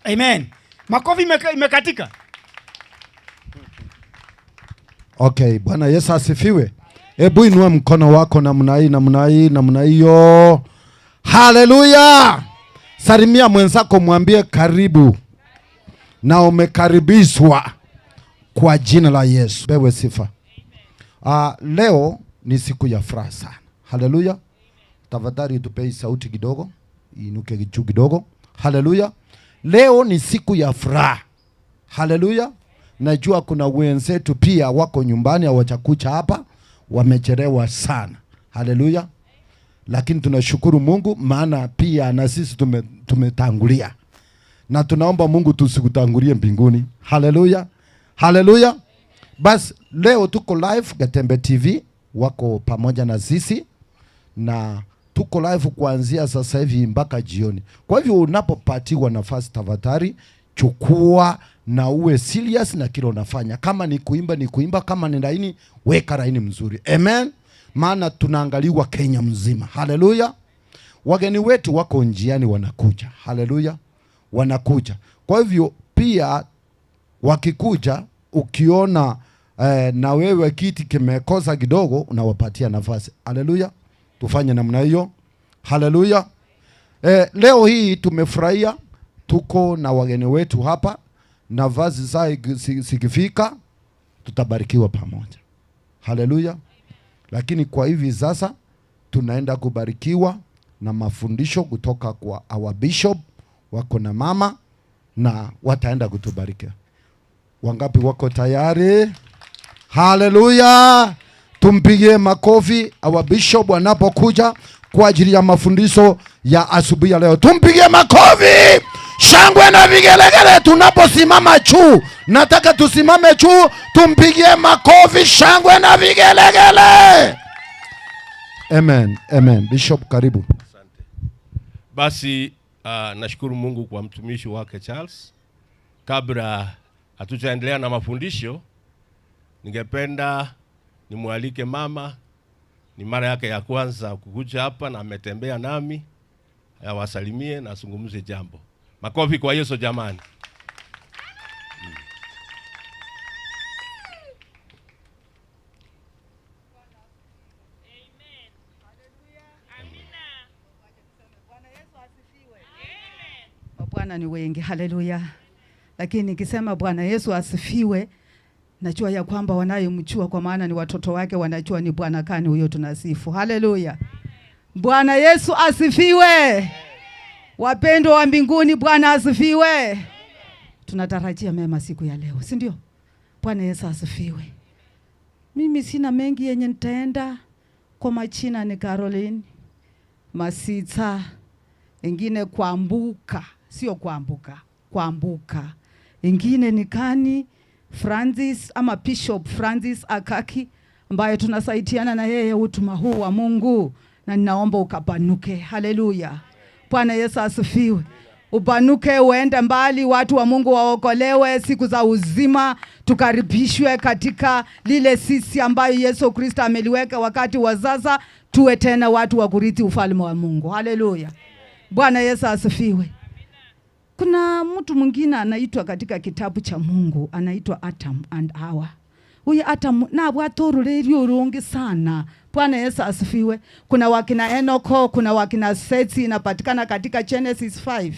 Amen. Makofi imekatika. Okay, Bwana Yesu asifiwe. Hebu inua mkono wako namna hiyo. Haleluya. Salimia mwenzako, mwambie karibu. Na umekaribishwa kwa jina la Yesu. Pewe sifa. Leo ni siku ya furaha sana. Haleluya. Tafadhali tupei sauti kidogo, inuke juu kidogo. Haleluya. Leo ni siku ya furaha. Haleluya. Najua kuna wenzetu pia wako nyumbani hawajakuja hapa, wamechelewa sana. Haleluya. Lakini tunashukuru Mungu maana pia na sisi tumetangulia. Na tunaomba Mungu tusikutangulie mbinguni. Haleluya. Haleluya. Bas leo tuko live Gatembe TV, wako pamoja na sisi na tuko live kuanzia sasa hivi mpaka jioni. Kwa hivyo unapopatiwa nafasi tafadhali chukua na uwe serious na kile unafanya. Kama ni kuimba, kama ni laini, weka laini mzuri. Amen. Maana tunaangaliwa Kenya mzima. Haleluya. Wageni wetu wako njiani wanakuja. Haleluya. Wanakuja. Kwa hivyo pia wakikuja ukiona na wewe kiti kimekosa kidogo unawapatia nafasi. Haleluya. Tufanye namna hiyo. Haleluya. Leo hii tumefurahia, tuko na wageni wetu hapa na vazi zao sikifika tutabarikiwa pamoja. Haleluya. Lakini kwa hivi sasa tunaenda kubarikiwa na mafundisho kutoka kwa our bishop, wako na mama na wataenda kutubarikia. Wangapi wako tayari? Haleluya. Tumpigie makofi our bishop wanapokuja kwa ajili ya mafundisho ya asubuhi ya leo. Tumpigie makofi, shangwe na vigelegele tunaposimama juu. Nataka tusimame juu, tumpigie makofi, shangwe na vigelegele. Amen. Amen. Bishop karibu. Asante. Basi nashukuru Mungu kwa mtumishi wake Charles. Kabla hatujaendelea na mafundisho, ningependa nimwalike mama. Ni mara yake ya kwanza kukuja hapa na ametembea nami. Awasalimie na azungumze jambo. Makofi kwa Yesu jamani. Amen. Haleluya. Amina. Bwana Yesu asifiwe. Amen. Bwana ni wengi. Haleluya. Lakini nikisema Bwana Yesu asifiwe, najua ya kwamba wanayemjua kwa maana ni watoto wake wanajua ni Bwana gani huyo tunasifu. Haleluya. Bwana Yesu asifiwe. Wapendwa wa mbinguni, Bwana asifiwe. Tunatarajia mema siku ya leo, si ndio? Bwana Yesu asifiwe. Mimi sina mengi yenye nitaenda. Kwa majina ni Caroline Masita, ingine Kwambuka, sio kuambuka, Kwambuka. Ingine ni Kani Francis ama Bishop Francis Akaki, ambaye tunasaidiana na yeye utuma huu wa Mungu, na ninaomba ukapanuke. Haleluya. Bwana Yesu asifiwe. Upanuke uende mbali, watu wa Mungu waokolewe, siku za uzima tukaribishwe katika lile sisi ambayo Yesu Kristo ameliweka wakati wa sasa, tuwe tena watu wa kurithi ufalme wa Mungu. Haleluya. Bwana Yesu asifiwe. Kuna mtu mwingine anaitwa katika kitabu cha Mungu, anaitwa Adam and Hawa. Huyu Adam na watu rungi sana. Bwana Yesu asifiwe. Kuna wakina Enoko, kuna wakina Seti, inapatikana katika Genesis 5.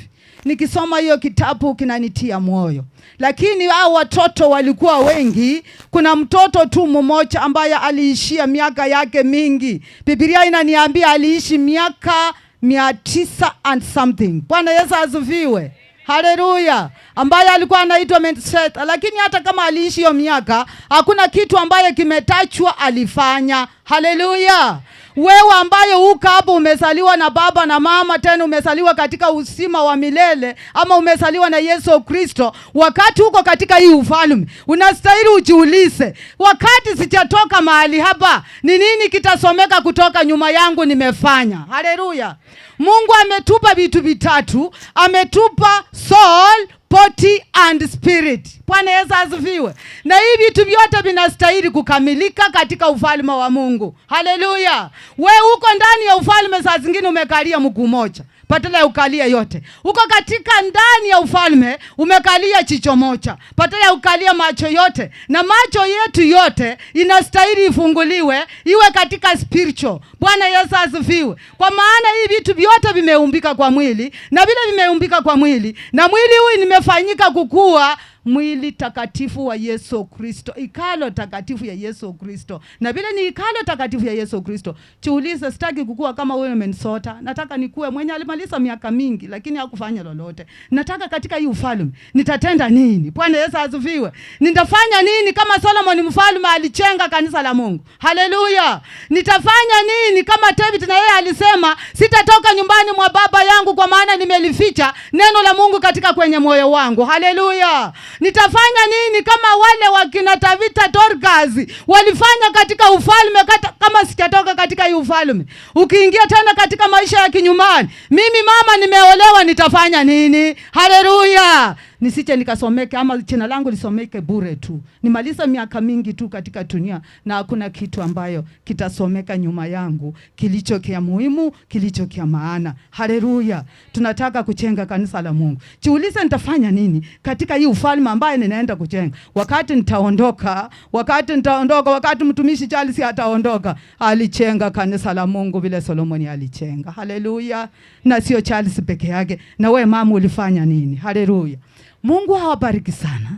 Nikisoma hiyo kitabu kinanitia moyo. Lakini hao watoto walikuwa wengi. Kuna mtoto tu mmoja ambaye aliishia miaka yake mingi. Biblia inaniambia aliishi miaka 900 and something. Bwana Yesu asifiwe. Haleluya. Ambaye alikuwa anaitwa Methuselah. Lakini hata kama aliishi hiyo miaka, hakuna kitu ambaye kimetachwa alifanya. Haleluya. Wewe ambaye uka hapo umesaliwa na baba na mama, tena umesaliwa katika uzima wa milele, ama umesaliwa na Yesu Kristo, wakati uko katika hii ufalme, unastahili ujiulize, wakati sijatoka mahali hapa, ni nini kitasomeka kutoka nyuma yangu nimefanya? Haleluya. Mungu ametupa vitu vitatu, ametupa soul, body and spirit. Bwana Yesu asifiwe. Na hivi vitu vyote vinastahili kukamilika katika ufalme wa Mungu. Haleluya. Wewe uko ndani ya ufalme, saa zingine umekalia mguu moja. patala ya ukalia yote. Uko katika ndani ya ufalme, umekalia jicho moja, patala ya ukalia macho yote. Na macho yetu yote inastahili ifunguliwe, iwe katika spiritual. Bwana Yesu asifiwe. Kwa maana hii vitu vyote vimeumbika kwa mwili, na vile vimeumbika kwa mwili, na mwili huu nimefanyika kukua mwili takatifu wa Yesu Kristo, ikalo takatifu ya Yesu Kristo. Na vile ni ikalo takatifu ya Yesu Kristo, chiulize, sitaki kukua kama wewe Minnesota. Nataka nikue mwenye alimaliza miaka mingi lakini hakufanya lolote. Nataka katika hii ufalme nitatenda nini? Bwana Yesu asifiwe. Nitafanya nini kama Solomon mfalme alichenga kanisa la Mungu? Haleluya. Nitafanya nini kama David na yeye alisema, sitatoka nyumbani mwa baba yangu kwa maana nimelificha neno la Mungu katika kwenye moyo wangu. Haleluya. Nitafanya nini kama wale wakina Tabitha Dorcas walifanya katika ufalme kama sijatoka katika hii ufalme? Ukiingia tena katika maisha ya kinyumbani, mimi mama nimeolewa, nitafanya nini? Haleluya. Nisije nikasomeke ama jina langu lisomeke bure tu. Nimaliza miaka mingi tu katika dunia na hakuna kitu ambayo kitasomeka nyuma yangu, kilicho kia muhimu, kilicho kia maana. Haleluya. Tunataka kujenga kanisa la Mungu. Jiulize, nitafanya nini katika hii ufalme ambaye ninaenda kujenga? Wakati nitaondoka, wakati mtumishi Charles ataondoka, alijenga kanisa la Mungu vile Solomon alijenga. Haleluya. Na sio Charles peke yake. Na wewe mama ulifanya nini? Haleluya. Mungu awabariki sana.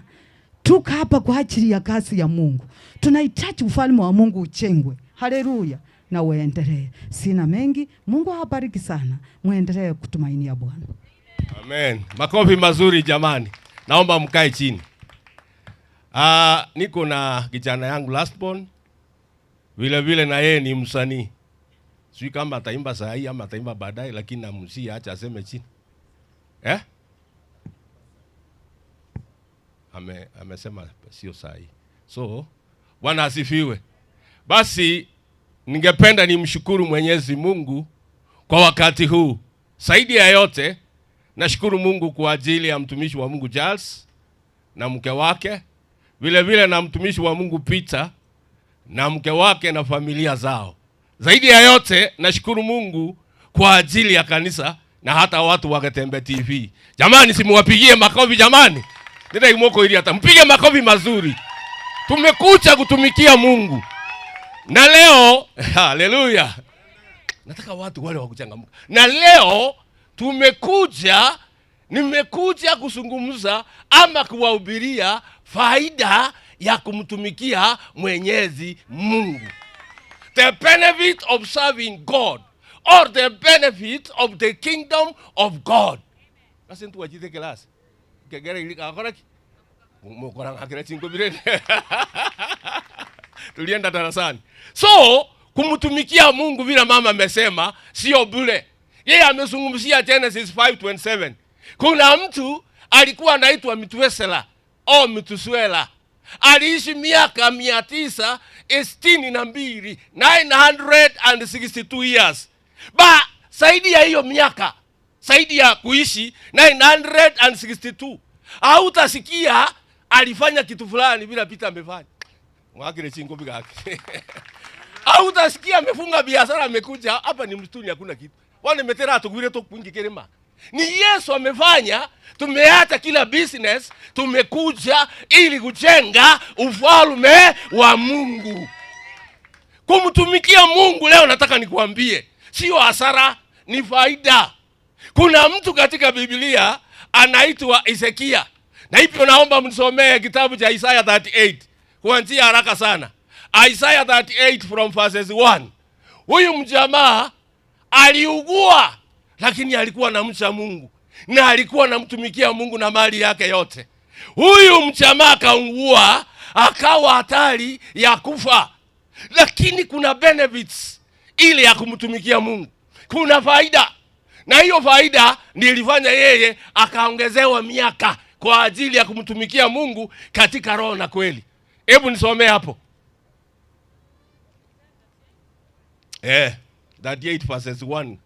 Tuka hapa kwa ajili ya kazi ya Mungu. Tunahitaji ufalme wa Mungu ujengwe. Haleluya. Na uendelee. Sina mengi. Mungu awabariki sana. Muendelee kutumainia Bwana. Amen. Makofi mazuri jamani. Naomba mkae chini. Niko na kijana yangu lastborn. Vile na yeye ni msanii. Sijui kama ataimba saa hii ama ataimba baadaye, lakini namsia acha aseme chini. Amesema sio sahi. So, Bwana asifiwe. Basi, ningependa nimshukuru Mwenyezi Mungu kwa wakati huu. Zaidi ya yote, nashukuru Mungu kwa ajili ya mtumishi wa Mungu Charles na mke wake. Vile na mtumishi wa Mungu Peter na mke wake na familia zao. Zaidi ya yote, nashukuru Mungu kwa ajili ya kanisa na hata watu wa Getembe TV. Jamani, simuwapigie makofi jamani. Nenda imoko ili hata mpige makofi mazuri. Tumekuja kutumikia Mungu. Na leo, haleluya. Nataka watu wale wa kuchangamka. Na leo nimekuja kuzungumza ama kuwahubiria faida ya kumtumikia Mwenyezi Mungu. The benefit of serving God, or the benefit of the kingdom of God. Listen to what you take class. Kegere ilika akoraki. Mukora ngakira chingo birene. Tulienda darasani. So, kumtumikia Mungu vile mama amesema sio bure. Yeye amezungumzia Genesis 5:27. Kuna mtu alikuwa anaitwa Methuselah au Methuselah. Aliishi miaka 962, 962 years. Zaidi ya hiyo miaka, zaidi ya kuishi 962, hautasikia alifanya kitu fulani bila Peter amefanya. Mwakile chingo bigake. Hautasikia amefunga biashara amekuja hapa ni msituni hakuna kitu. Wale metera tugwire to kungi kerema. Ni Yesu amefanya, tumeacha kila business, tumekuja ili kujenga ufalme wa Mungu. Kumtumikia Mungu leo nataka nikuambie, sio hasara, ni faida. Kuna mtu katika Biblia anaitwa Ezekia. Na hivyo naomba mnisomee kitabu cha Isaiah 38. Kuanzia haraka sana. Isaiah 38 from verses 1. Huyu mjamaa aliugua, lakini alikuwa anamcha Mungu na alikuwa anamtumikia Mungu na mali yake yote. Huyu mjamaa kaungua, akawa hatari ya kufa. Lakini kuna benefits ile ya kumtumikia Mungu. Kuna faida. Na hiyo faida nilifanya yeye akaongezewa miaka kwa ajili ya kumtumikia Mungu katika roho na kweli. Hebu nisomee hapo. 38 verses 1.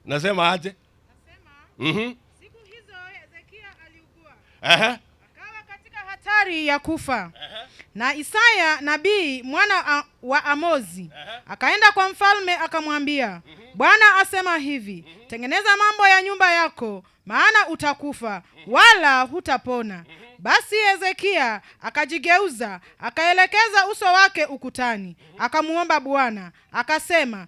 Nasema aje? Nasema, siku hizo Hezekia aliugua. Akawa katika hatari ya kufa. Na Isaya nabii mwana wa Amozi akaenda kwa mfalme akamwambia, Bwana asema hivi, tengeneza mambo ya nyumba yako, maana utakufa wala hutapona. Basi Hezekia akajigeuza, akaelekeza uso wake ukutani, akamuomba Bwana, akasema,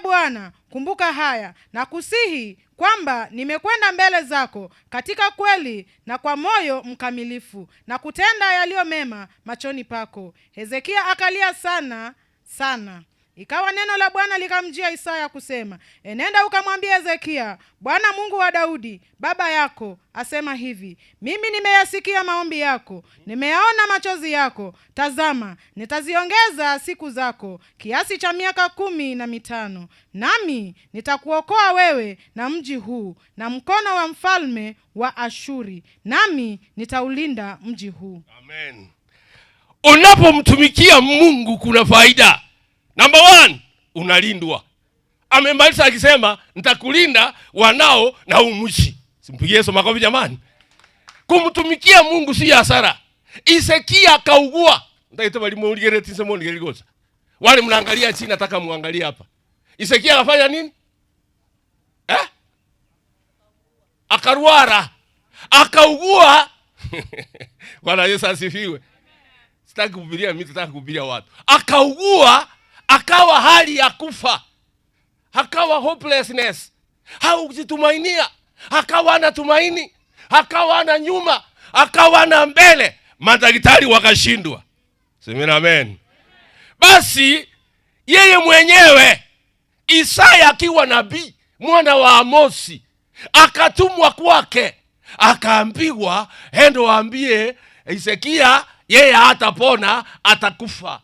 Bwana, kumbuka haya na kusihi kwamba nimekwenda mbele zako katika kweli na kwa moyo mkamilifu, na kutenda yaliyo mema machoni pako. Hezekia akalia sana sana. Ikawa neno la Bwana likamjia Isaya kusema, enenda ukamwambia Hezekia, Bwana Mungu wa Daudi baba yako asema hivi, mimi nimeyasikia maombi yako, nimeyaona machozi yako. Tazama, nitaziongeza siku zako kiasi cha miaka 15, nami nitakuokoa wewe na mji huu na mkono wa mfalme wa Ashuri, nami nitaulinda mji huu. Amen. Unapomtumikia Mungu kuna faida. Number 1, unalindwa. Amemaliza akisema nitakulinda wanao na umushi. Simpigie Yesu makofi jamani. Kumtumikia Mungu si hasara. Hezekia akaugua. Ndaita walimu uligereti sema ngeligoza. Wale mnaangalia chini, nataka muangalie hapa. Hezekia akafanya nini? Akaruara. Akaugua. Bwana Yesu asifiwe. Sitaki kuhubiria mimi, nataka kuhubiria watu. Akaugua, akawa hali ya kufa. Akawa hopelessness. Haujitumainia. Akawa na tumaini. Akawa na nyuma. Akawa na mbele. Madaktari wakashindwa. Semeni amen. Basi yeye mwenyewe Isaya akiwa nabii, mwana wa Amosi, akatumwa kwake. Akaambiwa, endo waambie Hezekia yeye hatapona, atakufa.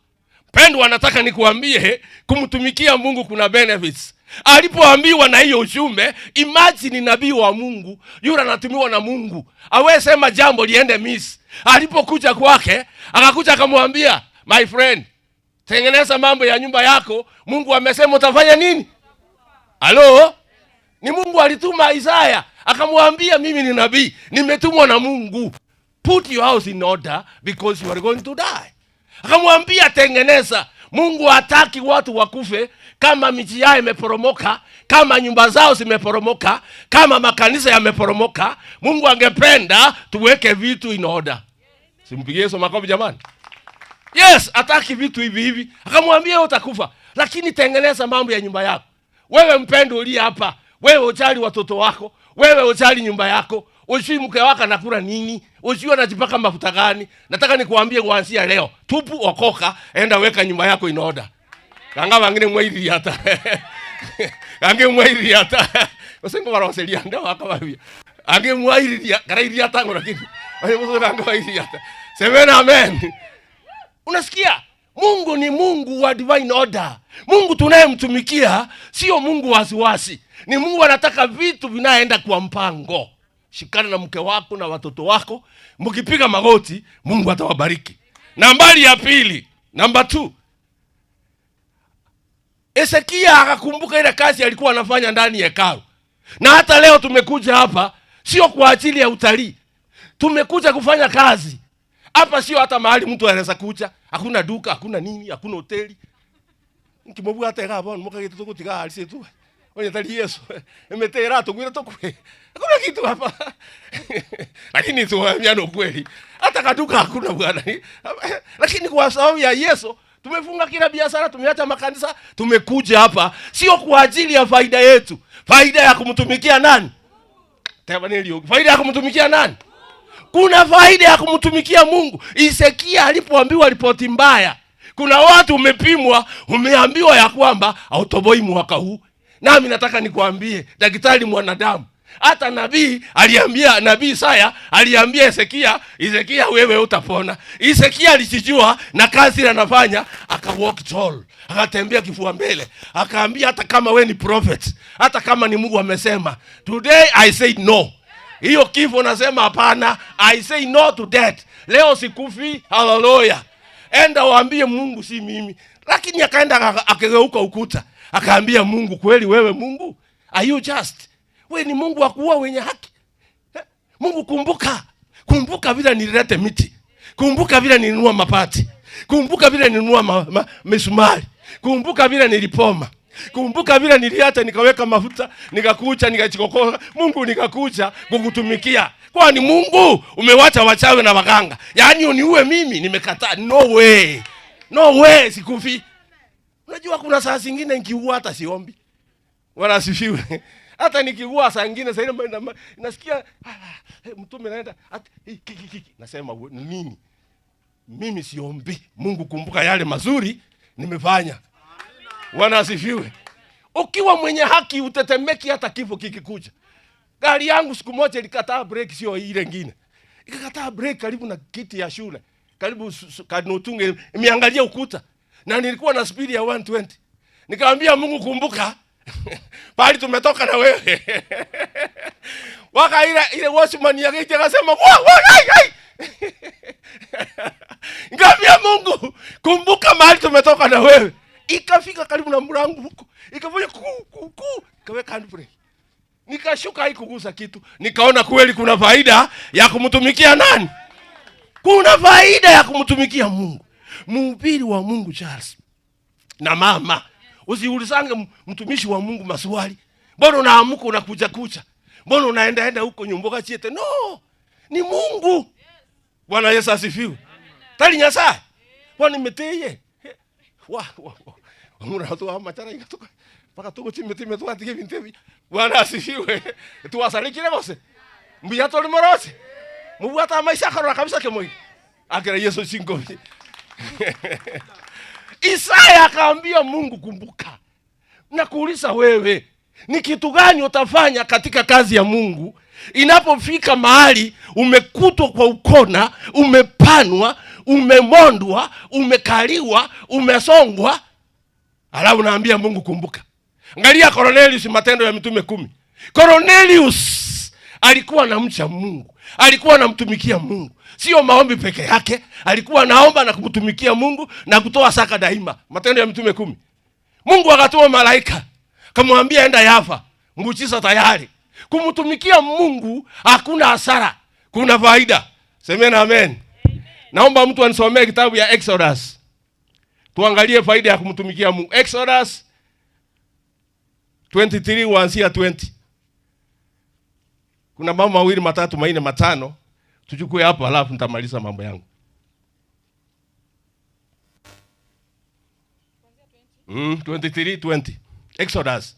Pendwa, nataka nikuambie kumtumikia Mungu kuna benefits. Alipoambiwa na hiyo ujumbe, imagine nabii wa Mungu, yule anatumiwa na Mungu, awe sema jambo liende miss. Alipokuja kwake, akakuja akamwambia, my friend, tengeneza mambo ya nyumba yako, Mungu amesema utafanya nini? Halo? Ni Mungu alituma Isaya, akamwambia mimi ni nabii, nimetumwa na Mungu. Put your house in order because you are going to die. Akamwambia tengeneza. Mungu hataki watu wakufe kama miji yao imeporomoka, kama nyumba zao zimeporomoka, kama makanisa yameporomoka. Mungu angependa tuweke vitu in order. Simpigie Yesu makofi jamani. Yes, hataki vitu hivi hivi. Akamwambia utakufa, lakini tengeneza mambo ya nyumba yako. Wewe mpendo ulia hapa, wewe ujali watoto wako, wewe ujali nyumba yako. Ujui mke wako anakula nini, ujui anajipaka mafuta gani. Nataka nikuambie kuanzia leo, tupu okoka, enda weka nyumba yako in order. Kanga wangine mwairi hata. Ange mwairi hata. Usengo warawaselia ndio wakawavia. Ange mwairi karairi hata ngora kitu. Wewe kanga mwairi hata. Semeni amen. Unasikia? Mungu ni Mungu wa divine order. Mungu tunayemtumikia sio Mungu wasiwasi. Ni Mungu anataka vitu vinaenda kwa mpango. Shikana na mke wako na watoto wako, mkipiga magoti Mungu atawabariki. Nambari ya pili, number 2. Hezekia akakumbuka ile kazi alikuwa anafanya ndani ya hekalu. Na hata leo tumekuja hapa sio kwa ajili ya utalii. Tumekuja kufanya kazi. Hapa sio hata mahali mtu anaweza kuja, hakuna duka, hakuna nini, hakuna hoteli. Nkimobu hata hapa mmoja kitu tukutika alisi tu. Oye tali Yesu. Emetera tungwira tokwe. Hakuna kitu hapa. Lakini tuambia no kweli. Hata kaduka hakuna bwana. Lakini kwa sababu ya Yesu tumefunga kila biashara, tumeacha makanisa, tumekuja hapa sio kwa ajili ya faida yetu. Faida ya kumtumikia nani? Faida ya kumtumikia nani? Kuna faida ya kumtumikia Mungu. Hezekia alipoambiwa ripoti mbaya, kuna watu umepimwa, umeambiwa ya kwamba hautoboi mwaka huu. Nami nataka nikuambie, daktari mwanadamu, hata nabii aliambia, nabii Isaya aliambia Hezekia wewe utapona. Hezekia alijijua na kazi anafanya, akawalk tall, akatembea kifua mbele, akaambia hata kama wewe ni prophet, hata kama ni Mungu amesema, today I say no. Hiyo kifo nasema hapana, I say no to death. Leo sikufi, hallelujah. Enda waambie Mungu si mimi. Lakini akaenda akageuka ukuta, akaambia Mungu, kweli wewe Mungu? Are you just? Wewe ni Mungu wa kuua wenye haki. Mungu kumbuka vile nililete miti. Kumbuka vile nilinunua mapati. Kumbuka vile nilinunua misumari. Kumbuka vile nilipoma. Kumbuka vile niliacha nikaweka mafuta, nikakucha, nikachikokoa. Mungu nikakucha kukutumikia. Kwani Mungu umewacha wachawi na waganga? Yaani uniue mimi, nimekataa. No way. No way, sikufi. Unajua kuna saa zingine nikiua hata siombi. Wala asifiwe. Hata nikiua saa nyingine sasa nasikia mtume naenda nasema nini? Mimi siombi. Mungu kumbuka yale mazuri nimefanya. Bwana asifiwe. Ukiwa mwenye haki utetemeki hata kifo kikikuja. Gari yangu siku moja ilikataa breki, sio ile nyingine. Ikakataa breki karibu na kiti ya shule. Karibu kanotunge imeangalia ukuta. Na nilikuwa na speed ya 120. Nikamwambia Mungu kumbuka bali tumetoka na wewe. Waka ile watchman yake akasema hai. Nikamwambia Mungu kumbuka mahali tumetoka na wewe. Ikafika karibu na mlango huko. Ikafanya ikaweka handbrake. Nikashuka haikugusa kitu. Nikaona kweli kuna faida ya kumtumikia nani? Kuna faida ya kumtumikia Mungu. Mhubiri wa Mungu Charles. Na mama, usiulisange mtumishi wa Mungu maswali. Mbona unaamuka unakuja kucha? Mbona unaenda huko nyumboka chiete? No. Ni Mungu. Bwana Yesu asifiwe. Tali Nyasaye. Bwana nimeteye. Mura tu ama chara ikatoka. Paka tuko chime tu atike vintevi. Bwana asifiwe. Tu asalikire bose. Mbia toli morose. Mbuata maisha karora kabisa kemoi. Akira Yesu singovi. Isaya akaambia Mungu kumbuka. Nakuuliza wewe, ni kitu gani utafanya katika kazi ya Mungu inapofika mahali umekutwa kwa ukona, umepanwa, umemondwa, umekaliwa, umesongwa, alafu naambia Mungu kumbuka. Angalia Cornelius, Matendo ya Mitume 10. Cornelius alikuwa anamcha Mungu, alikuwa anamtumikia Mungu. Sio maombi peke yake, alikuwa anaomba na kumtumikia Mungu na kutoa saka daima. Matendo ya Mitume 10. Mungu akatuma malaika, akamwambia enda Yafa, muujiza tayari. Kumtumikia Mungu hakuna hasara, kuna faida. Semeni amen. Naomba mtu anisomee kitabu ya Exodus. Tuangalie faida ya kumtumikia Mungu. Exodus 23 kuanzia 20. Kuna mambo mawili matatu manne matano. Tuchukue hapo alafu nitamaliza mambo yangu. 23:20. Exodus.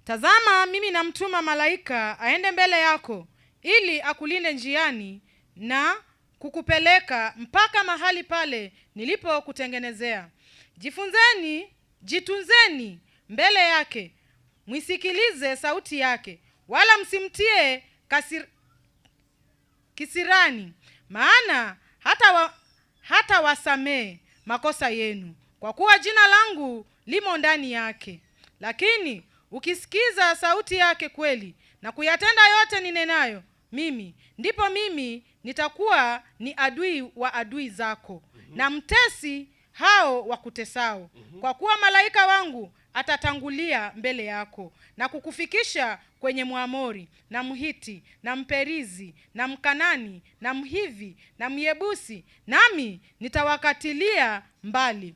Tazama mimi namtuma malaika aende mbele yako ili akulinde njiani na kukupeleka mpaka mahali pale nilipokutengenezea. Jitunzeni mbele yake. Mwisikilize sauti yake, wala msimtie kisirani, maana hata wasamee makosa yenu, kwa kuwa jina langu limo ndani yake. Lakini ukisikiza sauti yake kweli na kuyatenda yote ninenayo mimi, ndipo mimi nitakuwa ni adui wa adui zako, na mtesi hao wakutesao. Kwa kuwa malaika wangu atatangulia mbele yako na kukufikisha kwenye Mwamori na Mhiti na Mperizi na Mkanani na Mhivi na Myebusi, nami nitawakatilia mbali.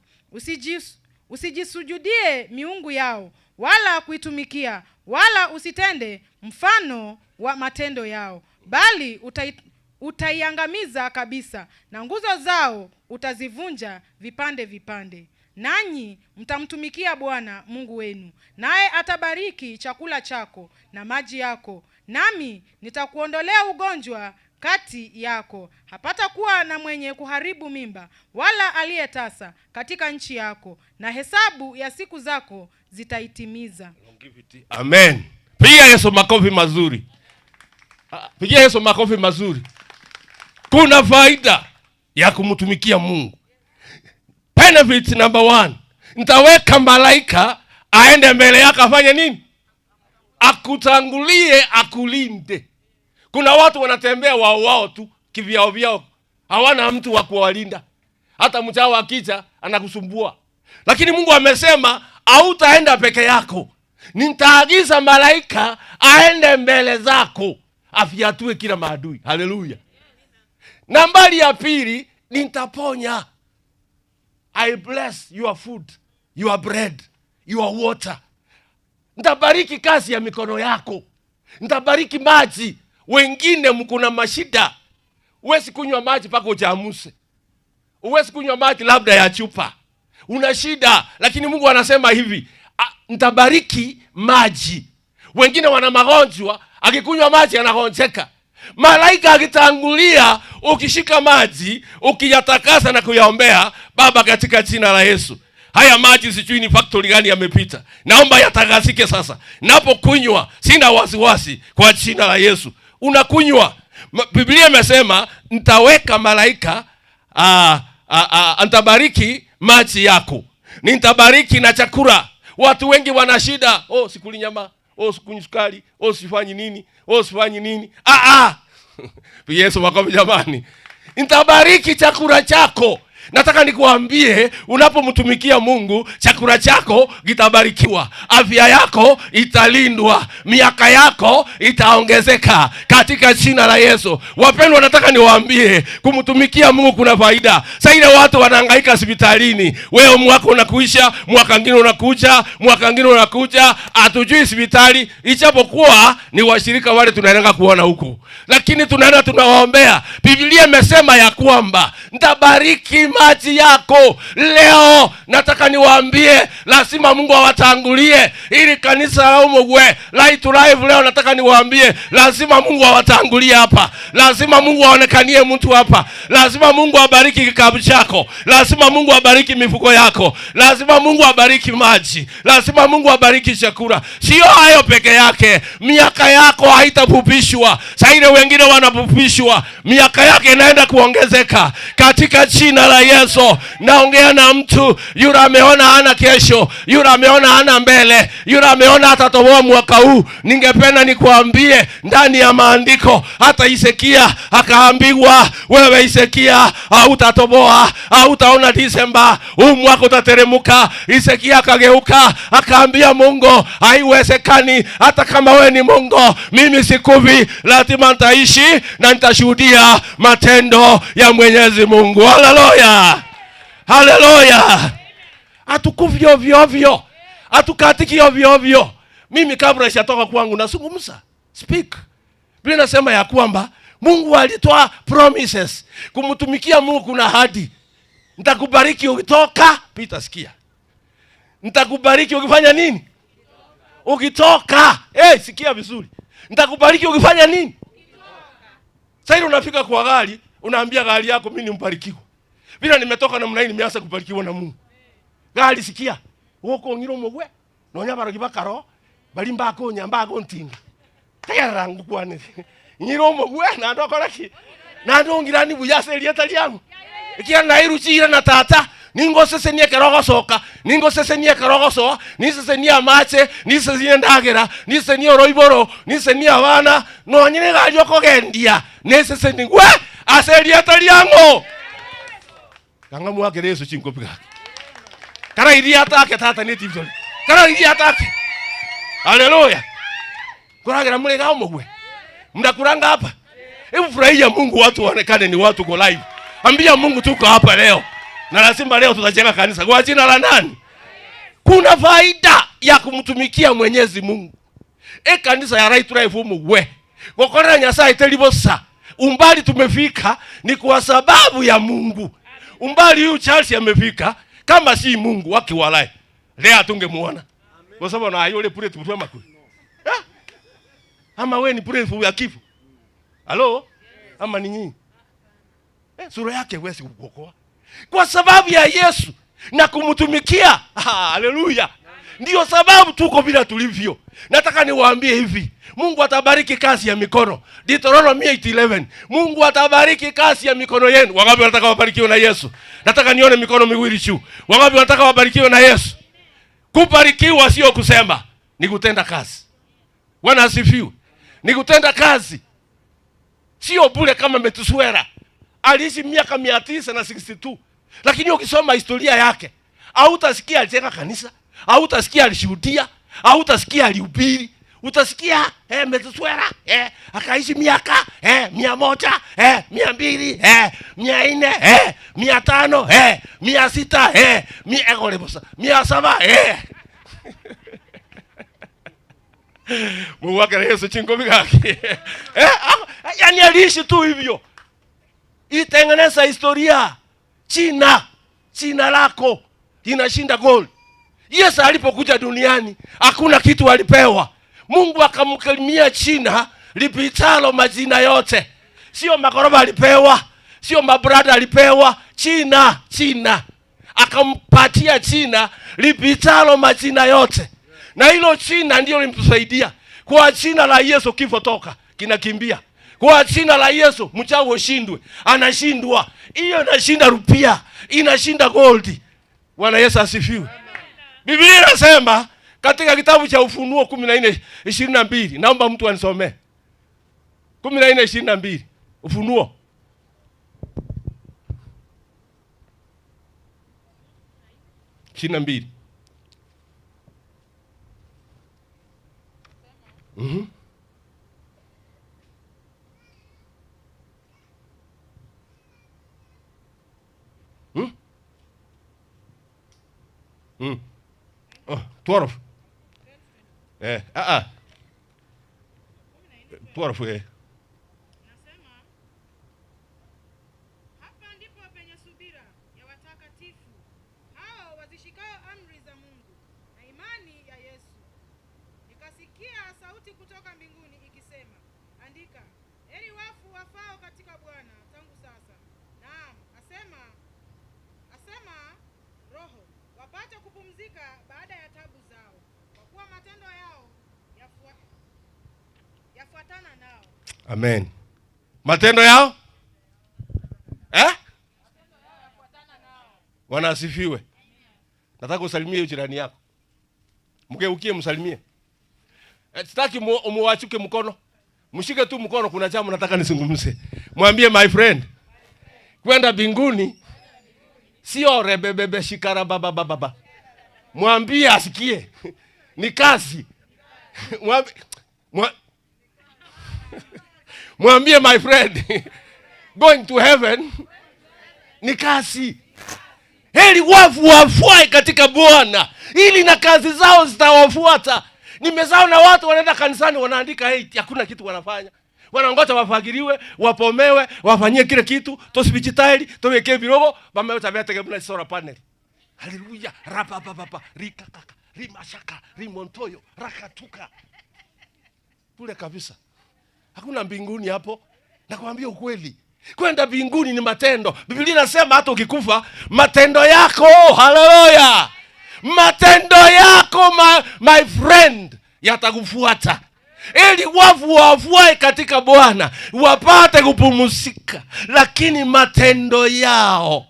Usijisujudie miungu yao wala kuitumikia, wala usitende mfano wa matendo yao, bali utaiangamiza kabisa, na nguzo zao utazivunja vipande vipande. Nanyi mtamtumikia Bwana Mungu wenu, naye atabariki chakula chako na maji yako, nami nitakuondolea ugonjwa kati yako. Hapata kuwa na mwenye kuharibu mimba wala aliyetasa katika nchi yako, na hesabu ya siku zako zitaitimiza. Amen. Pigia Yesu makofi mazuri. Pigia Yesu makofi mazuri. Kuna faida ya kumtumikia Mungu. Benefit number 1. Nitaweka malaika aende mbele yako afanye nini? Akutangulie, akulinde. Kuna watu wanatembea wao tu kivyao vyao. Hawana mtu wa kuwalinda. Hata mchawi akija anakusumbua. Lakini Mungu amesema hautaenda peke yako. Nitaagiza malaika aende mbele zako afiatue kila maadui. Haleluya. Nambari ya pili, nitaponya. I bless your food. your bread, your water. Nitabariki kazi ya mikono yako. Nitabariki maji. Wengine mkuna mashida. Uwezi kunywa maji paka ujamuse. Uwezi kunywa maji labda ya chupa. Una shida, lakini Mungu anasema hivi, nitabariki maji. Wengine wana magonjwa, akikunywa maji anagonjeka. Malaika akitangulia, ukishika maji, ukiyatakasa na kuyaombea, Baba katika jina la Yesu, haya maji sijui ni factory gani yamepita, naomba yatakasike sasa. Napokunywa sina wasiwasi kwa jina la Yesu. Unakunywa. Biblia imesema nitaweka malaika nitabariki maji yako. Nitabariki na chakula. Watu wengi wana shida. Sikuli nyama, sikunywi sukari, sifanyi nini, sifanyi nini. Yesu makofi jamani. Nitabariki chakula chako. Nataka nikuambie, unapomtumikia Mungu, chakula chako kitabarikiwa, afya yako italindwa, miaka yako itaongezeka katika jina la Yesu. Wapendwa, nataka niwaambie, kumtumikia Mungu kuna faida. Sasa ile watu wanahangaika hospitalini, wewe mwaka unakuisha, mwaka mwingine unakuja, mwaka mwingine unakuja, hatujui hospitali, ijapokuwa ni washirika wale tunaenda kuona huko, lakini tunaenda tunawaombea. Biblia imesema ya kwamba nitabariki maji yako. Leo nataka niwaambie, lazima Mungu awatangulie ili kanisa la Umugwe Light to Life. Leo nataka niwaambie, lazima Mungu awatangulie hapa. Lazima Mungu aonekanie mtu hapa. Lazima Mungu abariki kikapu chako. Lazima Mungu abariki mifuko yako. Lazima Mungu abariki maji. Lazima Mungu abariki chakula. Sio hayo peke yake, miaka yako haitapupishwa. Sasa ile wengine wanapupishwa, miaka yake inaenda kuongezeka katika jina la Yesu. Naongea na mtu yule ameona hana kesho, yule ameona hana mbele, yule ameona atatoboa mwaka huu. Ningependa nikuambie, ndani ya maandiko hata Hezekia akaambiwa, wewe Hezekia hautatoboa, hautaona Disemba, huu mwaka utateremuka. Hezekia akageuka akaambia Mungu, haiwezekani, hata kama wewe ni Mungu, mimi sikufi, lazima nitaishi na nitashuhudia matendo ya Mwenyezi Mungu. Haleluya. Haleluya. Hatukufi ovyo ovyo. Hatukatiki ovyo ovyo. Mimi kabla sijatoka kwangu nazungumza. Speak. Biblia inasema ya kwamba Mungu alitoa promises. Kumtumikia Mungu kuna ahadi. Nitakubariki ukitoka, Peter sikia. Nitakubariki ukifanya nini? Ukitoka. Sikia vizuri. Nitakubariki ukifanya nini? Sasa unafika kwa gari, unaambia gari yako, mimi nimbarikiwa. Bila nimetoka na mnaini nimeanza kubarikiwa na Mungu. Gari sikia. Woko ngiro mogwe. Nonya barakiba karo. Balimba ko nyamba ko ntinga. Tayara ngukwane. Ngiro mogwe na ndokora ki. Na ndongirani buyase lietali yangu. Ikia na iruchira na tata. Ningo sese nie kerogo soka. Ningo sese nie kerogo so. Ni sese nie amache. Ni sese nie ndagera. Ni sese nie roiboro. Ni sese nie abana. No nyine gari yoko gendia. Ni sese ningwe. Aselietali yangu. Kanga mwake Yesu chinkopiga. Kana idia atake tata ni tivyo. Kana idia atake. Haleluya. Kuragera mulega Umugwe. Mnakuranga hapa. Hebu furahia Mungu, watu waonekane ni watu go live. Ambia Mungu tuko hapa leo. Na lazima leo tutajenga kanisa kwa jina la nani? Kuna faida ya kumtumikia Mwenyezi Mungu. Kanisa ya Light to Life Umugwe. Gokora Nyasaye telibosa. Umbali tumefika ni kwa sababu ya Mungu. Umbali huu Charles amefika, kama si Mungu wake walai, leo tungemuona. Kwa sababu na yule pure tupwe makuu. Ama wewe ni pure ya kifo. Halo? Ama ni nyinyi? Sura yake wewe sikukokoa. Kwa sababu ya Yesu na kumtumikia. Haleluya. Ndio sababu tuko bila tulivyo. Nataka niwaambie hivi, Mungu atabariki kazi ya mikono. Deuteronomy 8:11. Mungu atabariki kazi ya mikono yenu. Wangapi wanataka wabarikiwe na Yesu? Nataka nione mikono miwili juu. Wangapi wanataka wabarikiwe na Yesu? Kubarikiwa sio kusema, ni kutenda kazi. Bwana asifiwe. Ni kutenda kazi. Sio bure kama Metuswera. Aliishi miaka 962. Lakini ukisoma historia yake, hautasikia alijenga kanisa, hautasikia alishuhudia, hautasikia alihubiri. Utasikia Metuswera akaishi miaka 100, 200, 400, 500, 600, 700. Mungu wake Yesu chingomi gaki. Yani aliishi tu hivyo. Itengeneza historia. China lako inashinda gold. Yesu alipokuja duniani hakuna kitu alipewa. Mungu akamkirimia China lipitalo majina yote. Sio makoroba alipewa, sio mabrada alipewa, China. Akampatia China lipitalo majina yote. Na hilo China ndio limtusaidia. Kwa jina la Yesu kifo toka kinakimbia. Kwa jina la Yesu mchawi ushindwe, anashindwa. Hiyo inashinda rupia, inashinda gold. Bwana Yesu asifiwe. Biblia inasema katika kitabu cha Ufunuo 14:22. Naomba mtu anisomee. 14:22. Ufunuo. Mbili. Oh, 12. 12. Nasema hapa ndipo penye subira ya watakatifu hao wazishikao amri za Mungu na imani ya Yesu. Nikasikia sauti kutoka mbinguni ikisema, andika, heri wafu wafao katika Bwana tangu sasa. Naam, asema Roho, wapate kupumzika baada ya tabu zao, kwa kuwa matendo yao yafuatana nao. Amen. Matendo yao? Bwana asifiwe. Nataka usalimie jirani yako. Mgeukie msalimie. Sitaki umuachuke mkono. Mshike tu mkono, kuna jambo nataka nisungumze. Mwambie my friend. Kwenda mbinguni sio rebebebe shikara baba. Mwambie asikie. Ni kazi. Mwambie my friend. Going to heaven ni kazi. Heri wafu wafuai katika Bwana, ili na kazi zao zitawafuata. Nimezaona watu wanaenda kanisani wanaandika hakuna kitu wanafanya. Wanangoja wafagiriwe, wapomewe, wafanyie kile kitu, tosibijitali, toweke birogo, bameweta betegemna solar panel. Haleluya, rapa rikakaka, rimashaka, rimontoyo, rakatuka. Kule kabisa. Hakuna mbinguni hapo. Nakwambia ukweli. Kwenda mbinguni ni matendo. Biblia inasema hata ukikufa matendo yako, haleluya, matendo yako my friend yatakufuata. Ili wafu wafuai katika Bwana wapate kupumzika, lakini matendo yao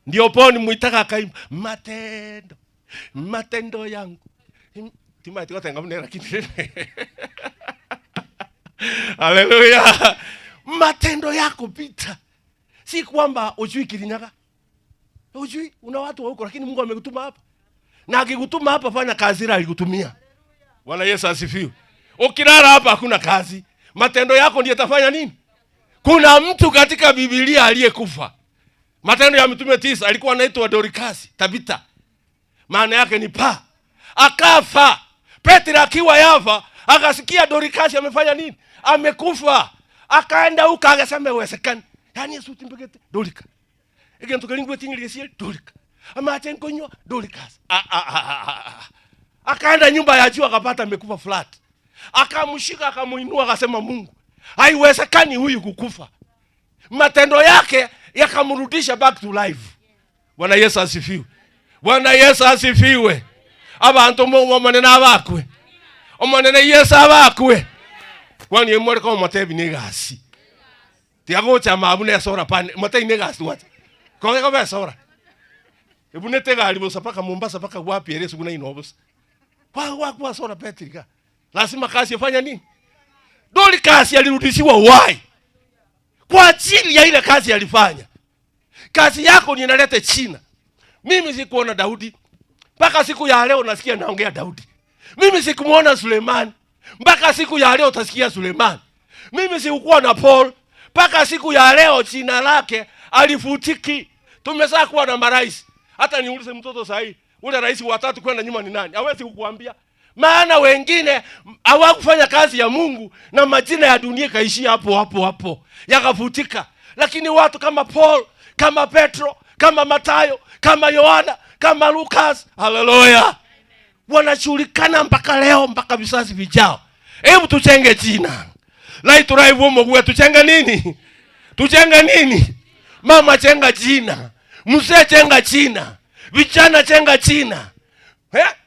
ndio poni muitaka kaimba matendo yangu timati kwa tenga mnera kitene. Haleluya. Matendo yako pita. Si kwamba ujui Kirinyaga. Ujui una watu wa huko, lakini Mungu amekutuma hapa. Na akikutuma hapa fanya kazi ile alikutumia. Bwana Yesu asifiwe. Ukilala hapa hakuna kazi. Matendo yako ndiyo yatafanya nini? Kuna mtu katika Biblia aliyekufa. Matendo ya Mitume 9 alikuwa anaitwa Dorcas, Tabita. Maana yake ni pa. Akafa. Petro akiwa Yava akasikia Dorcas amefanya nini? Amekufa. Akaenda huko akasema uwezekani. Yani Yesu timbekete Dorcas. Egento kalingwe tingilie Dorcas. Ama tenkonyo Dorcas. Akaenda nyumba ya juu akapata amekufa flat. Akamshika akamuinua akasema Mungu, haiwezekani huyu kukufa. Matendo yake yakamrudisha back to life. Bwana Yesu asifiwe. Bwana Yesu asifiwe. Abantu mo manena abakwe. Omanene Yesu abakwe. Kwani yemore kwa matebi negasi. Tiago chama abune sora pan mate negasi wat. Kwa kwa sora. Ebune tega alibosa paka Mombasa paka wapi Yesu kuna inobos. Kwa sora Petrika. Lazima kazi yafanya nini? Dorcas alirudishiwa why? Kwa ajili ya ile kazi alifanya. Kazi yako ni inaleta China. Mimi sikuona Daudi. Mpaka siku ya leo nasikia naongea Daudi. Mimi sikumuona Suleiman. Mpaka siku ya leo utasikia Suleiman. Mimi sikuwa na Paul. Mpaka siku ya leo jina lake alifutiki. Tumezaa kuwa na marais. Hata niulize mtoto sahi, ule rais wa 3 kwenda nyuma ni nani? Hawezi kukuambia. Maana wengine hawakufanya kazi ya Mungu na majina ya dunia kaishia hapo. Yakafutika. Lakini watu kama Paul, kama Petro, kama Mathayo, kama Yohana, kama Lucas, haleluya, wanajulikana mpaka leo, mpaka vizazi vijao. Hebu tuchenge jina. Light Drive Omogwe, tuchenge nini? Tuchenge nini? Mama chenga jina. Mzee chenga jina. Vijana chenga jina.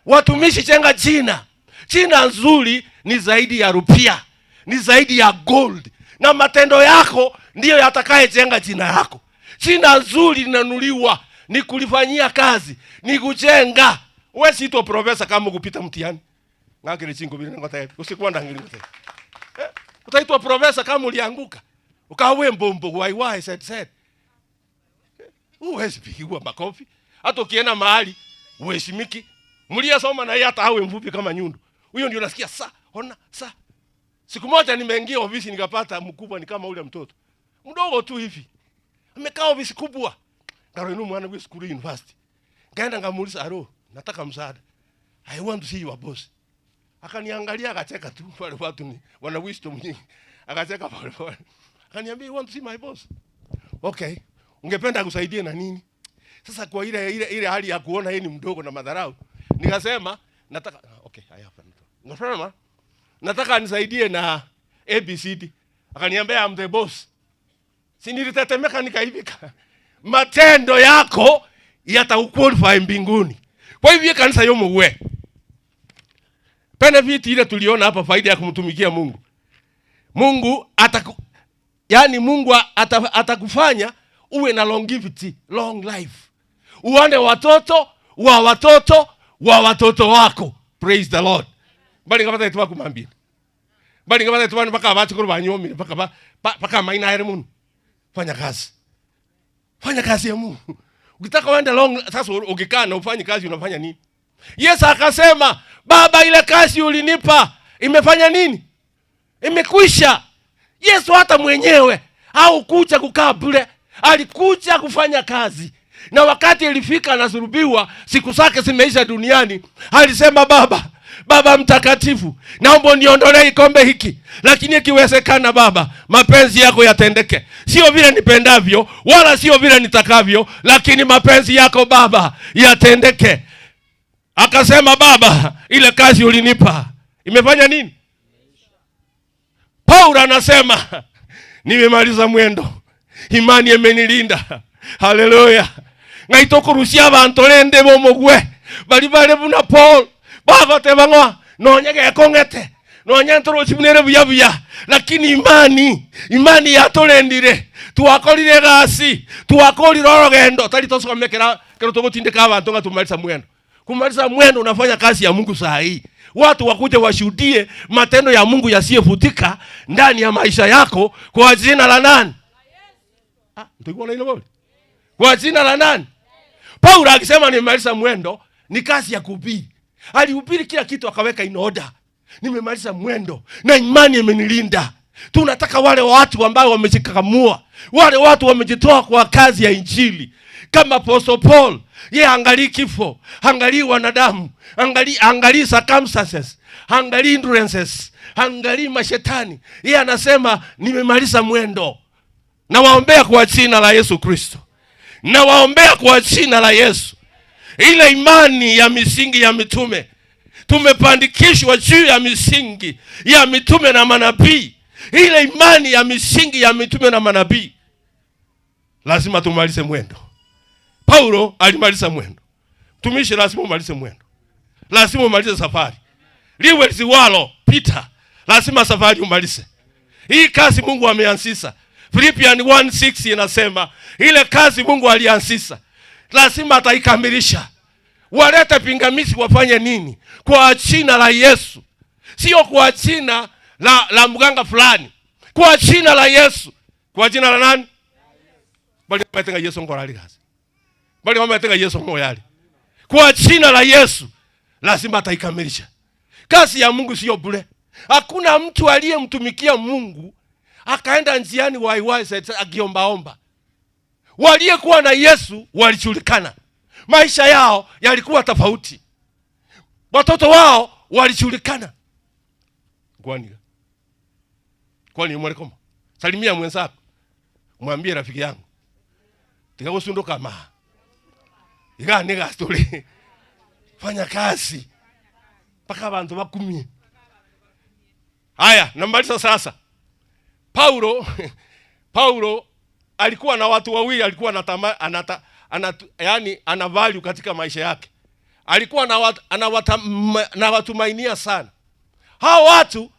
Watumishi chenga jina. Jina nzuri ni zaidi ya rupia, ni zaidi ya gold. Na matendo yako ndiyo yatakaye jenga jina yako. Jina nzuri linanuliwa, ni kulifanyia kazi, ni kujenga. Wewe si to profesa kama kupita mtihani. Ngakile chingo bila ngota hivi. Usikuwa ndangili ngota. Utaitwa profesa kama ulianguka. Ukawe mbombo wai said. Huwezi pigiwa makofi. Hata ukienda mahali uheshimiki. Mliyasoma na yeye hata awe mfupi kama nyundo. Huyo ndio unasikia ona. Siku moja nimeingia ofisi nikapata mkubwa ni kama ule mtoto. Mdogo tu hivi. Amekaa ofisi kubwa. Ngarenu mwana wa school university. Kaenda ngamuuliza, "Aro, nataka msaada. I want to see your boss." Akaniangalia akacheka tu, wale watu ni wana wisdom nyingi. Akacheka pale. Akaniambia, "You want to see my boss?" Okay. Ungependa kusaidie na nini? Sasa kwa ile hali ya kuona yeye ni mdogo na madharau, nikasema nataka I have it. Ngafema nataka nisaidie na ABCD. Akaniambia, "I'm the boss." Si nilitetemeka nikaibika. Matendo yako yatakuqualify mbinguni. Kwa hivyo kanisa yomo wewe. Benefit ile tuliona hapa, faida ya kumtumikia Mungu. Mungu Mungu atakufanya uwe na longevity, long life. Uone watoto wa watoto wako. Praise the Lord. Bali kama tatu kumambia. Bali kama tatu mpaka abati ko banyomi mpaka maina ya Mungu. Fanya kazi ya Mungu. Ukitaka uende long, sasa ukikaa na ufanye kazi unafanya nini? Yesu akasema, "Baba, ile kazi ulinipa imefanya nini? Imekwisha." Yesu hata mwenyewe haukuja kukaa bure, alikuja kufanya kazi. Na wakati ilifika anasulubiwa, siku zake zimeisha duniani, alisema, Baba mtakatifu, naomba niondolee kikombe hiki, lakini ikiwezekana Baba, mapenzi yako yatendeke. Sio vile nipendavyo, wala sio vile nitakavyo, lakini mapenzi yako Baba yatendeke. Akasema, "Baba, ile kazi ulinipa imefanya nini?" Paulo anasema, "Nimemaliza mwendo. Imani imenilinda." Haleluya. Ngaitokurusia abantu lende bomogwe. Bali buna Paul. Baba tebangwa nonyege kongete. Nonyantoro chibunere buyabuya. Lakini imani yatolendire. Tuwakolire gasi. Tuwakolire orogendo. Tali tosomekera kero togotindika abantu ngatumalisa mwendo. Kumaliza mwendo unafanya kazi ya Mungu saa hii. Watu wakuje washuhudie matendo ya Mungu yasiyofutika ndani ya maisha yako kwa jina la nani? Ndio ile boli. Kwa jina la nani? Paulo akisema nimemaliza mwendo, ni kazi ya kuhubiri. Alihubiri kila kitu akaweka in order. Nimemaliza mwendo na imani imenilinda. Tunataka wale watu ambao wamejikakamua, wale watu wamejitoa kwa kazi ya Injili. Kama Apostle Paul, yeye angalii kifo, angalii wanadamu, angalii circumstances, angalii hindrances, angalii mashetani. Yeye anasema nimemaliza mwendo. Na waombea kwa jina la Yesu Kristo. Na waombea kwa jina la Yesu. Ile imani ya misingi ya mitume. Tumepandikishwa juu ya misingi ya mitume na manabii. Ile imani ya misingi ya mitume na manabii. Lazima tumalize mwendo. Paulo alimaliza mwendo. Tumishi lazima umalize mwendo. Lazima umalize safari. Liwe liwalo Peter, lazima safari umalize. Hii kazi Mungu ameanzisha. Philippians 1:6 inasema ile kazi Mungu alianzisha lazima ataikamilisha. Walete pingamizi wafanye nini? Kwa jina la Yesu. Sio kwa jina la mganga fulani. Kwa jina la Yesu. Kwa jina la nani? Bali wametenga Yesu ngorali kazi. Bali wametenga Yesu ngoyali. Kwa jina la Yesu lazima ataikamilisha. Kazi ya Mungu sio bure. Hakuna mtu aliyemtumikia Mungu akaenda njiani waiwai akiombaomba. Waliyekuwa na Yesu walijulikana. Maisha yao yalikuwa tofauti. Watoto wao walijulikana. Kwani mwalikoma? Salimia mwenzako. Mwambie rafiki yangu. Tikakusunduka ma. Nega story. Fanya kazi. Paka abantu bakumie. Haya, namaliza sasa. Paulo alikuwa na watu wawili, alikuwa ana value katika maisha yake. Alikuwa na watumainia sana. Hao watu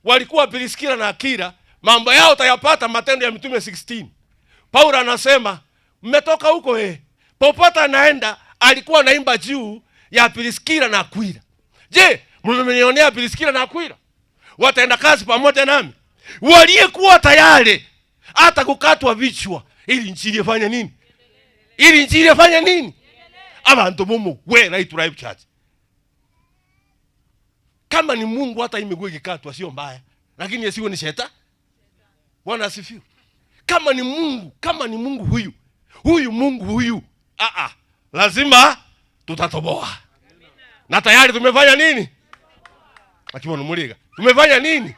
walikuwa Priskila na Akila, mambo yao utayapata Matendo ya Mitume 16. Paulo anasema, mmetoka huko popote anaenda alikuwa anaimba juu ya Priskila na Akila. Je, mmenionea Priskila na Akila? Wataenda kazi pamoja nami. Waliyekuwa tayari hata kukatwa vichwa ili injili ifanye nini? Ili injili ifanye nini? Abantu bomu we Light Life Church. Kama ni Mungu hata imekuwa ikikatwa sio mbaya, lakini yesiwe ni shetani. Bwana asifiwe. Kama ni Mungu huyu, lazima tutatoboa. Na tayari tumefanya nini? Akiwa numuliga. Tumefanya nini?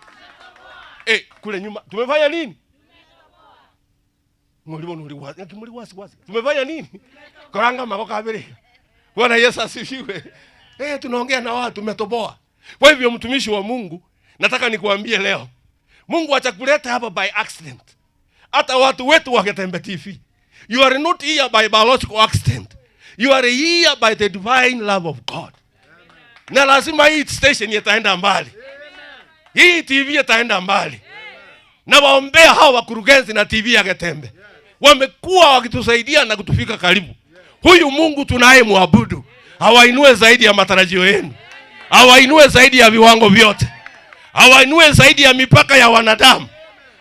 Kule nyuma tumefanya nini? Tumefanya nini? Koranga makoka abiri. Bwana Yesu asifiwe. Tunaongea na watu tumetoboa. Kwa hivyo mtumishi wa Mungu, nataka nikuambie leo, Mungu atakuleta hapa by accident. Hata watu wetu wa Getembe TV. You are not here by biological accident. You are here by the divine love of God. Na lazima hii station itaenda mbali. Hii TV itaenda mbali. Na waombea hao wakurugenzi na TV ya Getembe. Wamekuwa wakitusaidia na kutufika karibu. Huyu Mungu tunaye muabudu. Hawainue zaidi ya matarajio yenu. Hawainue zaidi ya viwango vyote. Hawainue zaidi ya mipaka ya wanadamu.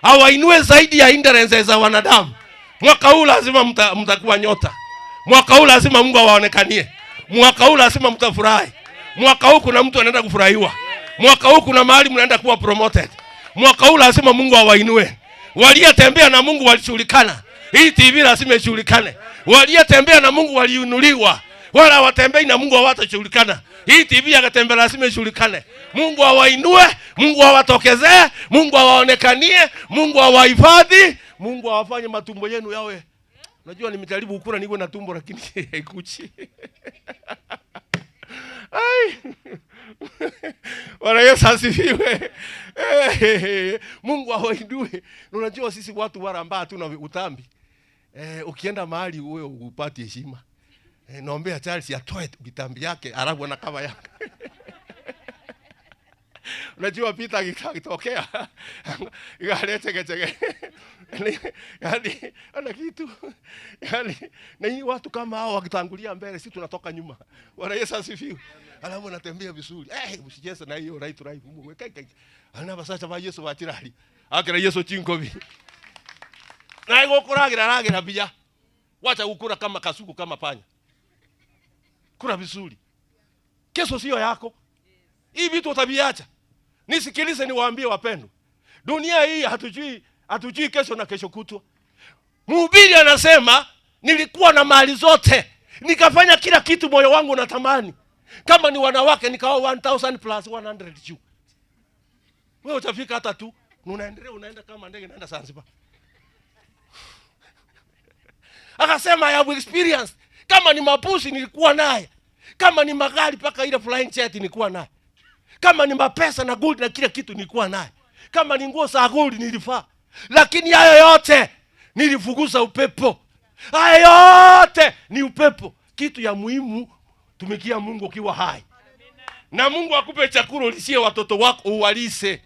Hawainue zaidi ya hindrances za wanadamu. Mwaka huu lazima mtakuwa nyota. Mwaka huu lazima Mungu awaonekanie. Mwaka huu lazima mtafurahi. Mwaka huu kuna mtu anaenda kufurahiwa. Mwaka huu kuna mahali mnaenda kuwa promoted. Mwaka huu lazima Mungu awainue. Waliyetembea na Mungu walijulikana. Hii TV lazima ijulikane. Waliyetembea na Mungu waliinuliwa. Wala watembei na Mungu hawatajulikana. Hii TV ya Getembe lazima ijulikane. Mungu awainue, Mungu awatokezee, Mungu awaonekanie, Mungu awahifadhi, Mungu awafanye matumbo yenu yawe. Unajua nimejaribu kukula niwe na tumbo lakini haikuchi. Bwana Yesu asifiwe. Mungu awainue. Unajua sisi watu wala ambao hatuna utambi. Ukienda mahali wewe upate heshima. Naombea Charles atoe kitambi yake alafu na kava yake. Unajua Peter akitokea igalete gechege. Ana kitu. Na hii watu kama hao wakitangulia mbele sisi tunatoka nyuma. Bwana Yesu asifiwe. Alafu anatembea vizuri. Usicheze na hiyo right Mungu. Ana basacha ba Yesu batirali. Akira Yesu chinkobi. Na igokuragira ragira bia. Wacha ukura kama kasuku kama panya. Kura vizuri. Kesho sio yako. Hii vitu utaviacha. Nisikilize niwaambie wapendwa. Dunia hii hatujui kesho na kesho kutwa. Mhubiri anasema nilikuwa na mali zote. Nikafanya kila kitu moyo wangu unatamani. Kama ni wanawake nikaoa 1000 plus 100 juu. Wewe utafika hata tu. Unaenda kama ndege naenda Zanzibar. Akasema I have experience. Kama ni mapusi nilikuwa naye. Kama ni magari paka ile flying jet nilikuwa naye. Kama ni mapesa na gold na kila kitu nilikuwa naye. Kama ni nguo za gold nilifaa. Lakini hayo yote nilifukuza upepo. Hayo yote ni upepo. Kitu ya muhimu tumikia Mungu ukiwa hai. Na Mungu akupe chakula ulisie watoto wako uwalise.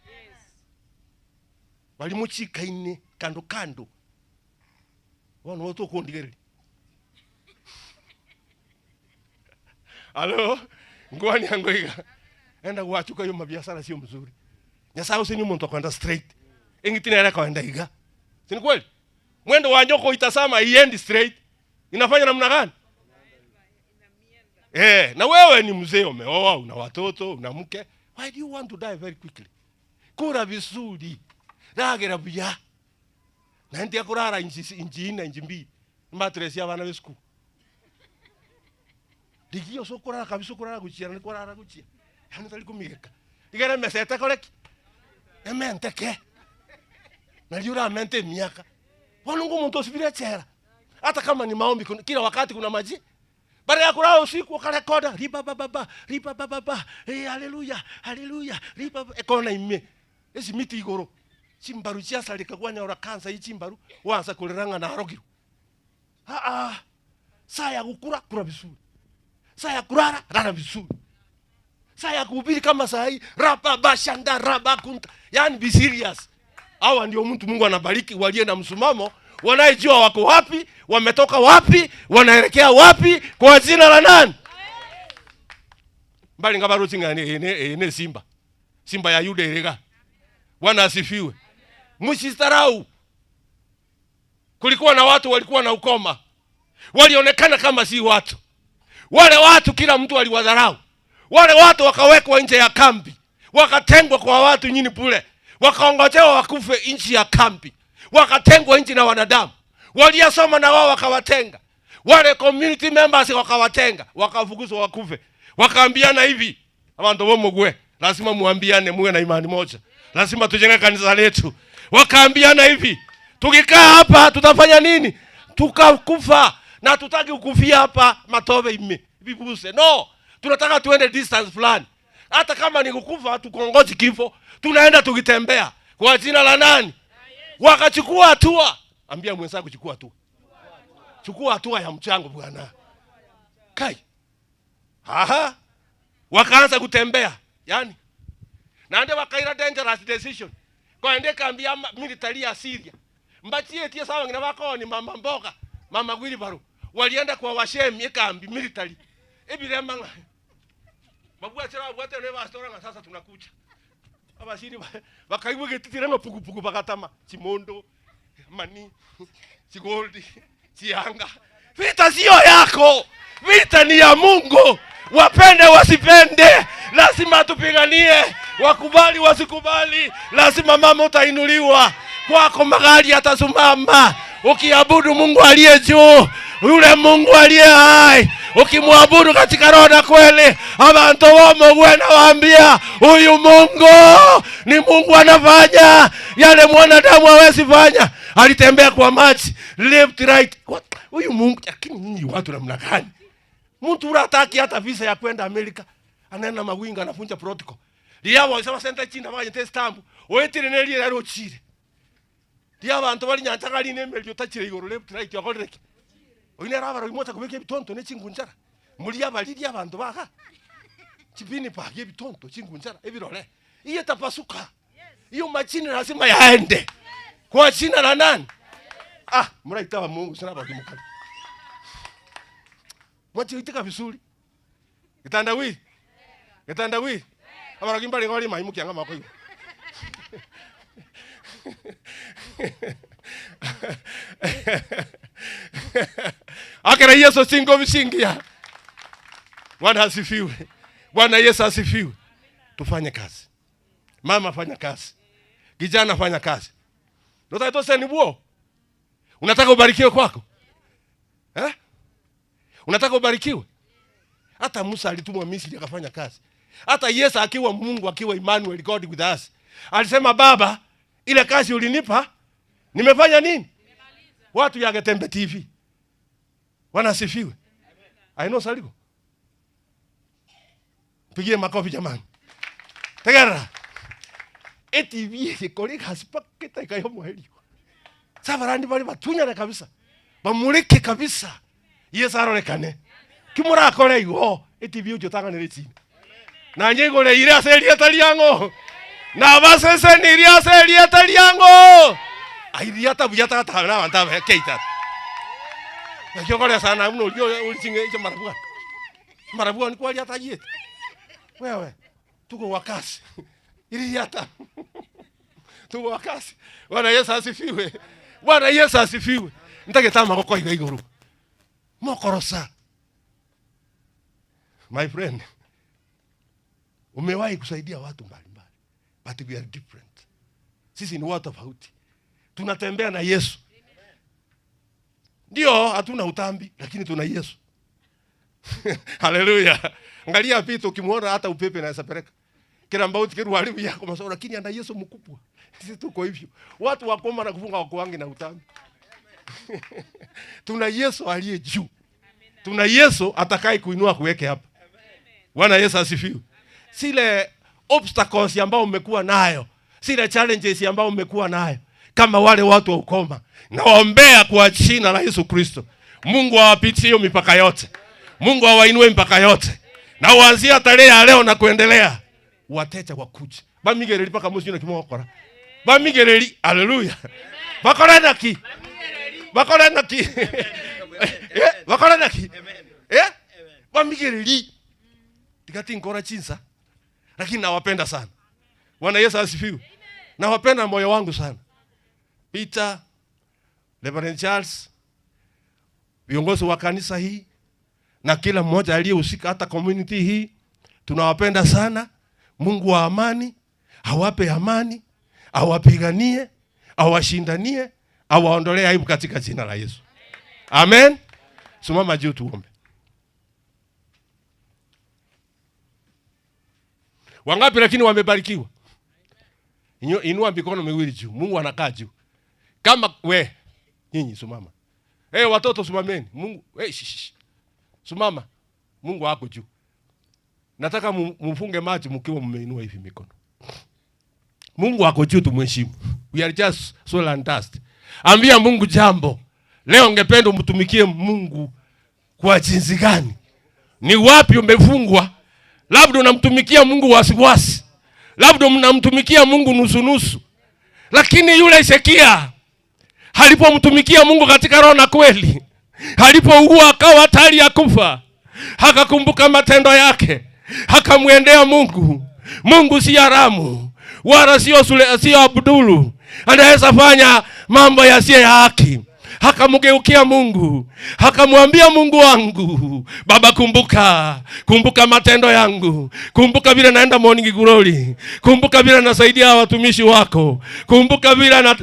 Walimuchika ine kando kando. Wana watu kuondigeri. Halo, ngwani angoiga. Enda kuachuka hiyo mabiashara sio mzuri. Nyasao usini mtu kwenda straight. Ingitina yale kwenda iga. Si kweli? Mwendo wa nyoko itasama iendi straight. Inafanya namna gani? Na wewe ni mzee umeoa, una watoto, una mke, Why do you want to die very quickly? Kura vizuri. Ragera buya. Na ndia kurara inji ina inji mbili. Matresi ya bana besku. Digio so kurara kabisa kurara guchira ni kurara guchira. Hani tali kumika. Digera meseta koleki. Emente ke. Na yura mente miaka. Wanungu mtu usibiri chera. Hata kama ni maombi kila wakati kuna maji. Baada ya kulala usiku wakarekoda riba baba haleluya haleluya riba ekona ime esi miti igoro chimbaru chiasa likagwanya ora kansa ichimbaru wanza kuliranga na arogiro saa ya kukura kura vizuri, saa ya kurara rara vizuri, saa ya kuhubiri kama saa hii raba bashanda raba kunta, yani be serious. Hawa ndio mtu Mungu anabariki walie na msimamo, wanaijua wako wapi, wametoka wapi, wanaelekea wapi kwa jina la nani? Mbali ngabaro tinga ne Simba ya Yuda irega. Bwana asifiwe. Msistarau. Kulikuwa na watu walikuwa na ukoma. Walionekana kama si watu. Wale watu kila mtu aliwadharau. Wale watu wakawekwa nje ya kambi. Wakatengwa kwa watu nyini pule. Wakaongojewa wakufe nchi ya kambi. Wakatengwa nchi na wanadamu. Waliosoma na wao wakawatenga. Wale community members wakawatenga, wakafukuzwa wakufe. Wakaambiana hivi, abantu bomugwe, lazima muambiane muwe na imani moja. Lazima tujenge kanisa letu. Wakaambiana hivi, tukikaa hapa tutafanya nini? Tukakufa na tutaki ukufia hapa matobe ime. Vibuse. No, tunataka tuende distance fulani. Hata kama ni kukufa tukongoji kifo, tunaenda tukitembea. Kwa jina la nani? Wakachukua hatua. Ambia mwenzako chukua hatua. Chukua hatua ya mchango bwana. Kai. Aha. Wakaanza kutembea. Yani. Na ndio wakaira dangerous decision. Kwa ende kambia military ya Syria. Mbachie tie sawa ngina wako ni mama mboga. Mama gwili baro. Walienda kwa washemi kambi military. Ebirema. Mabua chera wote ne bastora sasa tunakuja. Abashiri bakaiwe getitira no pugu bakatama Chimondo Mani Chigoldi Chianga. Vita sio yako. Vita ni ya Mungu. Wapende wasipende, lazima tupiganie. Wakubali wasikubali, lazima mama utainuliwa. Kwako magari yatasimama. Ukiabudu Mungu aliye juu, yule Mungu aliye hai, ukimwabudu katika roho na kweli, abantu wamo wena waambia huyu Mungu ni Mungu anafanya yale mwanadamu hawezi fanya. Alitembea kwa maji left right. Huyu Mungu, lakini nyinyi watu namna gani? Mtu unataki hata visa ya kwenda Amerika, anaenda mawinga anafunja protocol. Liawo isema senta China baje testambu. Oetire neli rero chire. Dia abantu bali nyantaka line meli utachire igoro left right yakoreke. Oine rabara imota kubeke bitonto ne chingunjara. Muri abali abantu baka. Chipini pa ye bitonto chingunjara ebirole. Iye tapasuka. Iyo machini lazima yaende. Kwa jina la nani? Muraita wa Mungu sana bakimukali. Mwachi itika vizuri. Gitandawi. Gitandawi. Abara kimbali ngoli maimuki anga mako hiyo. Akira Yesu singo vishingia. Bwana asifiwe. Bwana Yesu asifiwe. Tufanye kazi. Mama fanya kazi. Kijana fanya kazi. Ndio taito ni buo. Unataka ubarikiwe kwako? Unataka ubarikiwe? Hata Musa alitumwa Misri akafanya kazi. Hata Yesu akiwa Mungu, akiwa Emmanuel, God with us, alisema Baba, ile kazi ulinipa nimefanya nini? Nimemaliza. Watu ya Getembe TV wanasifiwe. I know saliko. Pigie makofi jamani. Tegera. TV ikoli hasipaketa ikayo mweli. Sabarandi bali batunya kabisa. Bamuleke kabisa. Yesu aronekane. Kimura akore igo TV ujotanga nereti. Na nyego le ire aseli ataliango. Na basese ni ire aseli ataliango. Ai hata bujata hata na wanta keita. Nakyo kole sana mno ulichinge cha marabuga. Marabuga ni kwali hata yet. Wewe tuko wakasi. Ili hata. Tuko wakasi. Bwana Yesu asifiwe. Bwana Yesu asifiwe. Nitake tama koko igoro. Mokorosa. My friend. Umewahi kusaidia watu mbalimbali. But we are different. Sisi ni watu tofauti. Tunatembea na Yesu. Ndio hatuna utambi, lakini tuna Yesu. Haleluya. Angalia vitu ukimwona hata upepe na sapeleka. Kila mbauti kiru walimu yako masoro, lakini ana Yesu mkubwa. Sisi tuko hivyo. Watu wakoma na kufunga wako wangi na utambi. Tuna Yesu aliye juu. Tuna Yesu atakaye kuinua kuweke hapa. Bwana Yesu asifiwe. Sile obstacles ambao umekuwa nayo, sile challenges ambao umekuwa nayo, kama wale watu wa ukoma, naombea kwa jina la Yesu Kristo, Mungu awapitie hiyo mipaka yote. Mungu awainue mipaka yote. Na uanzia tarehe ya leo na kuendelea, wateja wakuja. Bamigereli paka muzi na kimokora. Bamigereli, haleluya. Bakora naki. Bakora naki. Bakora naki. Bamigereli. Tikati ngora chinsa. Lakini nawapenda sana. Bwana Yesu asifiwe. Nawapenda moyo wangu sana. Peter, Reverend Charles, viongozi wa kanisa hii na kila mmoja aliyehusika hata community hii, tunawapenda sana. Mungu wa amani awape amani, awapiganie, awashindanie, awaondolee aibu katika jina la Yesu. Amen. Simama juu tuombe. Wangapi lakini wamebarikiwa? Inua mikono miwili juu. Mungu anakaa juu. Kama we nyinyi simama. Watoto simameni. Mungu simama. Mungu wako juu. Nataka mfunge macho mkiwa mmeinua hivi mikono. Mungu wako juu, tumheshimu. We are just soul and dust. Ambia Mungu jambo. Leo ungependa umtumikie Mungu kwa jinsi gani? Ni wapi umefungwa? Labda unamtumikia Mungu wasiwasi. Labda mnamtumikia Mungu nusu-nusu. Lakini yule Hezekia alipomtumikia Mungu katika roho na kweli, alipougua akawa hatari ya kufa, akakumbuka matendo yake, akamwendea Mungu. Mungu si haramu, wala sio Abdulu. Anaweza fanya mambo yasiyo ya haki. Akamgeukia Mungu, akamwambia Mungu wangu, Baba kumbuka matendo yangu. Kumbuka vile naenda morning glory. Kumbuka vile nasaidia watumishi wako. Kumbuka vile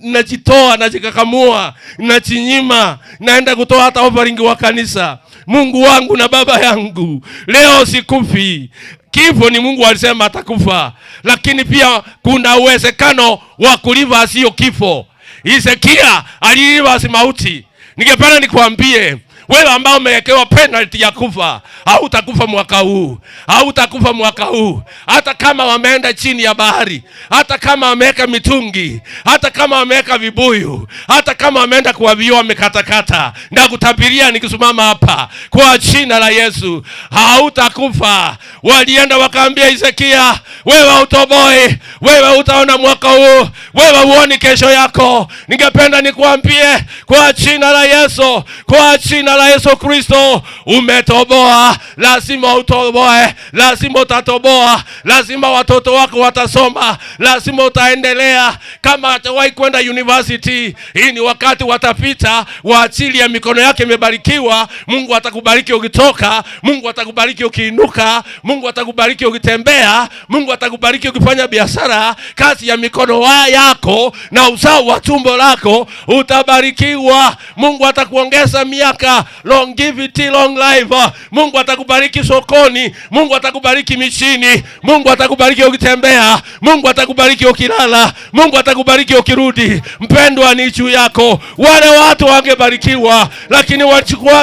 najitoa, najikakamua, nachinyima, naenda kutoa hata offering wa kanisa. Mungu wangu na Baba yangu, leo sikufi. Kifo ni Mungu alisema atakufa, lakini pia kuna uwezekano wa kuliva sio kifo. Hezekia aliliva mauti. Ningependa nikwambie, wewe ambao umewekewa penalty ya kufa, hautakufa mwaka huu. Hautakufa mwaka huu. Hata kama wameenda chini ya bahari, hata kama wameweka mitungi, hata kama wameweka vibuyu, hata kama wameenda kwa vioo wamekatakata, nakutabiria nikisimama hapa kwa jina la Yesu, hautakufa. Walienda wakaambia Hezekia, wewe utoboe, wewe utaona mwaka huu, wewe uone kesho yako. Ningependa nikuambie kwa jina la Yesu, kwa jina la Yesu Kristo, umetoboa. Lazima utoboe, lazima utatoboa, lazima watoto wako watasoma, lazima utaendelea. Kama hatawahi kwenda university, hii ni wakati watapita, waachili ya mikono yake imebarikiwa. Mungu atakubariki ukitoka, Mungu atakubariki ukiinuka, Mungu atakubariki ukitembea, Mungu atakubariki ukifanya biashara. Kazi ya mikono yako na uzao wa tumbo lako utabarikiwa. Mungu atakuongeza miaka, longevity, long life. Mungu atakubariki sokoni, Mungu atakubariki michini, Mungu atakubariki ukitembea, Mungu atakubariki ukilala, Mungu atakubariki ukirudi. Mpendwa, ni juu yako. Wale watu wangebarikiwa, lakini walichukua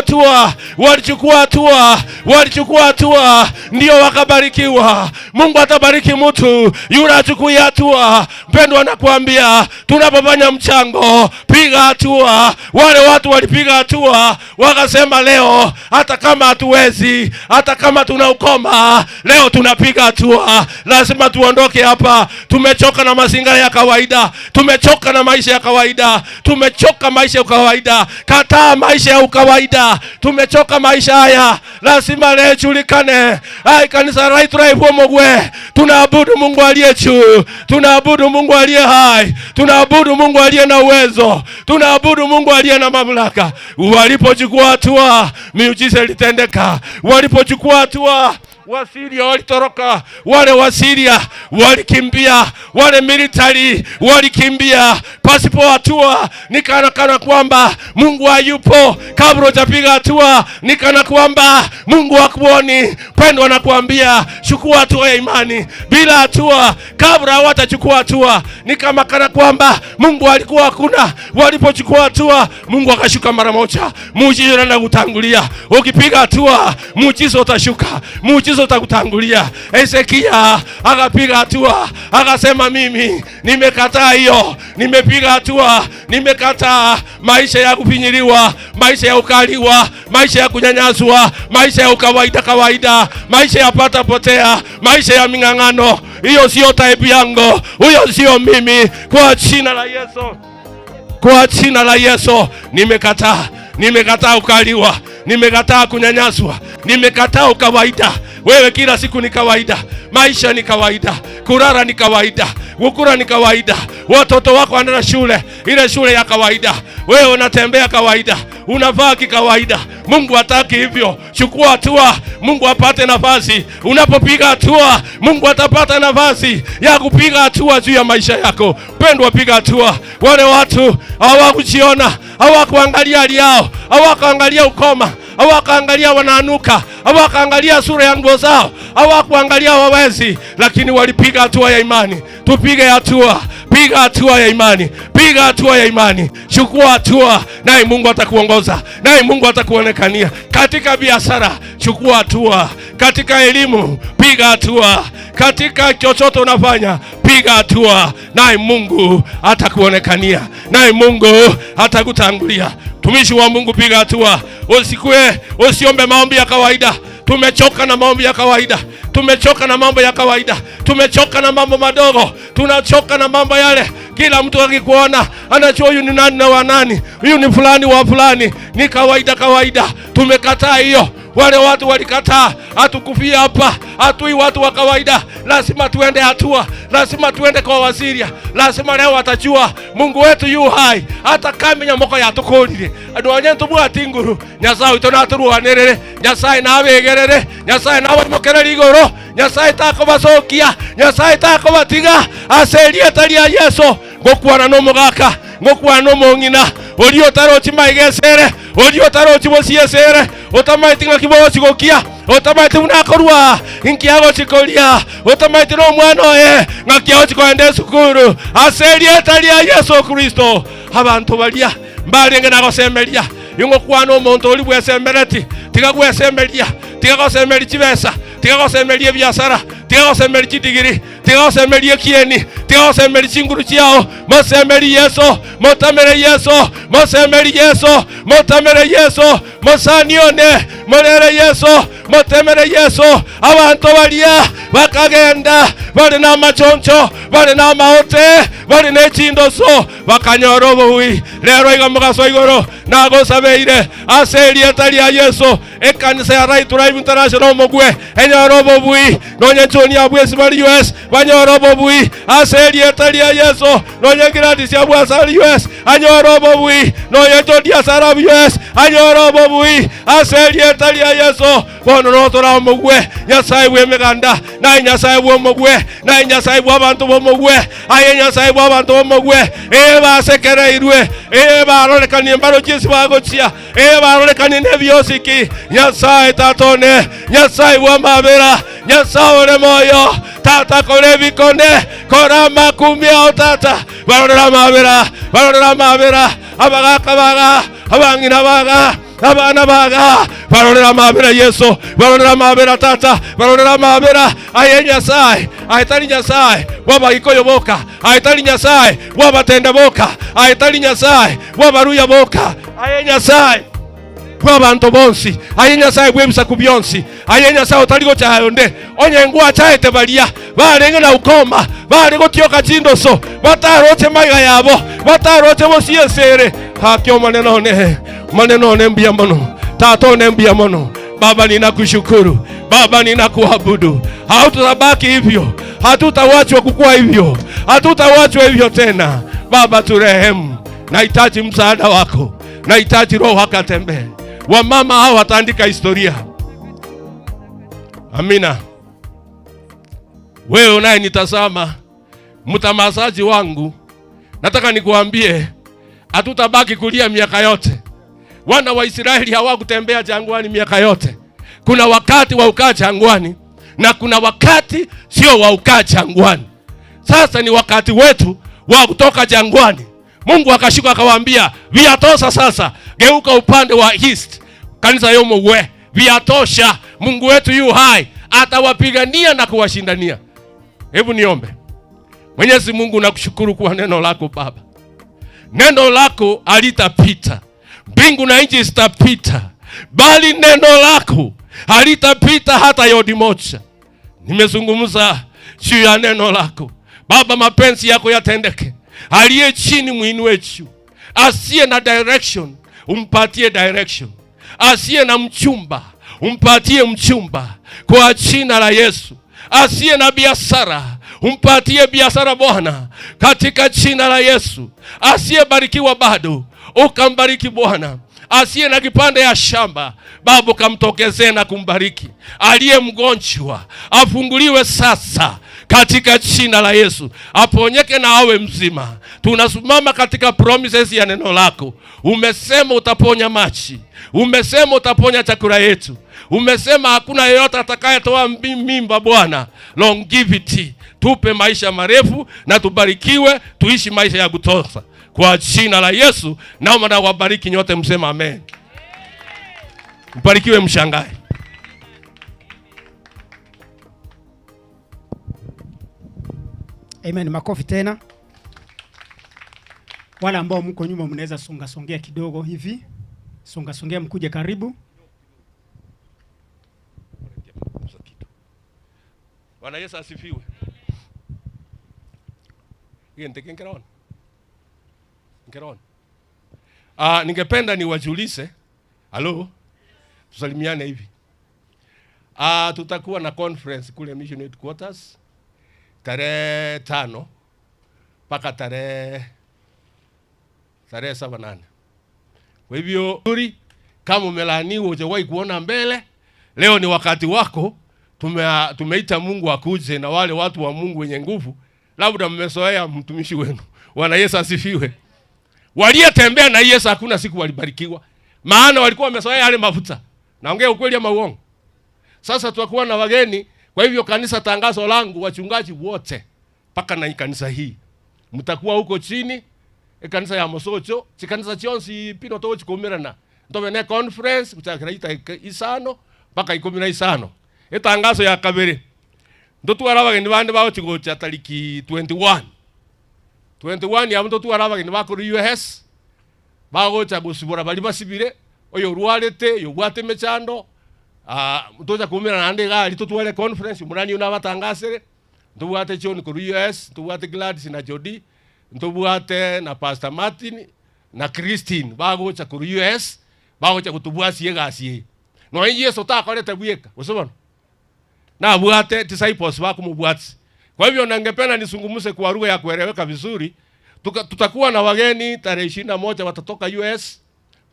hatua, ndio wakabarikiwa. Mungu atabariki mtu yule achukue hatua. Mpendwa, nakuambia, tunapofanya mchango, piga hatua. Wale watu walipiga hatua, wakasema leo hata kama hatuwezi, hata kama tunaukoma, leo tunapiga hatua. Lazima tuondoke hapa. Tumechoka na mazingira ya kawaida, tumechoka na maisha ya kawaida, tumechoka maisha ya kawaida. Kataa maisha ya kawaida, tumechoka maisha haya. Lazima leo julikane, kanisa Right Life Omogwe, tunaabudu Mungu aliye juu, tunaabudu Mungu aliye hai, tunaabudu Mungu aliye na uwezo, tunaabudu Mungu aliye na mamlaka. Walipochukua hatua, miujiza ilitendeka. Walipochukua hatua, Wasiria walitoroka, wale Wasiria walikimbia, wale military walikimbia pasipo hatua. Nikana kwamba Mungu hayupo. Kabla hujapiga hatua, nikana kwamba Mungu hakuoni. Pendo anakuambia chukua hatua ya imani. Bila hatua, kabla hawatachukua hatua, kana kwamba Mungu alikuwa hakuna. Walipochukua hatua, Mungu akashuka mara moja. Muujiza unaenda kutangulia. Ukipiga hatua, muujiza utashuka. Muujiza utakutangulia. Hezekia akapiga hatua, akasema mimi nimekataa hiyo. Nimepiga hatua, nimekataa maisha ya kufinyiliwa, maisha ya ukaliwa, maisha ya kunyanyaswa, maisha ya kawaida, maisha ya pata potea, maisha ya ming'ang'ano. Hiyo sio type yangu. Huyo sio mimi. Kwa jina la Yesu. Kwa jina la Yesu nimekataa. Nimekataa ukaliwa, nimekataa kunyanyaswa, nimekataa ukawaida. Wewe kila siku ni kawaida, maisha ni kawaida, kurara ni kawaida, kukura ni kawaida. Watoto wako wanaenda shule, ile shule ya kawaida. Wewe unatembea kawaida, unavaa kawaida. Mungu hataki hivyo. Chukua hatua, Mungu apate nafasi. Unapopiga hatua, Mungu atapata nafasi ya kupiga hatua juu ya maisha yako. Pendwa, piga hatua. Wale watu hawakujiona, hawakuangalia hali yao, hawakuangalia ukoma, hawakuangalia wanaanuka, hawakuangalia sura ya nguo zao, hawakuangalia wawezi, lakini walipiga hatua ya imani. Tupige hatua. Piga hatua ya imani. Piga hatua ya imani. Chukua hatua, naye Mungu atakuongoza, naye Mungu atakuonekania. Katika biashara, chukua hatua. Katika elimu, piga hatua. Katika chochote unafanya, piga hatua, naye Mungu atakuonekania, naye Mungu atakutangulia. Tumishi wa Mungu, piga hatua. Usiombe maombi ya kawaida. Tumechoka na maombi ya kawaida. Tumechoka na mambo ya kawaida. Tumechoka na mambo madogo. Tunachoka na mambo yale. Kila mtu akikuona anajua huyu ni nani na wa nani. Huyu ni fulani wa fulani. Ni kawaida. Tumekataa hiyo. Wale watu walikataa. Hatukufia hapa. Hatui watu wa kawaida. Lazima tuende hatua. Lazima tuende kwa Wasiria. Lazima leo watajua Mungu wetu yu hai. Hata kama nyamoko ya tukolire. Adwanye tubwa tinguru. Nyasaye tonaturuanirire. Nyasaye nawegerere. Nyasaye nawe mokereri igoro. Nyasaye takobasokia. Nyasaye takobatiga. Aserie tali ya Yesu. Ngokwana no mugaka. Ngokwana no mongina. Olio tarochi maigesere. Olio tarochi bosiesere. Otamaiti ngakibochi gokia. Otamaiti unakorwa. Inkiago chikolia. Otamaiti no mwana ngakiago chikoende sukuru. Aserie tali ya Yesu Kristo. Abantu balia. Mbalenge nagosemelia. Yungo kwano omuntu oli bwesemereti. Tigagwesemelia. Tigagosemelia chibesa. Tigagosemelia biashara. Tigagosemelia chidigiri. Tigagosemelia kieni. Tigagosemelia chinguru chiao. Mosemelia Yesu. Motamere Yesu. Mosemelia Yesu. Motamere Yesu. Mosanione. Molere Yesu. Motemere Yesu. Abantu balia bakagenda bali na machoncho, bali na maote, bali na chindoso, bakanyorobowi. Lero igamugaso igoro nago sabeire aserie tali ya Yesu. Ekanisa ya Right Life International mogwe enyorobowi nonye choni abwesi bali US banyorobowi aserie tali ya Yesu. Nonye gratis ya bwasali US anyorobowi nonye choni ya Sarab US anyorobowi aserie tali ya Yesu. Bono notora mogwe Nyasaye wemeganda na Nyasaye womogwe na Nyasaye bw'abantu bomogwe aye Nyasaye bw'abantu bomogwe basekereirwe barolekanie mbaro jinsi bagochia barolekanie nebyosiki Nyasaye tatone Nyasaye bw'amabera Nyasaye ore moyo tata kore bikone kora makumia tata barolera mabera abagaka baga abangina baga abana baga barolera mabera Yesu barolera mabera tata barolera mabera aye Nyasaye aitali Nyasaye wabagikoyoboka aitali Nyasaye wabatenda boka aitali Nyasaye wabaruya boka aye Nyasaye bw'abantu bonsi aye Nyasaye bw'ebisaku byonsi aye Nyasaye otaligo cyayonde onye ngwa cyahete balia barenge na ukoma barego tyoka chindoso bataroche maiga yabo bataroche bosiyesere hakyo maneno ne mbia mono tato ne mbia mono. Baba ninakushukuru, Baba ninakuabudu. Hatutabaki hivyo, hatutawachwa kukua hivyo, hatutawachwa hivyo tena. Baba turehemu, nahitaji msaada wako, nahitaji Roho akatembee. Wamama hao wataandika historia. Amina. Wewe unayenitazama, mtamasaji wangu, nataka nikuambie hatutabaki kulia miaka yote. Wana wa Israeli hawakutembea jangwani miaka yote. Kuna wakati wa ukaa jangwani na kuna wakati sio wa ukaa jangwani. Sasa ni wakati wetu wa kutoka jangwani. Mungu akashuka akawaambia, viatosa sasa, geuka upande wa east. Kanisa yomo we, viatosha, Mungu wetu yu hai, atawapigania na kuwashindania. Hebu niombe. Mwenyezi Mungu, nakushukuru kwa neno lako Baba. Neno lako halitapita. Mbingu na nchi zitapita, bali neno lako halitapita hata yodi moja. Nimezungumza juu ya neno lako Baba, mapenzi yako yatendeke. Aliye chini muinue juu. Asiye na direction umpatie direction. Asiye na mchumba umpatie mchumba kwa jina la Yesu. Asiye na biashara umpatie biashara Bwana katika jina la Yesu. Asiye barikiwa bado ukambariki Bwana. Asiye na kipande ya shamba Baba kamtokezee na kumbariki. Aliye mgonjwa afunguliwe sasa katika jina la Yesu. Aponyeke na awe mzima. Tunasimama katika promises ya neno lako. Umesema utaponya machi. Umesema utaponya chakula yetu. Umesema hakuna yeyote atakayetoa mimba Bwana. Longevity. Tupe maisha marefu na tubarikiwe, tuishi maisha ya kutosha. Kwa jina la Yesu naomba na wabariki nyote, msema amen. Mbarikiwe mshangae. Amen. Makofi tena. Wala ambao mko nyuma mnaweza songea kidogo hivi. Songea mkuje karibu. Bwana Yesu asifiwe. Ningependa niwajulishe. Halo. Tusalimiane hivi. Tutakuwa na conference kule Mission Headquarters tarehe 5 mpaka tarehe 7-8. Kwa hivyo kama umelaaniwa hujawahi kuona mbele, leo ni wakati wako. Tumeita Mungu akuje, na wale watu wa Mungu wenye nguvu labda mmezoea mtumishi wenu. Bwana Yesu asifiwe. Waliyetembea na Yesu hakuna siku walibarikiwa, maana walikuwa wamezoea yale mafuta. Naongea ukweli ama uongo? Sasa tutakuwa na wageni. Kwa hivyo kanisa, tangazo langu, wachungaji wote paka na kanisa hii mtakuwa huko chini, kanisa ya Mosocho, chikanisa chionsi pino to chikomerana. Ndobene conference kuchakiraita isano paka 15. Tangazo ya kabere. Ndotu arabageni bande bawo chigocha tariki 21 ya mtoto arabageni bako US bago cha gusubura bali basibire oyo ruarete yo bwate mechando mtoja kumira nande gali tutwale conference murani una batangasere ndubwate choni ku US ndubwate Gladys na Jody ndubwate na Pastor Martin na Christine bago cha ku US bago cha kutubwasi yegasi no Yesu takolete buyeka usubona na bwate disciples bako mubwati. Kwa hivyo ningependa nisungumuse kwa lugha ya kueleweka vizuri. Tutakuwa na wageni tarehe 21 watatoka US,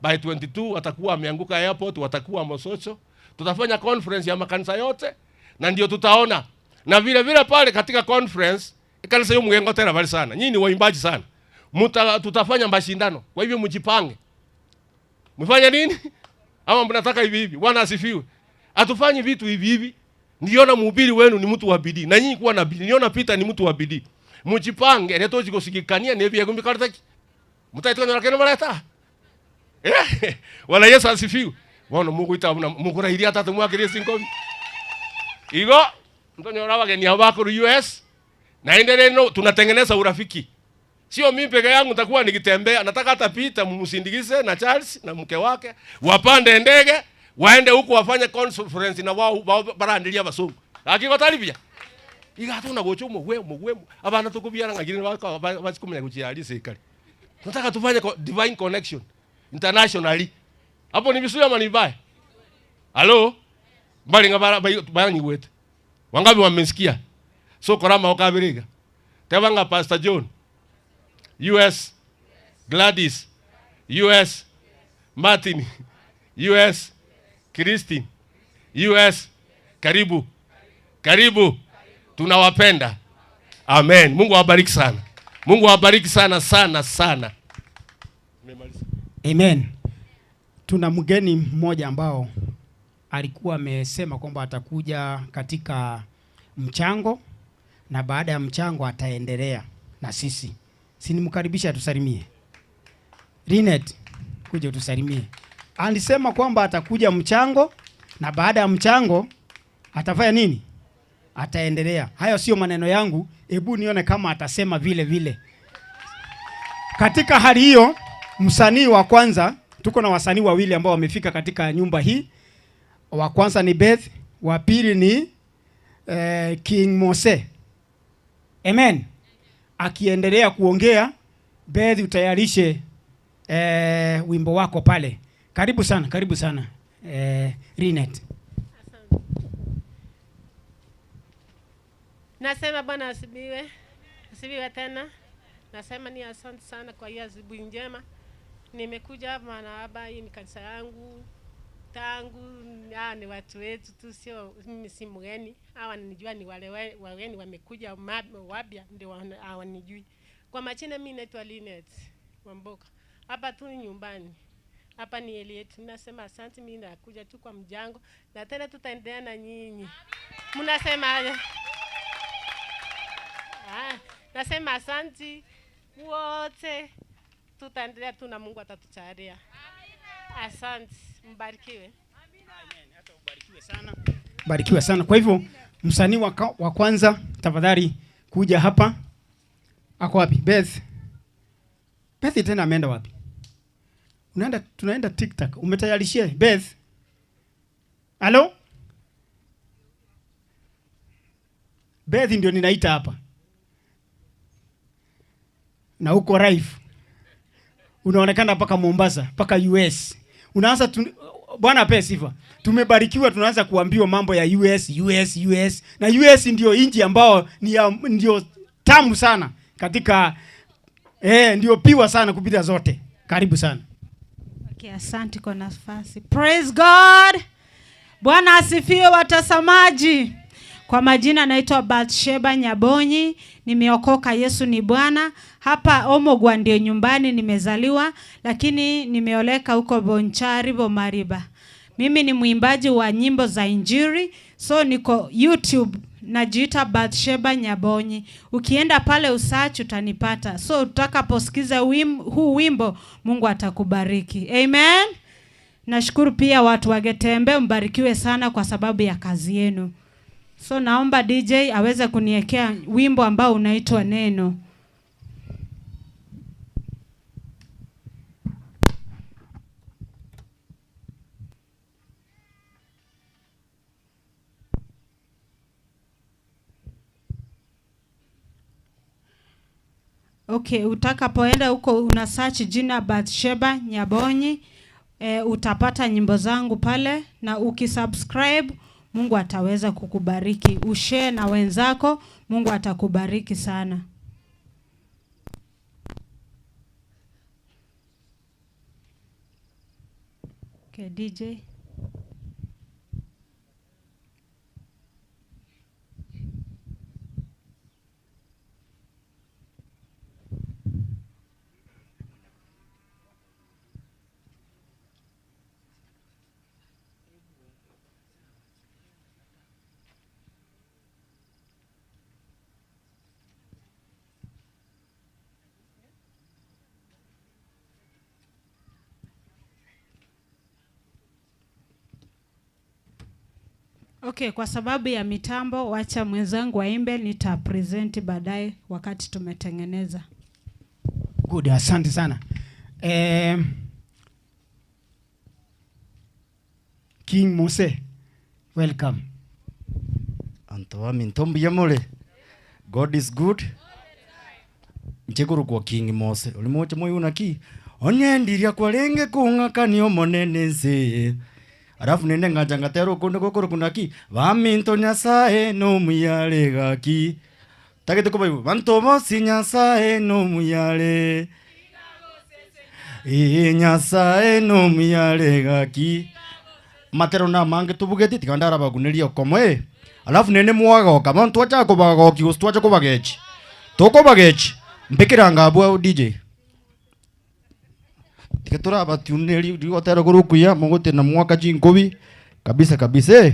by 22 watakuwa wameanguka airport, watakuwa Mosocho. Tutafanya conference ya makanisa yote na ndio tutaona. Na vile vile pale katika conference kanisa hiyo mgengo tena bali sana. Nyinyi ni waimbaji sana. Tutafanya mashindano. Kwa hivyo mjipange. Mfanye nini? Ama mnataka hivi hivi? Bwana asifiwe. Atufanyi vitu hivi hivi. Niona mhubiri wenu ni mtu wa bidii. Na nyinyi kuwa na bidii. Niona Peter ni mtu wa bidii. Mjipange neto jiko sikikania nebi ya gumbi kartaki. Mutaitwa na kena maleta. Wala Yesu asifiwe. Wana Mungu ita Mungu rahiri hata tumwakire sinkobi. Igo mtonyo wageni wako US na endelee tunatengeneza urafiki. Sio mimi peke yangu nitakuwa nikitembea, nataka hata Peter mumsindikize na Charles na mke wake wapande ndege waende huko wafanye conference na wao barandilia basungu. Akiko talibia. Iga tuna gocho mugwe abana tukubiana ngagire bachikumenya kuchiali sekali. Nataka tufanye divine connection internationally. Hapo ni vizuri ama ni vibaya? Halo? Mbali ngabara bayanyi wetu. Wangapi wamesikia? So korama okabiriga. Tebanga Pastor John. US Gladys. US Martin. US Christine. US Karibu. Karibu. Tunawapenda. Amen. Mungu awabariki sana. Mungu awabariki sana sana sana. Amen. Tuna mgeni mmoja ambao alikuwa amesema kwamba atakuja katika mchango na baada ya mchango ataendelea na sisi. Si nimkaribisha atusalimie. Rinet, kuja utusalimie. Alisema kwamba atakuja mchango na baada ya mchango atafanya nini? Ataendelea. Hayo sio maneno yangu. Hebu nione kama atasema vile vile. Katika hali hiyo, msanii wa kwanza, tuko na wasanii wawili ambao wamefika katika nyumba hii. Wa kwanza ni Beth, wa pili ni King Mose. Amen. Akiendelea kuongea, Beth utayarishe wimbo wako pale. Karibu sana, karibu sana. Rinet. Nasema Bwana asibiwe. Asibiwe tena. Nasema ni asante sana kwa hiyo asubuhi njema. Nimekuja hapa na haba, hii ni kanisa yangu. Tangu ni watu wetu tu, sio mimi si mgeni. Hawa ninijua ni wale wageni wamekuja wapya ndio hawanijui. Kwa majina mimi naitwa Linet Wamboka. Hapa tu nyumbani. Hapa ni Elliot. Nasema asante, mimi nakuja tu kwa mjango na tena tutaendelea na nyinyi. Mnasema aje? Nasema asante wote, tutaendelea tu na Mungu atatucharia. Asante, mbarikiwe. Amen. Hata ubarikiwe sana. Barikiwe sana. Kwa hivyo msanii wa kwanza tafadhali kuja hapa. Ako wapi? Beth. Beth tena ameenda wapi? Tunaenda TikTok. Umetayarishia Beth? Halo? Beth ndio ninaita hapa. Na uko live. Unaonekana paka Mombasa, paka US. Unaanza Bwana ape sifa. Tumebarikiwa tunaanza kuambiwa mambo ya US. Na US ndio inji ambao ndio tamu sana katika ndio piwa sana kupita zote. Karibu sana. Okay, asante kwa nafasi. Praise God. Bwana asifiwe watazamaji. Kwa majina naitwa Bathsheba Nyabonyi, nimeokoka, Yesu ni Bwana. Hapa Omogwa ndio nyumbani nimezaliwa, lakini nimeoleka huko Bonchari Bomariba. Mimi ni mwimbaji wa nyimbo za Injili, so niko YouTube najiita Bathsheba Nyabonyi. Ukienda pale usearch utanipata. So utakaposikiza huu wimbo, Mungu atakubariki. Amen. Nashukuru pia watu wa Getembe, mbarikiwe sana kwa sababu ya kazi yenu. So naomba DJ aweze kuniwekea wimbo ambao unaitwa Neno. Okay, utakapoenda huko una search jina Bathsheba Nyabonyi, utapata nyimbo zangu pale, na ukisubscribe Mungu ataweza kukubariki. Ushare na wenzako, Mungu atakubariki sana. Okay, DJ. Okay, kwa sababu ya mitambo, wacha mwenzangu aimbe, nitapresent baadaye wakati tumetengeneza. Good, asante sana. King Mose, welcome. Antoami ntombi yamole. God is good. Nchekuru kwa King Mose. Ulimocha moyo unaki. Onyendiria kwa lenge kungaka ni omonene nse. Arafu nene ngajangatero kunde kokoro kunaki. Vaminto nyasae no muyale gaki. Takete ko bayu. Vanto bosi nyasae no muyale. Nyasae no muyale gaki. matero na mange tubugeti tikandara baguneria komwe alafu nene mwaga kama twacha kubaga ki twacha kubagechi toko bagechi mbikira ngabwa DJ tikatora batuneri diotera gurukuya mogote na mwaka jinkobi kabisa kabisa.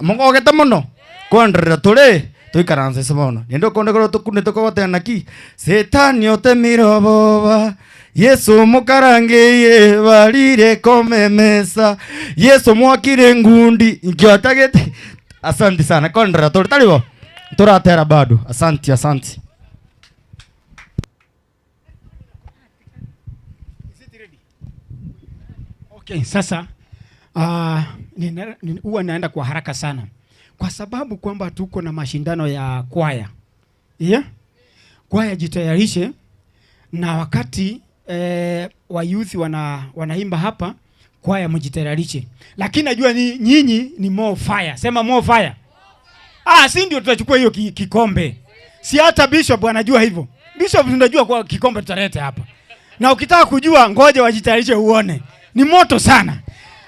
Mongogete muno kwandira turi tuikaranze samono nendo konde goro tukune tukogotena ki setani otemiro boba Yesu mukarangiye barire komemesa Yesu mwakire ngundi ngiotagete. Asante sana kondra turi talibo turatera bado. Asante. Okay, sasa huwa naenda kwa haraka sana kwa sababu kwamba tuko na mashindano ya kwaya. Yeah? Kwaya jitayarishe na wakati wa youth wanaimba hapa, kwaya mjitayarishe. Lakini najua nyinyi ni more fire. Sema more fire. Si ndio tutachukua hiyo kikombe. Si hata bishop anajua hivyo. Bishop tunajua kwa kikombe tutalete hapa. Na ukitaka kujua ngoja wajitayarishe uone. Ni moto sana.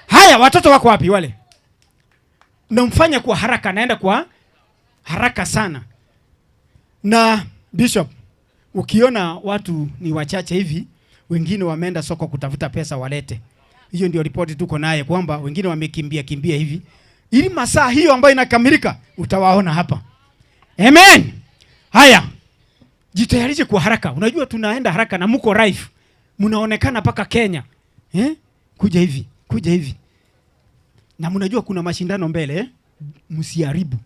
Haya, watoto wako wapi wale? Namfanya kwa haraka, naenda kwa haraka sana. Na bishop, ukiona watu ni wachache hivi, wengine wameenda soko kutafuta pesa walete. Hiyo ndio ripoti tuko naye kwamba wengine wamekimbia hivi. Ili masaa hiyo ambayo inakamilika utawaona hapa. Amen. Haya. Jitayarishe kwa haraka. Unajua tunaenda haraka na mko live. Mnaonekana paka Kenya. Kuja hivi. Na mnajua kuna mashindano mbele, msiharibu.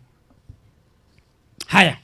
Haya.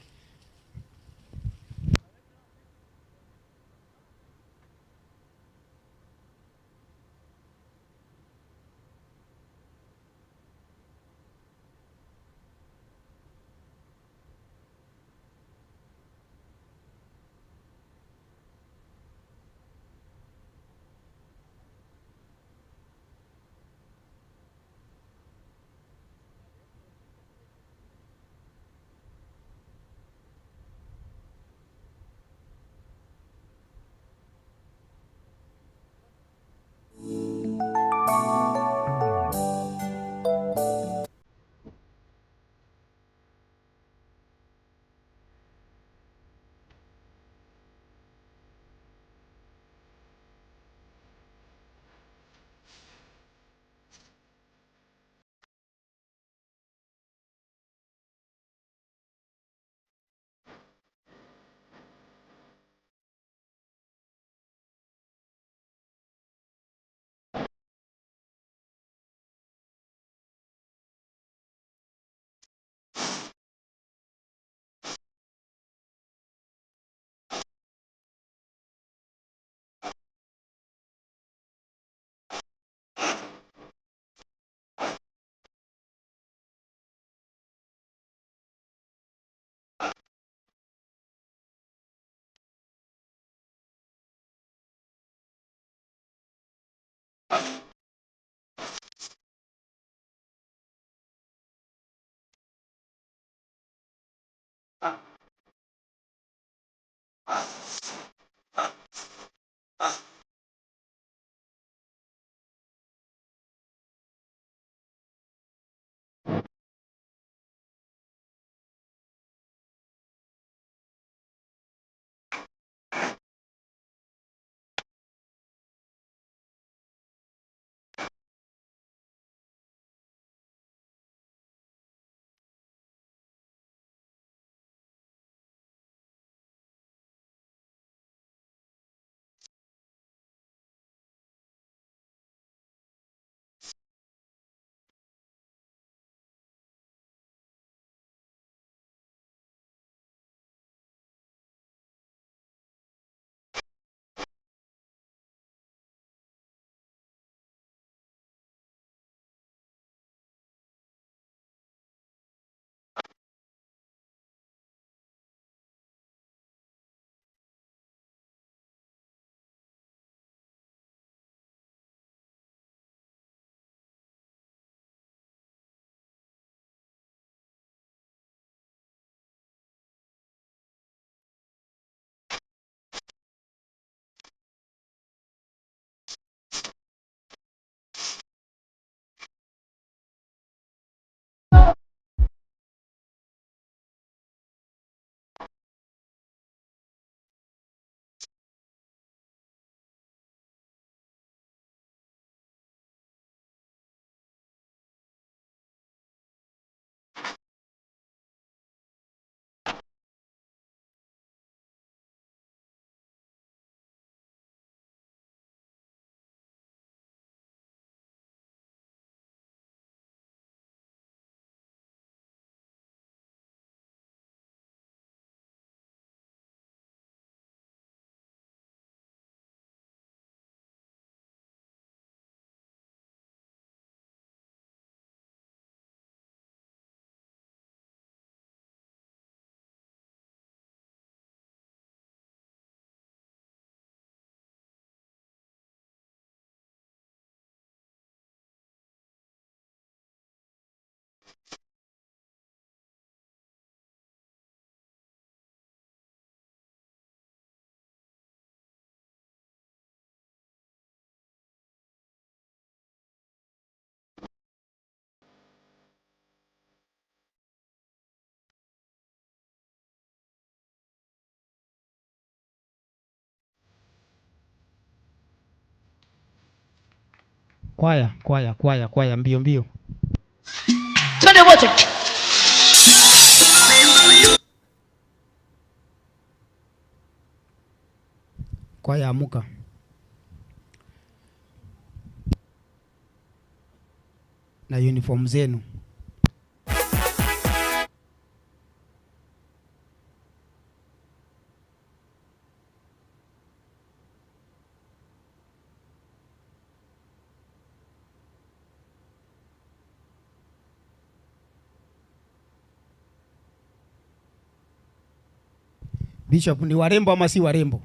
Kwaya mbio mbio. Twende wote. Kwaya amuka. Na uniform zenu. Bishop, ni warembo ama si warembo?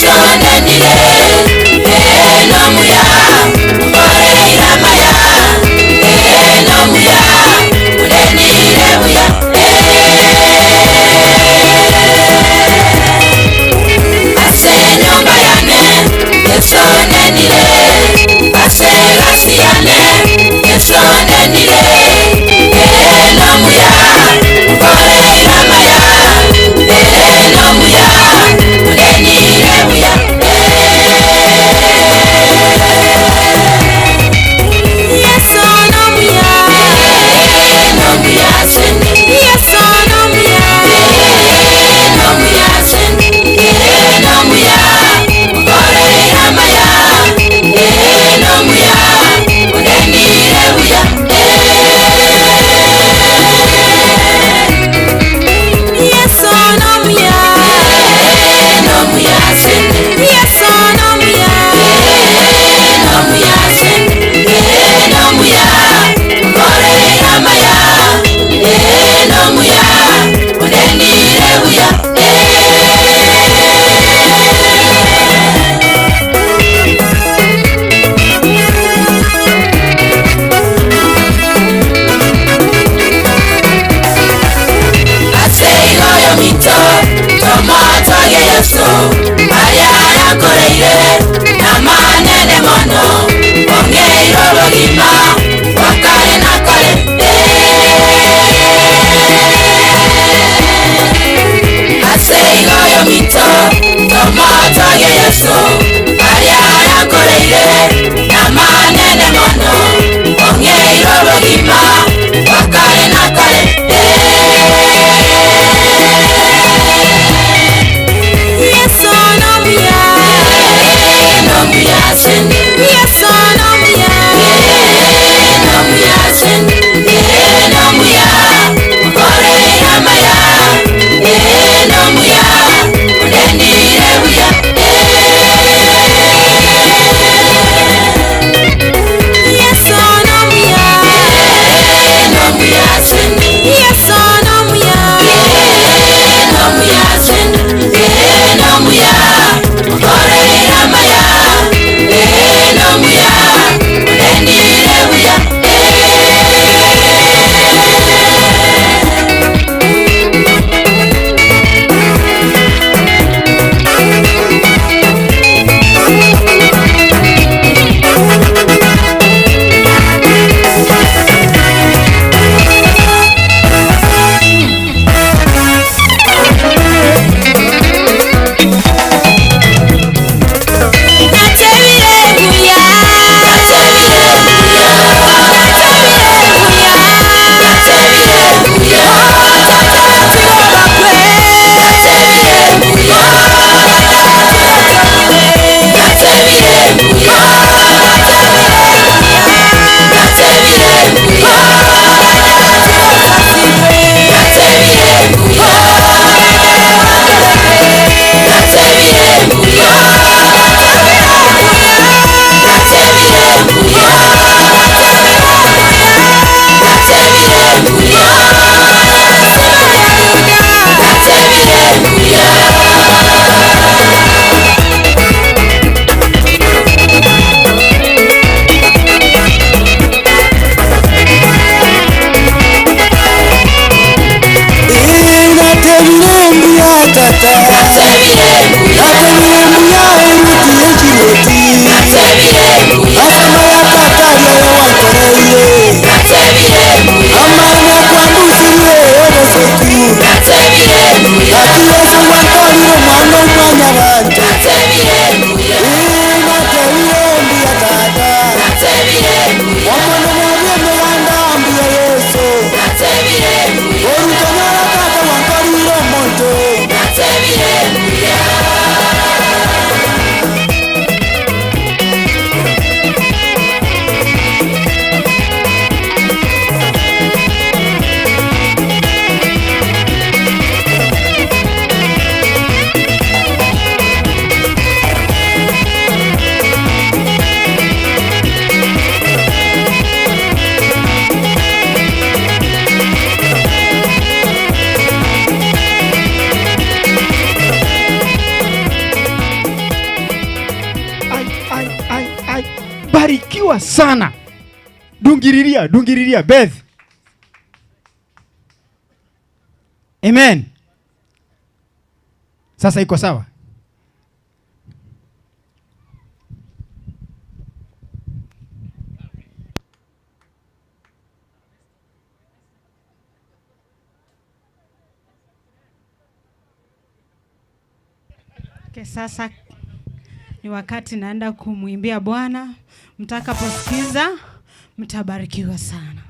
Hallelujah. Barikiwa sana. Dungiriria Beth. Amen. Sasa iko sawa? Okay, sasa ni wakati naenda kumwimbia Bwana. Mtakaposikiza mtabarikiwa sana.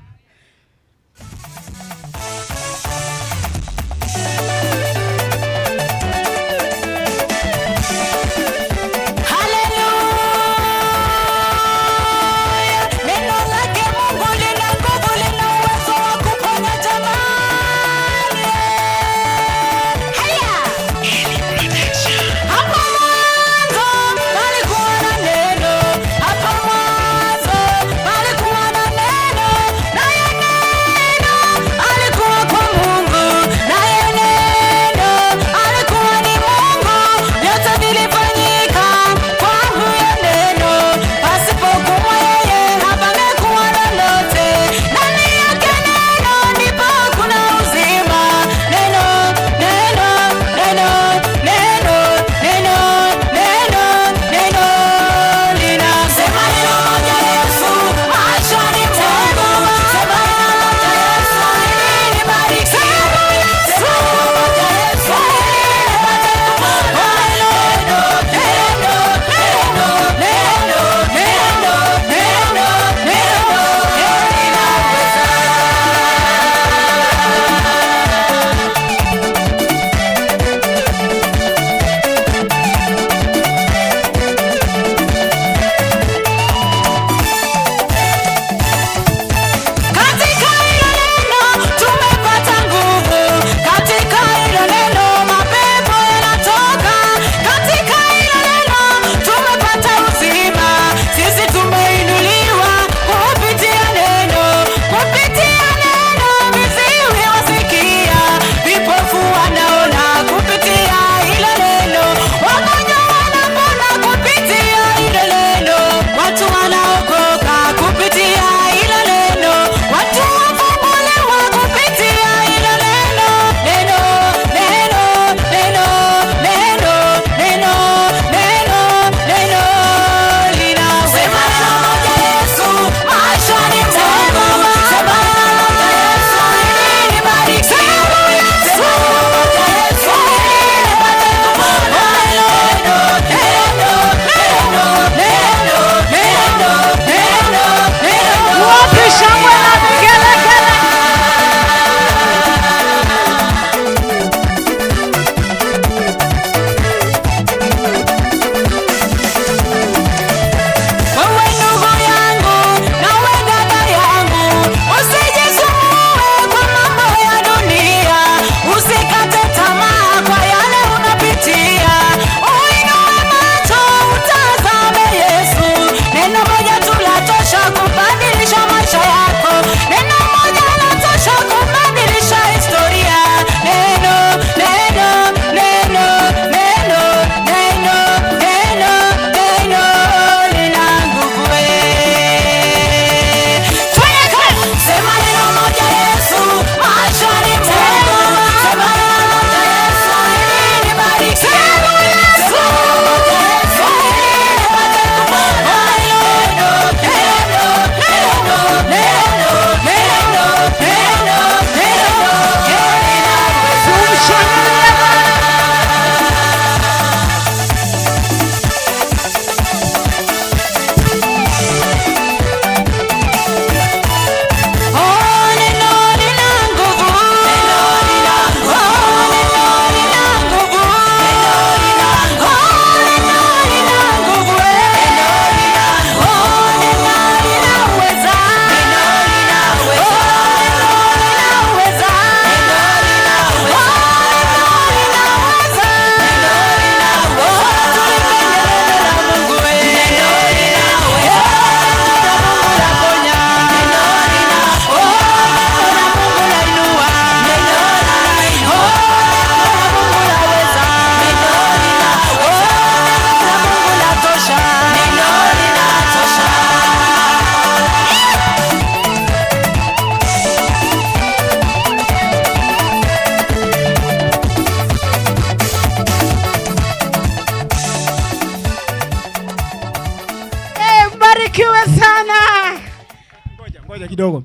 kidogo.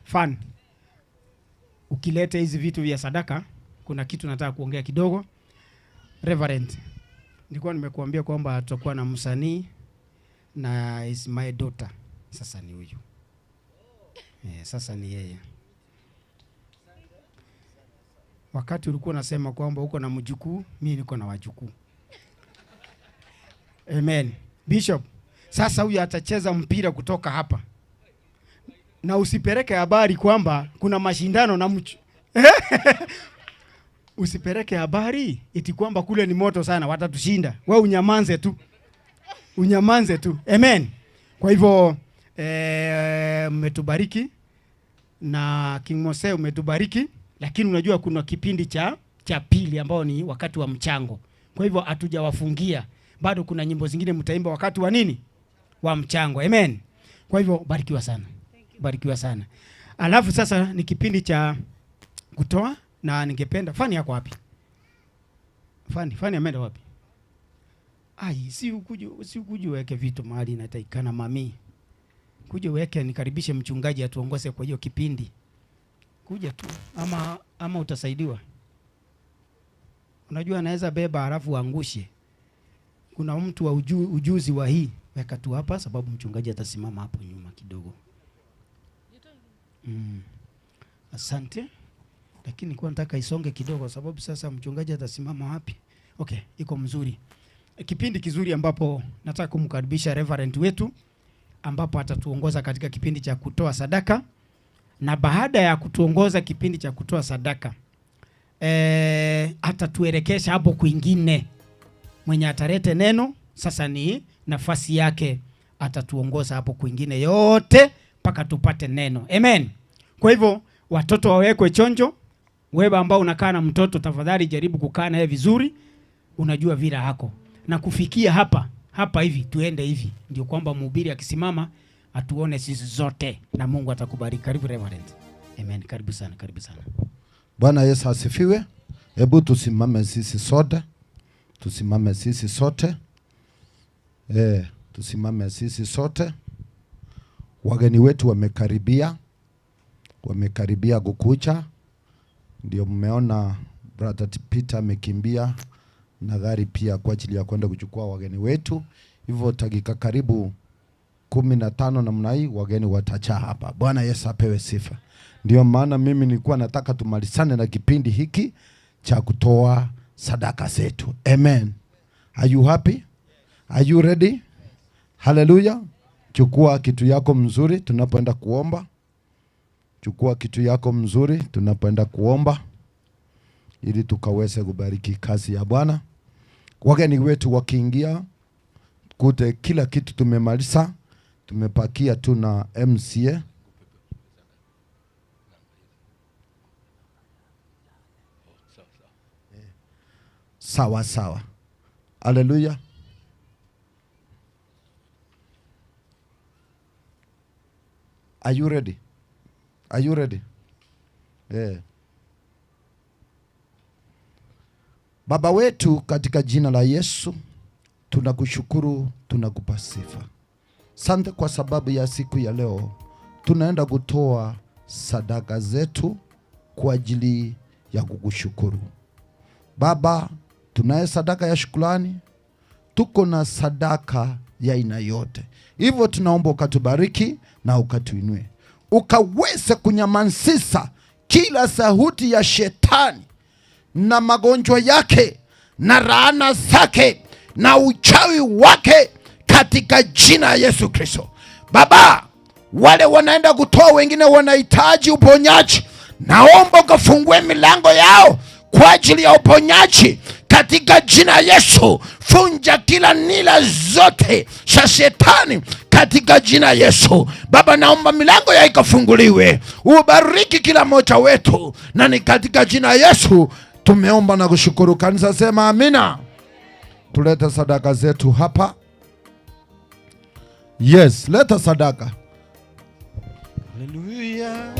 Fan. Ukileta hizi vitu vya sadaka, kuna kitu nataka kuongea kidogo. Reverend, nilikuwa nimekuambia kwamba tutakuwa na msanii na is my daughter. Sasa ni huyu. Sasa ni yeye. Wakati ulikuwa unasema kwamba uko na mjukuu, mimi niko na wajukuu. Amen. Bishop, sasa huyu atacheza mpira kutoka hapa. Na usipeleke habari kwamba kuna mashindano na usipeleke habari eti kwamba kule ni moto sana watatushinda. Wewe unyamanze tu. Unyamanze tu. Amen. Kwa hivyo mmetubariki na King Mose umetubariki, lakini unajua kuna kipindi cha pili ambao ni wakati wa mchango. Kwa hivyo hatujawafungia. Bado kuna nyimbo zingine mtaimba wakati wa nini? Wa mchango. Amen. Kwa hivyo barikiwa sana. Barikiwa sana. Alafu sasa ni kipindi cha kutoa na ningependa Fani yako wapi? Fani ameenda wapi? Si ukuje weke vitu mahali inatakikana mami. Kuja weke nikaribishe mchungaji atuongoze kwa hiyo kipindi. Kuja tu ama utasaidiwa. Unajua anaweza beba halafu angushe. Kuna mtu wa ujuzi wa hii. Weka tu hapa sababu mchungaji atasimama hapo nyuma kidogo. Asante. Lakini nilikuwa nataka isonge kidogo sababu sasa mchungaji atasimama wapi? Okay, iko mzuri. Kipindi kizuri ambapo nataka kumkaribisha Reverend wetu ambapo atatuongoza katika kipindi cha kutoa sadaka, na baada ya kutuongoza kipindi cha kutoa sadaka atatuelekesha hapo kwingine. Mwenye atarete neno sasa ni nafasi yake, atatuongoza hapo kwingine yote mpaka tupate neno. Amen. Kwa hivyo watoto wawekwe chonjo. Wewe ambao unakaa na mtoto tafadhali jaribu kukaa naye vizuri. Unajua vile hako. Na kufikia hapa hivi tuende hivi. Ndio kwamba mhubiri akisimama atuone sisi zote na Mungu atakubariki. Karibu Reverend. Amen. Karibu sana, karibu sana. Bwana Yesu asifiwe. Hebu tusimame sisi sote. Tusimame sisi sote. Tusimame sisi sote. Wageni wetu wamekaribia kukucha. Ndio mmeona Brother Peter amekimbia na gari pia kwa ajili ya kwenda kuchukua wageni wetu. Hivyo dakika karibu 15 namna hii wageni watacha hapa. Bwana Yesu apewe sifa. Ndio maana mimi nilikuwa nataka tumalizane na kipindi hiki cha kutoa sadaka zetu. Amen. Are you happy? Are you ready? Hallelujah. Chukua kitu yako mzuri tunapoenda kuomba. Chukua kitu yako mzuri tunapoenda kuomba ili tukaweze kubariki kazi ya Bwana. Wageni wetu wakiingia kute kila kitu tumemaliza, tumepakia tu na MCA. Sawa. Hallelujah. Are you ready? Are you ready? Baba wetu katika jina la Yesu, tunakushukuru, tunakupa sifa. Asante kwa sababu ya siku ya leo. Tunaenda kutoa sadaka zetu kwa ajili ya kukushukuru. Baba, tunaye sadaka ya shukrani, tuko na sadaka ya aina yote. Hivyo tunaomba ukatubariki na ukatuinue. Ukaweze kunyamazisha kila sauti ya shetani na magonjwa yake na laana zake na uchawi wake katika jina la Yesu Kristo. Baba, wale wanaenda kutoa, wengine wanahitaji uponyaji, naomba ukafungue milango yao kwa ajili ya uponyaji katika jina la Yesu. Funja kila nila zote za shetani katika jina la Yesu. Baba, naomba milango ya ikafunguliwe. Ubariki kila mmoja wetu, na ni katika jina la Yesu tumeomba na kushukuru. Kanisa sema amina. Tuleta sadaka zetu hapa. Yes, leta sadaka. Hallelujah.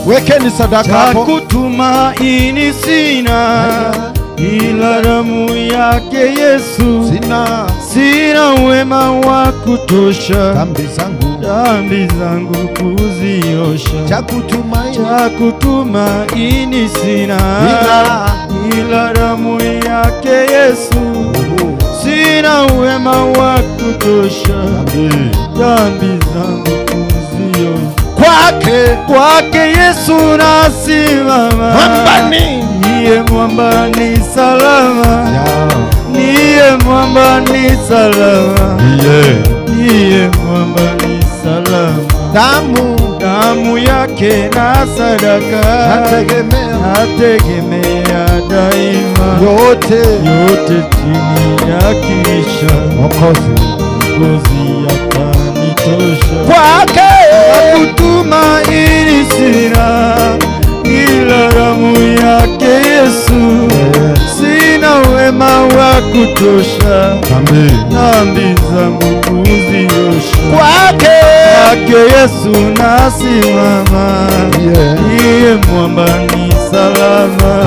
Wekeni sadaka hapo. Kutumaini sina ila damu yake Yesu. sina wema wa kutosha dhambi zangu kuziosha, cha kutumaini sina ila damu yake Yesu. Sina wema wa kutosha dhambi zangu kuziosha, kwake Yesu nasimama. Niye mwamba ni salama, niye mwamba ni salama, niye mwamba ni salama. Damu yake na sadaka nategemea daima, yote chini ya kisha Mwokozi atanitosha. Kwake kutumaini sina ila damu yake Yesu. Sina wema wa kutosha dhambi zangu kuziosha, kwake Yesu nasimama. Niye mwamba ni salama,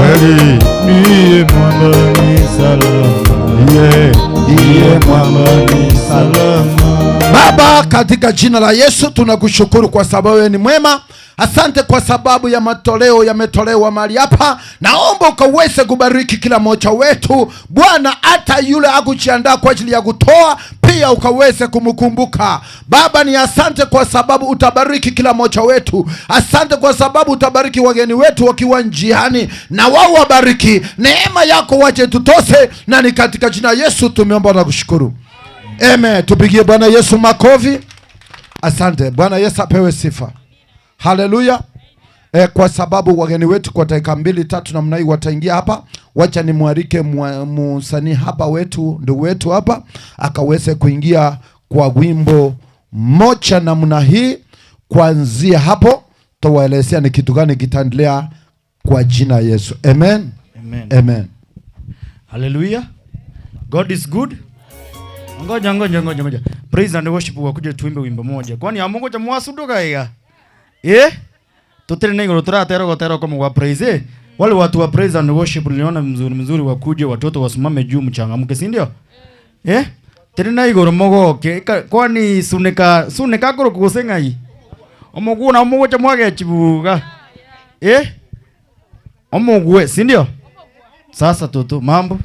niye mwamba ni salama, niye mwamba ni salama. Baba, katika jina la Yesu tunakushukuru kwa sababu wewe ni mwema. Asante kwa sababu ya matoleo yametolewa mahali hapa. Naomba ukaweze kubariki kila mmoja wetu Bwana, hata yule akujiandaa kwa ajili ya kutoa pia ukaweze kumkumbuka. Baba, ni asante kwa sababu utabariki kila mmoja wetu. Asante kwa sababu utabariki wageni wetu wakiwa njiani, na wao wabariki. Neema yako waje tutose, na ni katika jina Yesu tumeomba na kushukuru. Amen. Tupigie Bwana Yesu makofi. Asante. Bwana Yesu apewe sifa. Haleluya. Kwa sababu wageni wetu kwa dakika 2-3 namna hii wataingia hapa, wacha nimwalike msanii hapa wetu, ndugu wetu hapa, akaweze kuingia kwa wimbo moja namna hii. Kuanzia hapo tawaelezea ni kitu gani kitaendelea kwa jina Yesu. Amen. Amen. Amen. Hallelujah. God is good. Ngoja. Praise and worship wakuje tuimbe wimbo moja. Kwani amungo cha mwasuduka hiya? Tutele nengo turatero gotero kama wa praise. Wale watu wa praise and worship niliona mzuri wakuje, watoto wasimame juu mchangamke, si ndio? Tena igoro mogoke kwani suneka goro kusenga hii. Omoguna omogo cha mwage chibuga. Omogwe, si ndio? Sasa toto mambo.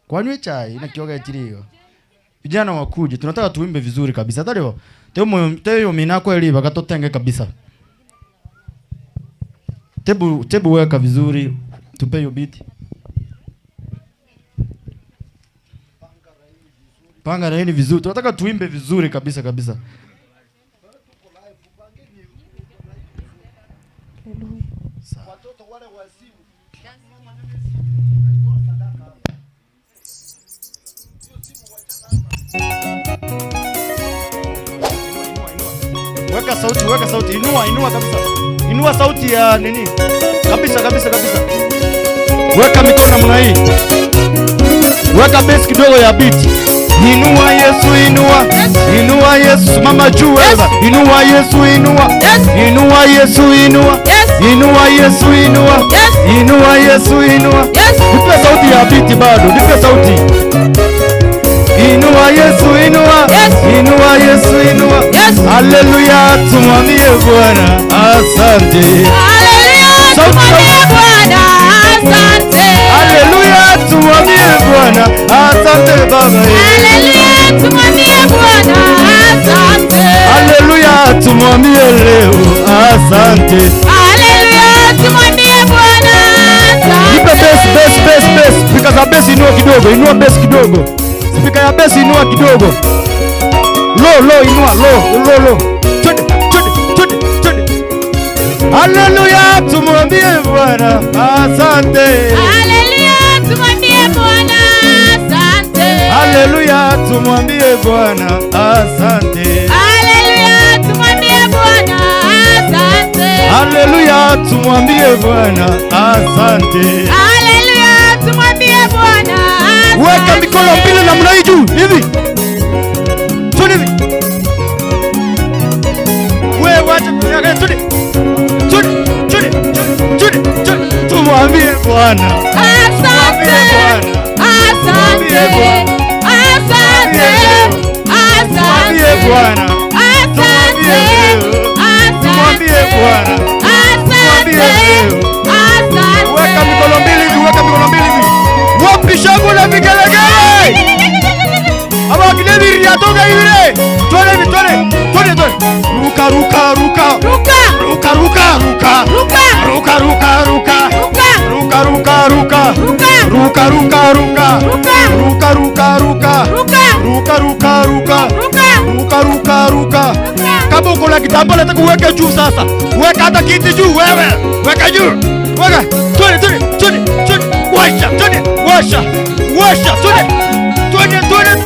Kwani chai na kioga chirigo. Vijana wakuje, tunataka tuimbe vizuri kabisa. Tadeo. Teo mina kweli bakatotenge kabisa. Tebu weka vizuri, tupe hiyo beat. Panga laini vizuri. Tunataka tuimbe vizuri kabisa. Watoto wale wazimu. Weka sauti, inua kabisa. Inua sauti ya nini? Kabisa. Weka mikono namna hii. Weka bass kidogo ya beat. Inua Yesu, inua. Inua Yesu, mama juu wewe. Inua Yesu, inua. Inua Yesu, inua. Inua Yesu, inua. Inua Yesu, inua. Nipe sauti ya beat bado. Nipe sauti. Inua Yesu, inua. Inua Yesu, inua. Haleluya, tumwambie Bwana asante. Haleluya, tumwambie Bwana asante. Haleluya, tumwambie Bwana asante Baba. Haleluya, tumwambie Bwana asante. Haleluya, tumwambie leo asante. Haleluya, tumwambie Bwana asante. Nipe bass. Speaker za bass inua kidogo, inua bass kidogo. Speaker ya bass inua kidogo. Low, inua low. Twende. Haleluya, tumwambie Bwana asante. Haleluya, tumwambie Bwana asante. Haleluya, tumwambie Bwana asante. Haleluya, tumwambie Bwana asante. Haleluya, tumwambie Bwana asante. Haleluya, tumwambie Bwana asante. Weka mikono mbili namna hii juu hivi. Twende hivi. Wewe wacha kuyaga twende. Tumwambie Bwana asante. Asante. Bwana. Tumwambie leo. Tumwambie Bwana. Tumwambie leo. Weka mikono mbili hivi, weka mikono mbili hivi. Wapi shangwe na vigelegele? Aba kilebi ya toka yule. Twende hivi, twende. Twende, twende. Ruka ruka ruka. Ruka ruka ruka. Ruka ruka ruka. Ruka ruka ruka. Ruka ruka ruka. Ruka ruka ruka. Ruka ruka ruka. Ruka ruka ruka. Kama uko na kitambaa nataka uweke juu sasa. Weka hata kiti juu wewe. Weka juu. Weka. Twende, twende, twende, twende. Washa, twende. Washa. Washa, twende. Twende, twende.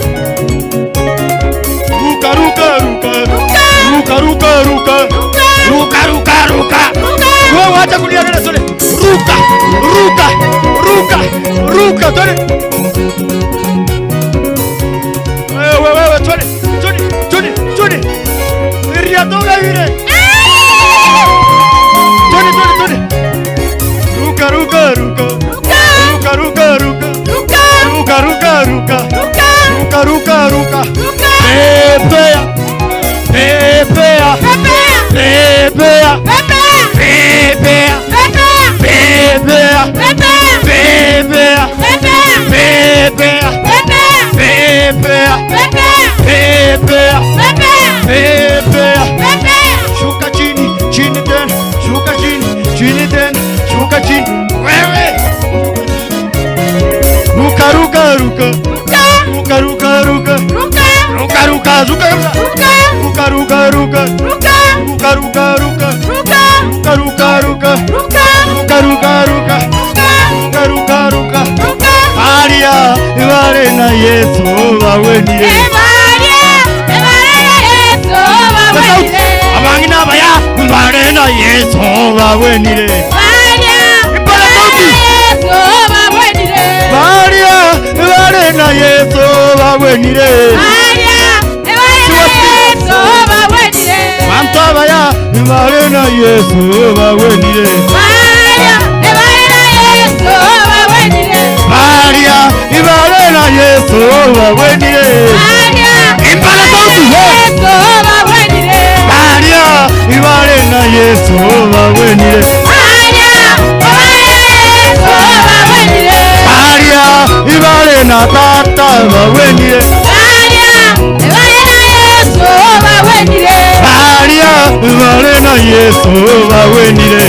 Ruka ruka ruka. Ruka ruka ruka. Ruka ruka ruka. Wewe acha kuliangalia twende. Ruka. Ruka. Ruka. Ruka, twende. Wewe twende. Twende, twende, twende. Riatoga yule. Twende, twende, twende. Ruka ruka ruka. Ruka ruka ruka. Ruka ruka ruka. Ruka ruka ruka. Pepea. Pepea. Pepea. Pepea. Pepea. Pepea. Pepea. Pepea. Pepea. Pepea. Shuka chini, chini tena. Shuka chini, chini tena. Shuka chini. Wewe. Ruka ruka ruka. Ruka ruka ruka. Ruka ruka ruka. Ruka ruka ruka. Ruka ruka ruka. Ruka ruka ruka. Ruka ruka ruka. Ruka ruka ruka. Aria, vale na Yesu wawenire. Abangina baya, vale na Yesu wawenire. Maria, vale na Yesu wawenire. Manta baya, vale na Yesu wawenire. Maria, ibale na Yesu wawenire. Impala sauti Yesu wawenire. Maria, ibale na Yesu wawenire. Maria, ibale na tata wawenire. Maria, ibale na Yesu wawenire.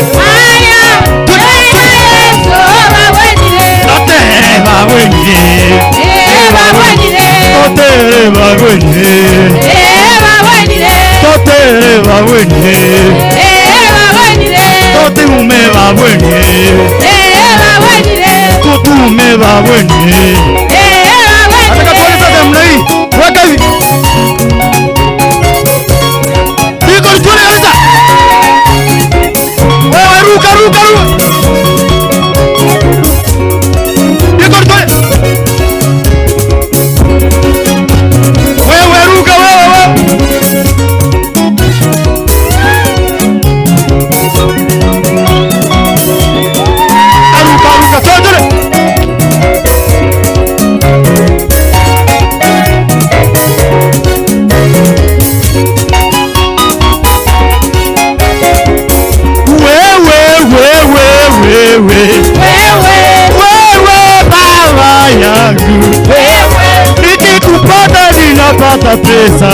Nikikupata pesa,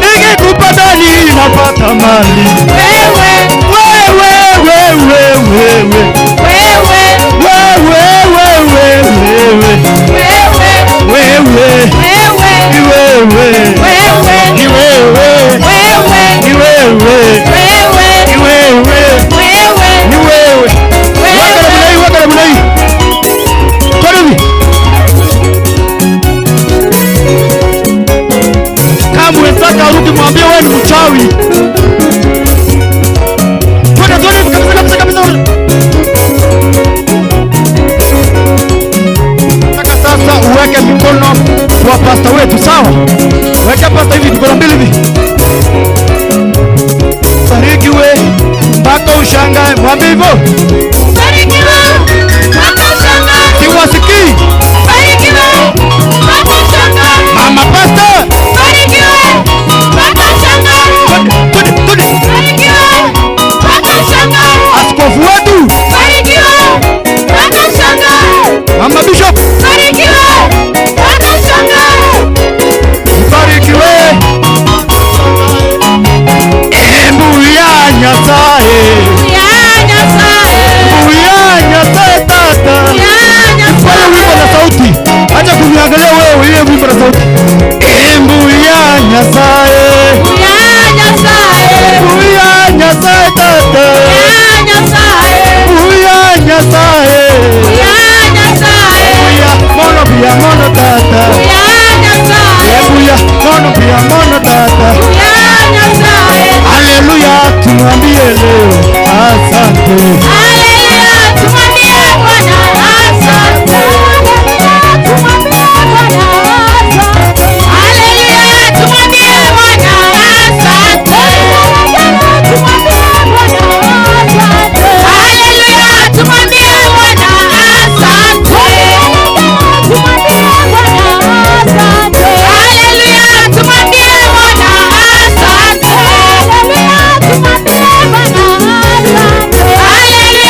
nikikupata ninapata mali. Mwenzaka arudi mwambie wewe ni mchawi. Twende kabisa kabisa. Nataka sasa uweke mikono kwa pasta wetu, sawa? Weka pasta hivi mikono mbili hivi. Barikiwe mpaka ushangae, mwambie hivyo. Barikiwe mpaka ushangae. Siwasikii. Barikiwe mpaka ushangae. Mama pasta. Barikiwe. ongeza sauti. Mbuya Nyasaye. Mbuya Nyasaye. Mbuya Nyasaye tata. Mbuya Nyasaye. Mbuya Nyasaye. Mbuya Nyasaye. Mbuya mono pia mono tata. Mbuya Nyasaye. Mbuya mono pia mono tata. Mbuya Nyasaye. Haleluya, tumwambie leo asante. Haleluya, tumwambie Bwana asante. Tumwambie Bwana asante. Haleluya, tumwambie Bwana asante. Tumwambie Bwana asante. Haleluya, tumwambie Bwana asante. Tumwambie Bwana asante. Haleluya, tumwambie Bwana asante. Haleluya, tumwambie Bwana asante. Haleluya,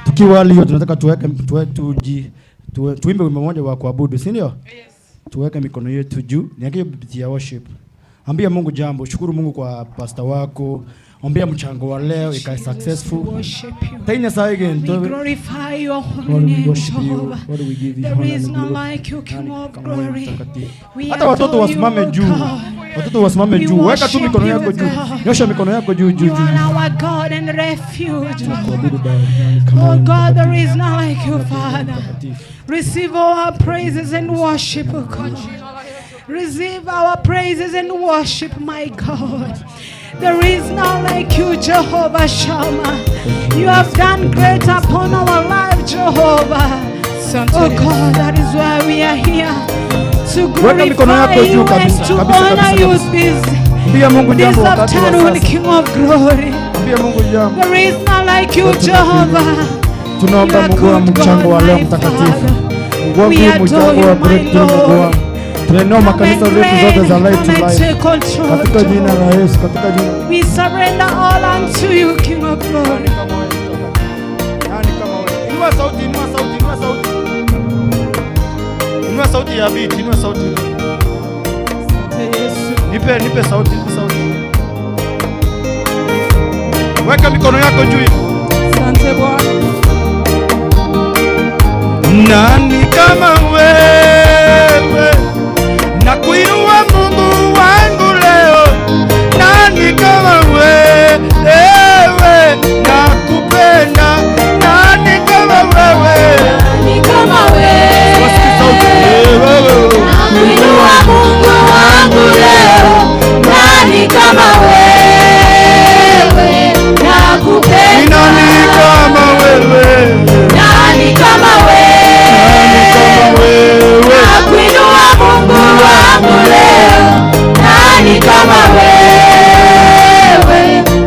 Tukiwa tunataka tuimbe wimbo mmoja wa kuabudu, si ndio? Yes. Tuweke mikono yetu juu. Niangalie kupitia worship. Ambia Mungu jambo, shukuru Mungu kwa pastor wako. Ombea mchango wa leo ikae successful. Tanya say again. We glorify your holy name, Jehovah. What do we give you? There is none like you, King of glory. Hata watoto wasimame juu. Watoto wasimame juu. Weka tu mikono yako juu. Nyosha mikono yako juu juu. You are our God and refuge. Oh God, there is none like you, Father. Receive our praises and worship, oh God. Receive our praises and worship, my God. There is none like you, Jehovah Shammah. You have done great upon our life, Jehovah. Oh God, that is why we are here. To glorify you and to honor you this afternoon, King of glory. There is none like you, Jehovah. Tunaomba Mungu wa mchango wa leo mtakatifu. We adore you, my Lord. Tunainua makanisa zetu zote za Light to Life. Katika jina la Yesu, katika jina. We surrender all unto you, King of glory. Nani kama wewe? Inua sauti, inua sauti, inua sauti. Inua sauti ya beat, inua sauti. Nipe sauti, nipe sauti. Weka mikono yako juu. Asante Bwana. Nani kama wewe? Na kuinua Mungu wangu leo. Nani kama wewe? Nakupenda. Nani kama wewe? Nani kama wewe? Na kuinua Mungu wangu leo. Nani kama wewe? Nakupenda. Nani kama wewe? Nani kama wewe? Nakuinua Mungu wangu leo. Nani kama wewe?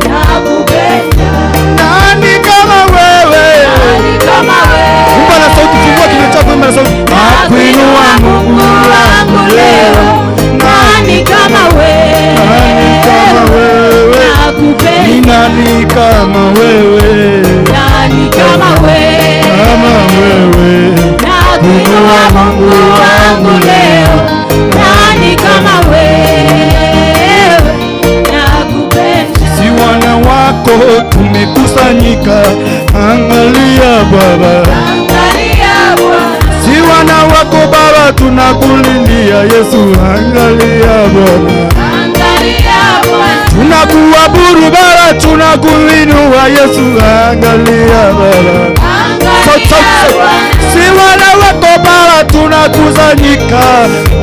Nakupenda. Nani kama wewe? Nani kama wewe? Imba na sauti, fungua kinywa chako, imba na sauti. Nakuinua Mungu wangu leo. Nani kama wewe? Nani kama wewe? Nakupenda. Nani kama wewe? Nani kama wewe? Kama wewe. Nakuinua Mungu wangu leo. Nani kama wewe? Nakupenda. Si wana wako tumekusanyika, angalia Baba. Angalia Bwana. Si wana wako Baba tunakulilia Yesu, angalia Bwana. Angalia Bwana. Tunakuabudu Baba, tunakuinua Yesu, angalia Baba. Angalia Bwana. Si wana wako Baba tunakusanyika,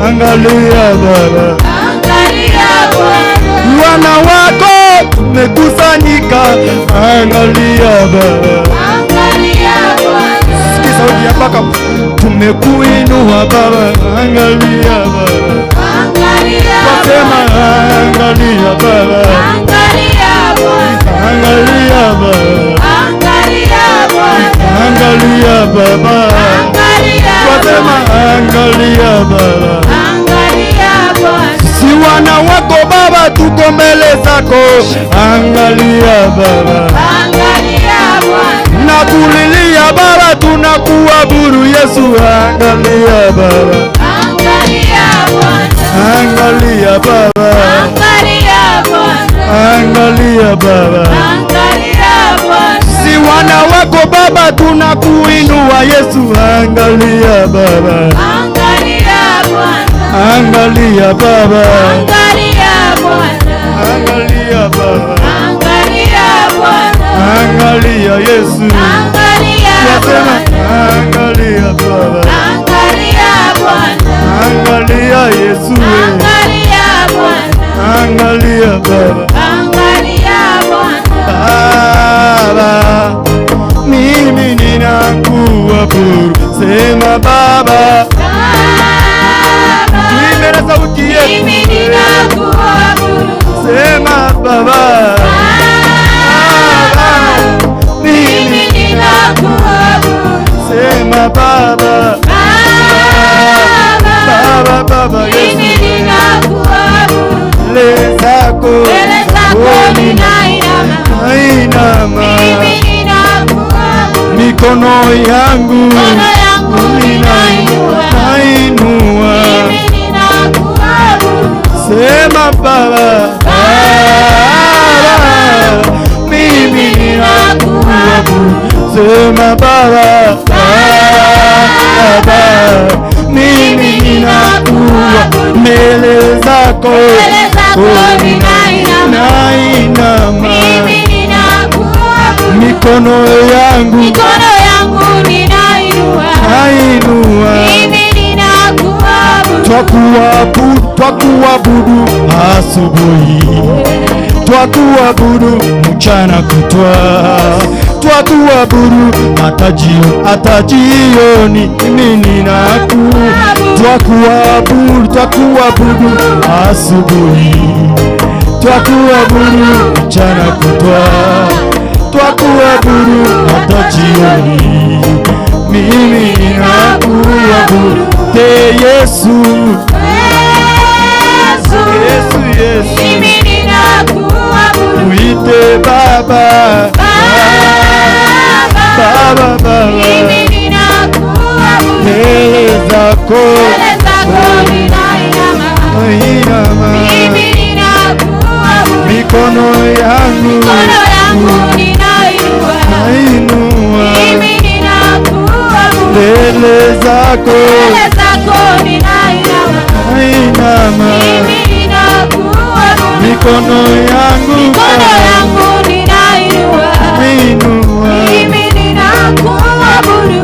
angalia Baba. Angalia Bwana. Wana wako tumekusanyika, angalia Baba. Angalia Bwana. Sikia sauti ya baba, tumekuinua Baba, angalia Baba. Angalia Wasema angalia Baba. Angalia Bwana. Angalia Baba. Angalia Bwana. Angalia Baba. Angalia Wasema angalia Baba. Angalia Bwana. Si wana wako Baba tuko mbele zako, angalia Baba. Angalia Bwana. Nakulilia Baba, tunakuabudu Yesu, angalia Baba. Angalia Bwana. Angalia Baba. Angalia Bwana. Angalia Baba. Angalia Bwana. Si wana wako Baba, tunakuinua Yesu. Angalia Baba, Angalia Bwana, angalia Baba, angalia Bwana, angalia Baba, angalia Bwana, angalia Yesu. angalia Nasema Bwana, angalia Baba, angalia Bwana, angalia Yesu. angalia Bwana, Angalia Baba, angalia Bwana. Baba, mimi ninakuabudu. Sema Baba, tuimbe na sauti yetu. Mimi ninakuabudu. Sema Baba, Mimi ninakuabudu. sema Baba, Baba Mimi Yesu. ninakuabudu. Mbele zako ninainama. nainama, Mimi ninakuabudu. mikono yangu ninainua. nainua. Mimi ninakuabudu. Sema Baba, mimi ninakuabudu. Sema Baba, mimi ninakuabudu. Mbele zako nainama, Mimi ninakuabudu. mikono yangu Mikono yangu ninainua. nainua. Mimi ninakuabudu. Twakuabudu asubuhi, twakuabudu mchana kutwa, twakuabudu hata jioni. Mimi twakuabudu asubuhi, twakuabudu mchana kutwa, twakuabudu hata jioni. Mimi ninakuabudu te Yesu. Yesu, Yesu, Mimi ninakuabudu. muite Baba, Baba, Mimi ninakuabudu. mbele zako ninainama. nainama, Mimi ninakuabudu. mikono yangu Mikono yangu ninainua. nainua. Mimi ninakuabudu. Mbele zako ninainama. nainama, Mimi ninakuabudu. mikono yangu ninainua. nainua. Mimi ninakuabudu.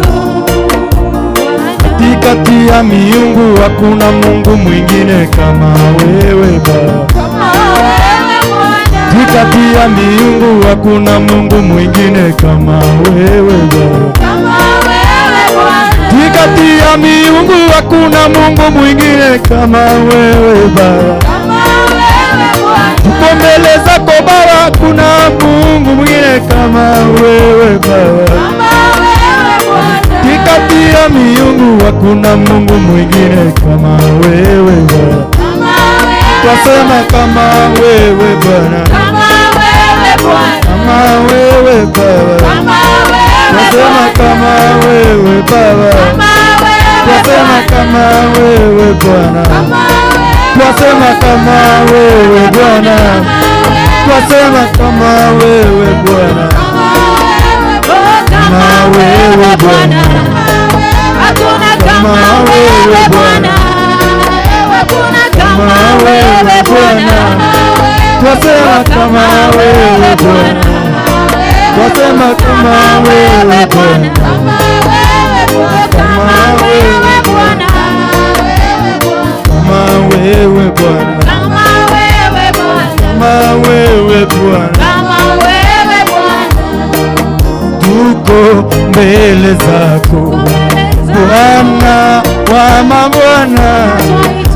Katikati ya miungu hakuna Mungu mwingine kama wewe Baba. Kama wewe Bwana. Katikati ya miungu hakuna Mungu mwingine kama wewe Baba. Kama wewe Bwana. Katikati ya miungu hakuna Mungu mwingine kama wewe Baba. Kama wewe Bwana. Tuko mbele zako Baba, hakuna Mungu mwingine kama wewe Baba. Kama wewe Bwana. Katikati ya miungu hakuna Mungu mwingine kama wewe Baba. Kama wewe. Twasema kama wewe Bwana, Kama wewe Bwana. kama wewe Baba. Kama wewe Twasema kama wewe Baba, Kama wewe twasema kama wewe Bwana, twasema kama wewe Bwana, twasema kama wewe Bwana, kama wewe Bwana. Hakuna kama wewe Bwana. Hakuna kama wewe Bwana. twasema kama wewe Bwana, twasema kama wewe Bwana, Kama wewe Bwana. kama wewe Bwana, Kama wewe Bwana. kama wewe Bwana. Kama wewe Bwana. Tuko mbele zako Bwana wa mabwana,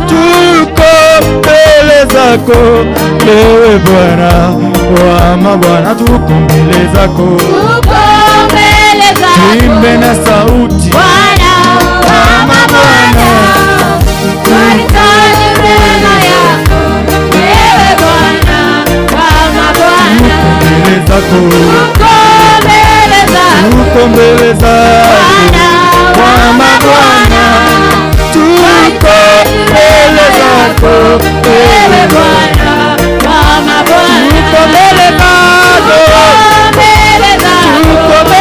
tuko mbele zako wewe Bwana wa mabwana, tuko mbele zako, Uko mbele zako. tuimbe na sauti Bwana wa mabwana. Tunahitaji rehema yako. Wewe Bwana wa mabwana. mbele zako, Uko mbele zako. tuko mbele zako wa mabwana, tuko mbele zako Wewe Bwana wa mabwana. tuko mbele zako, Uko mbele zako. tuko mbele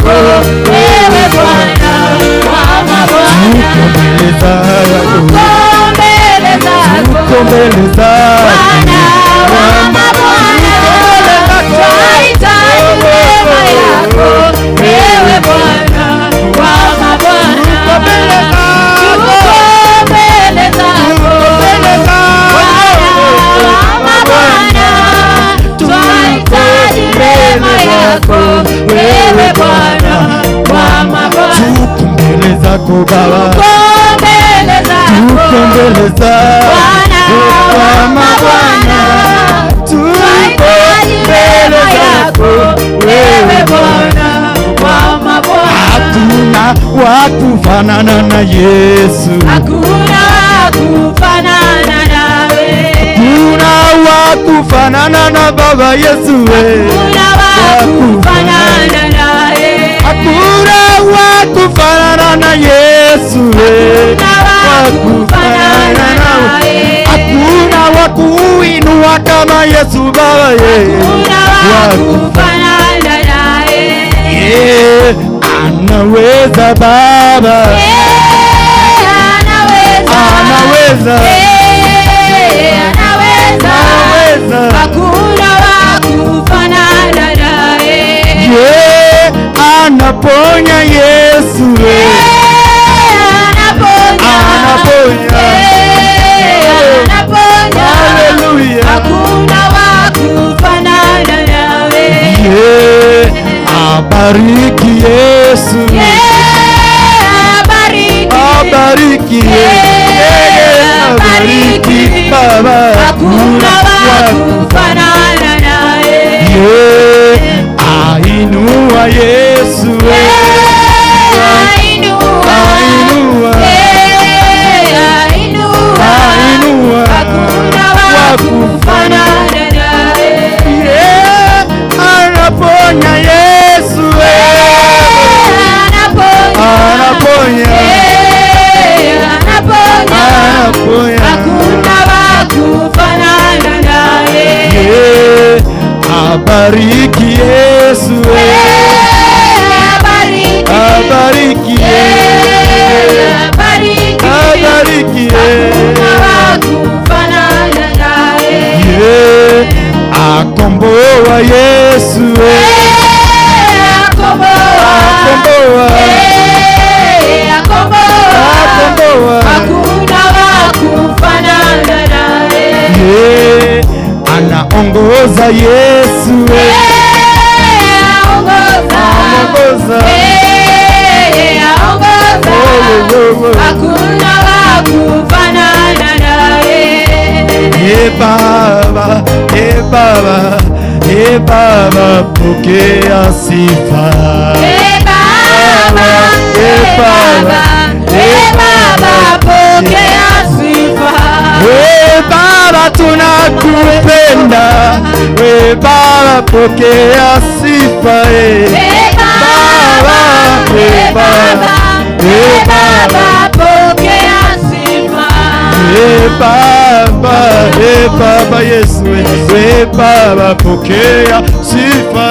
yako, wewe Bwana wa mabwana. Tuko mbele zako Bwana wa mabwana, twahitaji neema yako, wewe Bwana wa mabwana. Tuko mbele zako Bwana wa mabwana, twahitaji neema yako, wewe Bwana wa mabwana. Tuko mbele zako Baba, tuko mbele zako Bwana wa mabwana, twahitaji neema yako, wewe Bwana wa mabwana. Hakuna wa kufanana na Yesu, hakuna wa kufanana nawe, hakuna wa kufanana na Baba Yesu, hakuna wa kufanana naye, hakuna wa kufanana na Yesu, hakuna wa kufanana nawe, hakuna wa kuinua kama Yesu Baba, hakuna wa kufanana naye. Anaweza Baba, anaweza, hakuna wa kufanana naye. Anaponya Yesu, anaponya, haleluya, hakuna wa kufanana nawe. Abariki Yesu, abariki, abariki Baba, hakuna wa kufanana naye. Ainua Yesu, ainua, ainua, hakuna wa kufanana naye. Anaponya Yesu, anaponya, anaponya, hakuna wa kufanana naye. Abariki Yesu, abariki, abariki, abariki, hakuna wa kufanana naye. Akomboa Yesu, akomboa, akomboa, hakuna wa kufanana naye. Anaongoza Yesu, aongoza, hakuna wa kufanana naye. Baba, Baba, Baba, pokea sifa. Baba, Baba, pokea sifa. Baba, tunakupenda. Baba, pokea sifa. Baba, Baba, pokea sifa. Baba Yesu, Baba, pokea sifa.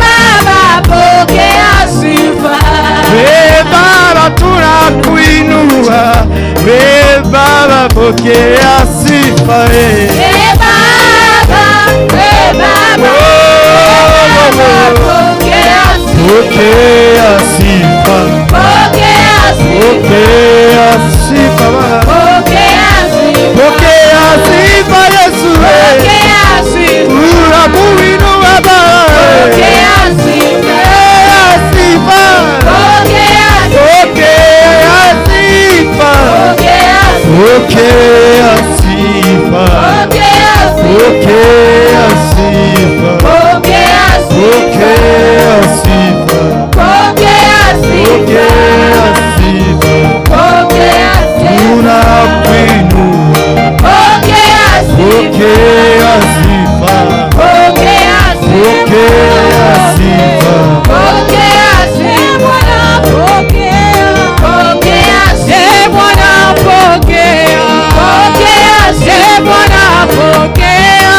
Baba, pokea sifa. Baba, tunakuinua. Baba, pokea sifa. Baba, pokea sifa. Pokea sifa, pokea sifa Yesu, tunakuinua Baba, pokea sifa, pokea sifa, pokea sifa, pokea sifa, pokea sifa, pokea sifa, tunakuinua, pokea sifa, pokea sifa, Bwana pokea,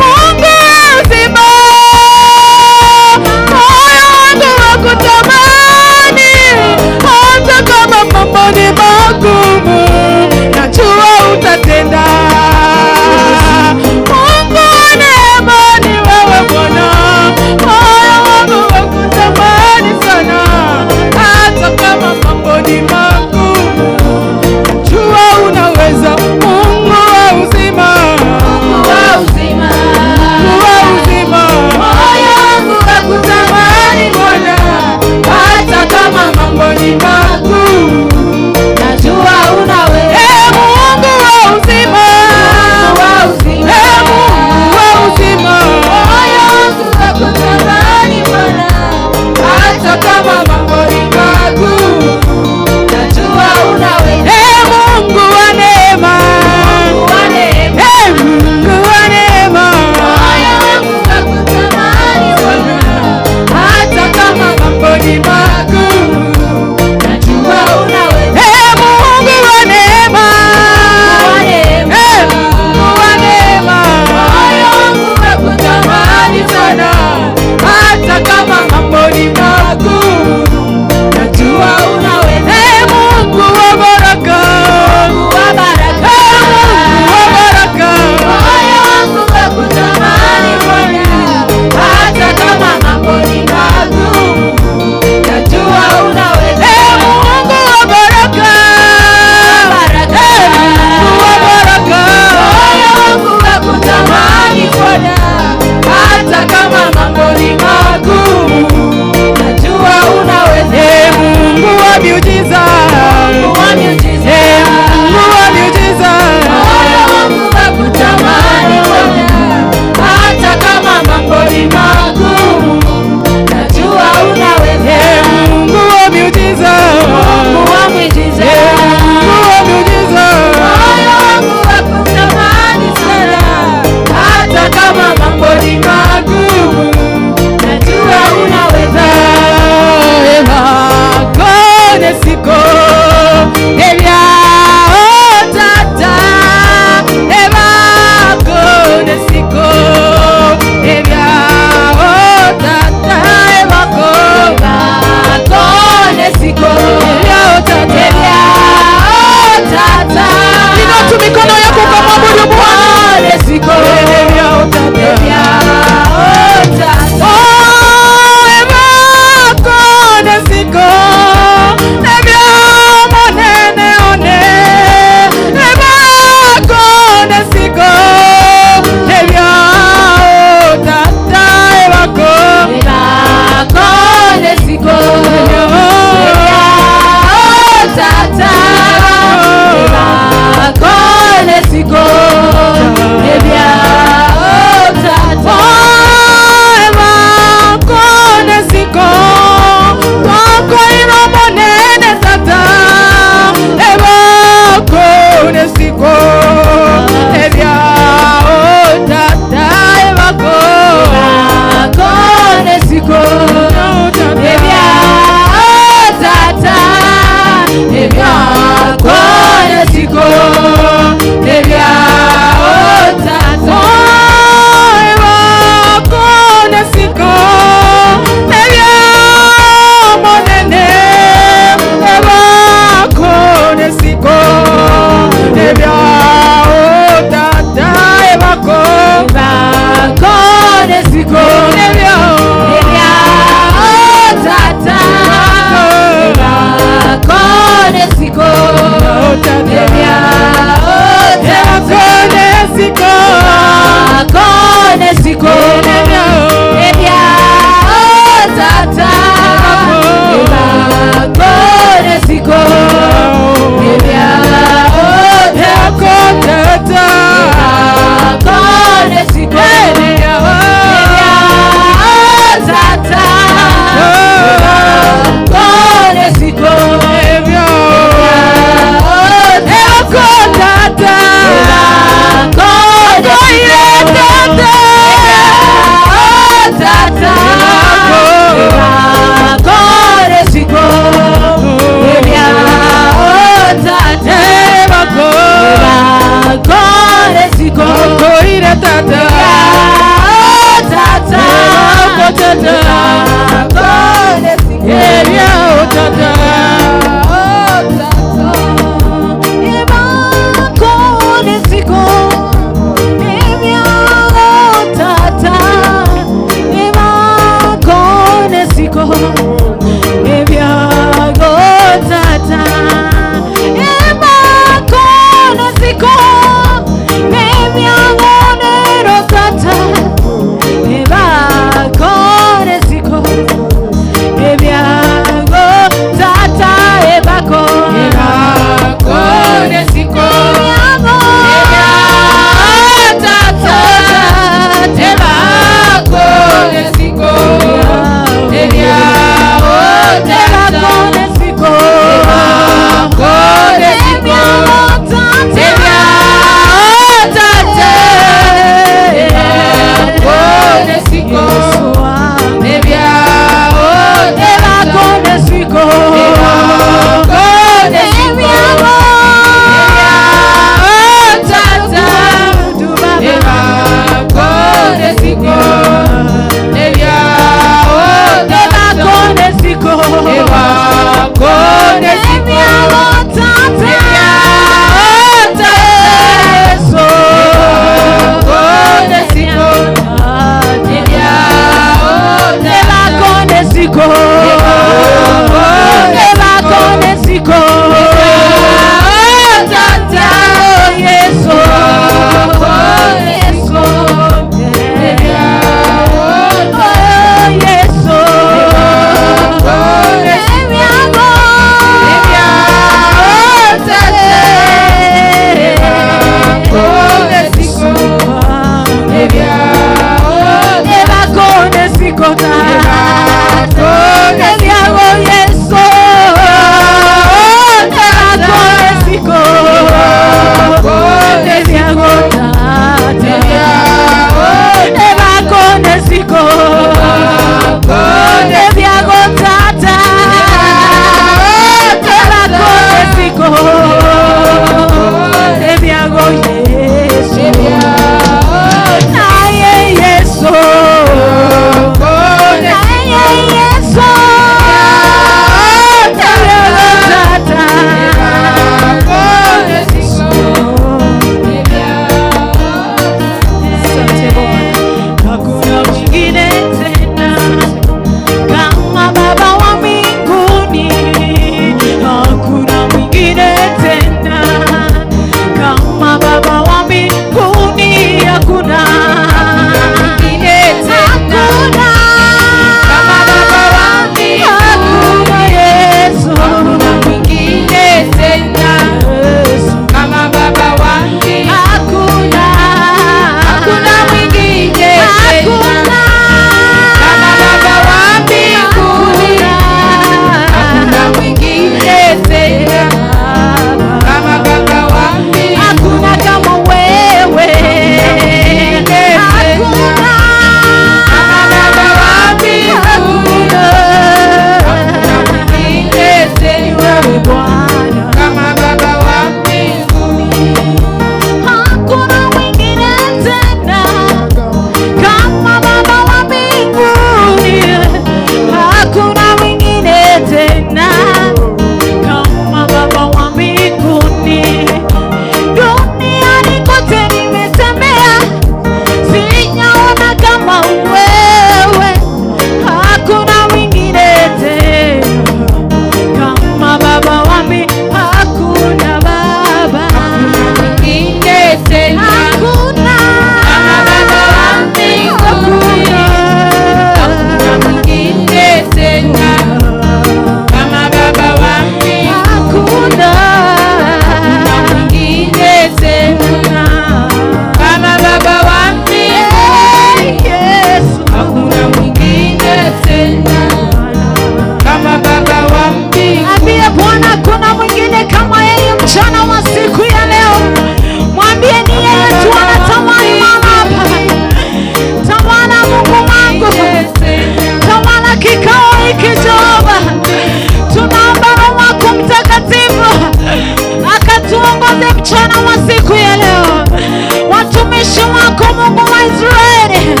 Mungu wa Israeli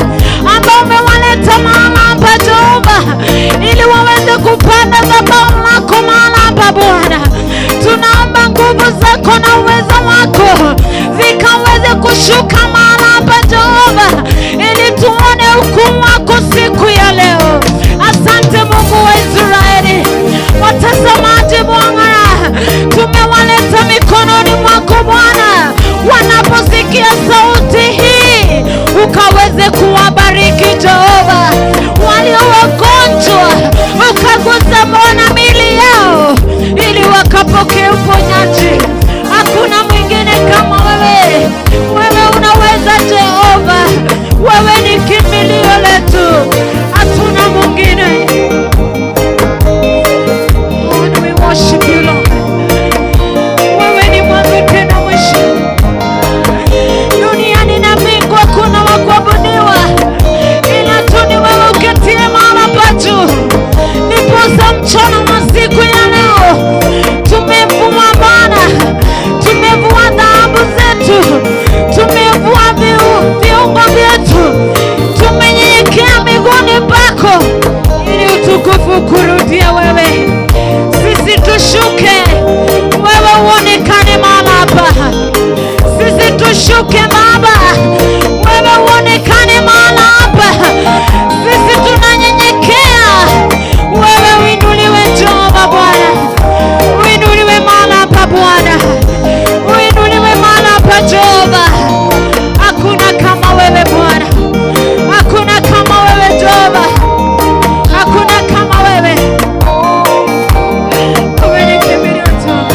ambao umewaleta mama hapa kushuka mahali hapa Jehova, ili tuone ukuu wako siku ya leo. Asante Mungu wa Israeli. Watazamaji Bwana, tumewaleta mikononi mwako Bwana, wanaposikia sauti hii ukaweze kuwabariki Jehova. Walio wagonjwa ukagusa Bwana miili yao ili wakapokea uponyaji. Hakuna mwingine kama wewe. Wewe unaweza Jehova, wewe ni kimbilio letu, hatuna mwingine. Lord, we worship you Lord. Wewe ni mwanzo tena mwisho. Duniani na mbingu hakuna wa kuabudiwa ila tu ni wewe uketie mahali pa juu. Ndiposa mchana na siku ya leo tumevua Bwana, tumevua dhahabu zetu, tumevua viungo vyetu, tumenyenyekea miguuni pako ili utukufu kurudia wewe. Sisi tushuke, wewe uonekane mahali hapa. Sisi tushuke Baba, wewe uonekane mahali hapa. Sisi tunanyenyekea, wewe uinuliwe Jehova Bwana. Uinuliwe mahali hapa Bwana, uinuliwe mahali hapa Jehova. Hakuna kama wewe Bwana, hakuna kama wewe Jehova, hakuna kama wewe. Wewe ni kimbilio Jehova.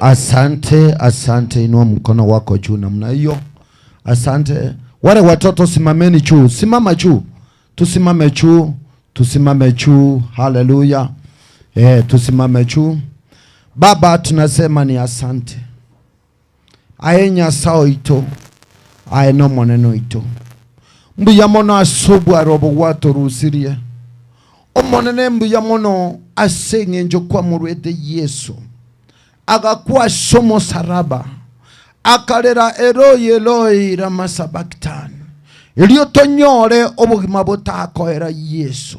Asante, asante. Inua mkono wako juu namna hiyo. Asante. Wale watoto simameni juu. Simama juu. Tusimame juu. Tusimame juu. Haleluya. Tusimame juu. Baba, tunasema ni asante. Aenya sao ito. Aeno moneno ito. Mbuya mono asubu arobo watu rusirie. Omonene mbuya mono asenge njokwa murwete Yesu. Agakuwa somo saraba. Akalera Eloi Eloi lama sabakthani. Iliyotonyore obugima butakoera Yesu.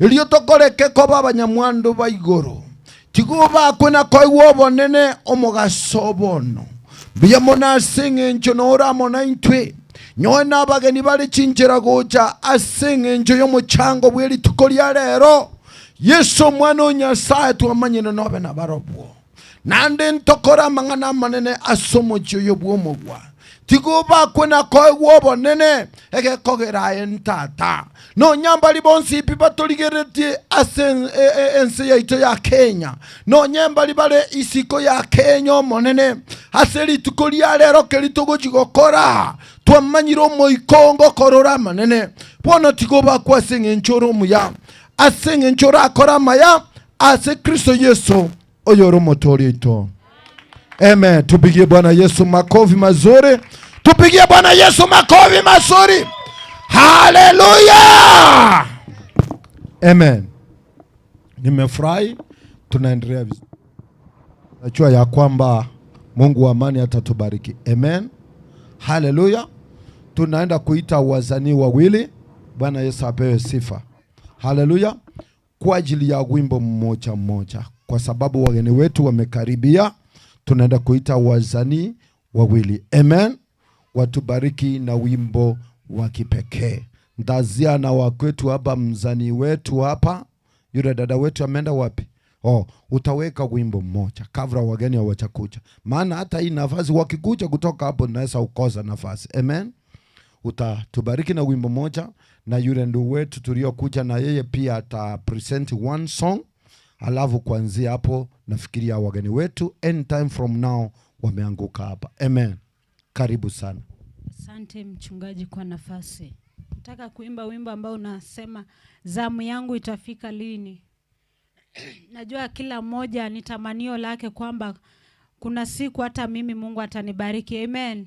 Iliyotokoreke koba abanyamwandu baigoro. Tiguba kwena koiwo bonene omugasobono. Biya mona singe ncho nora mona intwe. Nyowe n'abageni bali chinjira goja asinge ncho yo muchango bweli tukolia lero. Yesu mwana Nyasaye twamanyino nobe na barobwo. Nande ntokora mangana manene asomo chiyo bwomogwa. tiguba kwena koi wobo nene ege kogera entata no nyambali bonsi pipa toligeretie asen ense ya ito ya Kenya no nyambali bale isiko ya Kenya monene aseli tukolia lero kelitogo jigokora twamanyiro moikongo korora manene bono tiguba kwa sengenchoro muya asengenchora akora maya ase Kristo Yesu oyoro motori ito. Amen. Tupigie Bwana Yesu makofi mazuri. Tupigie Bwana Yesu makofi mazuri. Hallelujah. Amen. Nimefurahi, tunaendelea vizuri. Najua ya kwamba Mungu wa amani atatubariki. Amen. Hallelujah. Tunaenda kuita wazanii wawili. Bwana Yesu apewe sifa. Hallelujah. Kwa ajili ya wimbo mmoja mmoja. Kwa sababu wageni wetu wamekaribia, tunaenda kuita wazanii wawili. Amen. Watubariki na wimbo wa kipekee. Ndazia na wakwetu hapa, mzanii wetu hapa, yule dada wetu ameenda wapi? Utaweka wimbo mmoja kabla wageni hawajakuja. Maana hata hii nafasi wakikuja kutoka hapo naweza ukosa nafasi. Amen. Utatubariki na wimbo mmoja, na yule ndugu wetu tuliokuja na yeye pia ata present one song. Alafu kuanzia hapo nafikiria wageni wetu anytime from now wameanguka hapa. Amen. Karibu sana. Asante mchungaji kwa nafasi. Nataka kuimba wimbo ambao unasema zamu yangu itafika lini. Najua kila mmoja ni tamanio lake kwamba kuna siku hata mimi Mungu atanibariki. Amen.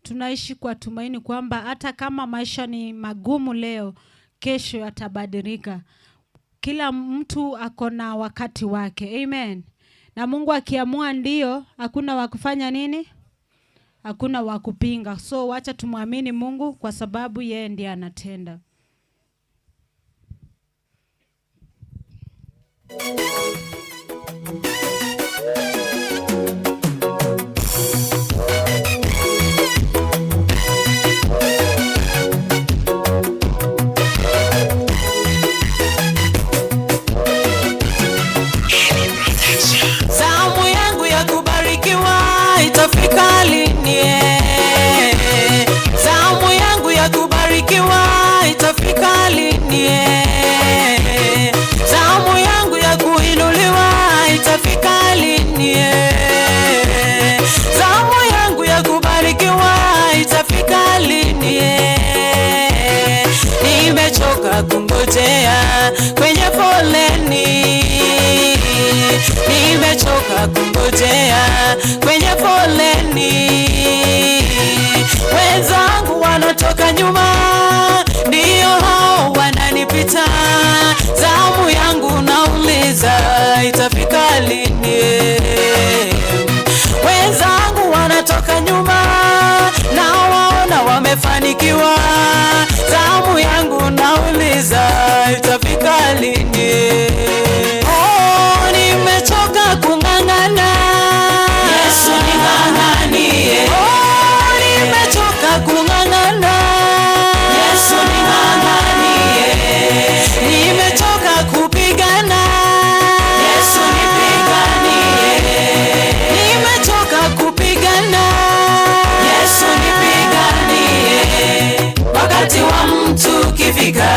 Tunaishi kwa tumaini kwamba hata kama maisha ni magumu leo, kesho yatabadilika. Kila mtu akona wakati wake. Amen. Na Mungu akiamua ndio, hakuna wakufanya nini? Hakuna wakupinga. So wacha tumwamini Mungu kwa sababu yeye ndiye anatenda. Zamu yangu ya kubarikiwa itafika lini? Zamu yangu ya kubarikiwa itafika lini? Zamu yangu ya kuinuliwa itafika lini? Zamu yangu ya kubarikiwa itafika lini? Nimechoka kungojea kwenye foleni. Nimechoka kungojea kwenye foleni. Wenzangu wanatoka nyuma, ndio hao wananipita. Zamu yangu nauliza itafika lini? Wenzangu wanatoka nyuma, na waona wamefanikiwa. Zamu yangu nauliza itafika lini? Nimechoka kung'ang'ana. Yesu ning'ang'anie. Nimechoka kung'ang'ana. Yesu ning'ang'anie. Nimechoka kupigana. Yesu nipiganie. Nimechoka kupigana. Yesu nipiganie. Wakati wa mtu kifika,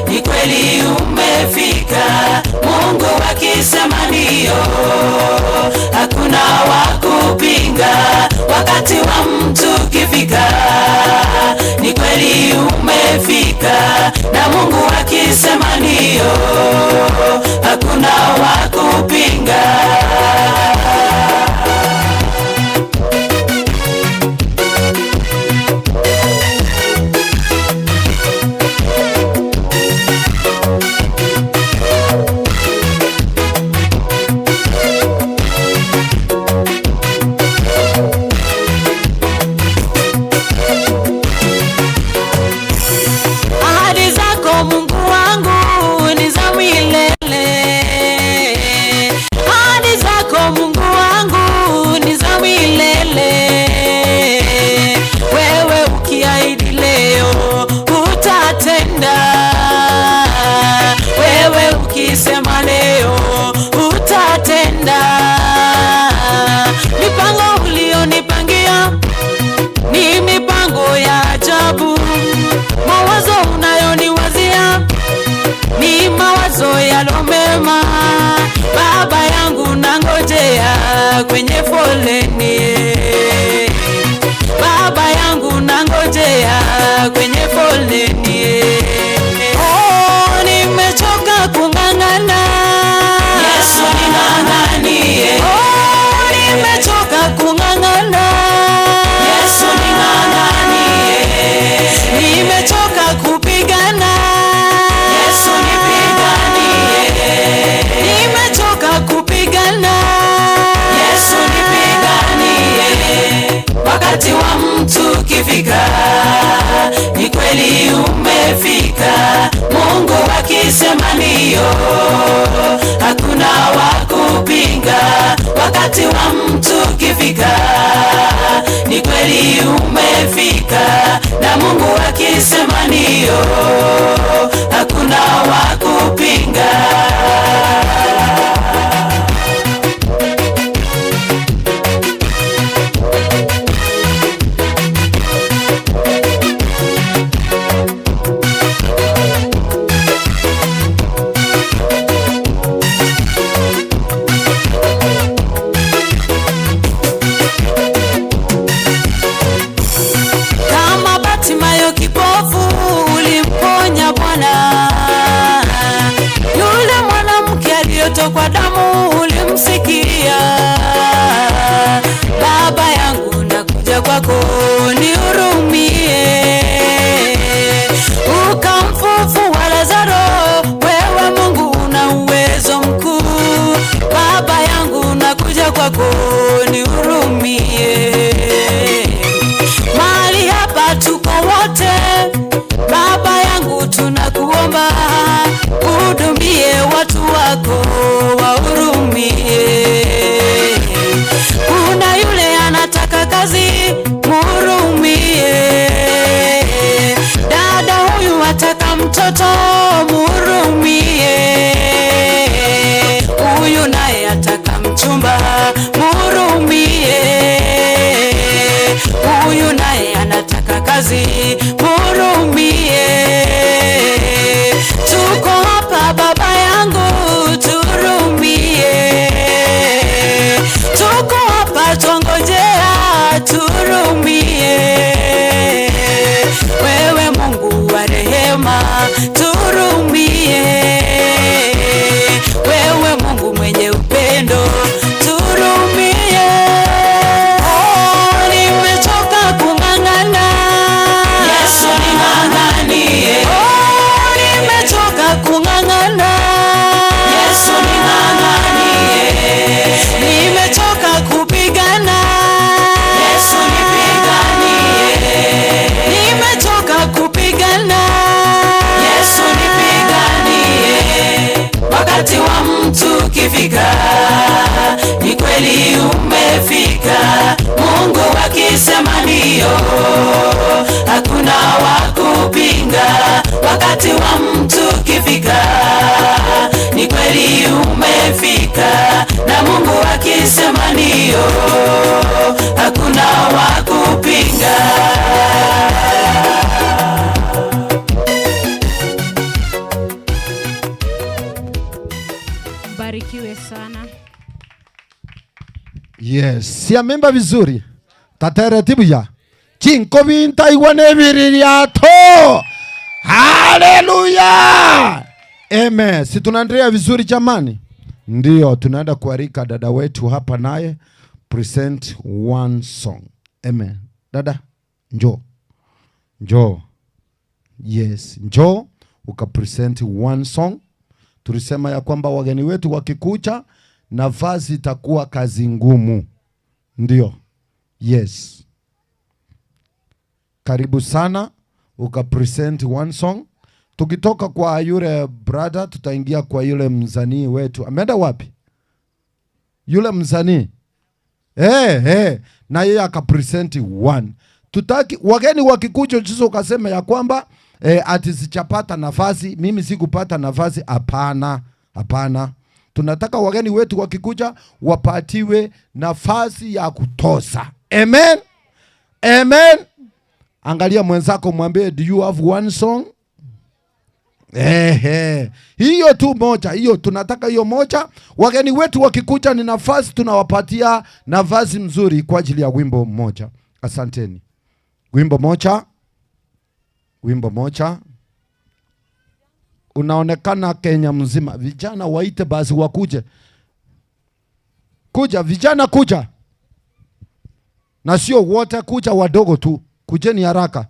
ni kweli umefika. Mungu akisema ndio, hakuna wakupinga. Wakati wa mtu kifika, ni kweli umefika. Na Mungu akisema ndio, hakuna wakupinga. Ahadi zako Mungu wangu ni za milele. Ahadi zako Mungu foleni. Baba yangu nangojea kwenye foleni. Oh, nimechoka kung'ang'ana. Yesu ning'ang'anie. Oh, nimechoka kung'ang'ana. Yesu ning'ang'anie. Nimechoka kupigana. Yesu nipiganie. Nimechoka kupigana. Yesu nipiganie. Wakati wa mtu kifika, ni kweli umefika. Mungu akisema ndio, hakuna wa kupinga. Wakati wa mtu kifika, ni kweli umefika. Na Mungu akisema ndio, hakuna wa kupinga. Kama Batimayo kipofu ulimponya Bwana, yule mwanamke aliyotokwa damu ulimsikia. Baba yangu nakuja kwako nihurumie. Ukamfufua Lazaro, wewe Mungu una uwezo mkuu. Baba yangu nakuja kwako nihurumie. Mahali hapa tuko wote, Baba yangu tunakuomba, hudumie watu wako, wahurumie. Kuna yule anataka kazi, mhurumie. Dada huyu ataka mtoto, mhurumie. Huyu naye ataka mchumba, mhurumie. Huyu naye anataka kazi, mhurumie. Tuko hapa Baba yangu, tuhurumie. Tuko hapa twangojea, tuhurumie. Wewe Mungu wa rehema, tuhurumie. Wewe Mungu mwenye upendo, tuhurumie. Oh, nimechoka kung'ang'ana. Yesu ning'ang'anie. Oh, nimechoka kung'ang'ana. Yesu ning'ang'anie. Nimechoka kupigana. Yesu nipiganie. Nimechoka kupigana. Yesu nipiganie. Wakati wa mtu kifika, ni kweli umefika. Mungu akisema ndio, hakuna wa kupinga. Wakati wa mtu kifika, ni kweli umefika. Na Mungu akisema ndio, hakuna wa kupinga. Barikiwe sana. Yes, siamemba vizuri. Tataratibu ya. Chinko binta iwane viririato. Hallelujah. Amen. Si tunaendelea vizuri jamani? Ndio, tunaenda kuarika dada wetu hapa naye present one song. Amen. Dada, njoo. Njoo. Yes, njoo ukapresent one song. Tulisema ya kwamba wageni wetu wakikucha, nafasi itakuwa kazi ngumu. Ndio. Yes. Karibu sana ukapresent one song. Tukitoka kwa yule brother tutaingia kwa yule mzanii wetu. Ameenda wapi? Yule mzanii. Na yeye akapresent one. Tutaki wageni wakikuja jiso ukasema ya kwamba ati sichapata nafasi, mimi sikupata nafasi. Hapana, hapana. Tunataka wageni wetu wakikuja wapatiwe nafasi ya kutosha. Amen. Amen. Angalia mwenzako mwambie, do you have one song? Hiyo tu moja, hiyo tunataka hiyo moja. Wageni wetu wakikuja ni nafasi, tunawapatia nafasi mzuri kwa ajili ya wimbo mmoja. Asanteni. Wimbo moja. Wimbo moja. Unaonekana Kenya mzima. Vijana waite basi wakuje. Kuja vijana, kuja. Na sio wote, kuja wadogo tu. Kujeni haraka.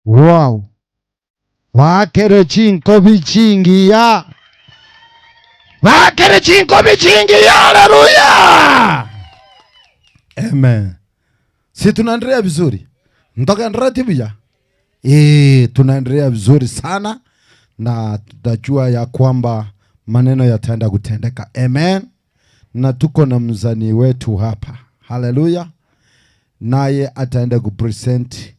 Wow. Wakere chinko bichingia. Wakere chinko bichingia. Haleluya. Amen. Si tunaendelea vizuri? Ntoka nratibu ya? Tunaendelea vizuri sana na tutajua ya kwamba maneno yataenda kutendeka. Amen. Na tuko na mzani wetu hapa. Haleluya. Naye ataenda kupresent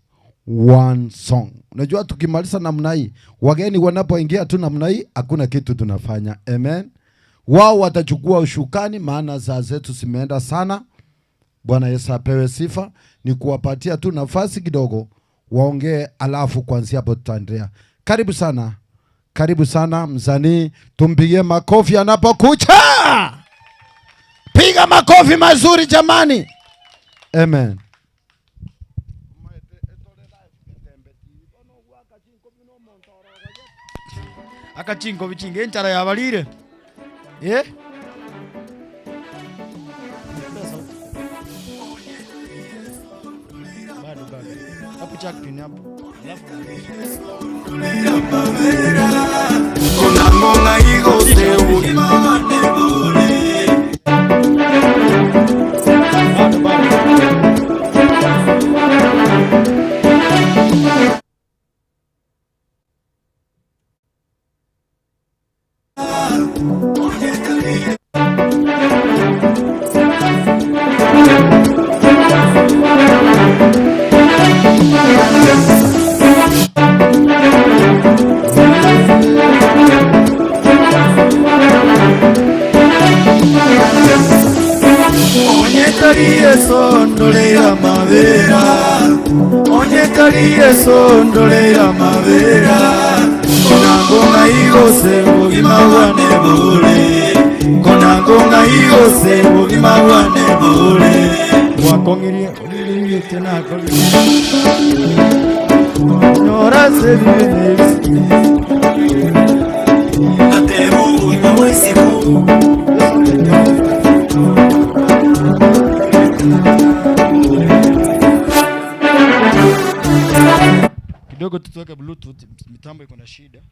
one song. Unajua tukimaliza namna hii, wageni wanapoingia tu namna hii, hakuna kitu tunafanya. Amen. Wao watachukua ushukani maana saa zetu zimeenda sana. Bwana Yesu apewe sifa. Ni kuwapatia tu nafasi kidogo waongee, alafu kuanzia hapo tutaendelea. Karibu sana. Karibu sana mzanii, tumpigie makofi anapokucha. Piga makofi mazuri jamani. Amen. Akachinko bichinge nchara yabalire. Hapo chakini hapo. Konangonga igose ubimane sondolera mavera onye taliye sondolera mavera konangonga igose ubugima bwane bule konangonga igose ubugima bwane bule wakongirie uliliye tena koli nyora sebinex atebu na wesibu kidogo tutoke bluetooth, mitambo iko na shida.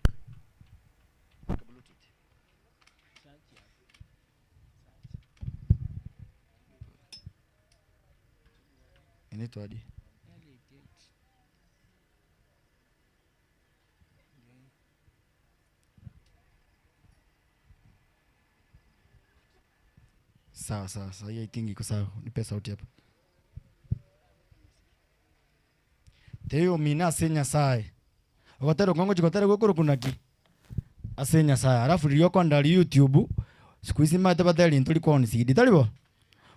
Inaitwa hadi sawa. Hii tingi iko sawa. Nipe sauti hapa. Teo mina asenya sae. Wakatero kongo chikotero gukuru kunaki. Asenya sae. Alafu liyoko ndali YouTube. Siku hizi mate bateli ntuli kwa nisidi. Talibo?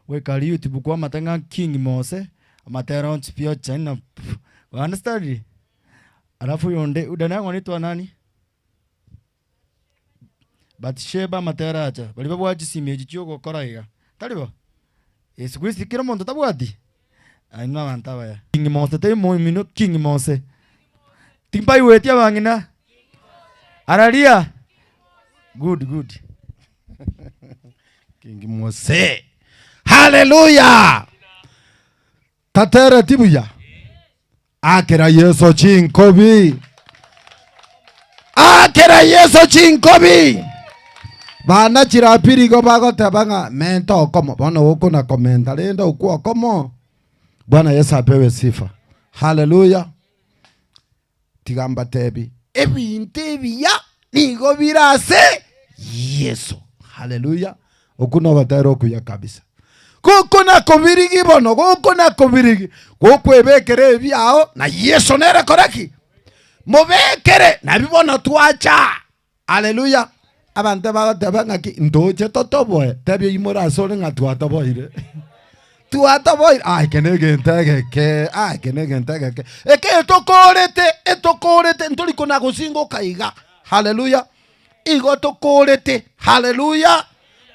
Wekali YouTube kwa matanga King Mose. Matero nchipio China. Understand? Alafu yonde udana yangu anaitwa nani? Batsheba Matera acha. Baliba bwachi simeji chiyoko koraiga. Talibo? Siku hizi kila muntu tabwati. Aina mantaba ya King Mose te mo mino King Mose timpai wetia bangina aralia good King Mose. Haleluya. Tatera tibuya akera Yesu chinkobi bana chirapiri go bago tabanga mento como bono uko na komenta lendo uko como Bwana Yesu apewe sifa. Haleluya. Tigamba tebi ebintu ebiya nigo birase Yesu. Haleluya. Okuno batero kuya kabisa. Kuko na kubirigi bono, kuko na kubirigi. Kuko ebekere ebyao na Yesu nere koraki. Mubekere na bibono tuacha. Haleluya. Abante bagatebangaki ndoche totoboe. Tebyo imora sore ngatuatoboire. Tuatoboire. Ai kenegentege. Ai kenegentege. Eke etokorete ntoli kona gusingo kaiga. Haleluya. Igo tokorete. Haleluya.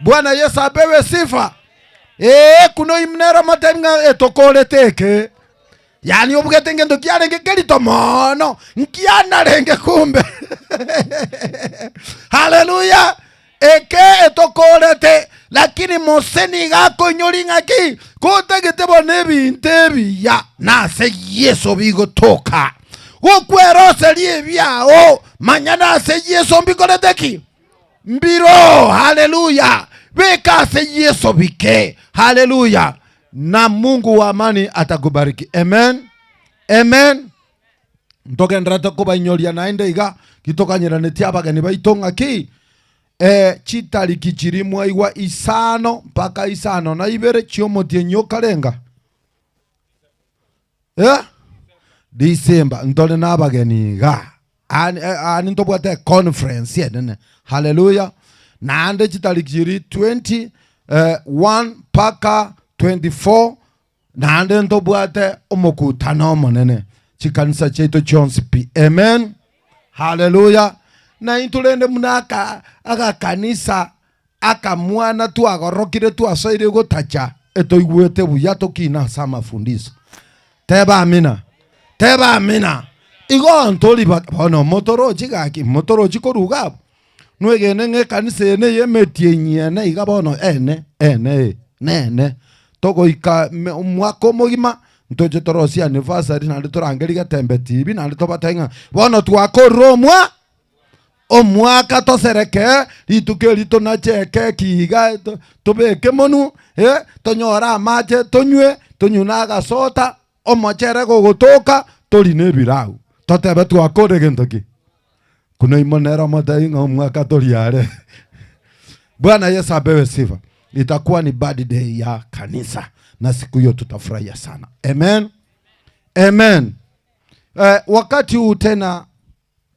Bwana Yesu apewe sifa. Kuno imnera matenga etokorete ke. Yani obugete ngendo kiarenge kelito mono. Nkiana renge kumbe. Haleluya. Eke etokorete. Lakini moseni gako nyoringa ki. Kotegete bonebi intebi ya. Nase Yesu bigo toka. Ukwero libyao. Mañana se Yesu bikorete ki. Mbiro. Haleluya. Beka se Yesu bike. Haleluya. Na Mungu wa amani atakubariki. Amen. Amen. Ntoke ndrata kuba inyolia naende iga. Kitoka nyirane abageni baitonga ki. Chitali kichirimwa iwa isano. Mpaka isano. Na ibere chiomo tienyo kalenga. December. Ntole na abageni iga. Ani ntobwate conference. Yeah, haleluya. Na ande chitali kichiri 21 mpaka 24 na ande ntobwate omokutano monene chikanisa cheto chonsipi. Amen. Haleluya. Na intulende munaka aga kanisa aka mwana tu agorokire tu asaire gotacha eto igwete buyato kina sama fundiso. Teba amina. Teba amina. Igo ntoli bono motoro chigaki motoro chikoruga. Nwegene nge kanisa ene yemetie ne igabono ene togo ika mwako mogima ntoje torosi anniversary na litorangeli gatembe TV na litobatenga bono twako romwa omwaka tosereke lituke lito na cheke kiga tobeke monu tonyora amache tonywe tonyunaga sota omochere gogotoka toline birau totebe twakore gentoki kuna imonera matainga mwaka toriare. Bwana Yesu apewe sifa. Itakuwa ni birthday ya kanisa na siku hiyo tutafurahia sana. Amen. Amen. Wakati huu tena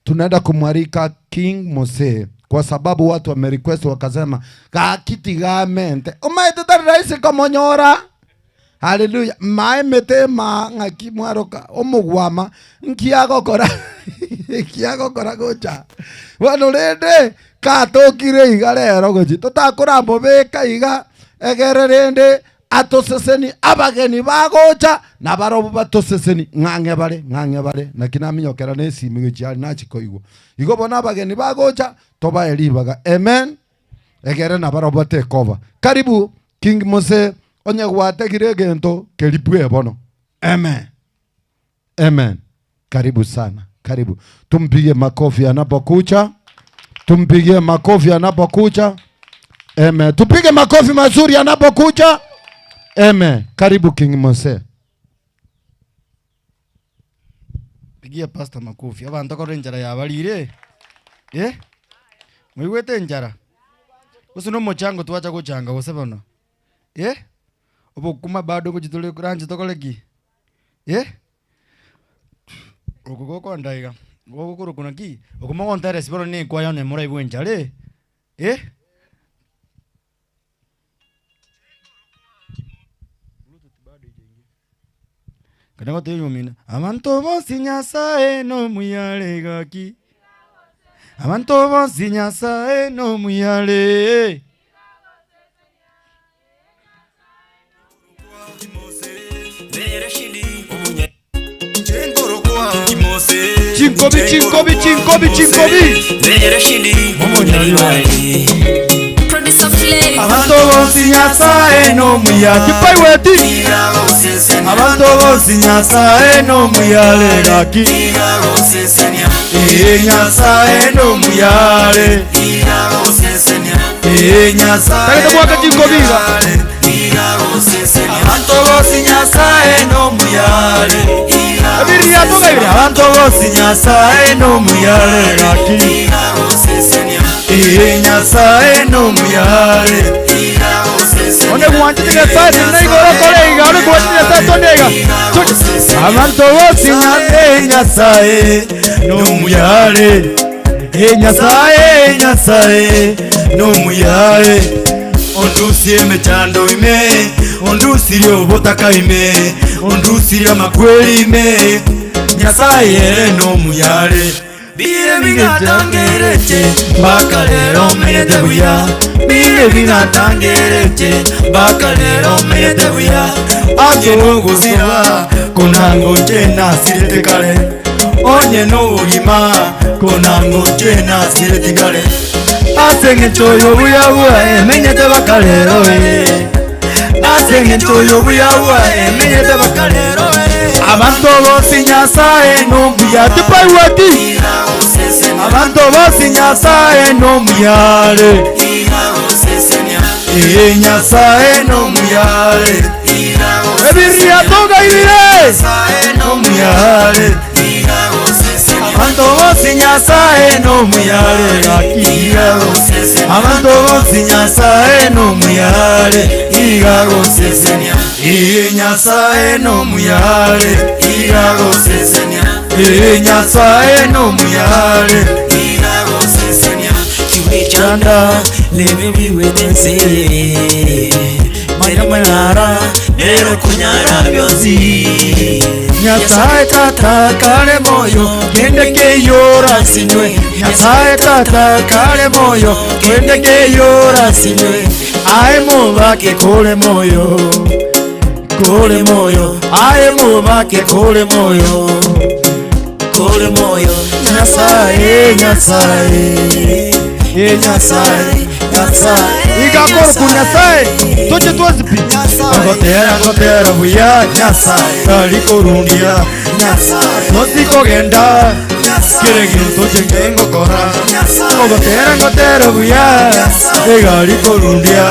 tunaenda kumwarika King Mose kwa sababu watu wamerequest wakasema kakiti gamente umaite tari raisi kamonyora. Haleluya. Mae mete ngaki mwaroka omugwama nkiago kora gocha wano rende katokire iga rero gochi tutakura mbobeka iga egere rende atoseseni abageni bagocha na barobo batoseseni ngange bare na kinaminyokera nesimi gochi na chikoigo igo bona abageni bagocha toba elibaga. Amen. Egere na barobo take over. Karibu King Mose onye gwategire gento kelipwe bono. Amen. Amen. Karibu sana. Karibu. Tumpigie makofi anapokucha. Tumpigie makofi anapokucha. Amen. Tupige makofi mazuri anapokucha. Amen. Karibu King Mose. Pigia pastor makofi. Abantu ko renjara yabalire. Mwiwete njara. Usuno mochango tuacha kuchanga usebona. Obo kuma bado kujitole kuranje tokoleki. Okoko ndaiga. Okoko kuna ki. Okuma kontere siboro ni kwa yone mura ibwenjale. Kana ko teyo mina. Amanto bosi nyasae no muyale gaki. Amanto bosi nyasae no muyale. Chinkobi abantu bose nyasaye no muyale paiweti abantu bose nyasaye no muyale gaki nyasaye no muyale nyasaye abantu bose Nyasaye no muyale abiriya tugabire abantu bose Nyasaye no muyale gaki Nyasaye no muyale one kuwanjitike sasa naigoro kolega one kuwanjitike sasa tondega abantu bose Nyasaye no muyale Nyasaye no muyale ondusie mechando ime ondusie obotaka ime ondusie makweli ime Nyasaye no muyale bire bingatangereche mpaka lero menyete buya bire bingatangereche mpaka lero menyete buya azoguzira konango chena sirete kale onye no ugima konango chena sirete kale asenge choyo buya buya menyete bakalero asenge choyo buya buya menyete bakalero abantu bose Nyasaye no muyale tipaiwati abantu bose Nyasaye no muyale Nyasaye no muyale ebiriya toga ibire no muyale abantu bose Nyasaye no muyale akira abantu bose Nyasaye no muyale igago sesenya Nyasaye no muyale igago sesenya Nyasaye no muyale igago sesenya kiwichanda lebe biwedense mayara ero kunyara byozi Nyasaye tata kale moyo kende ke yora sinywe Nyasaye tata kale moyo kende ke yora sinywe ai mubake kole moyo ai mubake kole moyo Nyasaye igakora ku Nyasaye toche twazipi ngotera buya Nyasaye alikorundia notiko genda kirege toche ngengo kora ngotera buya alikorundia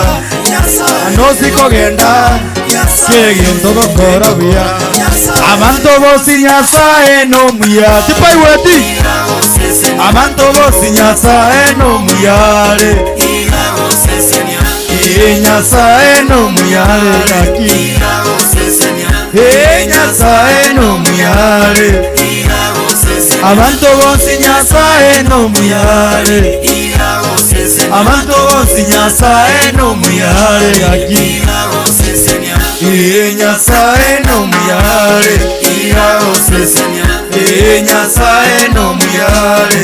notiko genda kirege toko kora buya abantu bose Nyasaye no muyale tipaiwati abantu bose Nyasaye no muyale Nyasaye no muyale gaki Nyasaye no muyale abantu bose Nyasaye no muyale abantu bose Nyasaye no muyale gaki Nyasaye no muyale Nyasaye no muyale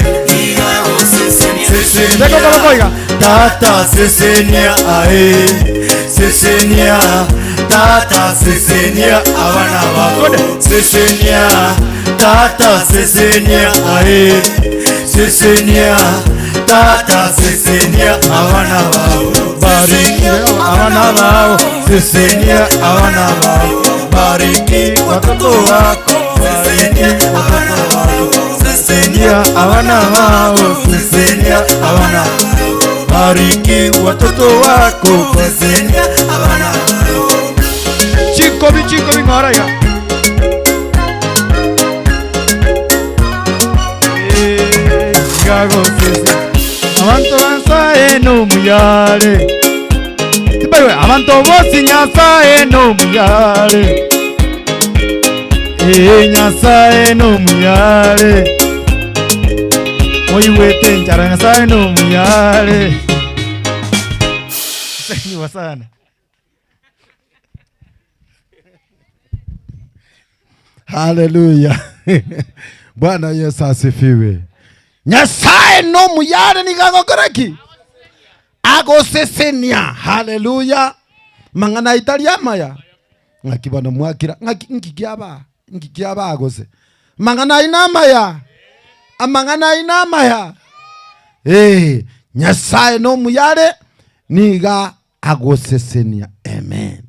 tata sesenia ae sesenia tata sesenia abana bako sesenia tata sesenia ae sesenia tata sesenia abana bako bariki abana bako sesenia abana bako bariki watoto wako bariki watoto wako sesenia abana bako sesenia abana bariki watoto wako sesenia abana chiko bingora ya gago sese abantu Nyasaye no muyale tibawe abantu bose Nyasaye no muyale Nyasaye no muyale moyiwete njara Nyasaye no muyale seniwa sana haleluya Bwana Yesu asifiwe. Nyasaye no muyale nigagokoreki agosesenia haleluya mangana italia maya ngakibana mwakira ngikiaba agose mangana inamaya amangana inamaya Nyasaye no muyale niga agosesenia amen.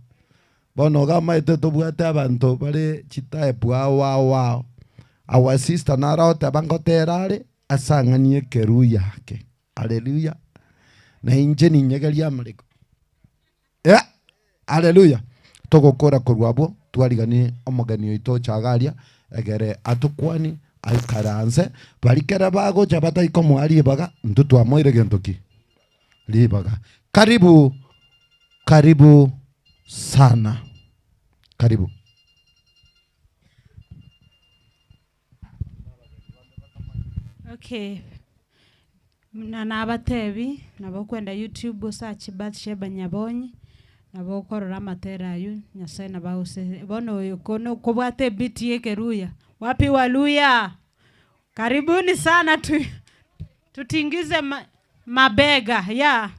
Bono gama iteto bwate abantu bale chitae bwa wow our sister narao tabangoterare asanganie keru yake haleluya na inje ni nyegelia mariko haleluya tugukura kurwabo twarigani omogani oito chagaria egere atukwani aikaranze barikera bago jabata iko mwari baga mtutu amoire gentoki libaga. Karibu sana, karibu. Okay. Nabatebi nabokwenda YouTube search Bathsheba Nyabonyi nabokorora matera ayu Nyasaye nabause bono kono kubwate biti yekeruya wapi waluya. Karibuni sana tutingize mabega ya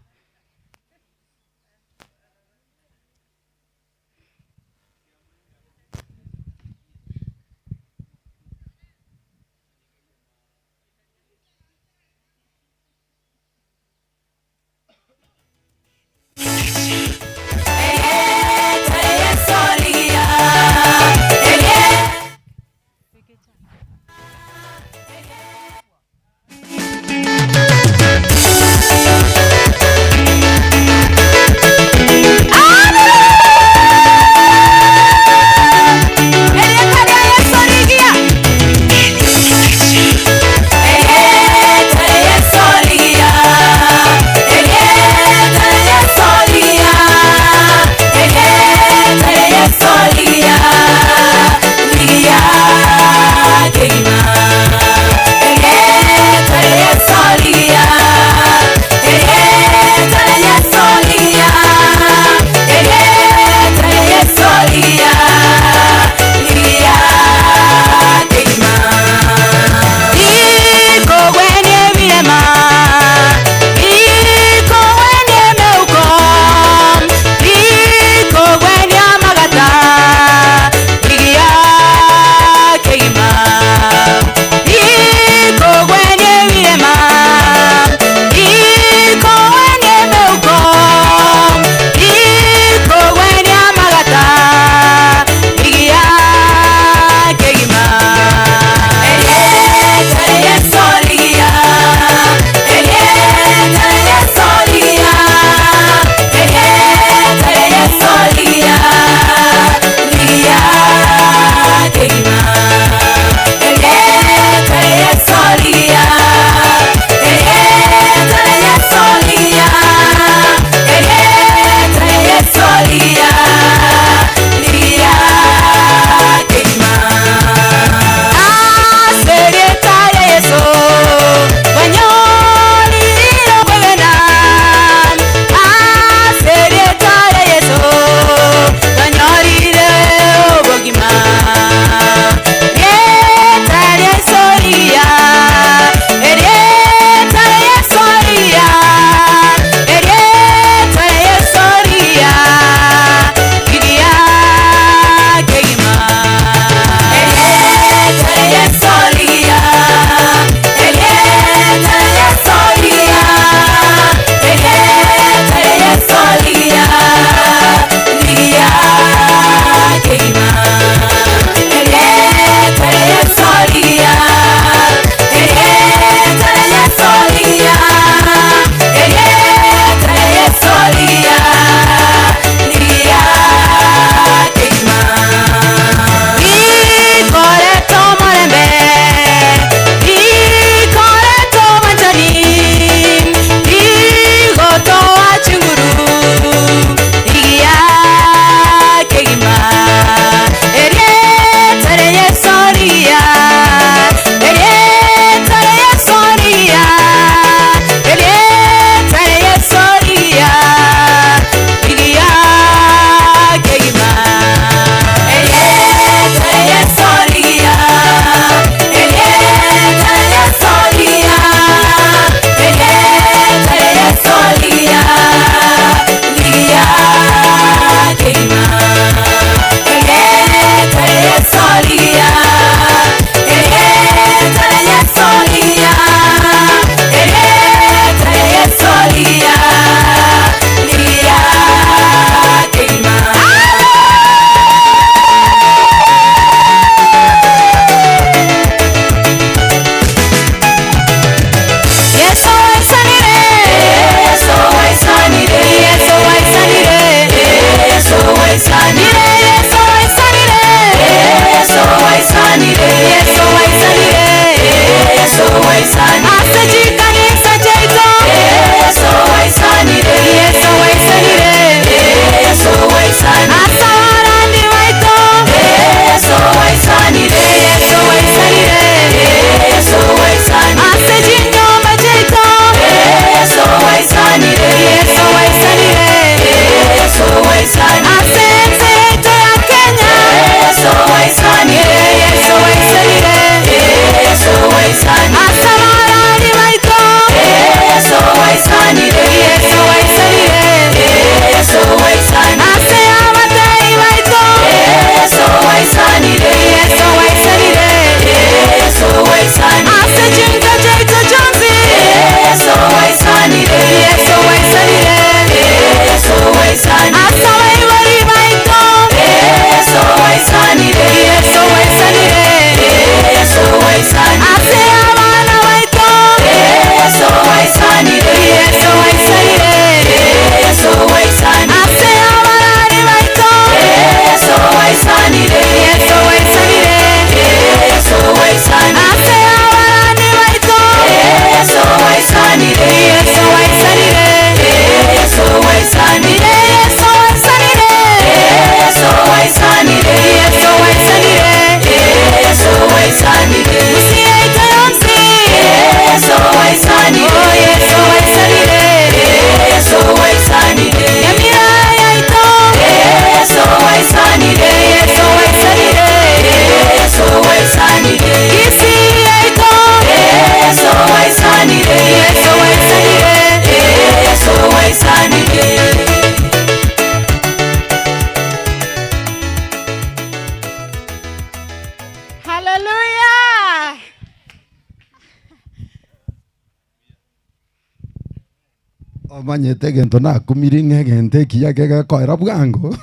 manyete gento na kumiringe gente kiya kega koira bwango.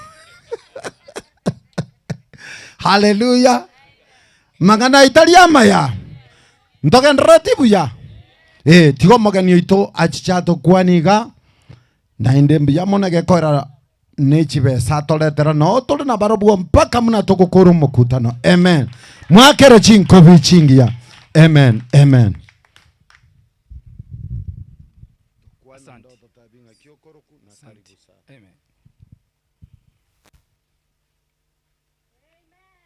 Hallelujah. Magana italia maya. Ntogen ratibu ya. Tigo magani ito achichato kwaniga. Na indembi ya mona ge koira nechibe satoletera no tole na barobu mpaka muna toko kuru mkutano. Amen. Mwakere chinko vichingia. Amen. Amen. Amen.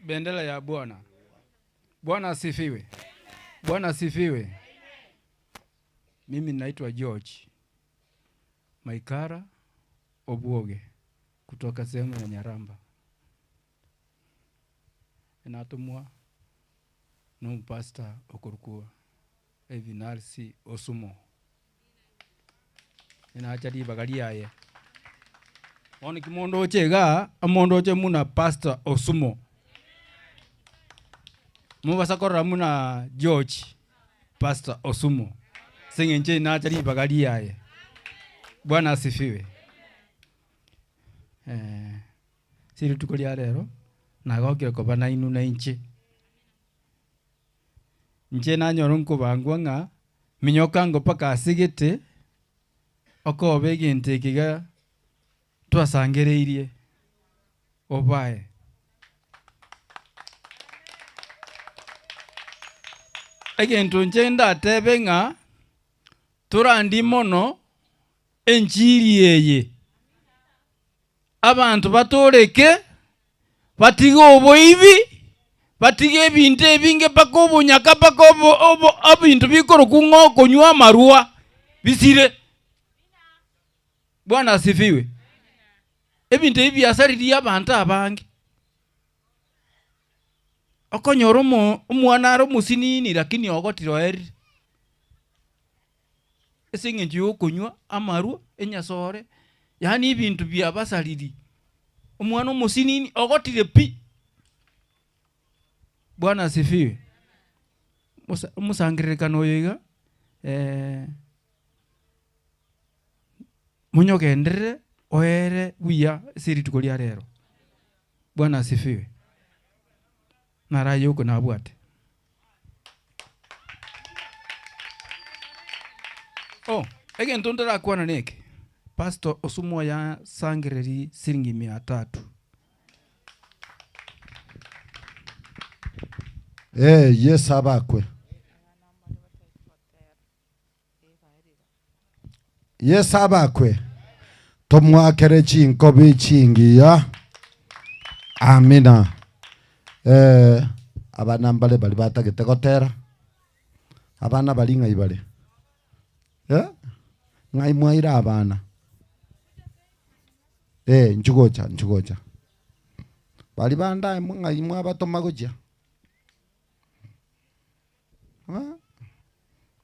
Bendera ya Bwana. Bwana asifiwe. Bwana asifiwe. Mimi naitwa George Maikara Obuoge kutoka sehemu ya Nyaramba. Inatumwa na pastor Okurukua Evinarsi Osumo. Inachadi bagalia ye. Oni kimondo chega amondo che muna pastor Osumo. Mubasa korra muna George pastor Osumo. Singenje inachadi bagalia ye. Bwana asifiwe. Siri tukolia lero nagokire ko bana inu na inche. Nche na nyoronko bangwanga minyokango paka asigete oko begente kiga twasangereirie obae egento nche ndatebe nga turandi mono enjiri eye abantu batoreke batiga oboibi batiga ebintu ebinge paka obunyaka paka ebintu bikoro kungo konywa marua bisire. Bwana asifiwe. Ebintu ebi byasariri abantu abange okonyoro omwana aro musinini lakini ogotiro eri esinge njiyo kunywa amarua enyasore yani ibintu byabasariri omwana musinini ogotire pi. Bwana asifiwe. Musangirekano yiga munyogendere oere wiya siri tukolia rero. Bwana asifiwe. Narayo kuna abwate. Egento ndara kwana neke. Pastor Osumo ya sangireri siringi 300. Yes abakwe. Yes abakwe. Tomwakere chinko bichingiya. Amina. Abana mbale bali batagete gotera. Abana bali ngai bale. Ngai mwaira abana. Nchugocha. Bali banda ngai mwabatoma goja.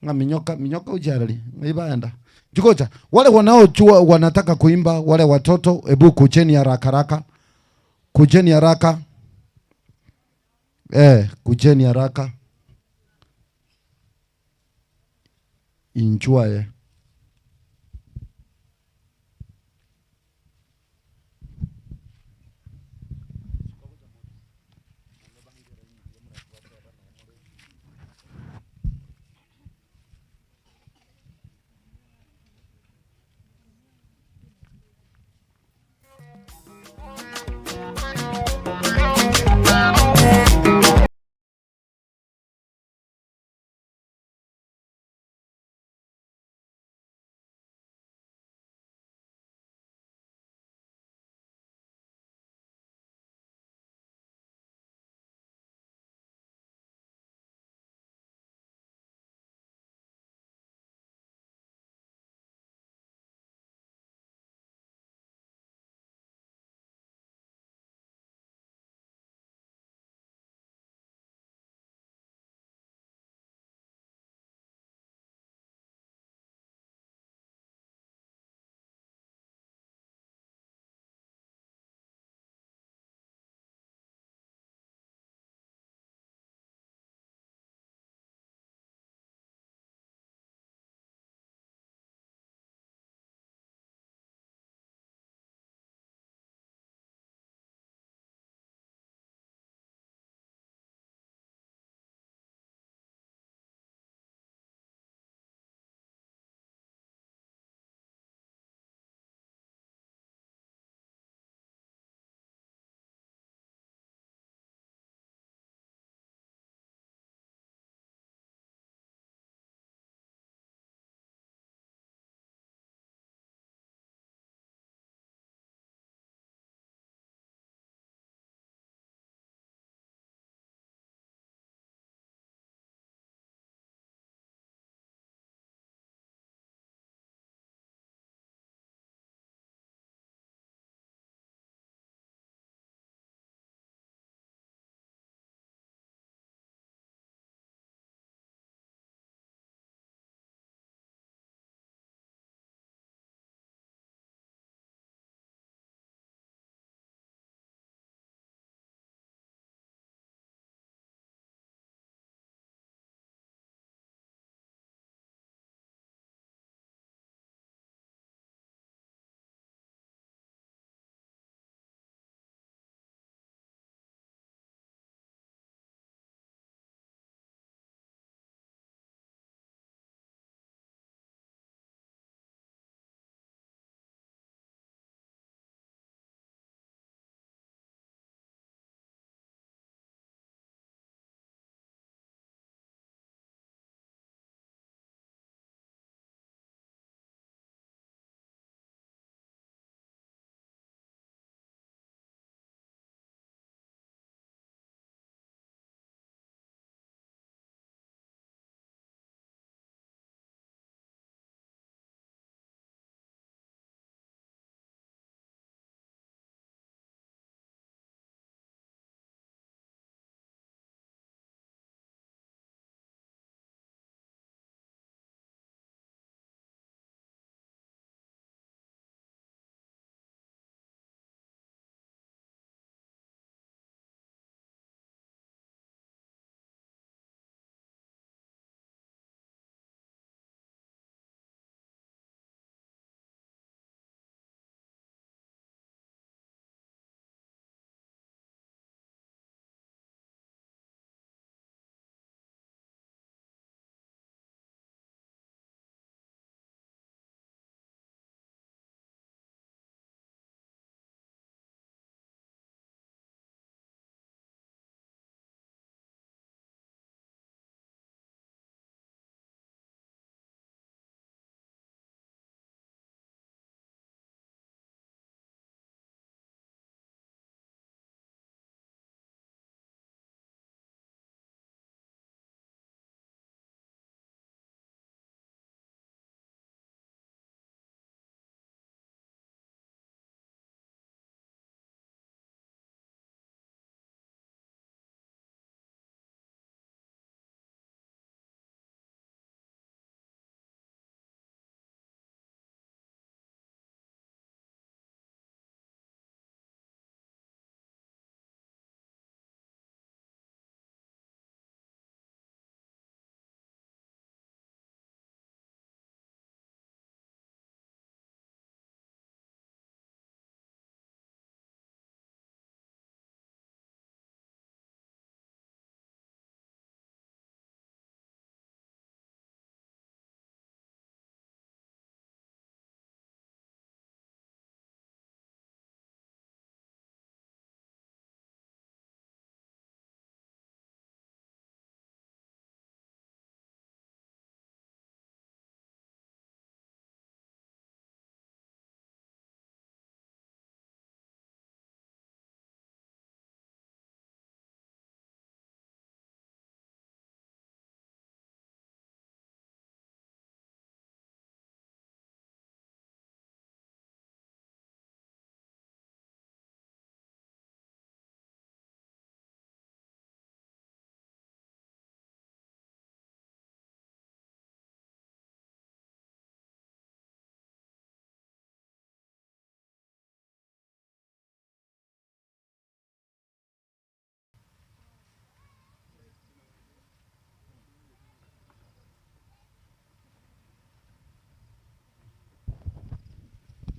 Minyoka ujarali ngaibaenda Nchugocha. Wale wanaojua wanataka kuimba, wale watoto, ebu kucheni haraka. Kucheni haraka. Kucheni haraka. Enjoy.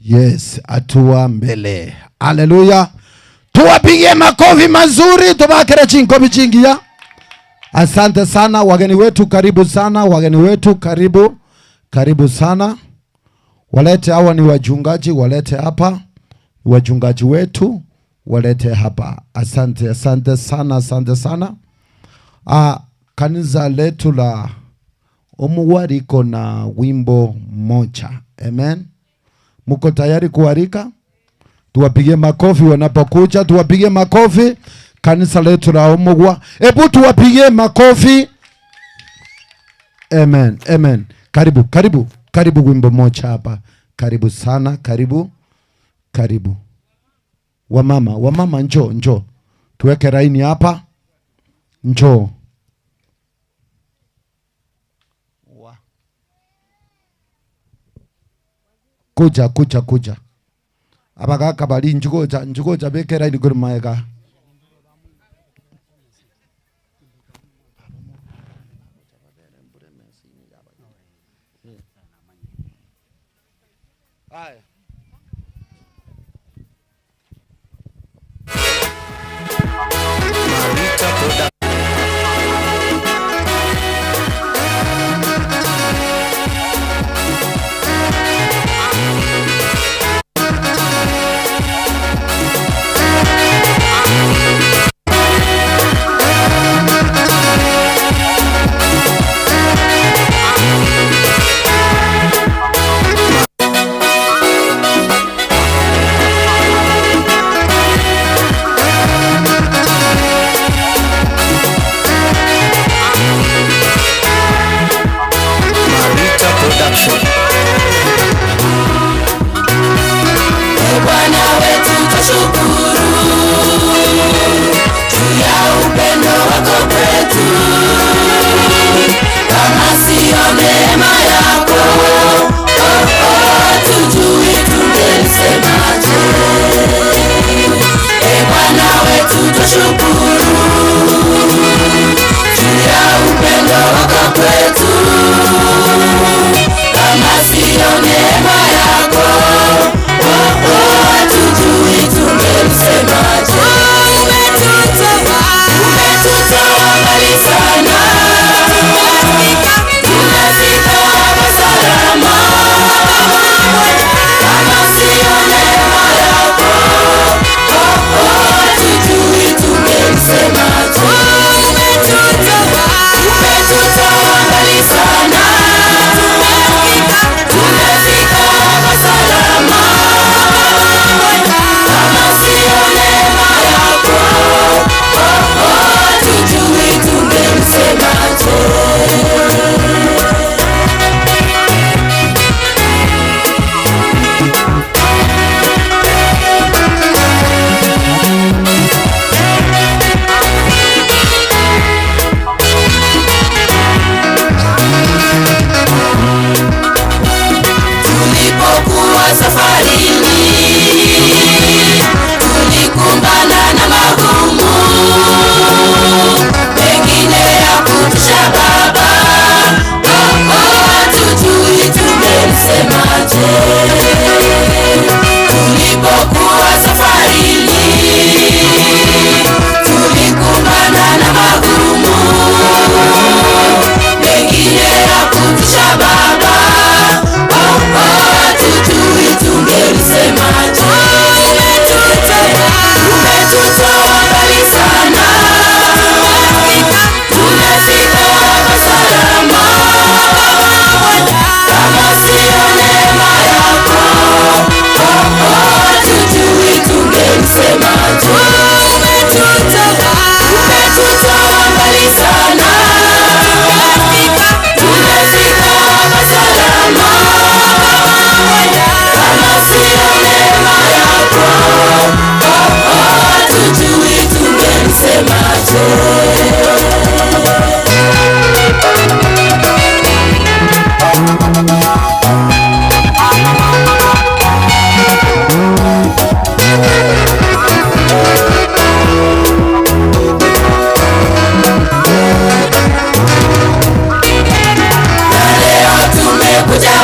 Yes, hatua mbele. Haleluya. Tuwapigie makofi mazuri, tubakere chinkobi chingia. Asante sana wageni wetu, karibu sana wageni wetu, karibu sana. Walete hawa ni wachungaji, walete hapa. Wachungaji wetu walete hapa. Asante sana. Kanisa letu la Omuwari iko na wimbo moja. Amen. Muko tayari kuarika? Tuwapigie makofi wanapokuja, tuwapigie makofi. Kanisa letu la Omuwa, hebu tuwapigie makofi. Amen. Karibu wimbo moja hapa. Karibu sana, karibu. Wamama njoo. Tuweke raini hapa. Njoo. Kuja. Abagaka bali njugoja beke raini kuri maega. Haya.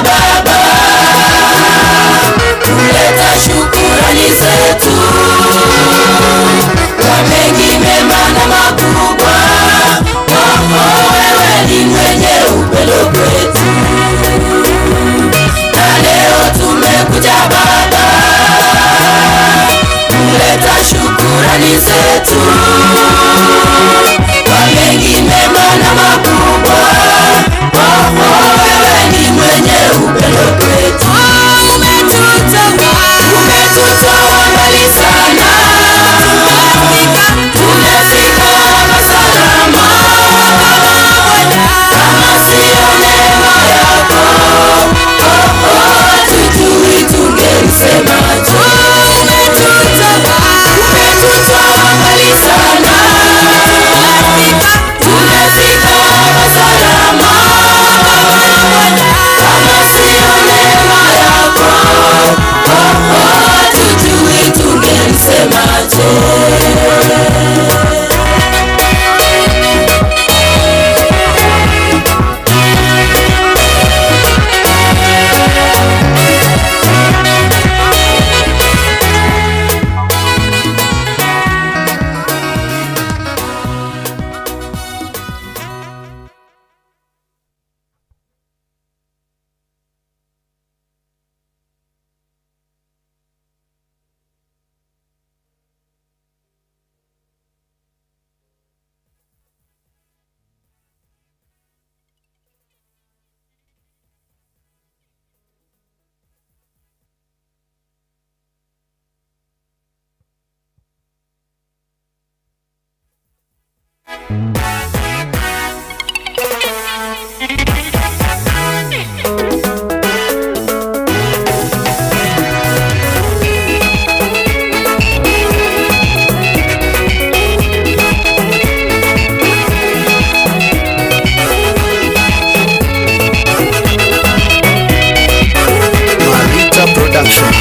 Baba, zetu kwa mengi mema na makubwa. Wewe ni mwenye upendo kwetu. Umetutoa mbali sana, tumefika hapa salama. Kama sio neema yako, hatujui tungemsemaje. Umetutoa mbali sana, tumefika hapa salama. Kama sio neema yako, hatujui tungemsemaje. Marita Production.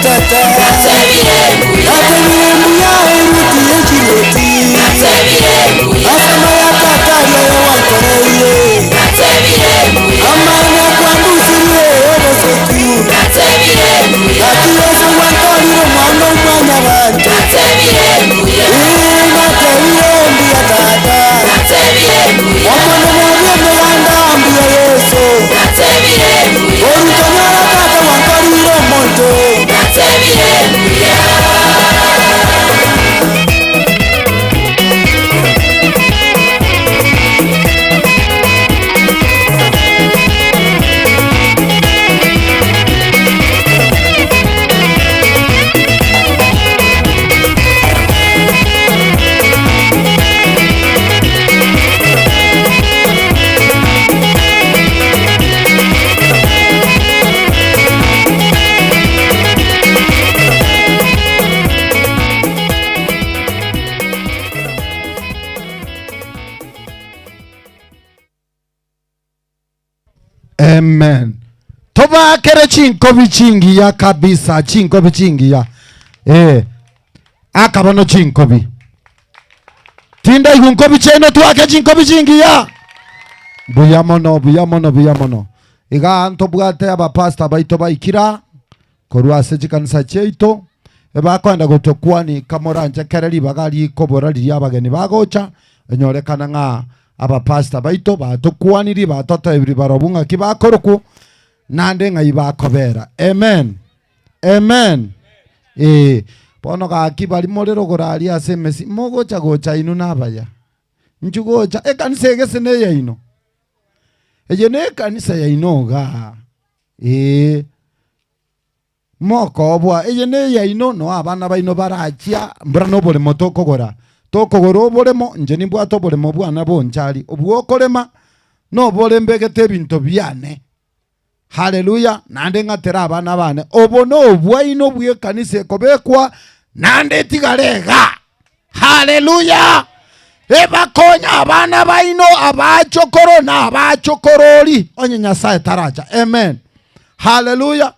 tata Natebire mbuya eruti echiroti Asama ya tata ya wankoreye Amana kwandu siriye obosoku Ati yesu wankorire mwana umwanya bantu Natebire mbuya tata Omwana mwabye mwanda mbuya yesu Orutanyara tata wankorire omonto Amen. Toba kere chinkobi chingiya kabisa, chinkobi chingiya. Akabono chinkobi. Tinda igunkobi cheno tuake chinkobi chingiya. Buyamono. Iga anto bwate aba pasta baito baikira. Korua seji kanisa cheito. Eba kwenda gotokwani kamoranje kereri bagali kobora liya bageni bagocha. Enyore kananga aba pasta baito batokwaniri batota ebiri barobunga kibakoroku nande ngai bakobera. Amen. Pono ga kibali morero gorali asemesi mogocha gocha inu nabaya. Nchugocha kanisa egesene ya ino. Ejene kanisa ya ino ga. Moko obwa ejene ya ino no abana baino barachia mbrano bole motoko gora. Toko goro bolemo njeni bwato bolemo bwana bonchali obwokolema no bolembegete bintu byane. Haleluya. Nande ngatera abana bane obono obwaino bwe kanise kobekwa nande tigarega. Haleluya. Ebakonya abana baino abachokoro na abachokoroli onye Nyasaye taraja. Amen. Haleluya.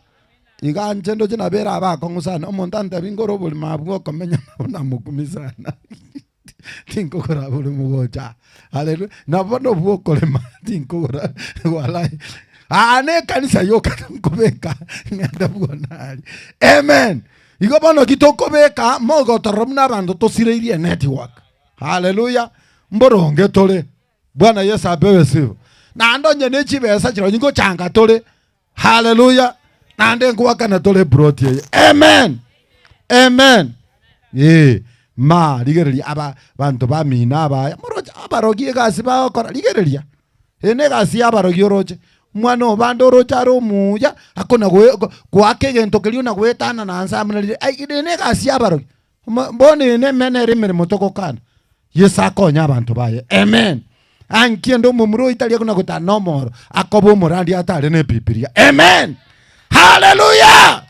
Iganje ndo jina bera abako ngusana omontante bingoro buli mabwo komenya na mukumisana. Tinkokora buli mugocha. Haleluya. Nabono bwokolema tinkokora walai. Ane kanisa yoka nkobeka ngenda bwonali. Amen. Igobono kitokobeka mogo toromna bando tosireirie network. Haleluya. Mboronge tole. Bwana Yesu abewe sifu. Na ndonye nechibesa chiro nyingo changa tole. Haleluya. Nande nguwaka na tole broti ye. Amen. Ma ligerelia aba bantu ba mina aba moroja abarogie gasi ba okora ligerelia. Ene gasi abarogie oroje. Mwana obando roja romuya akona gwake gento kelio na gwetana na ansamna ai ene gasi abarogie. Mbone ne menere mere motoko kana. Yesu akonya abantu baye. Amen. Ankiendo mumuro italia kuna gota nomoro akobo morandi atale ne pipiria. Amen. Hallelujah.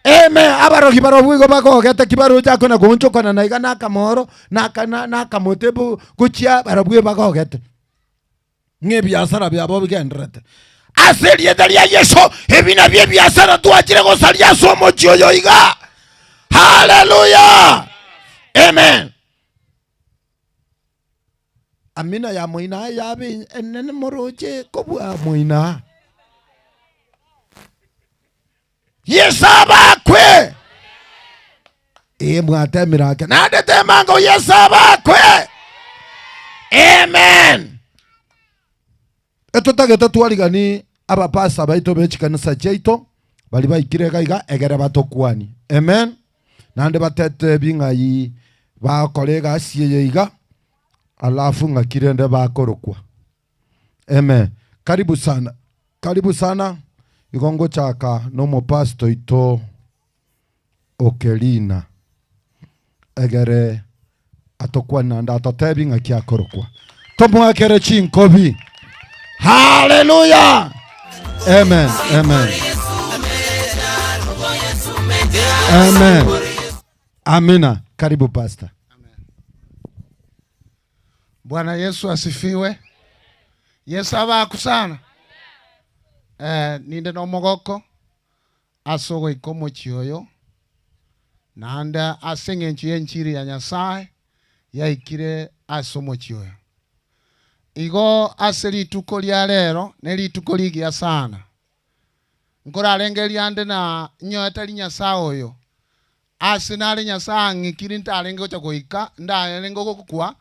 Amen. Abarogi barobugo bako gete kibaru jako na goncho kana na igana kamoro na kamotebu kuchia barabue bako gete. Nge biasara bya bobu gendrete. Aseli edalia Yesu ebina bye biasara tuachire gosalia somo chioyo iga. Hallelujah. Amen. Amina ya moina ya be enene moroje kobwa moina. Yesabakwe. Mwate mirake. Nade temango yesabakwe. Amen. Eto tageta tuwaligani aba pasa baito bechikanisa cheito bali baikirega iga egere batokwani. Amen. Nande batete bingayi ba kolega asiye iga alafu ngakirende bakorokwa. Amen. Karibu sana. Igongo chaka nomo pasto ito Okelina egere atokwa nanda atotebi ngakia korokwa tomo akere chinkobi. Hallelujah. Amen. Amina. Karibu pastor. Bwana Yesu asifiwe. Yesu abakusana. Ninde no mogoko asogo ikomo chioyo nanda aseng'encho y'enchiri ya Nyasaye yaikire ase omochio. Igo ase rituko ria rero ne rituko ligia sana. Nkorarengeria ande na nyoeta ri Nyasaye oyo. Ase nare Nyasaye ng'ikiri ntarenge gocha goika, ndarenge gokukwa,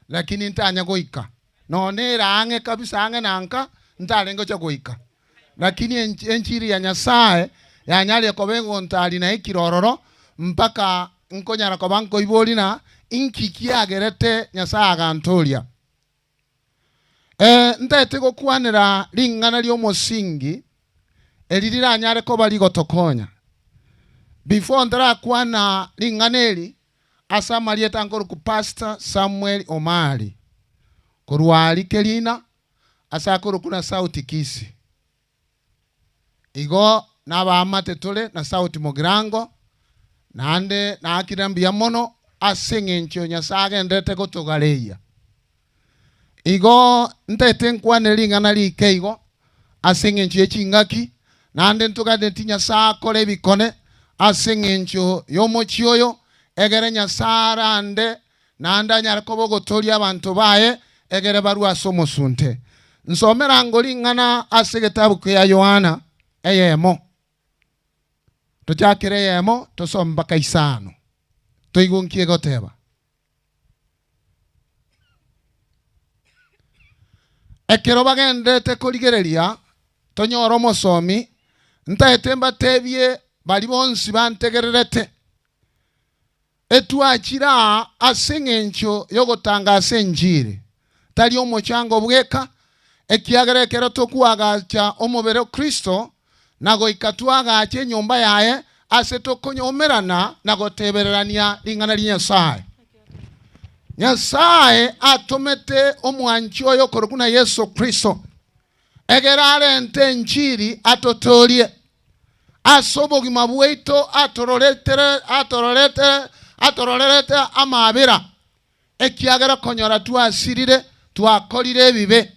lakini ntanya goika. None range kabisa ange nanka ntarenge gocha goika. Lakini enchiri ya Nyasaye yanyali kobengo ntali na ikirororo mpaka nkonyara kobanko ibolina inkiki agerete Nyasaye agantoria. Ntete gokwanira lingana lyo mosingi elirira nyare ko bali gotokonya. Before ndara kwana linganeli asa Marieta ngoro ku Pastor Samuel Omari. Kurwali kelina asa kuru kuna sauti kisi. Igo nabamate tole na sauti mogirango nande na akirambia mono aseng'encho Nyasaye ndete gotogaleya. Igo ntete nkwane lingana likeigo aseng'encho y'echingaki nande ntugade ti Nyasaye akore bikone aseng'encho y'omochioyo egere Nyasaye ande nanda nyare kobogotoria abantu baye egere barua somosunte. Nsomera ngo lingana ase gitabu kya Yohana eyemo. Tuchakire yemo tosoma mpaka isano. Toigunkie goteba. Ekero bagendete koligereria tonyoro mosomi ntaete mbatebye bali bonsi bantegererete. Etwakira aseng'encho yogotangasa enjiri tali omochango bweka ekiagerekero tokuagacha omubere Kristo nago ikatwagacha nyumba yaye ase tokonyomerana nago tebererania lingana li Nyasaye. Nyasaye atomete omwanchi oyo korokuna Yesu Kristo egerare ente enchiri atotolie asobogima bweito atororete amabira ekiagera konyora twasirire twakorire ebibe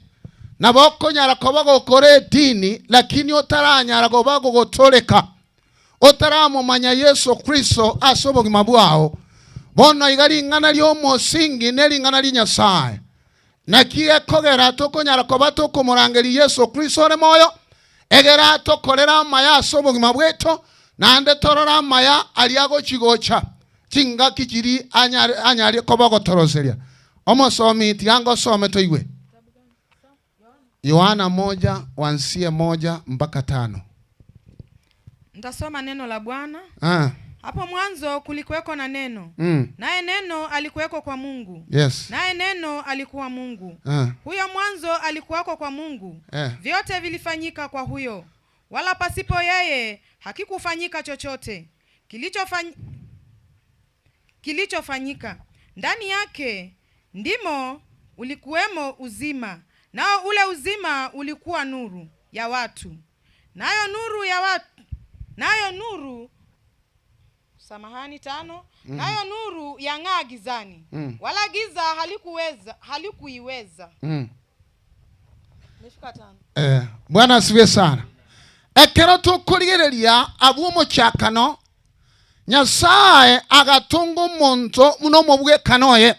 nabokonyara koba gokore dini lakini otaranyara koba gogotoleka otaramumanya Yesu Kristo asobogima bwao bono igari ngana lyo mosingi neli ngana li Nyasaye nakie kogera tokonyara koba tokomurangeri Yesu Kristo re moyo egera tokorera maya asobogima bweto nande torora maya aliago chigocha chinga kijiri anyari koba gotoroseria omosomi tiango some toigwe Yohana 1:1 mpaka 5. Nitasoma neno la Bwana. Hapo mwanzo kulikuweko na neno. Naye neno alikuweko kwa Mungu. Yes. Naye neno alikuwa Mungu. Huyo mwanzo alikuwako kwa Mungu. Vyote vilifanyika kwa huyo. Wala pasipo yeye hakikufanyika chochote. Kilichofanyika. Ndani yake ndimo ulikuwemo uzima. Nao ule uzima ulikuwa nuru ya watu. Nayo nuru 5. Nayo nuru yang'aa gizani. Wala giza halikuiweza. Nifika 5. Bwana asifiwe sana. Ekero tukurigereria abumo chakano Nyasaye agatunga omonto muno mobwe kanoye.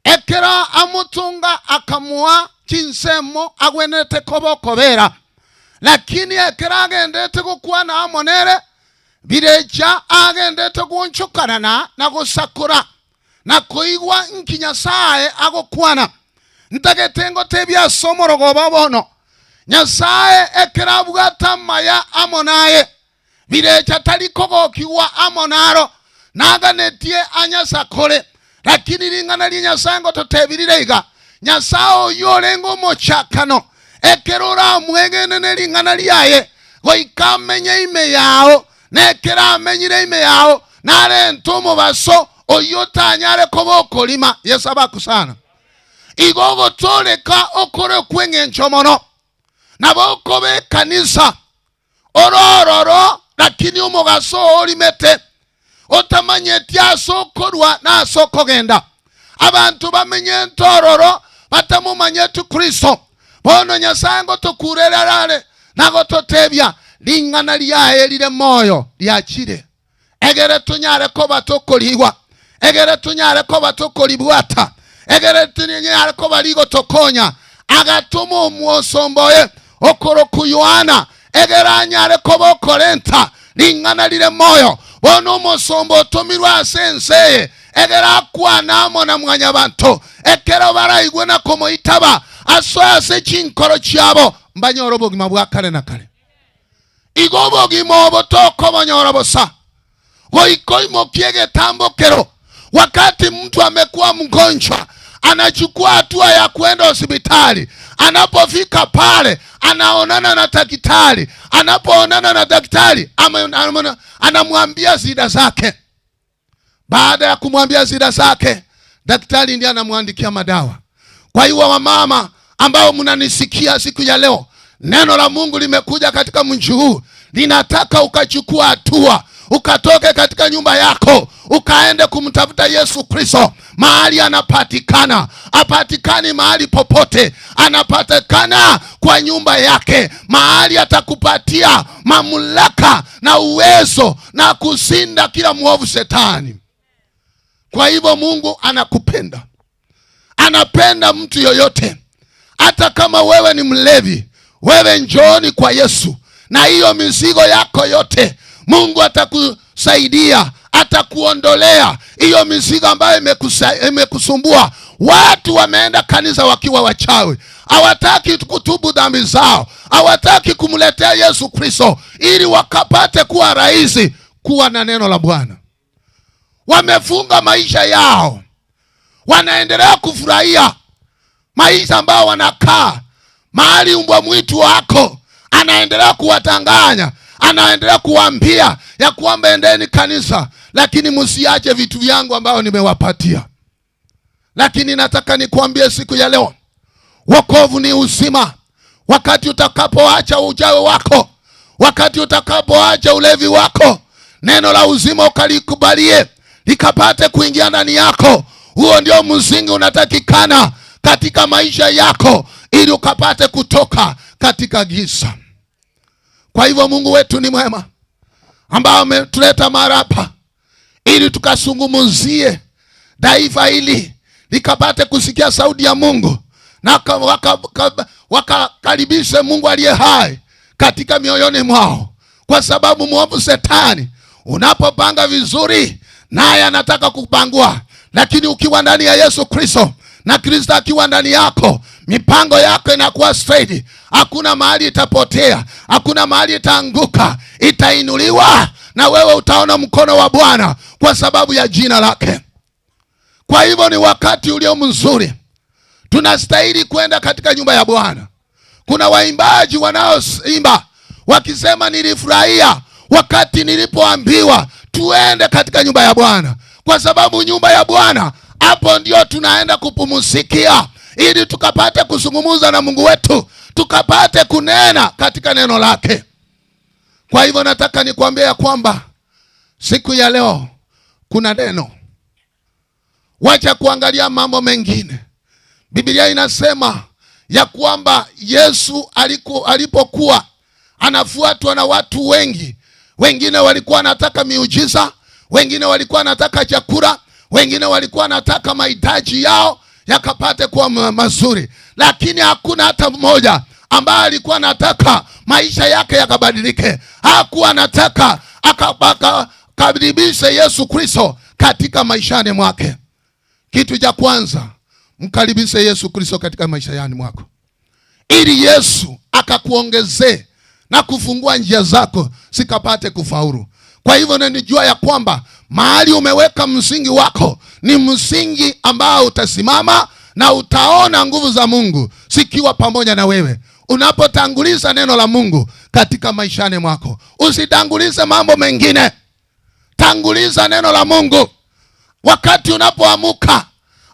Ekero amutunga akamua chinsemo agwenete kobokobera. Lakini ekero agendete gukwana amonere birecha agendete gunchukanana na gusakura na kuigwa nki Nyasaye agokwana. Ntagetengo tebya somorogo babono. Nyasaye ekera bugata maya amonaye birecha talikogo kiwa amonaro naganetie anyasakole. Lakini lingana li Nyasaye ngo totebirira Nyasaye yolengo mochakano ekerora mwegene lingana liaye go ikamenye ime yao nekera menyire ime yao nare ntomo baso oyotanyare koboko lima. Yesu abakusana igogo toleka okore kweng'encho mono naboko be kanisa orororo lakini umugaso olimete otamanye tiaso korwa na soko genda abantu bamenye ntororo batamumanye tu Kristo bono Nyasaye ngo tokurerarare nago totebya lingana liaye lire moyo liachire egere tunyare ko batokoliwa, egere tunyare ko batokolibwata, egere tunyare ko baligo tokonya, agatuma omwosomboye okorokuywana, egere anyare ko bokolenta lingana lile moyo bono omosombo otumirwa asenseye, egere akwanamo na mwanya bantu, ekero barayigwe na komoitaba asoyase chinkoro chiabo mbanyoro bogima bwa kale na kale. Igo bogima obotoko banyoro bosa goikoimo kiege tambokero. Wakati mtu amekuwa mgonjwa, anachukua hatua ya kwenda hospitali, anapofika pale anaonana na daktari, anapoonana na daktari anamwambia shida zake. Baada ya kumwambia shida zake, daktari ndiye anamwandikia madawa. Kwa hiyo wamama ambao mnanisikia siku ya leo, neno la Mungu limekuja katika mji huu, linataka ukachukua hatua, ukatoke katika nyumba yako, ukaende kumtafuta Yesu Kristo mahali anapatikana. Apatikani mahali popote, anapatikana kwa nyumba yake, mahali atakupatia mamlaka na uwezo na kusinda kila mwovu shetani. Kwa hivyo Mungu anakupenda, anapenda mtu yoyote. Hata kama wewe ni mlevi, wewe njooni kwa Yesu, na hiyo mizigo yako yote Mungu atakusaidia, atakuondolea hiyo mizigo ambayo imekusumbua. Watu wameenda kanisa wakiwa wachawi, hawataki kutubu dhambi zao, hawataki kumletea Yesu Kristo ili wakapate kuwa rahisi kuwa na neno la Bwana. Wamefunga maisha yao, wanaendelea kufurahia maisha ambao wanakaa mahali umbwa mwitu wako anaendelea kuwatanganya, anaendelea kuambia ya kwamba endeni kanisa, lakini msiache vitu vyangu ambao nimewapatia. Lakini nataka nikuambie siku ya leo, wokovu ni uzima. Wakati utakapoacha ujao wako, wakati utakapoacha ulevi wako, neno la uzima ukalikubalie likapate kuingia ndani yako, huo ndio msingi unatakikana katika maisha yako ili ukapate kutoka katika giza. Kwa hivyo Mungu wetu ni mwema, ambao ametuleta mara hapa ili tukasungumuzie taifa hili likapate kusikia sauti ya Mungu na wakakaribishe Mungu aliye hai katika mioyoni mwao. Kwa sababu mwovu shetani unapopanga vizuri, naye anataka kupangua, lakini ukiwa ndani ya Yesu Kristo na Kristo akiwa ndani yako, mipango yako inakuwa straight. Hakuna mahali itapotea, hakuna mahali itaanguka, itainuliwa, na wewe utaona mkono wa Bwana kwa sababu ya jina lake. Kwa hivyo ni wakati ulio mzuri, tunastahili kwenda katika nyumba ya Bwana. Kuna waimbaji wanaoimba wakisema, nilifurahia wakati nilipoambiwa tuende katika nyumba ya Bwana, kwa sababu nyumba ya Bwana hapo ndio tunaenda kupumzikia ili tukapate kuzungumza na Mungu wetu, tukapate kunena katika neno lake. Kwa hivyo nataka nikwambie ya kwamba siku ya leo kuna neno. Wacha kuangalia mambo mengine. Biblia inasema ya kwamba Yesu alipokuwa anafuatwa na watu wengi, wengine walikuwa wanataka miujiza, wengine walikuwa wanataka chakula, wengine walikuwa wanataka mahitaji yao yakapate kuwa mazuri, lakini hakuna hata mmoja ambaye alikuwa anataka maisha yake yakabadilike. Hakuwa anataka akakaribishe Yesu Kristo katika maishani mwake. Kitu cha kwanza, mkaribishe Yesu Kristo katika maishani mwako, ili Yesu akakuongezee na kufungua njia zako sikapate kufaulu. Kwa hivyo ninajua ya kwamba mahali umeweka msingi wako ni msingi ambao utasimama na utaona nguvu za Mungu zikiwa pamoja na wewe. Unapotanguliza neno la Mungu katika maishani mwako, usitangulize mambo mengine. Tanguliza neno la Mungu. Wakati unapoamuka,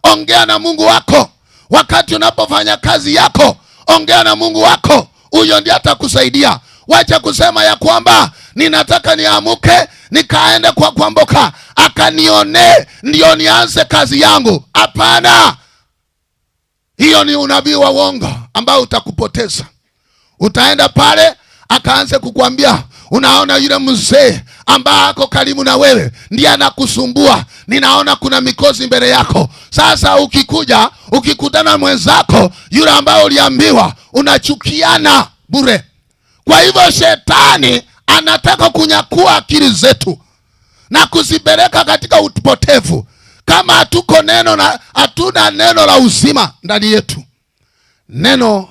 ongea na Mungu wako. Wakati unapofanya kazi yako, ongea na Mungu wako. Huyo ndiye atakusaidia. Wacha kusema ya kwamba ninataka niamuke nikaende kwa kwamboka akanione ndio nianze kazi yangu. Hapana. Hiyo ni unabii wa uongo ambao utakupoteza. Utaenda pale akaanze kukuambia Unaona yule mzee ambaye ako karibu na wewe ndiye anakusumbua. Ninaona kuna mikosi mbele yako. Sasa ukikutana mwenzako yule ambaye uliambiwa, unachukiana bure. Kwa hivyo shetani anataka kunyakua akili zetu na kuzipeleka katika upotevu. Kama hatuna neno la uzima ndani yetu. Neno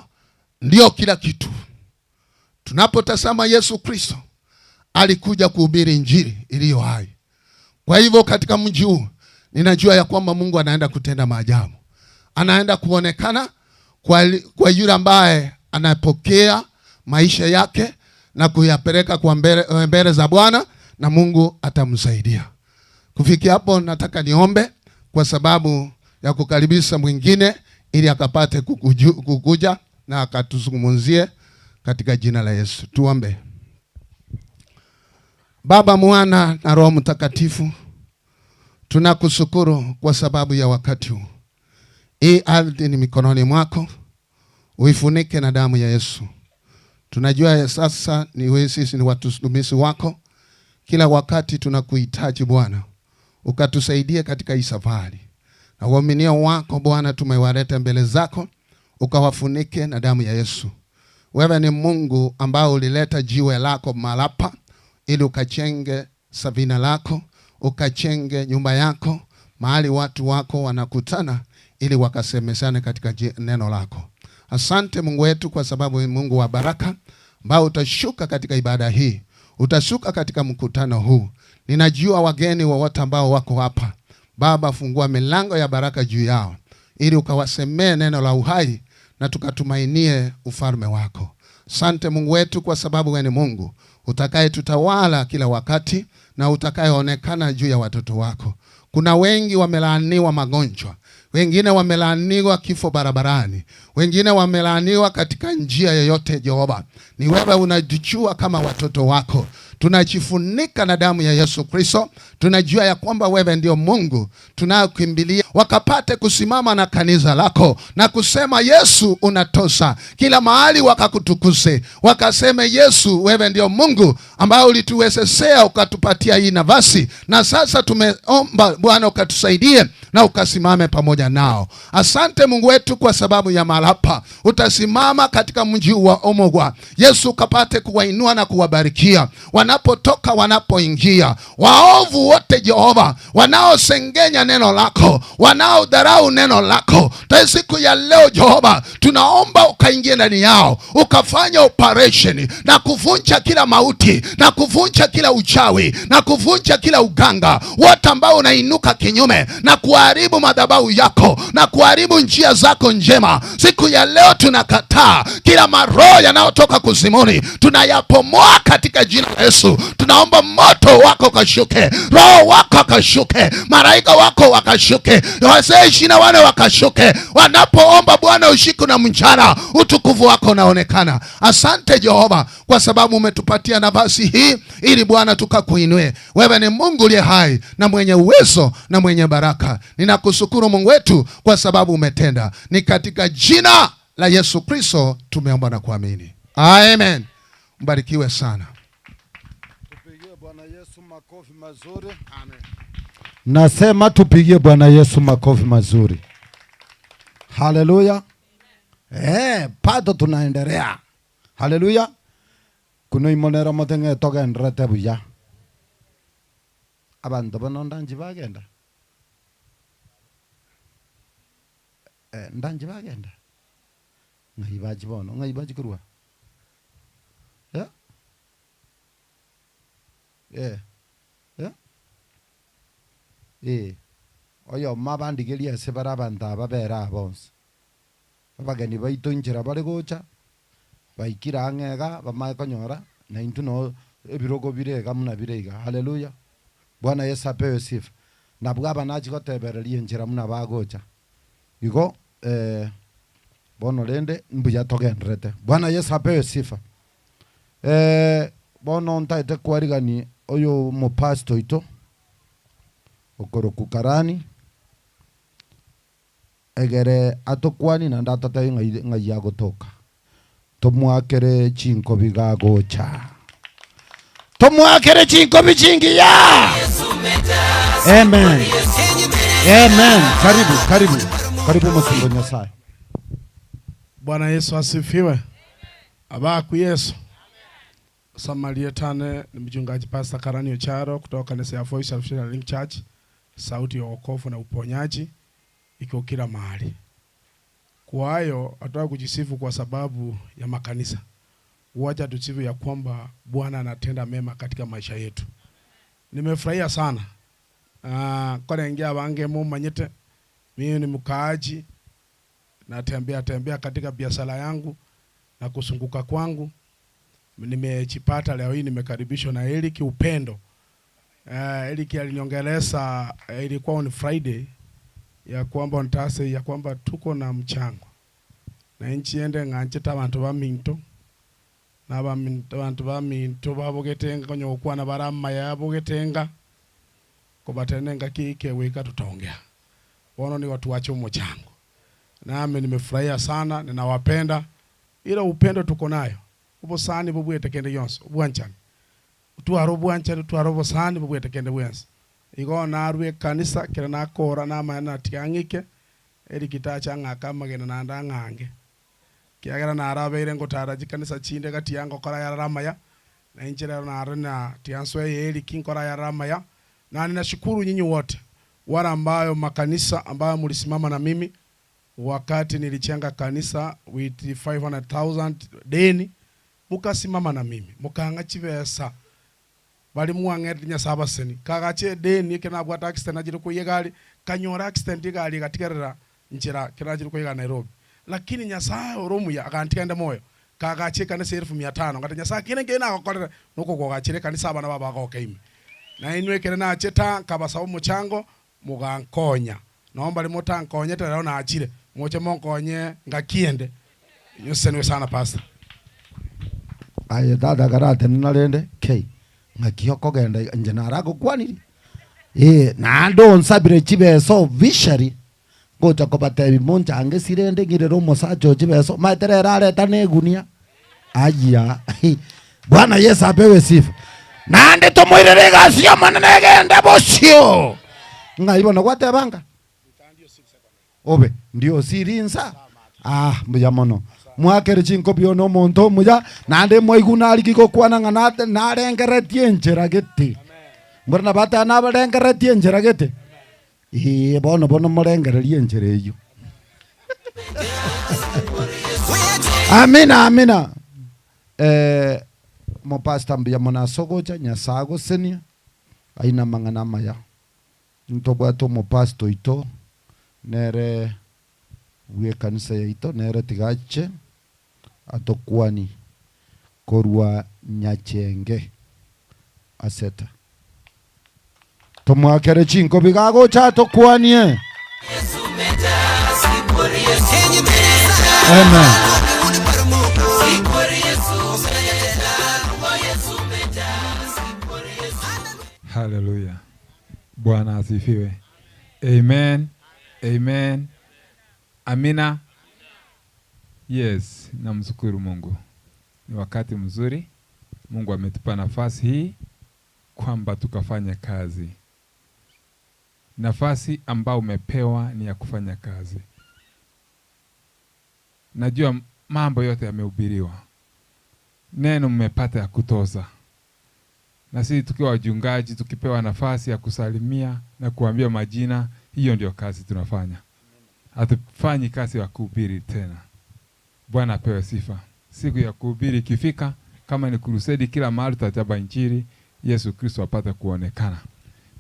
ndio kila kitu. Tunapotazama Yesu Kristo alikuja kuhubiri injili iliyo hai. Kwa hivyo katika mji huu ninajua ya kwamba Mungu anaenda kutenda maajabu. Anaenda kuonekana kwa yule ambaye anapokea maisha yake na kuyapeleka kwa mbele za Bwana, na Mungu atamsaidia. Kufikia hapo nataka niombe kwa sababu ya kukaribisha mwingine ili akapate kukuja na akatuzungumzie katika jina la Yesu. Tuombe. Baba, Mwana na Roho Mtakatifu, tunakushukuru kwa sababu ya wakati huu. Hii ardhi ni mikononi mwako. Uifunike na damu ya Yesu. Tunajua ya sasa sisi ni watumishi wako. Kila wakati tunakuhitaji Bwana. Ukatusaidie katika hii safari. Na waaminio wako Bwana tumewaleta mbele zako. Ukawafunike na damu ya Yesu. Wewe ni Mungu ambao ulileta jiwe lako malapa ili ukachenge safina lako, ukachenge nyumba yako, mahali watu wako wanakutana ili wakasemeshane katika neno lako. Asante Mungu wetu kwa sababu Mungu wa baraka ambao utashuka katika ibada hii. Utashuka katika mkutano huu. Ninajua wageni wote ambao wako hapa. Baba, fungua milango ya baraka juu yao ili ukawasemee neno la uhai na tukatumainie ufalme wako. Asante Mungu wetu kwa sababu wewe ni Mungu utakaye tutawala kila wakati na utakayeonekana juu ya watoto wako. Kuna wengi wamelaaniwa magonjwa, wengine wamelaaniwa kifo barabarani, wengine wamelaaniwa katika njia yoyote. Jehova, ni wewe unajua kama watoto wako. Tunajifunika na damu ya Yesu Kristo. Tunajua ya kwamba wewe ndio Mungu tunayokimbilia, wakapate kusimama na kanisa lako na kusema Yesu unatosha. Kila mahali wakakutukuse, wakaseme Yesu wewe ndio Mungu ambao ulituwezesha ukatupatia hii nafasi, na sasa tumeomba Bwana ukatusaidie na ukasimame pamoja nao. Asante Mungu wetu kwa sababu ya malapa. Utasimama katika mji wa Omogwa. Yesu kapate kuwainua na kuwabarikia wanapotoka wanapoingia. Waovu wote Jehova wanaosengenya neno lako, wanaodharau neno lako, siku ya leo Jehova tunaomba ukaingie ndani yao, ukafanya operation na kuvunja kila mauti na kuvunja kila uchawi na kuvunja kila uganga wote ambao unainuka kinyume na kuharibu madhabahu yako na kuharibu njia zako njema. Siku ya leo tunakataa kila maroho yanayotoka kuzimuni, tunayapomoa katika jina la Yesu. Tunaomba moto wako kashuke, roho wako kashuke, malaika wako wakashuke, wazee 24 wakashuke. Wanapoomba Bwana usiku na mchana, utukufu wako unaonekana. Asante Jehova kwa sababu umetupatia nafasi hii ili Bwana tukakuinue. Wewe ni Mungu aliye hai na mwenye uwezo na mwenye baraka. Ninakushukuru Mungu wetu kwa sababu umetenda. Ni katika jina la Yesu Kristo tumeomba na kuamini. Amen. Mbarikiwe sana. Tupigie Bwana Yesu makofi mazuri. Amen. Nasema tupigie Bwana Yesu makofi mazuri. Haleluya. Bado tunaendelea. Haleluya. Kuno imonera motenge toka nrete buya. Abantu banondanji bagenda. Ndanji bagenda. Ngayibaji bono, ngayibaji kurwa. Yeah. Oyo mabandigeria sebara banda babera bonse. Abageni baito injira bari gocha. Baikira angega bamakonyora na intuno ebirogo birega muna birega. Haleluya. Bwana Yesu apewe sifa. Na bwaba nachi gotebereria injira muna bagocha. Iko bono lende mbuya togenrete. Bwana Yesu apewe sifa. Bono ntaite kwarigani oyo mopasto ito okoro kukarani egere atokwani na ndatata ngai yagotoka tomwakere chinko bigagocha Tumwakere chinko bichingi ya. Amen. Amen. Karibu Musingo Nyasaye. Bwana Yesu asifiwe. Abaku Yesu. Samaria tane ni mchungaji Pastor Karani Ocharo kutoka kanisa ya Voice of Link Church. Sauti ya wokovu na uponyaji iko kila mahali. Kwa hayo hatutaki kujisifu kwa sababu ya makanisa. Wacha tusifu ya kwamba Bwana anatenda mema katika maisha yetu. Nimefurahia sana. Kwa naingia wange manyete. Mimi ni mkaaji. Natembea katika biashara yangu na kusunguka kwangu. Nimechipata leo hii nimekaribishwa na Eric Upendo. Eric aliniongeleza ilikuwa on Friday ya kwamba ntase ya kwamba tuko na mchango. Na nchi ende ngancheta abantu ba minto. Na abantu ba minto babogetenga konyo kwa na barama ya bogetenga. Kubatenenga kike weka tutaongea. Wono ni watu wacho mchango. Nami nimefurahia sana, ninawapenda. Ila upendo tuko nayo. Ubo sani bubu yetekende yonso, ubuanchani. Tuwarobu anchani, tuwarobu sani bubu yetekende wensi. Igo narwe kanisa, kira nakora na maana tiangike, eri kitacha ngakama gena nanda ngange. Kiagera narabe irengo taraji kanisa chinde gati yango kora ya ramaya. Na inchira narena tianswe eri kinkora ya ramaya. Na ninashukuru nyinyi wote. Wala ambayo makanisa ambayo mulisimama na mimi. Wakati nilichenga kanisa with 500,000 deni. Mukasimama na mimi. Mukanga chivesa. Bali muangeti nyasaba seni. Kagache deni kena buata accident na jiruko yegali. Kanyora accident yegali katika nchira kena jiruko yegali Nairobi. Lakini nyasa oromu ya akantika enda moyo. Kagache kanisa 1500. Kata nyasa kena akakolera. Nuko kwa gachire kanisa abana baba akaokeime. Na inwe kena acheta kabasa umuchango. Mugankonya. Naomba limota nkonye tera na achire. Moche monkonye ngakiende. Yusenwe sana pastor. Aye dada garate nalende K. Ngakiyoko genda nje narago kwaniri. Na ndo nsabire chibeso vishari. Gocha kobate bimonja ange sirende ngirero mosacho chibeso. Maetere rare tanegunia. Aya. Bwana Yesu apewe sifa. Nande tomoirere gasio manene genda bosio. Ngaibona kwate banga. Obe ndio sirinsa. Mbuyamono. Mwakere chinko biono monto muya nande moiguna alikiko kwana nganate narengeretie njera gete. Mbona bata na barengeretie njera gete. Bono morengererie njera eyo. Amina. Mo pastor mbuyamona sogocha nyasago senia. Aina mangana maya. Ntobwato mo pastor ito nere uye kanisa ya ito nere tigache atokuani korwa nyachenge aseta tomwakere chinko bigago cha tokuanie. Amen. Hallelujah. Bwana asifiwe. Amen. Amen. Amina. Yes, namshukuru Mungu. Ni wakati mzuri. Mungu ametupa nafasi hii kwamba tukafanya kazi. Nafasi ambao umepewa ni ya kufanya kazi. Najua mambo yote yamehubiriwa. Neno mmepata ya kutosha. Na sisi tukiwa wajungaji tukipewa nafasi ya kusalimia na kuambia majina, hiyo ndio kazi tunafanya. Hatufanyi kazi ya kuhubiri tena. Bwana apewe sifa. Siku ya kuhubiri ikifika, kama ni crusade kila mahali tutataba injili, Yesu Kristo apate kuonekana.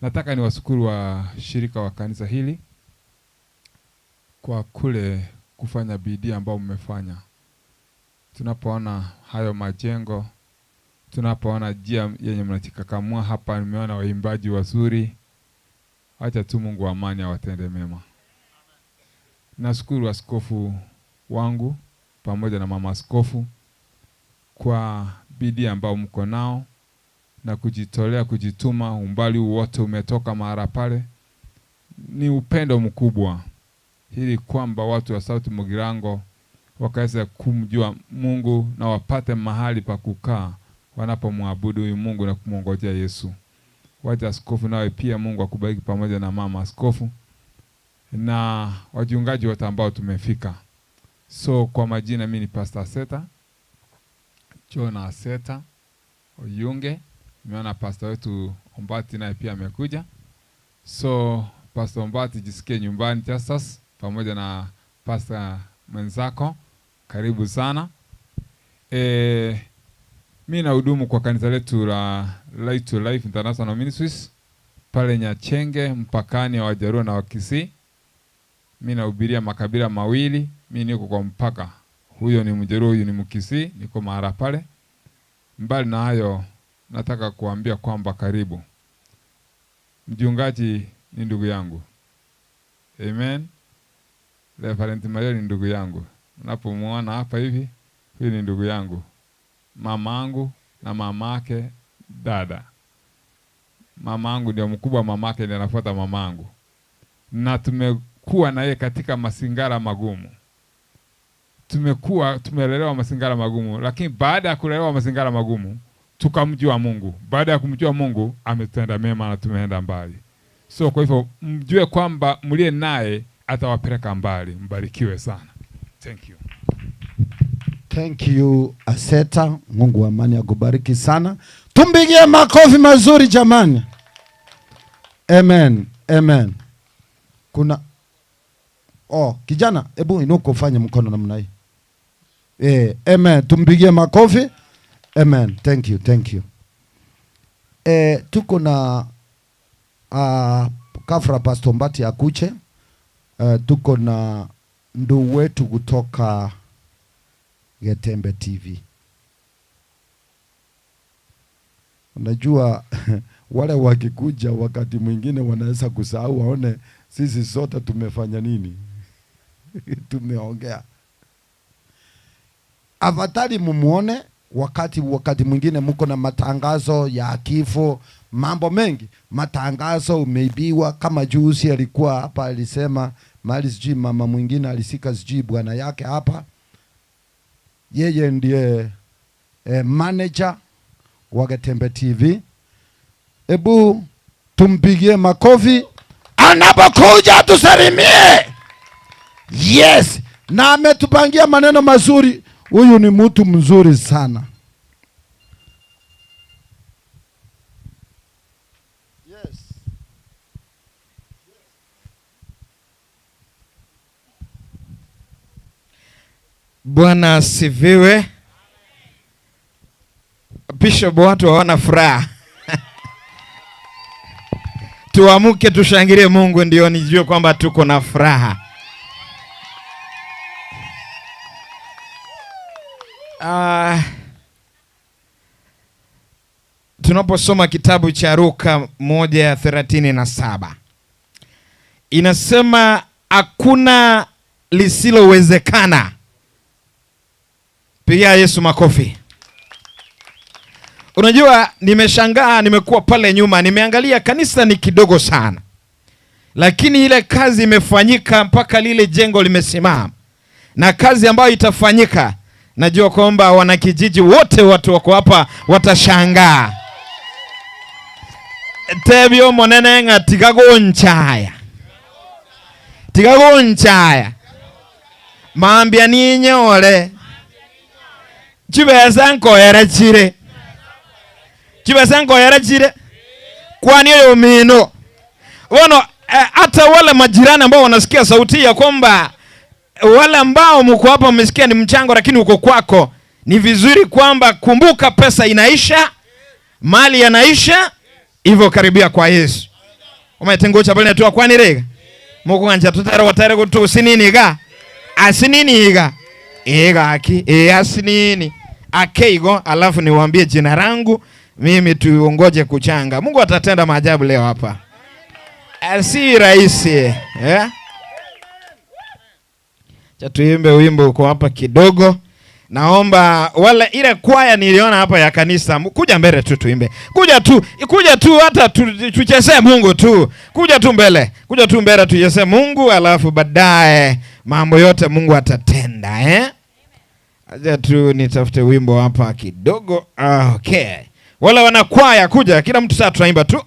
Nataka niwashukuru wa shirika wa kanisa hili kwa kule kufanya bidii ambao mmefanya. Tunapoona hayo majengo, tunapoona njia yenye mnachikakamua hapa, nimeona waimbaji wazuri. Acha tu Mungu wa amani awatende mema. Nashukuru askofu wangu pamoja na mama askofu kwa bidii ambao mko nao na kujitolea, kujituma. Umbali wote umetoka mahali pale. Ni upendo mkubwa ili kwamba watu wa South Mugirango wakaweza kumjua Mungu na wapate mahali pa kukaa wanapomwabudu huyu Mungu na kumwongojea Yesu. Wacha askofu nawe pia Mungu akubariki pamoja na mama askofu na wajungaji wote ambao tumefika. So kwa majina mimi ni Pastor Seta, Jona Aseta Oyunge. Nimeona pastor wetu Ombati naye pia amekuja. So Pastor Ombati, jisikie nyumbani sasa pamoja na pastor mwenzako. Karibu sana. Mimi nahudumu kwa kanisa letu la Light to Life International Ministries pale Nyachenge, mpakani wa Wajaruo na Wakisii. Mimi nahubiria makabila mawili. Mimi niko kwa mpaka. Huyo ni Mjaruo, huyo ni Mkisii, niko mahali pale. Mbali na hayo, nataka kuambia kwamba karibu. Mjungaji ni ndugu yangu. Amen. Reverend Mario ni ndugu yangu. Unapomuona hapa hivi, huyu ni ndugu yangu. Mamangu na mamake dada. Mamangu ndio mkubwa, mamake ndiye anafuata mamangu. Na tumekuwa na yeye katika masingara magumu. Tumelelewa masingara magumu, lakini baada ya kulelewa masingara magumu, tukamjua Mungu. Baada ya kumjua Mungu, ametenda mema na tumeenda mbali. So kwa hivyo mjue kwamba mlie naye atawapeleka mbali. Mbarikiwe sana. Thank you. Thank you Aseta. Mungu wa amani akubariki sana. Tumpigie makofi mazuri jamani. Amen. Amen. Kuna kijana, hebu inuka ufanye mkono namna hii. Amen. Tumpigie makofi. Amen. Thank you. Thank you. Tuko na kafra Pastor Mbati akuche. Tuko na ndugu wetu kutoka Getembe TV. Unajua wale wakikuja wakati mwingine wanaweza kusahau, waone sisi sote tumefanya nini. Tumeongea. Afadhali mumuone wakati mwingine mko na matangazo ya kifo, mambo mengi. Matangazo umeibiwa, kama juzi alikuwa hapa alisema mali sijui mama mwingine alisika sijui bwana yake hapa. Yeye ndiye manager wa Getembe TV. Ebu tumpigie makofi anapokuja tusalimie. Yes, na ametupangia maneno mazuri. Huyu ni mtu mzuri sana. Yes. Bwana asifiwe. Bishop, watu hawana furaha. Tuamuke tushangilie Mungu ndio nijue kwamba tuko na furaha. Tunaposoma kitabu cha Luka 1:37 inasema hakuna lisilowezekana. Pigia Yesu makofi. Unajua, nimeshangaa, nimekuwa pale nyuma, nimeangalia kanisa ni kidogo sana, lakini ile kazi imefanyika mpaka lile jengo limesimama. Na kazi ambayo itafanyika, najua kwamba wanakijiji wote, watu wako hapa watashangaa. Tebyo monene nga tigagonchaya mambia ninyole chibesa nkoyera chire kwani yo mino wono. Hata wale majirani ambao wanasikia sauti ya kwamba wale ambao mko hapa mmesikia ni mchango lakini uko kwako, ni vizuri kwamba kumbuka pesa inaisha, mali yanaisha, hivyo karibia kwa Yesu. Umetengocha bali natoa kwani rega moko anja tutara watare kutu sininiga asininiga aki asinini akeigo. Alafu niwaambie jina langu mimi, tuongoje kuchanga. Mungu atatenda maajabu leo hapa. Si rahisi. Tuimbe wimbo uko hapa kidogo. Naomba wala ile kwaya niliona hapa ya kanisa, kuja mbele tu tuimbe. Kuja tu hata tuchezee Mungu tu. Kuja tu mbele tuchezee Mungu, alafu baadaye mambo yote Mungu atatenda. Acha tu nitafute wimbo hapa kidogo. Okay. Wala wanakwaya kuja, kila mtu sasa tunaimba tu.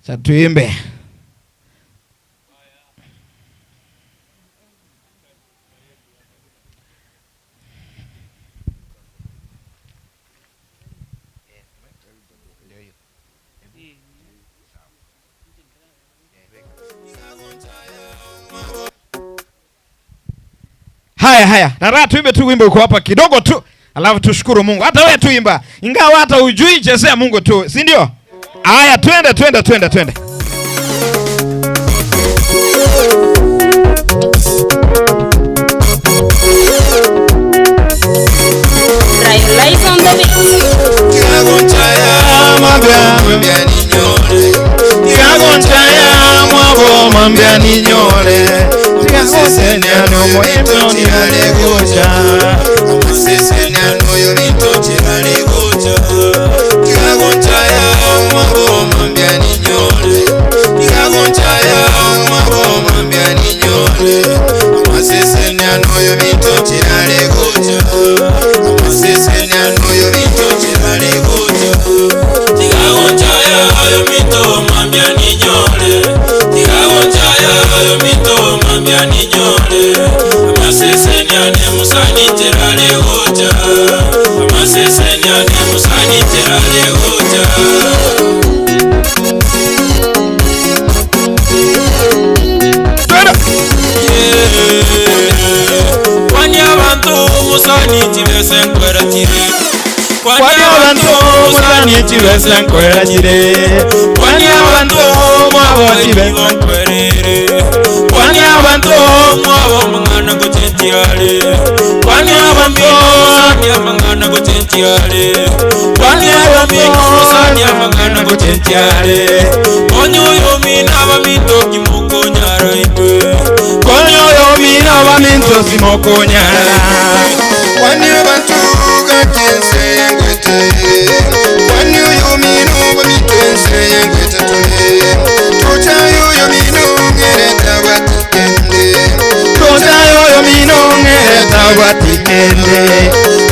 Sasa tuimbe. Haya. Nataka tuimbe tu wimbo uko hapa kidogo tu. Alafu tushukuru Mungu. Hata wewe tuimba. Ingawa hata hujui chezea Mungu tu. Si ndio? Haya twende. Mambia ninyole Amaseseniano moito chiralegocha Amaseseniano yo mito chiralegocha Kiragonchaya mwabo mambia ninyole Kiragonchaya mwabo mambia ninyole Amaseseniano yo mito chiralegocha Amaseseniano yo mito chiralegocha Kiragonchaya yo mito mambia ninyole Yo mito mambia ninyole Amaseseniane musani terale gocha Amaseseniane musani terale gocha Kwani abantu musani tibese nkwera tire Kwani abantu musani tibese nkwera tire Kwani abantu mwabo tibese nkwera Kwani abantu mwabo mangana gotentirale Kwani abantu musani mangana gotentirale Kwani abantu musani mangana gotentirale Konyo yo mina baminto kimokonyara ipe Konyo yo mina baminto simokonyara Kwani abantu gatense ngwete Kwani yo mina bamintense ngwete tole Tocha yo mina Tocha yo minongeta watikende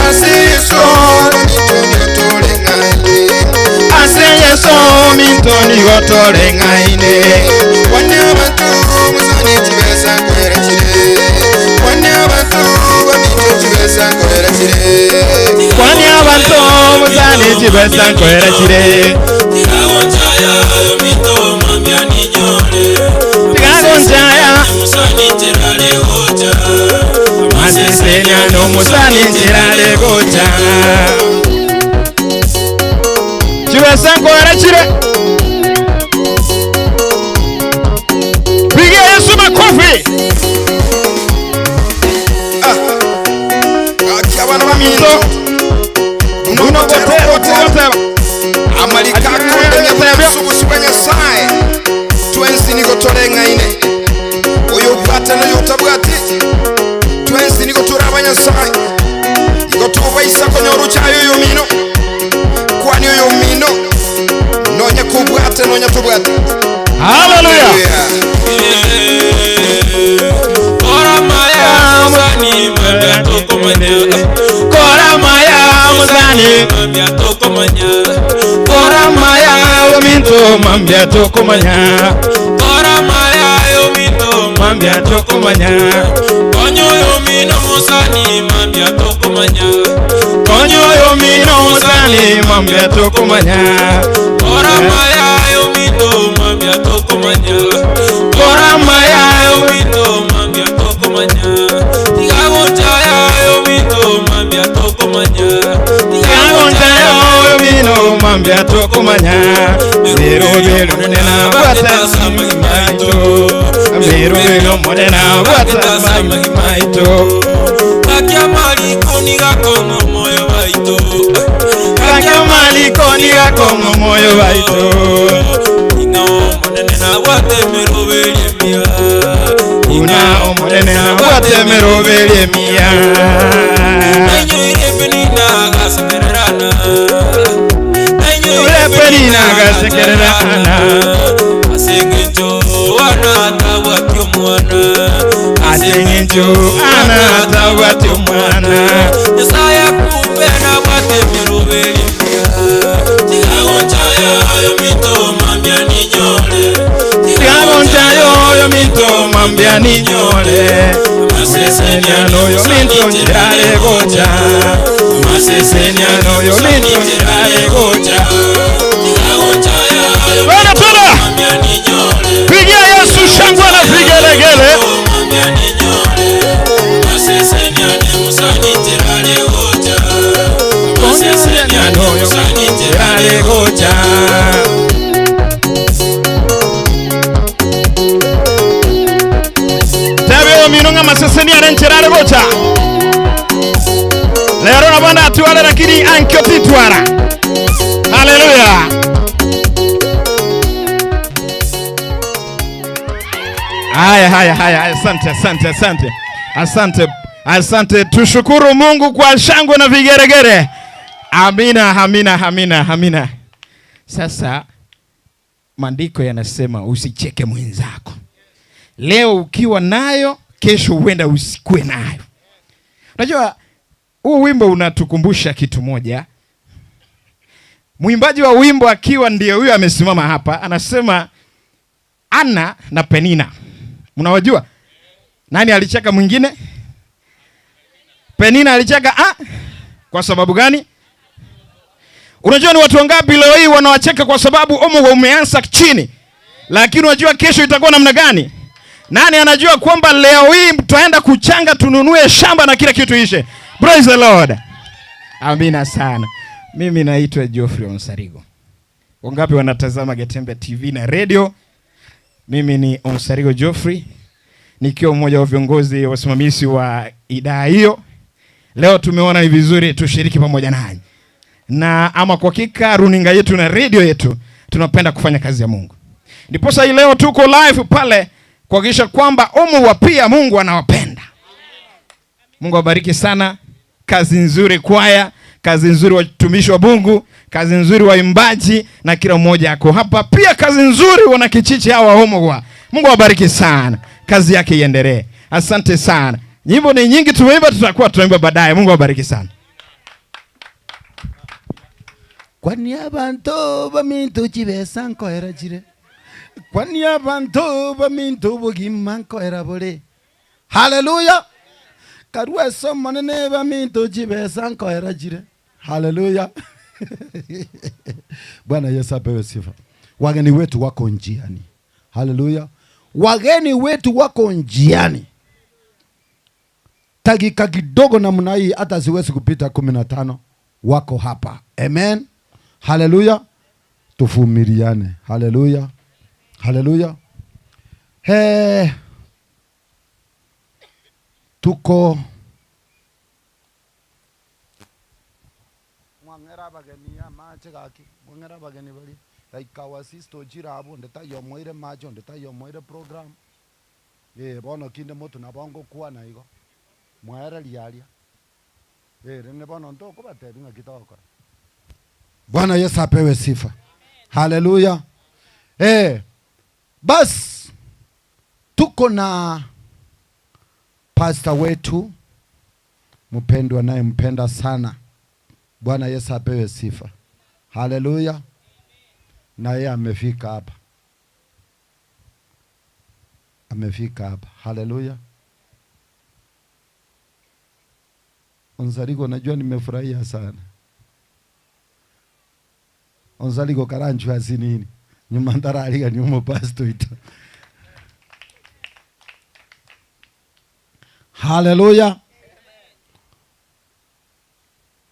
Aseyeso mintoni otole ngaine Kwani abantu musani tibesa nkwera chire Kwani abantu bamito tibesa nkwera chire Kwani abantu musani tibesa nkwera chire Tikagonchaya yo mito mambia ninyole Tikagonchaya musani terale gocha Amaseseniano musani terale gocha Tibesa nkwera chire Piga Yesu makofi Akiabana bamito Unokoteba Amalikako Subusubenye sai Twensi niko tolenga ine Oyo bwate na yotabwate Twensi niko turabanya sai Niko tuwa isa konyoru chayo yomino Kwani yomino Nonya kubwate nonya tubwate Hallelujah Kora maya musani mambia toko manya Kora maya musani mambia toko manya Kora maya yo minto mambia toko manya Kora maya yo minto mambia toko manya Konyo yo mino musani mambia toko manya Konyo yo mino musani mambia toko manya Kora maya yo minto mambia toko manya Kora maya yo minto mambia toko manya Tikagonchaya yo minto mambia toko manya Tikagonchaya yo minto mambia toko manya Mero nena bata samaito Mero monena bata samaito Kakia maliko niga kongo moyo baito Kakia maliko niga kongo moyo baito Inao monena wate mero belie mia Inao monena wate mero belie mia Nenyo irepenina gasekererana Irepenina gasekererana Asengecho wana tawa kyo mwana asengenjo anata wati mwana Yesaya kupenda bwate mirubeli Tigagonchayo yo mito mambia ninyole Tigagonchayo yo mito mambia ninyole Maseseniano yo mito njirale gocha Maseseniano yo mito njirale gocha Tigagonchayo yo mito mambia ninyole Pigia Yesu shangwe na vigelegele mambia ninyole Maseseniano musani njirale gocha Maseseniano musani njirale gocha minunga maseseni arencherare gocha lero na banda atuale lakini ankyo titwara. Haleluya. Haya, asante. Tushukuru Mungu kwa shangwe na vigeregere. Amina. Sasa maandiko yanasema usicheke mwenzako. Leo ukiwa nayo, kesho huenda usikue nayo. Unajua huu wimbo unatukumbusha kitu moja. Mwimbaji wa wimbo akiwa ndiye huyo amesimama hapa, anasema Anna na Penina. Mnawajua? Nani alicheka mwingine? Penina alicheka kwa sababu gani? Unajua ni watu wangapi leo hii wanawacheka kwa sababu umeanza chini. Lakini unajua kesho itakuwa namna gani? Nani anajua kwamba leo hii tutaenda kuchanga tununue shamba na kila kitu ishe? Praise the Lord. Amina sana. Mimi naitwa Geoffrey Onsarigo. Wangapi wanatazama Getembe TV na radio? Mimi ni Onsarigo Geoffrey. Nikiwa mmoja wa viongozi wasimamizi wa idara hiyo. Leo tumeona ni vizuri tushiriki pamoja nanyi. Na ama kwa hakika runinga yetu na radio yetu tunapenda kufanya kazi ya Mungu. Ndiposa hii leo tuko live pale kuhakikisha kwamba wa pia Mungu anawapenda. Mungu awabariki sana. Kazi nzuri kwaya, kazi nzuri watumishi wa Mungu, kazi nzuri waimbaji na kila mmoja yako hapa. Pia kazi nzuri wana kichichi hawa Omogwa. Mungu awabariki sana. Kazi yake iendelee. Asante sana. Nyimbo ni nyingi tumeimba, tutakuwa tunaimba baadaye. Mungu awabariki sana. Kwani abantu bamintu chibesa nkoera chire. Kwani abantu bamintu bugima nkoera bole. Haleluya. Karua somo nene bamintu chibesa nkoera chire. Haleluya. Bwana Yesu apewe sifa. Wageni wetu wako njiani. Haleluya. Wageni wetu wako njiani. Dakika kidogo namna hii hata siwezi kupita 15 wako hapa. Amen. Haleluya. Tuvumiliane. Haleluya. Haleluya. Tuko mwangera bageni ya mache gaki. Mwangera bageni bali. Ikawa sisto jirabo ndeta yomoire macho ndeta yomoire program. Bono kinde moto na bongo kuwa na igo. Mwera lialia. Rene bono ntoko batebinga kitoko. Bwana Yesu apewe sifa. Haleluya. Bas tuko na pastor wetu mpendwa naye mpenda sana. Bwana Yesu apewe sifa. Haleluya. Na yeye amefika hapa. Amefika hapa. Haleluya. Onsarigo, najua nimefurahia sana. Onsarigo karanchu asinini. Nyuma ndaraliga nyuma pastor ito. Haleluya.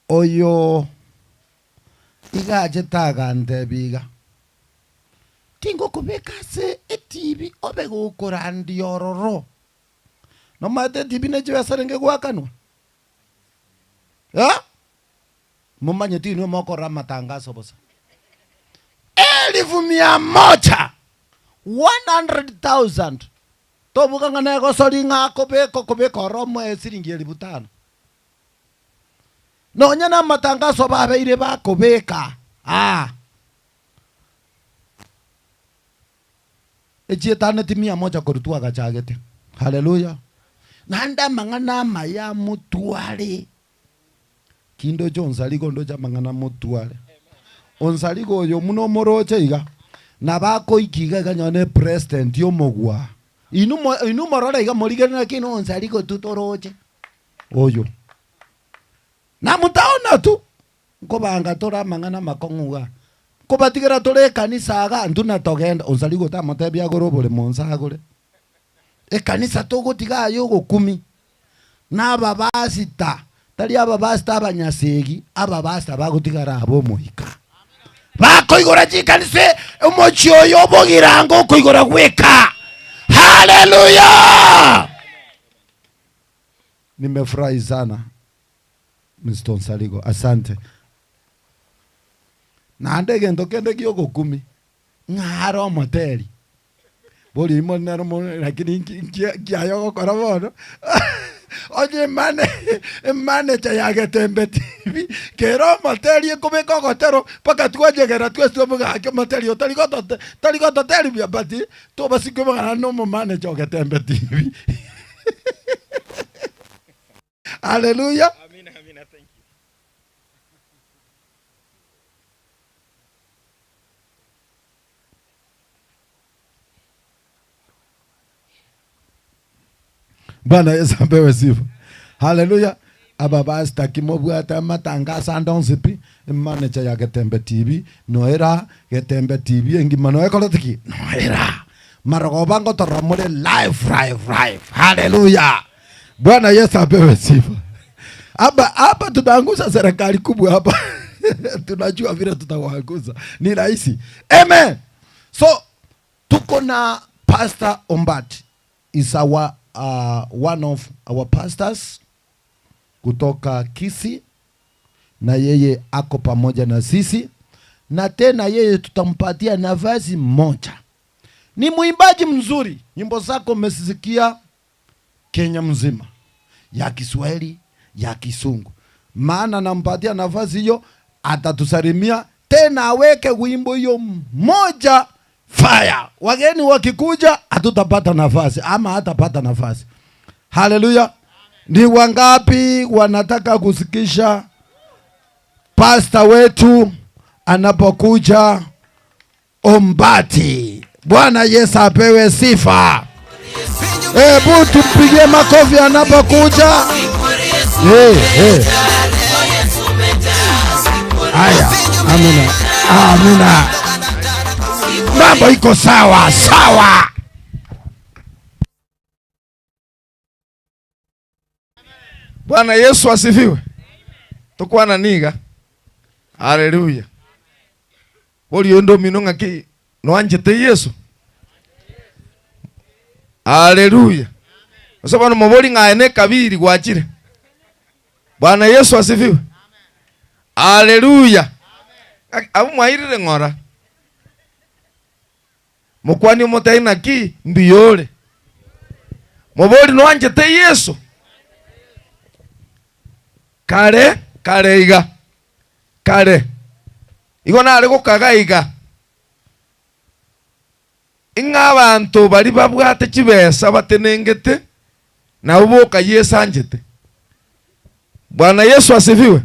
Oyo igaje tagante biga. Tingo kubeka se etibi obego kurandi ororo. No mate tibi ne jwe sarenge gwakanwa. Mumanye tinu moko ramatangazo bosa. 100,000 100,000 tobuka ngane ko soringa kobeko romo esiringi 5,000 no nyana matangazo babeire bakobeka ejietane timia moja korutua gachagete. Haleluya. nanda mangana maya mutwale kindo chonsaligo ndo cha mangana mutwale onsaligo yo muno moroche iga na bako ikiga kanyone president yo mogwa inu morora iga morigana kino onsaligo tutoroche oyo na mutaona tu ko banga tora mangana makonguga ko batigera tore kanisa ga nduna togenda onsaligo ta matebya gorobole monsagore kanisa togo tiga yo gukumi na babasita tali ababasita abanyasegi ababasita bagutigara abo muhika bako igora chikanise umochio yo bogirango ko igora gweka. Haleluya! Nimefurahi sana Mr. Onsaligo, asante. Na ndege ndokende kyo gukumi ngaro moteli boli monero mon lakini kiayo gukora bono oje mane cha yake Tembe TV kero moteli ekubeka gotero paka twajegera twese muga ke moteli otaligoto teli bya bati to basike bana no mo mane cha yake Tembe TV. Hallelujah. Amina, amina, thank you. Bwana Yesu apewe sifa. Hallelujah. Ababa stakimo bwata matangasa ndonsipi manager ya Getembe TV noera Getembe TV engimano ekolotiki noera marogobango toramule live. Hallelujah. Bwana Yesu apewe sifa. Hapa tunaangusha serikali kubwa hapa. Tunajua vile tutawaanguza. Ni rahisi. Amen. So tuko na Pastor Ombati is our one of our pastors kutoka Kisii, na yeye ako pamoja na sisi, na tena yeye tutampatia nafasi moja. Ni mwimbaji mzuri, nyimbo zako umesikia Kenya mzima, ya Kiswahili, ya Kisungu. Maana nampatia nafasi hiyo, atatusalimia tena aweke wimbo hiyo moja fire. Wageni wakikuja hatutapata nafasi ama hatapata nafasi. Haleluya. Ni wangapi wanataka kusikisha pastor wetu anapokuja Ombati? Bwana Yesu apewe sifa. Hebu tupigie makofi anapokuja. Aya, amina. Amina. Mambo iko sawa sawa. Bwana Yesu asifiwe. Tukwa na niga. Haleluya. Oli ndo minonga ki no anjete Yesu. Haleluya. Sababu moboli ngaene kabiri gwachire. Bwana Yesu asifiwe. Haleluya. Abu mwairire ngora. Mukwani mutaina ki mbiyole. Moboli no anjete Yesu. Kare iga. Kare. Igo nare gukaga iga. Inga abantu bari babwate kibesa batenengete na uboka Yesu anjete. Bwana Yesu asifiwe.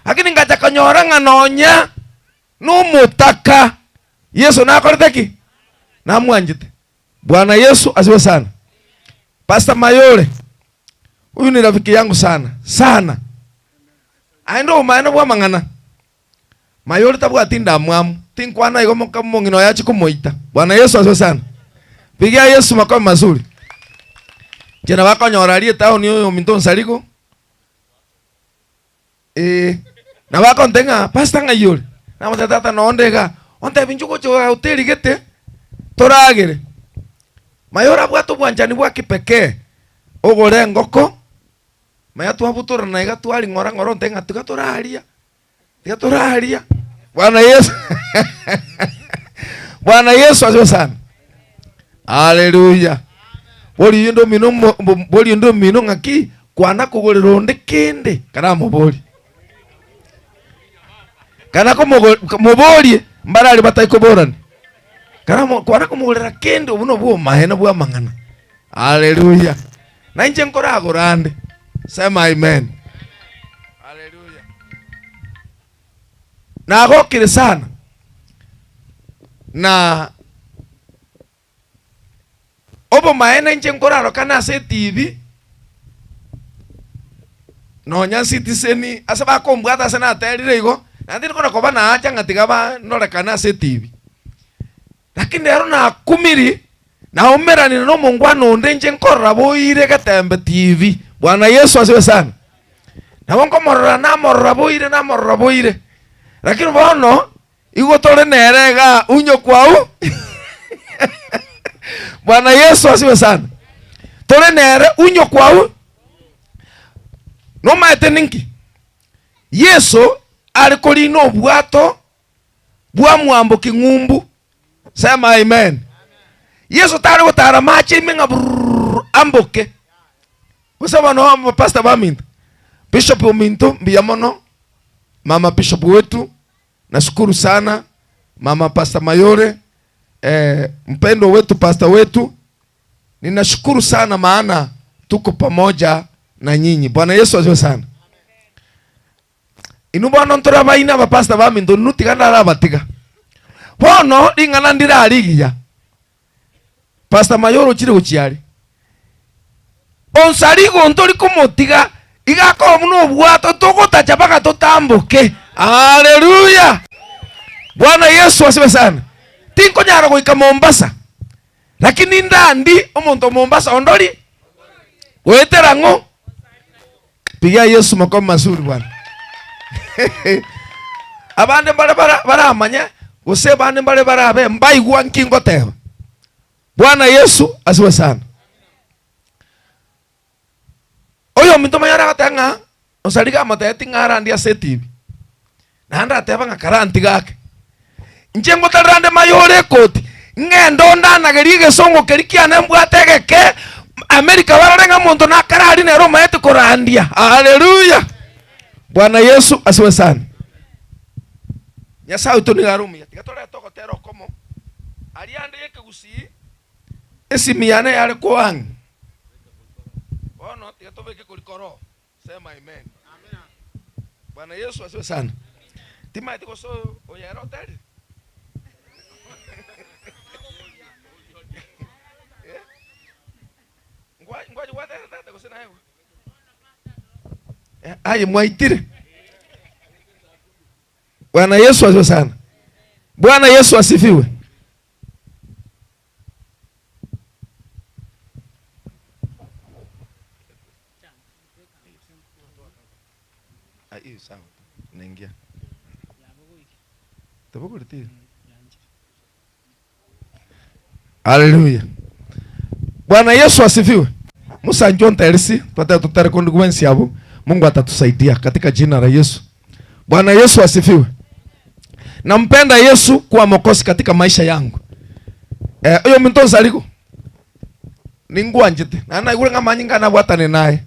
Lakini ngaja kanyora nganonya numutaka Yesu nakorteki na mwanjete. Bwana Yesu asifiwe sana. Pastor Mayole, huyu ni rafiki yangu sana. Aindo maana bwa mangana. Mayole tabwa tinda mwamu. Tinkwana igo mongino yachi kumoita. Bwana Yesu asifiwe sana. Pigia Yesu makofi mazuri. Jena wako nyoralie tao ni huyo Minto Nsaligo. Na wako ntenga Pastor Ngayole. Na mtatata noondega. Onte binchuko cho hoteli gete. Toragere. Mayora bwatu bwanjani bwa kipekee. Ogore ngoko. Maya tuabutura na iga twali ngora ntenga tugaturaharia. Bwana Yesu. Bwana Yesu asifiwe sana. Haleluya. Boli ndo mino ngaki kwana kugorero ndekende kana moboli. Kana ko moboli mbarali batayiko borani. Kana kwana kumugorera kende ubuno bwo mahena bwa mangana. Haleluya. na nje nkora agorande. Sema amen. Hallelujah. Na agokire sana. Na obo maene nje nkora rokana ase TV. No nya Citizen asaba kombwata sana aterire igo. Nandiri kona koba na acha ngatigaba norekana ase TV. Lakini rero na kumiri na umerani no mungwano ndenje nkora boire gatembe TV. Bwana Yesu asiwe sana. Na wonko morora boire. Lakini bono igo tole nerega unyo kwao. Bwana Yesu asiwe sana. Tole nere unyo kwao. No maete ninki. Yesu alikolino bwato bwa mwambo kingumbu. Sema amen. Yesu tare gutara machi minga amboke. Usaba no pastor Baminto. Bishop Minto Mbiyamono. Mama Bishop wetu. Nashukuru sana. Mama Pastor Mayore. Mpendo wetu pastor wetu. Ninashukuru sana maana tuko pamoja na nyinyi. Bwana Yesu asifiwe sana. Inubano ntora baina ba pastor Baminto nutigana rabatiga. Bono ingana ndira aligiya. Pastor Mayoro uchire uchiari. Onsarigo ntori kumotiga igako muno bwato togotacha paka totambuke. Haleluya. Bwana Yesu asifiwe sana. Tinko nyara goika Mombasa. Lakini ndandi omuntu Mombasa ondori. Wetera ngo. Pigia Yesu makofi mazuri bwana. Abande bara amanya use bande bara abe mbai gwa nkingo teba. Bwana Yesu asiwe sana. Oyo mintoma yara gatanga osaliga matete ngara ndia setibi. Nanda teba ngakaranti gake. Njengo tarande mayore koti. Ngendo ndana gerige songo kerikiane mbwategeke Amerika wararenga muntu nakarari ne Roma yetu korandia. Haleluya. Bwana Yesu asiwe sana. Nyasa utunigarumia. Tigatore toko tero komo. Aliande yeke gusi. Esi miyane yale kuang. Ono tigatobeke kulikoro. Sema amen. Bwana Yesu asiwe sana. Tima itiko so oyero tele. Ngwaje wata tata kusina hewa. Aye mwaitire. Bwana Yesu asifiwe sana. Bwana Yesu asifiwe. Ayo sawa. Naingia. Tabukulitia. Haleluya. Bwana Yesu asifiwe. Musa John Teresi, tutare konduguensi hapo. Mungu atatusaidia katika jina la Yesu. Bwana Yesu asifiwe. Nampenda Yesu kuwa mwokozi katika maisha yangu. Oyo muntu zaliko. Ningwa njete. Na igure ngamanyinga na bwatane naye.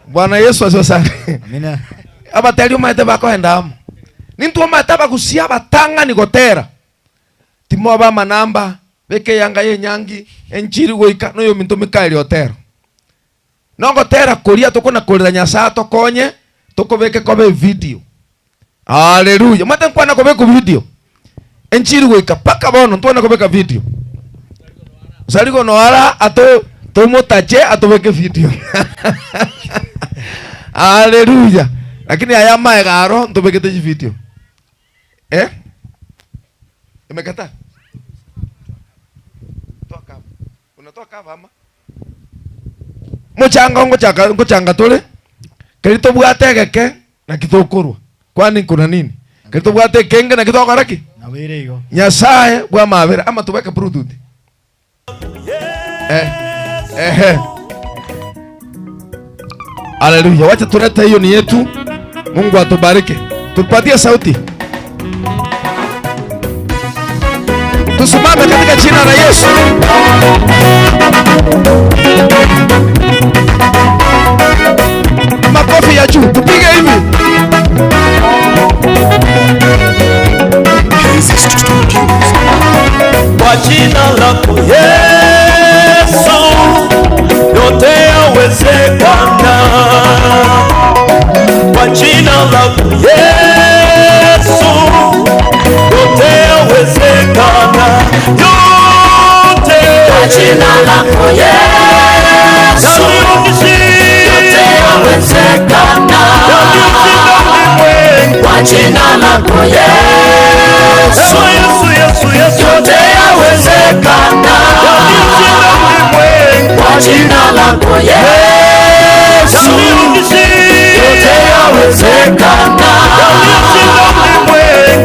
Bwana Yesu asifiwe sana. Amina. Abateli umaite bako endamu. Nintu umataba kusia batanga nigotera. Timo ba manamba beke yanga yenyangi enchiri goika no yo minto mikaeli otero. Nongo tera koria tokona kolera nyasa tokonye tokobeke kobe video. Haleluya. Mate nkwana kobeka video. Enchiri goika paka bono ntona kobeka video. Saliko no ara ato tomotache atobeke video. Haleluya. Lakini ayama egaro ntobeke te video. Imekata. Toka. Unatoka mama. Muchanga ngochanga tole. Kelito bwategeke na kitokorwa. Kwani kuna nini? Kelito bwatekenge na kitokoraki. Na wire igo. Nyasaye bwa mabere ama tubeke product. Haleluya. Wacha tulete hiyo ni yetu. Mungu atubariki. Tupatie sauti. Tusimame katika jina la Yesu. Makofi ya juu. Tupige hivi. Kwa jina lako Yesu yote jina lako Yesu, yote yawezekana. Kwa jina lako Yesu, yote yawezekana. Kwa jina lako Yesu, yote yawezekana.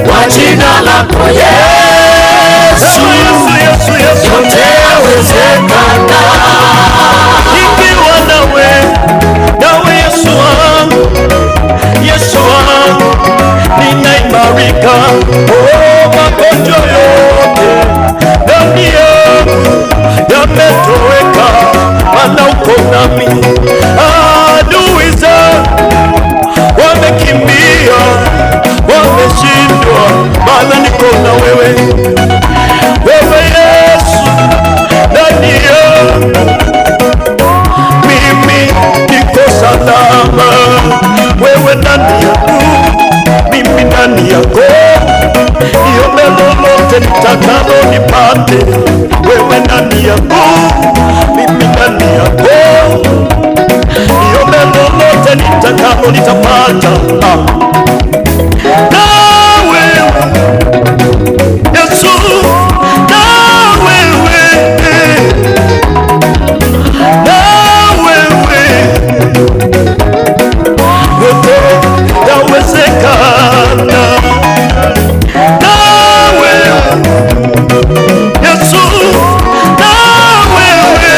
Kwa jina lako Yesu, yote yawezekana. Nikiwa nawe Yesu wangu, Yesu wangu, ninaimarika. Magonjwa yote ndani yangu yametoweka, maana uko nami. Adui zangu wamekimbia, wameshindwa, maana niko na wewe. Wewe Yesu ndani yangu, mimi niko salama. Wewe ndani yangu, mimi ndani yako. Niombe lolote nitakalo nipate. Wewe ndani yangu, mimi ndani yako. Niombe lolote nitakalo nitapata. Na wewe Yesu, na wewe, na wewe, yote yawezekana. Na wewe Yesu, na wewe,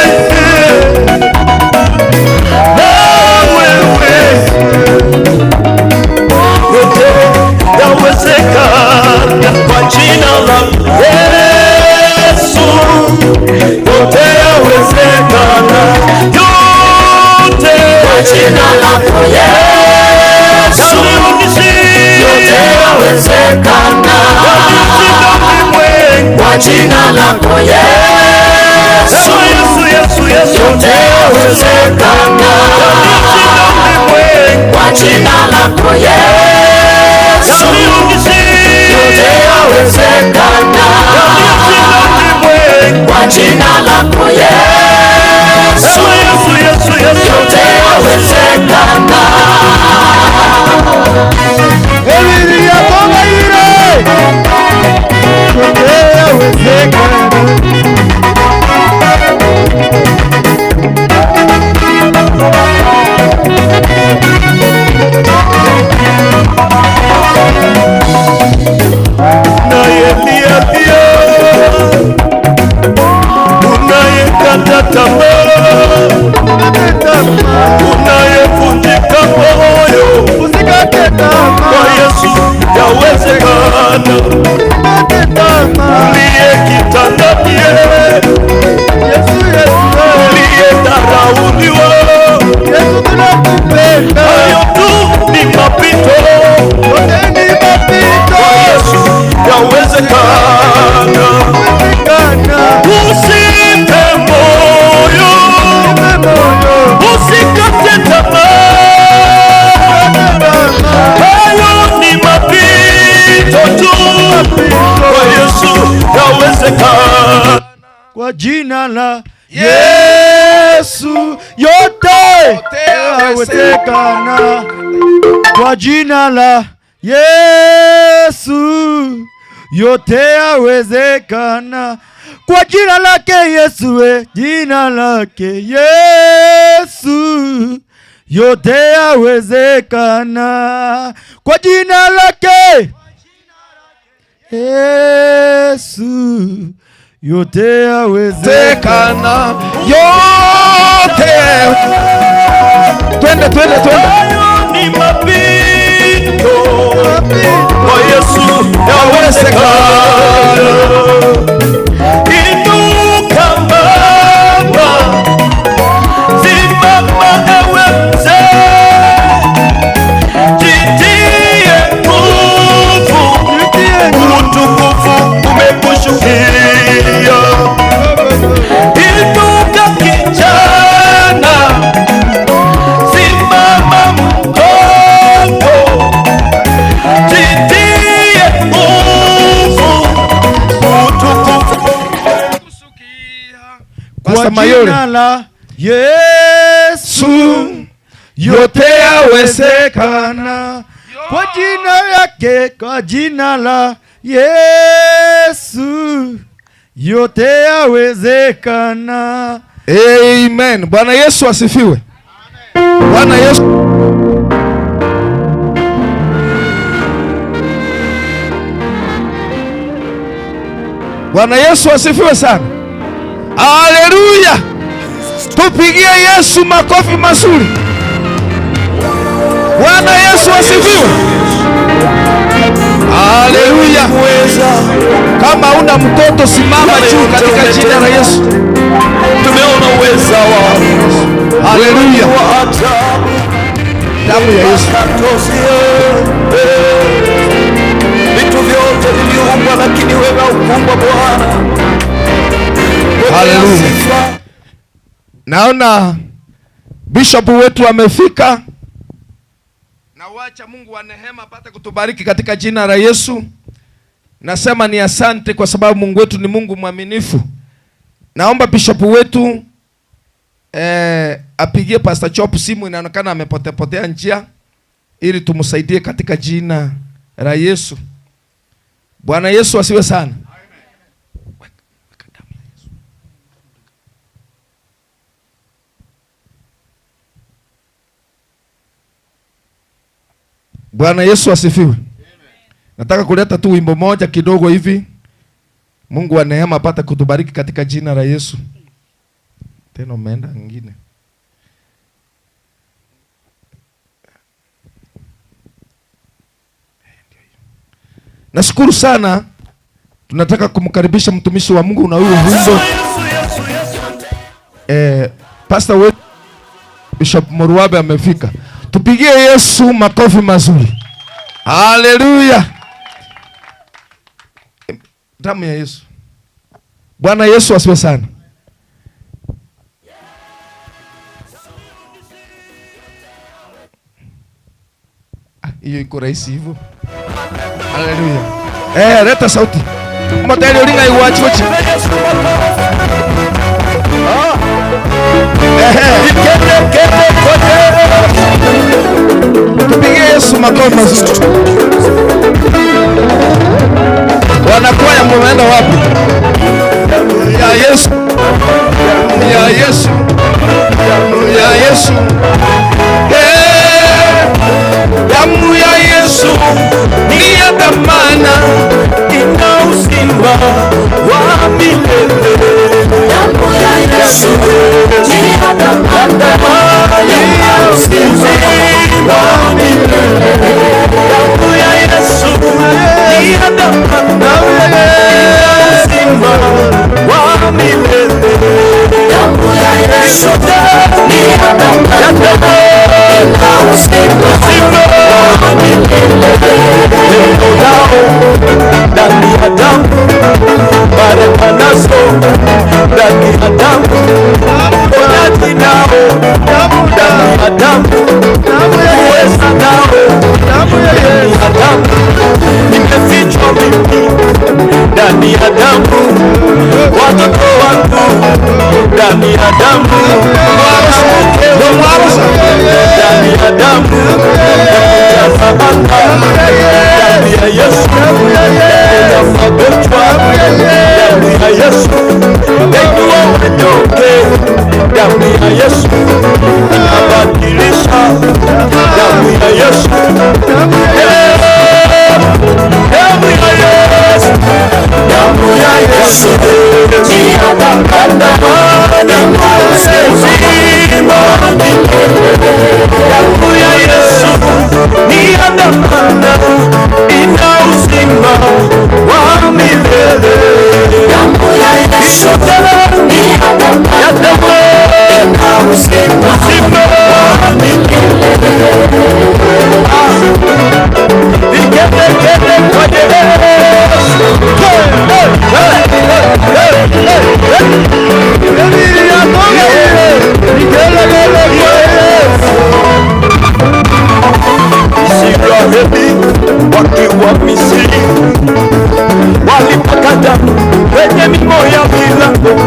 na wewe, yote yawezekana. Kwa jina la Yesu, yote yawezekana. Yote kwa jina lako Yesu, yote yawezekana. Kwa jina lako Yesu, yote yawezekana. Kwa jina lako Yesu, yote yawezekana. Kwa jina lako Yesu, yote yawezekana. Eliya Bonga ire, yote yawezekana. Unayelialia, unayekata tamaa, unayevunjika moyo, usikate tamaa. Kwa Yesu yawezekana. Uliye kitandani, uliyedharauliwa, hayo tu ni mapito. Kwa Yesu yawezekana. Usife moyo, usikate tamaa, hayo ni mapito tu. Kwa Yesu yawezekana. Kwa jina la Yesu yote yawezekana. Kwa jina la Yesu yote yawezekana. Kwa jina lake Yesu, jina lake Yesu yote yawezekana. Kwa jina lake Yesu yote yawezekana. Yote twende ni mapito. Kwa Yesu yawezekana. Inuka mama, simama ewe mzee, jitie nguvu, utukufu umekushukia. Inuka kijana, simama mtoto, jitie nguvu, Sema yule. jina la Yesu yote yawezekana. Kwa jina lake, kwa jina la Yesu yote yawezekana. Amen. Bwana Yesu asifiwe. Bwana Yesu. Bwana Yesu asifiwe sana. Haleluya. Tupigie Yesu makofi mazuri. Bwana Yesu asifiwe. Haleluya. Kama una mtoto simama juu katika jina la Yesu. Tumeona uweza wao. Haleluya. Damu ya Yesu. Vitu vyote viliumbwa lakini wewe haukuumbwa Bwana. Haleluya. Naona bishop wetu amefika. Na wacha Mungu wa neema apate kutubariki katika jina la Yesu. Nasema ni asante kwa sababu Mungu wetu ni Mungu mwaminifu. Naomba bishop wetu apigie Pastor Chop simu, inaonekana amepotea njia, ili tumsaidie katika jina la Yesu. Bwana Yesu asiwe sana. Bwana Yesu asifiwe. Nataka kuleta tu wimbo moja kidogo hivi. Mungu wa neema apate kutubariki katika jina la Yesu. Tena umeenda nyingine. Nashukuru sana. Tunataka kumkaribisha mtumishi wa Mungu na huyo wimbo. Pastor wetu Bishop Moruabe amefika. Tupigie Yesu makofi mazuri. Haleluya. Damu ya Yesu. Bwana Yesu asiwe sana. Hiyo iko rahisi hivyo. Haleluya. Leta sauti. Moteli ulinga iwachi wachi. Tupige Yesu makofi mazuri. Wanakwaya mumeenda wapi? Ya Yesu. Ya Yesu. Ya Yesu. Damu ya Yesu ni ya dhamana, ina uzima wa milele. Damu ya Yesu ni ya dhamana, ina uzima wa milele. Damu ya Yesu ni ya dhamana, ina uzima wa milele. Damu ya Yesu ni ya dhamana, ina uzima wa milele. Ndani ya damu baraka nazo, ndani ya damu uponyaji nao, ndani ya damu uweza nao, ndani ya damu nimefichwa mimi, ndani ya damu watoto wangu, ndani ya damu ndani ya damu ndani ya Yesu ya magonjwa, ndani ya Yesu yainua wanyonge, ndani ya Yesu inabadilisha, ndani ya Yesu damu ya Yesu, damu ya Yesu ni ya dhamana, ina uzima wa milele. Damu ya Yesu ni ya dhamana, ina uzima wa milele. Damu ya Yesu ni ya dhamana, ina uzima wa milele. Nikete kwa Yesu. Israeli wakiwa Misri walipaka damu kwenye mimo ya milango,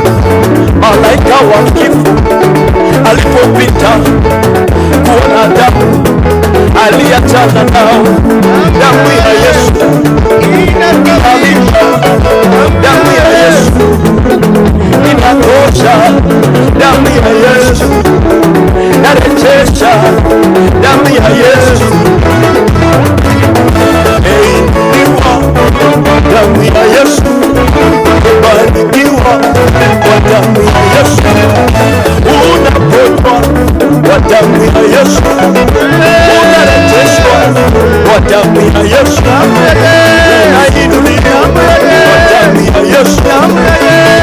malaika wa kifo alipopita kuona damu aliachana nao. Damu ya Yesu inakamilisha, damu ya Yesu inatosha, damu ya Yesu inarejesha, damu ya Yesu damu ya Yesu, barikiwa kwa damu ya Yesu, unaponywa kwa damu ya Yesu, unarejeshwa kwa damu ya Yesu, unainuliwa kwa damu ya Yesu,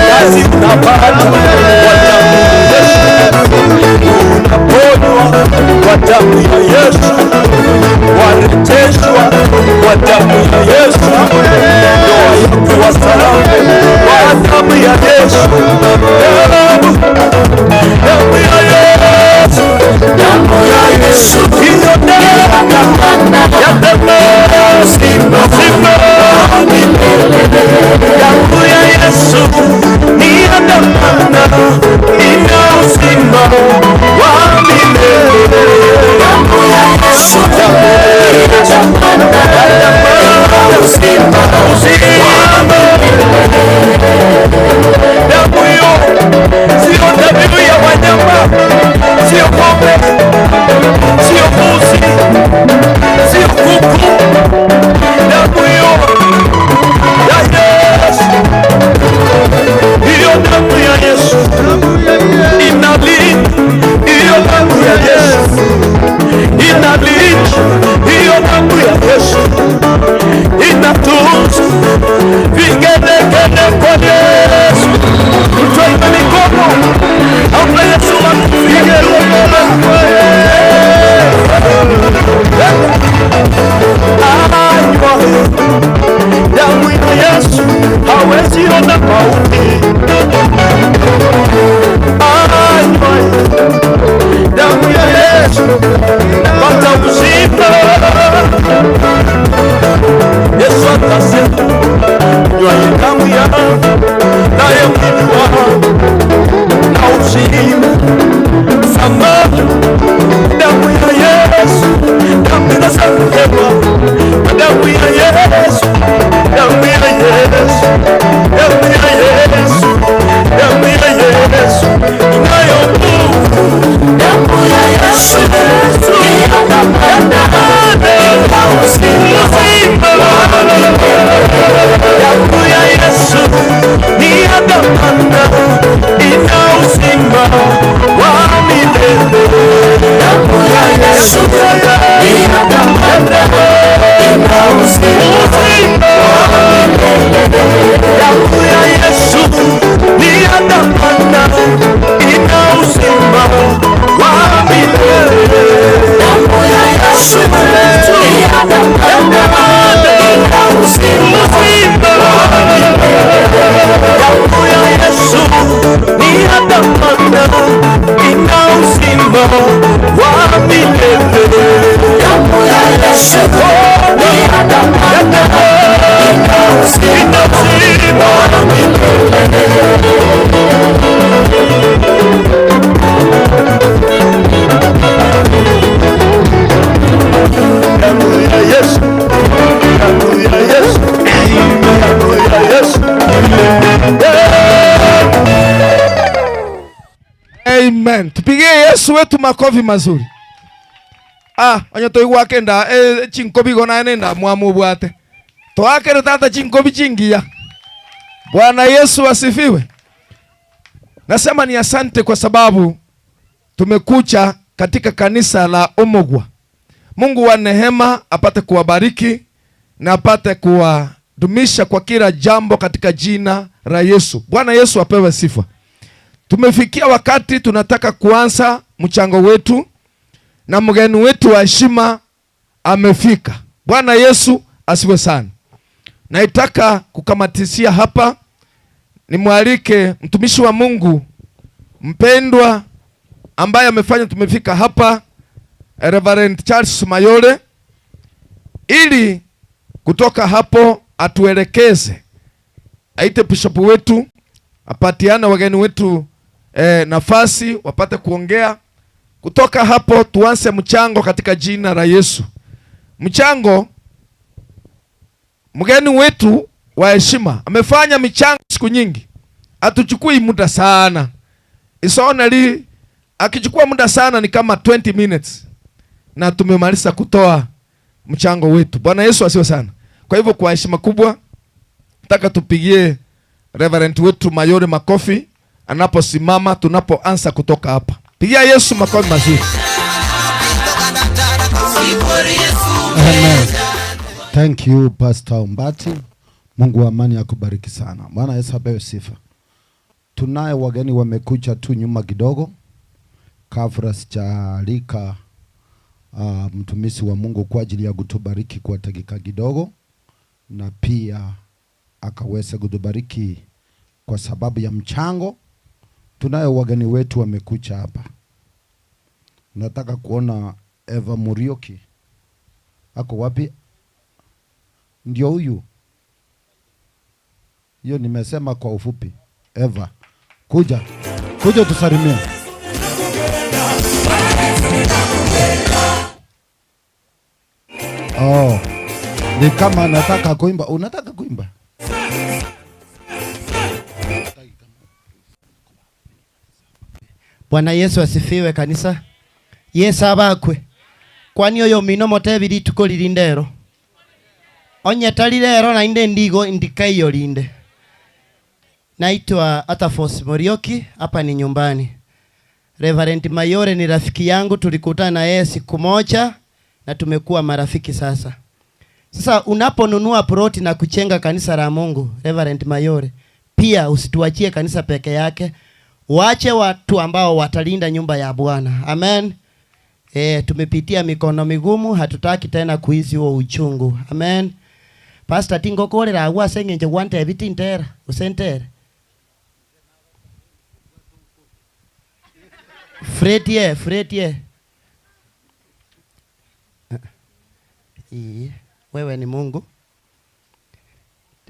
kazi unapata kwa damu ya Yesu, unaponywa kwa damu ya Yesu, warejeshwa kwa damu ya Yesu, ndoa yako wa salama kwa damu ya Yesu, damu ya Yesu, damu ya Yesu, hiyo damu ya damu simba milele, damu ya Yesu ni ya dhamana, ina uzima wa milele, damu ya Yesu, damu hiyo sio dhabihu ya wanyama, sio ng'ombe, sio mbuzi, sio kuku. Damu hiyo ya Yesu, hiyo damu ya Yesu inalinda, hiyo damu ya Yesu inalinda, hiyo damu ya Yesu inatunza vigelegele kwa Yesu. Tuimbe mikono, ampe Yesu vigelegele kwa Yesu. Anywa damu ya Yesu hawezi ona mauti. Anywa damu ya Yesu pata uzima. Yesu akasema, nywaye damu yangu naye mwili wangu na uzima. Samani damu ya Yesu, damu inasamehewa, damu ya Yesu, damu ya Yesu, damu ya Yesu, damu ya Yesu inayo nguvu, damu ya Yesu inapanda na uzima. Damu ya Yesu ni ya dhamana, ina uzima wa milele. Damu ya Yesu ni ya dhamana, ina uzima wa milele. Damu ya Yesu ni ya dhamana, ina uzima wa milele. Damu ya Yesu ni ya dhamana, ina uzima wa milele. Damu ya Yesu ni ya dhamana, ina uzima wa milele. Damu ya Yesu ni ya dhamana, ina uzima wa milele. Damu ya Yesu, damu ya Yesu, damu ya Yesu. Amen. Tupigie Yesu wetu makofi mazuri. Onye toi wakenda chinkobi gona nenda mwamu bwate. Toakere tata chinkobi chingia. Bwana Yesu asifiwe. Nasema ni asante kwa sababu tumekucha katika kanisa la Omogwa. Mungu wa neema apate kuwabariki na apate kuwadumisha kwa kila jambo katika jina la Yesu. Bwana Yesu apewe sifa. Tumefikia wakati tunataka kuanza mchango wetu na mgeni wetu wa heshima amefika. Bwana Yesu asiwe sana. Naitaka kukamatisia hapa, nimwalike mtumishi wa Mungu mpendwa ambaye amefanya tumefika hapa, Reverend Charles Mayole, ili kutoka hapo atuelekeze, aite bishop wetu, apatiana wageni wetu nafasi wapate kuongea. Kutoka hapo tuanze mchango katika jina la Yesu. Mchango, mgeni wetu wa heshima amefanya michango siku nyingi. Hatuchukui muda sana. Isonali akichukua muda sana ni kama 20 minutes. Na tumemaliza kutoa mchango wetu. Bwana Yesu asifiwe sana. Kwa hivyo kwa heshima kubwa nataka tupigie Reverend wetu Mayore makofi anaposimama tunapoanza kutoka hapa. Pigia Yesu makofi mazuri. Amen. Thank you Pastor Umbati. Mungu wa amani akubariki sana. Bwana Yesu apewe sifa. Tunaye wageni wamekuja tu nyuma kidogo. Kabla sijaalika mtumishi wa Mungu kwa ajili ya kutubariki kwa dakika kidogo, na pia akaweza kutubariki kwa sababu ya mchango. Tunaye wageni wetu wamekuja hapa. Nataka kuona Eva Murioki. Ako wapi? Ndio huyu. Hiyo nimesema kwa ufupi. Eva, kuja tusalimie. Oh, ni kama nataka kuimba. Unataka kuimba? Bwana Yesu asifiwe kanisa. Yesu abakwe. Kwani oyo mino motebiri tukoliri ndero. Onye tali lero na inde ndigo indikayo linde. Naitwa Atafos Morioki, hapa ni nyumbani. Reverend Mayore ni rafiki yangu, tulikutana na yeye siku moja na tumekuwa marafiki sasa. Sasa unaponunua ploti na kuchenga kanisa la Mungu, Reverend Mayore, pia usituachie kanisa peke yake. Waache watu ambao watalinda nyumba ya Bwana. Amen. Tumepitia mikono migumu, hatutaki tena kuishi huo uchungu. Amen. Pastor Tingo kole la wa sengenje wante everything tera, usentere. Fretie. Wewe ni Mungu.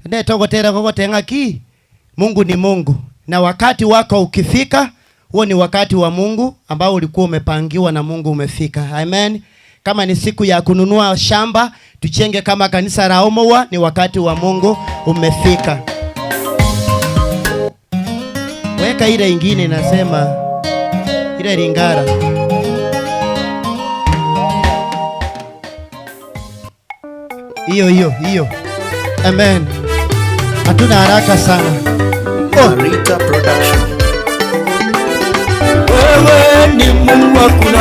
Tende togotera gogotenga ki. Mungu ni Mungu. Na wakati wako ukifika, huo ni wakati wa Mungu ambao ulikuwa umepangiwa na Mungu umefika. Amen. Kama ni siku ya kununua shamba, tuchenge kama kanisa la Omowa, ni wakati wa Mungu umefika. Weka ile ingine inasema ile lingara. Hiyo. Amen. Hatuna haraka sana. Rita Production. Wewe ni Mungu hakuna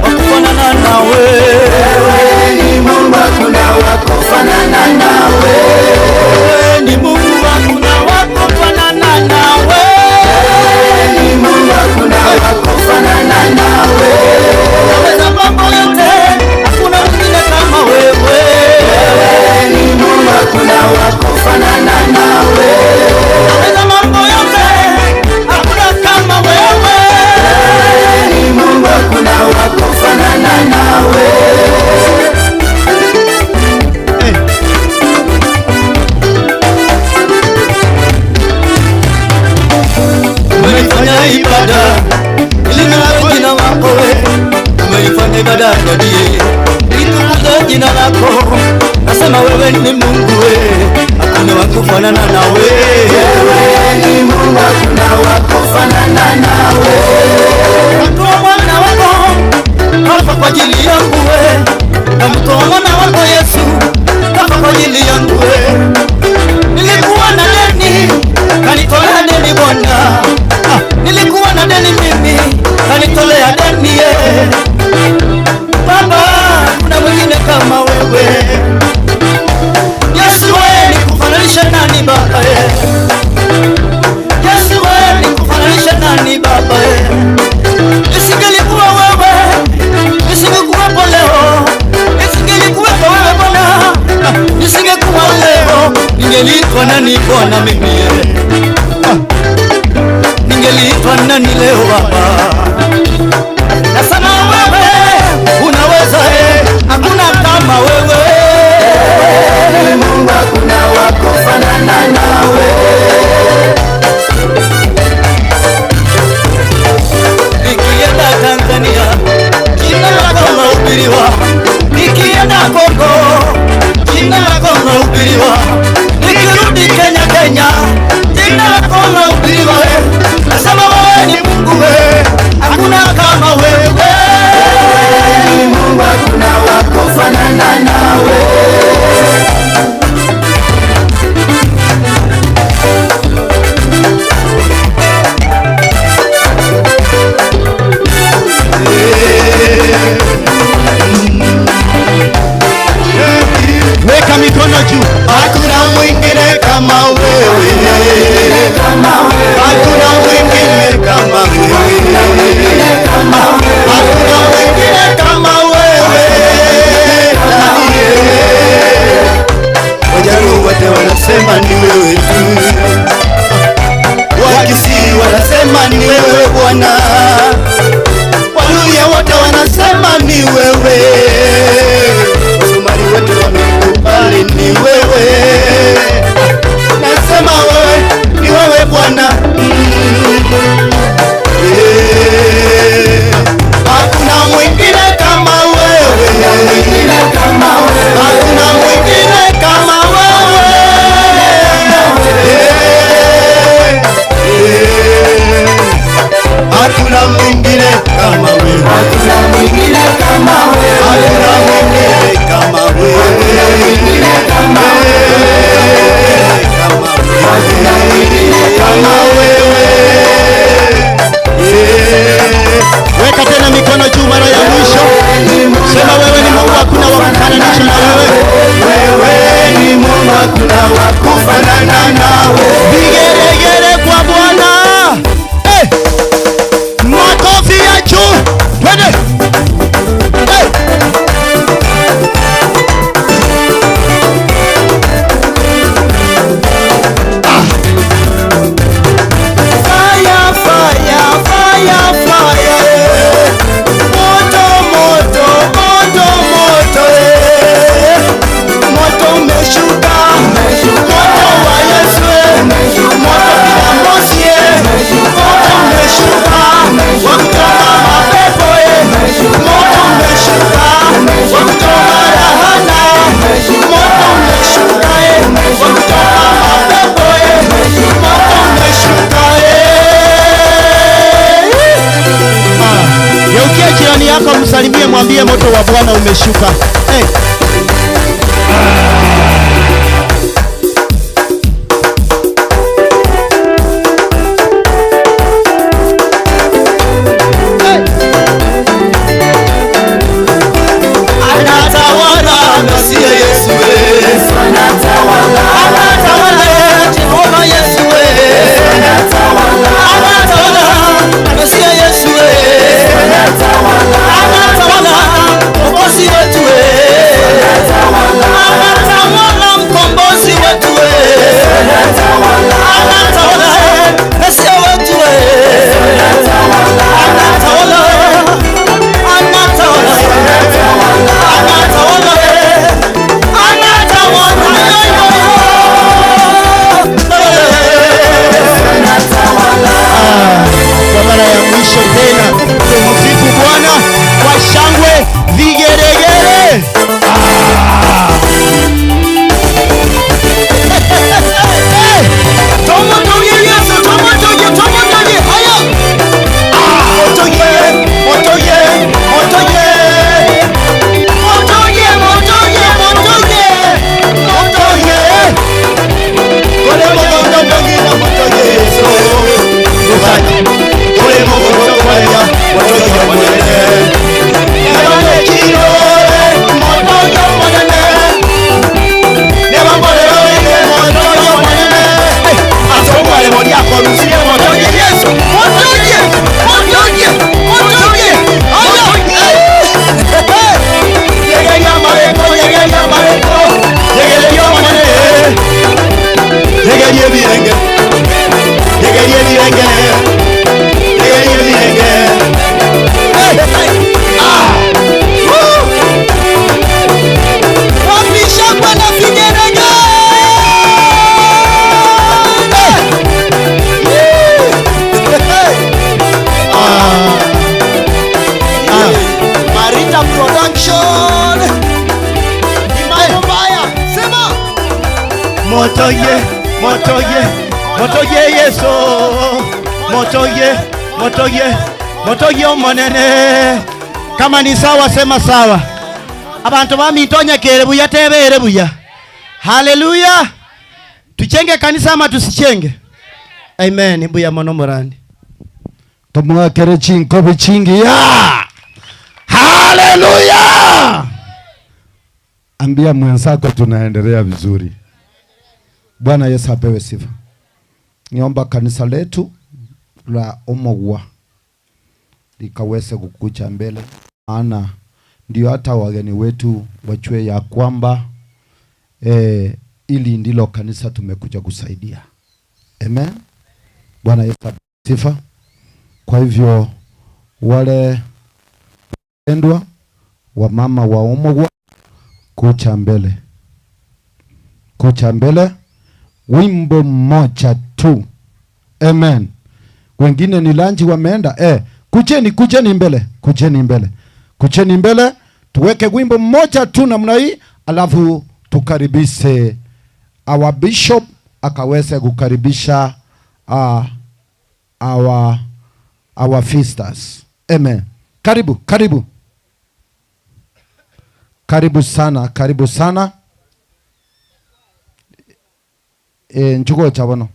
wakufanana nawe. Wewe ni Mungu hakuna wakufanana nawe. Wewe ni Mungu hakuna wakufanana nawe. Wewe ni Mungu hakuna wakufanana nawe. Unaweza mambo yote, hakuna mwingine kama wewe. Wewe ni Mungu hakuna wakufanana nawe. Unaweza mambo yote, hakuna kama wewe. Ni Mungu hakuna wakufanana nawe. Umeifanya ibada ili na jina lako wewe. Umeifanya ibada ndie itukuze jina lako. Nasema wewe ni Mungu wewe, hakuna wakufanana nawe. Wewe ni Mungu hakuna wakufanana nawe. Mtoa mwana wako hapa kwa ajili yangu wewe. Na mtoa mwana wako Yesu hapa kwa ajili yangu wewe. Nilikuwa na deni, kanitolea deni Bwana. Nilikuwa na deni mimi, kanitolea deni yeye. Baba, kuna mwingine kama wewe. Yesu wewe nikufananisha nani Baba ye? Yesu wewe nikufananisha nani Baba ye? Nisingelikuwa wewe, nisingekuwepo leo. Nisingelikuwepo wewe Bwana, nisingekuwa leo. Ningeliitwa nani Bwana mimi ye? Ningeliitwa nani leo Baba? Na sana wewe unaweza hakuna kama wewe. Mungu hakuna wakufanana nawe. Kenya, jina lako lahubiriwe. Nasema wewe ni Mungu wewe, hakuna kama wewe. Ni Mungu, hakuna wa kufanana nawe. Weka mikono juu. Hakuna mwingine kama wewe, hakuna mwingine kama wewe, hakuna mwingine kama wewe. Wajaluo wote wanasema ni wewe tu, Wakisii wanasema ni wewe Bwana, Waluhya wote wanasema ni wewe, Wasomali wote wamekubali ni wewe. Nasema wewe ni wewe Bwana. Hakuna mwingine kama wewe, hakuna mwingine kama wewe. Hakuna mwingine kama wewe, hakuna mwingine kama wewe, hakuna mwingine kama wewe, kama wewe. Weka tena mikono juu mara ya mwisho. Sema wewe ni Mungu, hakuna wa kufananisha na wewe. Wewe ni Mungu, hakuna wa kufanana nawe. Vigeregere kwa Bwana. Makofi ya juu. Twende. Fire, fire, fire, fire. Moto, moto, moto, moto. Moto umeshuka, moto wa Yesu, moto bila moshi, moto umeshuka, wa kutoka mapepo, moto umeshuka, wa kutoka lahana, moto umeshuka, wa kutoka mapepo, moto umeshuka. Geukia jirani yako, msalimie, mwambie moto wa Bwana umeshuka. Anatawala, Masiya Yesu, anatawala, anatawala, Jehova Yesu, anatawala, anatawala, Masiya Yesu, anatawala, anatawala, Mkombozi wetu, anatawala, anatawala, Mkombozi wetu, anatawala, anatawala, Masiya wetu, anatawala, anatawala, anatawala, Kwa mara ya mwisho tena tumsifu Bwana kwa shangwe, vigeregere. motoye Yesu, motoye omonene. Kama ni sawa sema sawa. Abantu bamitonya kere buya tebere buya. Haleluya. Tuchenge kanisa ama tusichenge? Amen. Buya mono morandi. Tumwakere chinko bichingi ya. Haleluya. Ambia mwenzako tunaendelea vizuri. Bwana Yesu apewe sifa. Niomba kanisa letu la Omogwa likaweze kukucha mbele, maana ndio hata wageni wetu wachue ya kwamba ili ndilo kanisa tumekuja kusaidia. Amen. Bwana Yesu apewe sifa. Kwa hivyo wale pendwa wa mama wa Omogwa, kucha mbele. Kucha mbele. Wimbo mmoja tu. Amen. Wengine ni lanji wameenda. Kucheni mbele. Kucheni mbele. Tuweke wimbo mmoja tu namna hii, alafu tukaribishe our bishop akaweze kukaribisha our feasters. Amen. Karibu. Karibu sana. Njugocha bono.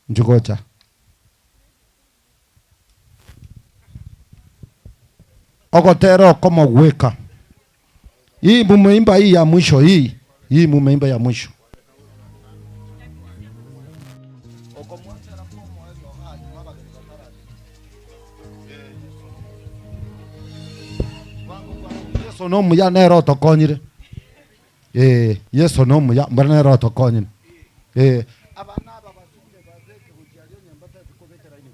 Njugocha. Ogotero kama weka. Hii mumeimba hii ya mwisho hii. Hii mumeimba ya mwisho. Yesu no muya nero tokonyire. Yesu no muya nero tokonyire. Abana babasubire bazeke kujario nyambata tukobekera ine.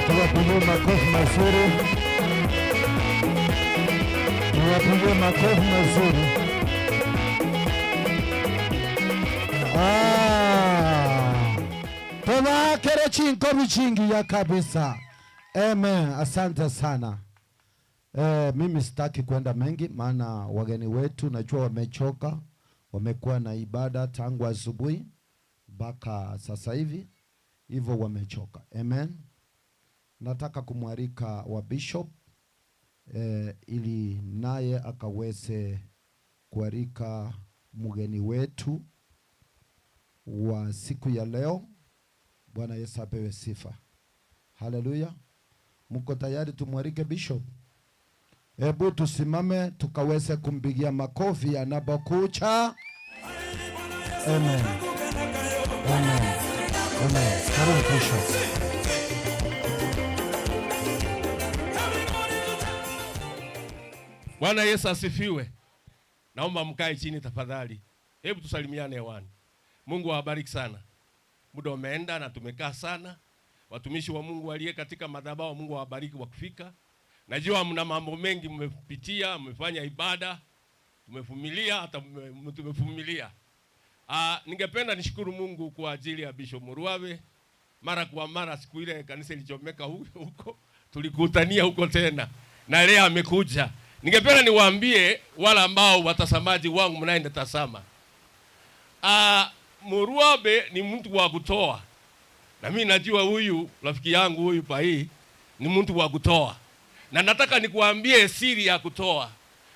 Tuwapigie makofi mazuri. Tuwapigie makofi mazuri. Tubakere chinko bichingi ya kabisa. Amen. Asante sana. Mimi sitaki kwenda mengi maana wageni wetu najua wamechoka. Wamekuwa na ibada tangu asubuhi mpaka sasa hivi. Hivyo wamechoka. Amen. Nataka kumwalika wa bishop ili naye akaweze kualika mgeni wetu wa siku ya leo. Bwana Yesu apewe sifa. Haleluya. Mko tayari tumwalike bishop? Hebu tusimame tukaweze kumpigia makofi anapokuja. Amen. Amen. Amen. Karibu bishop. Bwana Yesu asifiwe. Naomba mkae chini tafadhali. Hebu tusalimiane hewani. Mungu awabariki sana. Muda umeenda na tumekaa sana. Watumishi wa Mungu waliye katika madhabahu, Mungu awabariki wa kufika. Najua mna mambo mengi mmepitia, mmefanya ibada, tumevumilia, hata tumevumilia. Ningependa nishukuru Mungu kwa ajili ya Bishop Muruabe. Mara kwa mara siku ile kanisa ilichomeka huko, tulikutania huko tena. Na leo amekuja. Ningependa niwaambie wala ambao watazamaji wangu mnaenda tazama. Muruabe ni mtu wa kutoa. Na mimi najua huyu rafiki yangu huyu pai ni mtu wa kutoa. Na nataka nikuambie siri ya kutoa.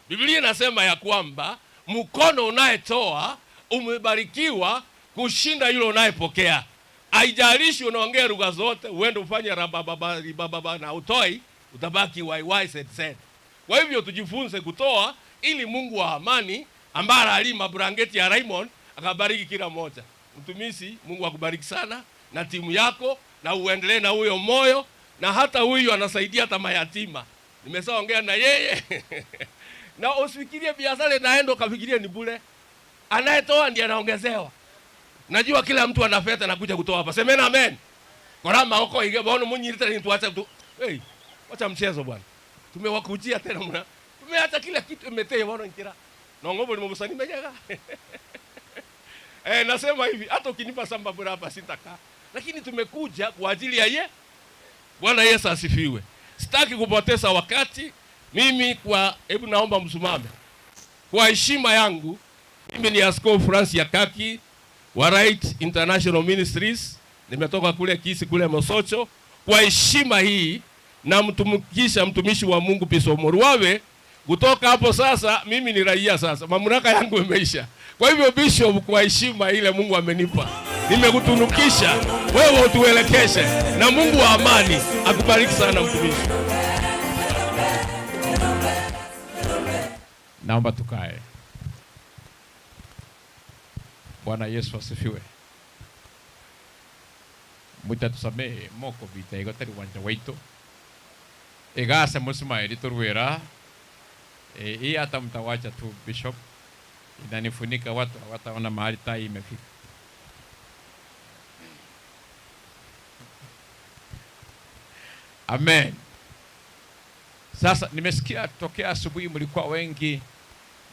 Biblia inasema ya kwamba mkono unayetoa umebarikiwa kushinda yule unayepokea. Haijalishi unaongea lugha zote, uende ufanye rabababa na utoi, utabaki wai said. Kwa hivyo tujifunze kutoa ili Mungu wa amani ambaye alima blanketi ya Raymond akabariki kila mmoja. Mtumishi, Mungu akubariki sana na timu yako na uendelee na huyo moyo, na hata huyu anasaidia hata mayatima. Nimeshaongea na yeye. Na usifikirie biashara naenda kafikiria ni bure. Anayetoa ndiye anaongezewa. Najua kila mtu ana fedha na kuja kutoa hapa. Semeni amen. Korama huko ige bono munyirita ni tuacha tu. Hey, wacha mchezo bwana. Tumewakujia tena mna. Tumeacha kila kitu imeteye bono nkira. Na ngobo ni mmusani mejaga. Nasema hivi, hata ukinipa samba bure hapa sitaka. Lakini tumekuja kwa ajili ya ye. Bwana Yesu asifiwe. Sitaki kupoteza wakati. Mimi hebu naomba msimame. Kwa heshima yangu, mimi ni Askofu Francis Yakaki wa Right International Ministries. Nimetoka kule Kisi kule Mosocho. Kwa heshima hii na mtumishi wa Mungu Bishop Muruabe, kutoka hapo sasa mimi ni raia sasa. Mamlaka yangu imeisha. Kwa hivyo Bishop, kwa heshima ile Mungu amenipa, nimekutunukisha wewe utuelekeshe, na Mungu wa amani akubariki sana mtumishi. Naomba tukae. Bwana Yesu asifiwe. Mutatusamehe moko vita igotari wanja waito. Egasa musimairi turwera. Hii hata mtawacha tu Bishop. Inanifunika watu wataona mahali tai imefika. Amen. Sasa nimesikia tokea asubuhi mlikuwa wengi,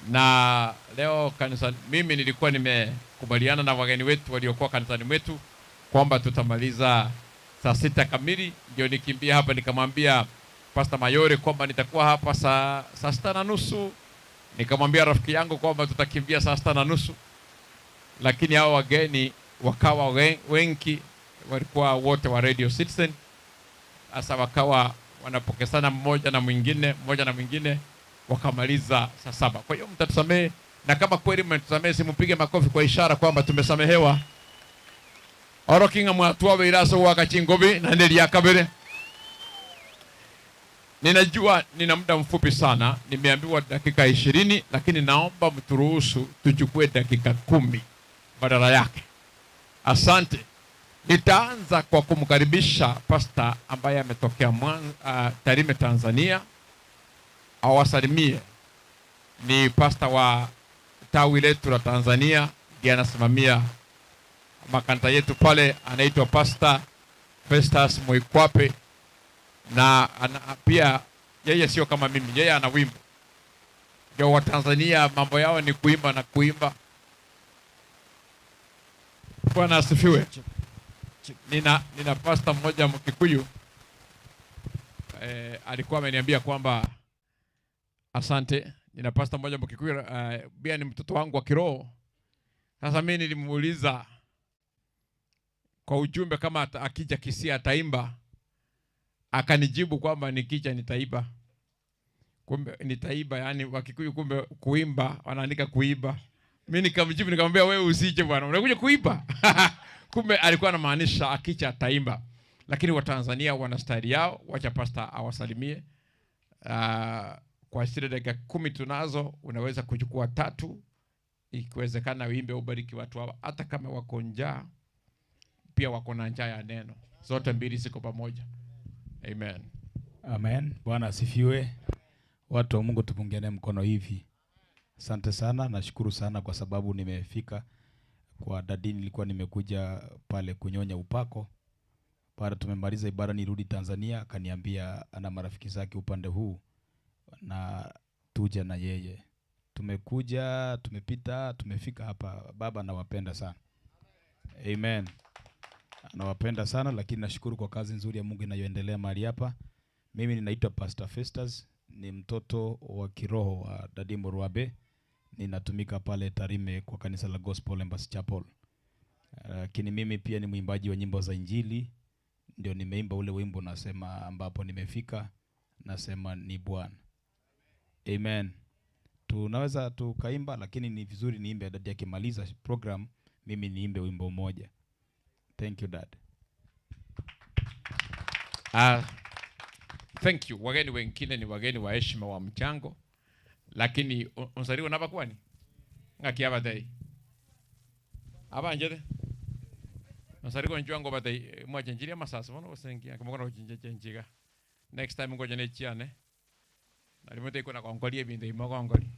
na leo kanisa, mimi nilikuwa nimekubaliana na wageni wetu waliokuwa kanisani mwetu kwamba tutamaliza saa 6 kamili. Ndio nikimbia hapa nikamwambia Pastor Mayore kwamba nitakuwa hapa saa 6:30. Nikamwambia rafiki yangu kwamba tutakimbia saa 6:30. Lakini hao wageni wakawa wengi, walikuwa wote wa Radio Citizen. Asa wakawa wanapokezana mmoja na mwingine wakamaliza saa 7. Kwa hiyo mtatusamehe, na kama kweli mtatusamehe simpige makofi kwa ishara kwamba tumesamehewa. Orokinga mwatua wiraso waka chingobi na ndeli ya kabere. Ninajua nina muda mfupi sana, nimeambiwa dakika 20, lakini naomba mturuhusu tuchukue dakika 10 badala yake. Asante. Nitaanza kwa kumkaribisha pasta ambaye ametokea Tarime, Tanzania. Awasalimie. Ni pasta wa tawi letu la Tanzania, ndiye anasimamia makanta yetu pale, anaitwa Pasta Festus Moikwape, na pia yeye sio kama mimi, yeye ana wimbo. Ndio wa Tanzania mambo yao ni kuimba na kuimba. Bwana asifiwe. Nina pasta mmoja Mkikuyu alikuwa ameniambia kwamba asante. Nina pasta mmoja Mkikuyu pia ni mtoto wangu wa kiroho. Sasa mimi nilimuuliza kwa ujumbe kama akija Kisii ataimba, akanijibu kwamba nikija nitaiba. Kumbe nitaiba, yani Wakikuyu kumbe kuimba wanaandika kuiba. Mimi nikamjibu nikamwambia wewe usije bwana, unakuja kuiba. Kumbe alikuwa anamaanisha akicha ataimba. Lakini Watanzania wana style yao, wacha pasta awasalimie. Kwa zile dakika 10 tunazo, unaweza kuchukua 3, ikiwezekana uimbe ubariki watu hawa, hata kama wako njaa, pia wako na njaa ya neno. Zote mbili ziko pamoja. Amen. Amen. Bwana asifiwe. Watu wa Mungu tupungiane mkono hivi. Asante sana, nashukuru sana kwa sababu nimefika kwa dadi. Nilikuwa nimekuja pale kunyonya upako. Baada tumemaliza ibada nirudi Tanzania, akaniambia ana marafiki zake upande huu na tuje na yeye. Tumekuja, tumepita, tumefika hapa. Baba anawapenda sana. Amen. Anawapenda sana, lakini nashukuru kwa kazi nzuri ya Mungu inayoendelea mahali hapa. Mimi ninaitwa Pastor Festus, ni mtoto wa kiroho wa Dadi Murwabe. Ninatumika pale Tarime kwa kanisa la Gospel Embassy Chapel. Lakini mimi pia ni mwimbaji wa nyimbo za Injili. Ndio nimeimba ule wimbo nasema ambapo nimefika, nasema ni Bwana. Amen. Tunaweza tukaimba, lakini ni vizuri niimbe dadi akimaliza program, mimi niimbe wimbo mmoja. Thank you dad. Thank you. Wageni wengine ni wageni wa heshima wa mchango. Lakini unsariwa naba kwani? Ngaki abadai. Aba njede. Unsariwa njwango badai mwaje njiri amasasa bono usengia kumukono chinjenjiga. Next time ngoja nechiane. Nalimete iko na kongolie binde imogongoli.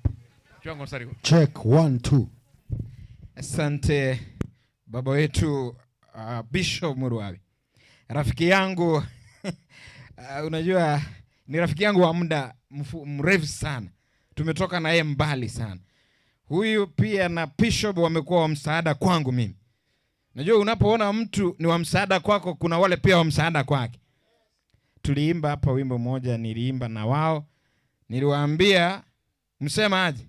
Njwango unsariwa. Check 1 2. Asante baba wetu Bishop Murwabe. Rafiki yangu unajua ni rafiki yangu wa muda mrefu sana. Tumetoka na yeye mbali sana. Huyu pia na Bishop wamekuwa wa msaada kwangu mimi. Unajua unapoona mtu ni wa msaada kwako, kuna wale pia wa msaada kwake. Tuliimba hapa wimbo mmoja, niliimba na wao. Niliwaambia msema aje?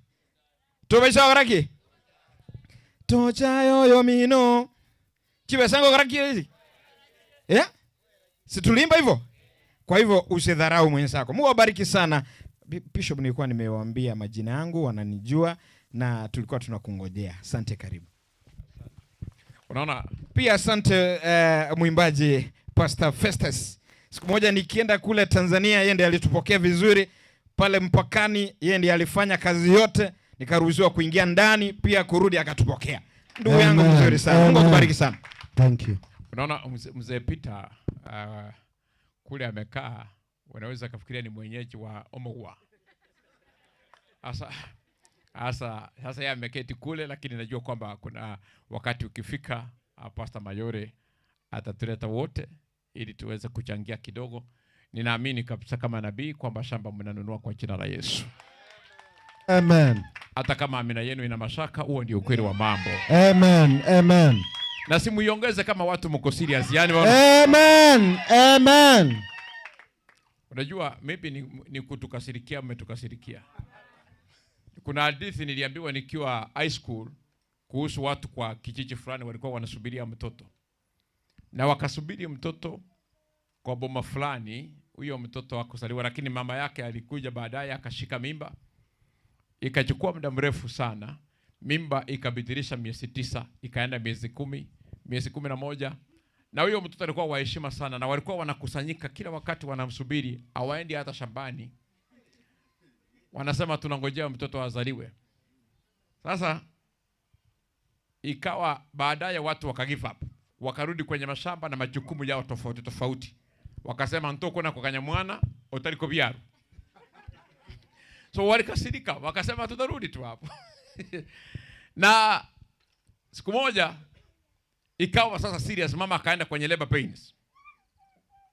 Tobesha garaki. Tocha yoyo mino. Chibe sango garaki hizi. Si tuliimba hivyo? Kwa hivyo usidharau mwenzako. Mungu awabariki sana. Bishop nilikuwa nimewaambia majina yangu, wananijua na tulikuwa tunakungojea. Asante, karibu. Unaona? Pia asante mwimbaji Pastor Festus. Siku moja nikienda kule Tanzania, yeye ndiye alitupokea vizuri pale mpakani, yeye ndiye alifanya kazi yote, nikaruhusiwa kuingia ndani pia kurudi akatupokea. Ndugu yangu mzuri sana. Mungu akubariki sana. Thank you. Unaona mzee Peter kule amekaa, unaweza kufikiria ni mwenyeji wa Omogwa. Sasa yeye ameketi kule, lakini najua kwamba kuna wakati ukifika Pastor Mayore atatuleta wote ili tuweze kuchangia kidogo. Ninaamini kabisa kama nabii kwamba shamba mnanunua kwa jina la Yesu. Amen. Hata kama amina yenu ina mashaka, huo ndio ukweli wa mambo. Amen. Amen. Na simuiongeze kama watu mko serious, yani Amen. Amen. Unajua maybe ni kutukasirikia, mmetukasirikia. Kuna hadithi niliambiwa nikiwa high school kuhusu watu kwa kijiji fulani walikuwa wanasubiria mtoto. Na wakasubiri mtoto kwa boma fulani, huyo mtoto hakuzaliwa, lakini mama yake alikuja baadaye akashika mimba. Ikachukua muda mrefu sana. Mimba ikabadilisha miezi 9, ikaenda miezi 10, miezi 11, Na huyo mtoto alikuwa wa heshima sana, na walikuwa wanakusanyika kila wakati wanamsubiri awaendi hata shambani. Wanasema tunangojea mtoto azaliwe. Sasa ikawa baadaye watu wakagive up. Wakarudi kwenye mashamba na majukumu yao tofauti tofauti. Wakasema ntoko na kukanya mwana otaliko byaru. So walikasirika, wakasema tutarudi tu hapo. Na siku moja ikawa sasa serious, mama akaenda kwenye labor pains.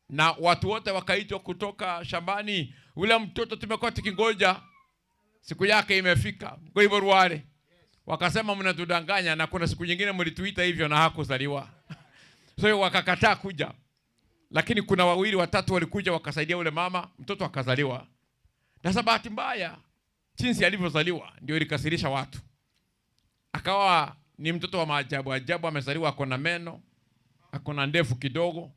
Na watu wote wakaitwa kutoka shambani, ule mtoto tumekuwa tukingoja siku yake imefika. Kwa hivyo ruare. Wakasema mnatudanganya na kuna siku nyingine mlituita hivyo na hakuzaliwa. So wakakataa kuja. Lakini kuna wawili watatu walikuja wakasaidia ule mama, mtoto akazaliwa. Na bahati mbaya jinsi alivyozaliwa ndio ilikasirisha watu. Akawa ni mtoto wa maajabu ajabu, amezaliwa akona meno, akona ndefu kidogo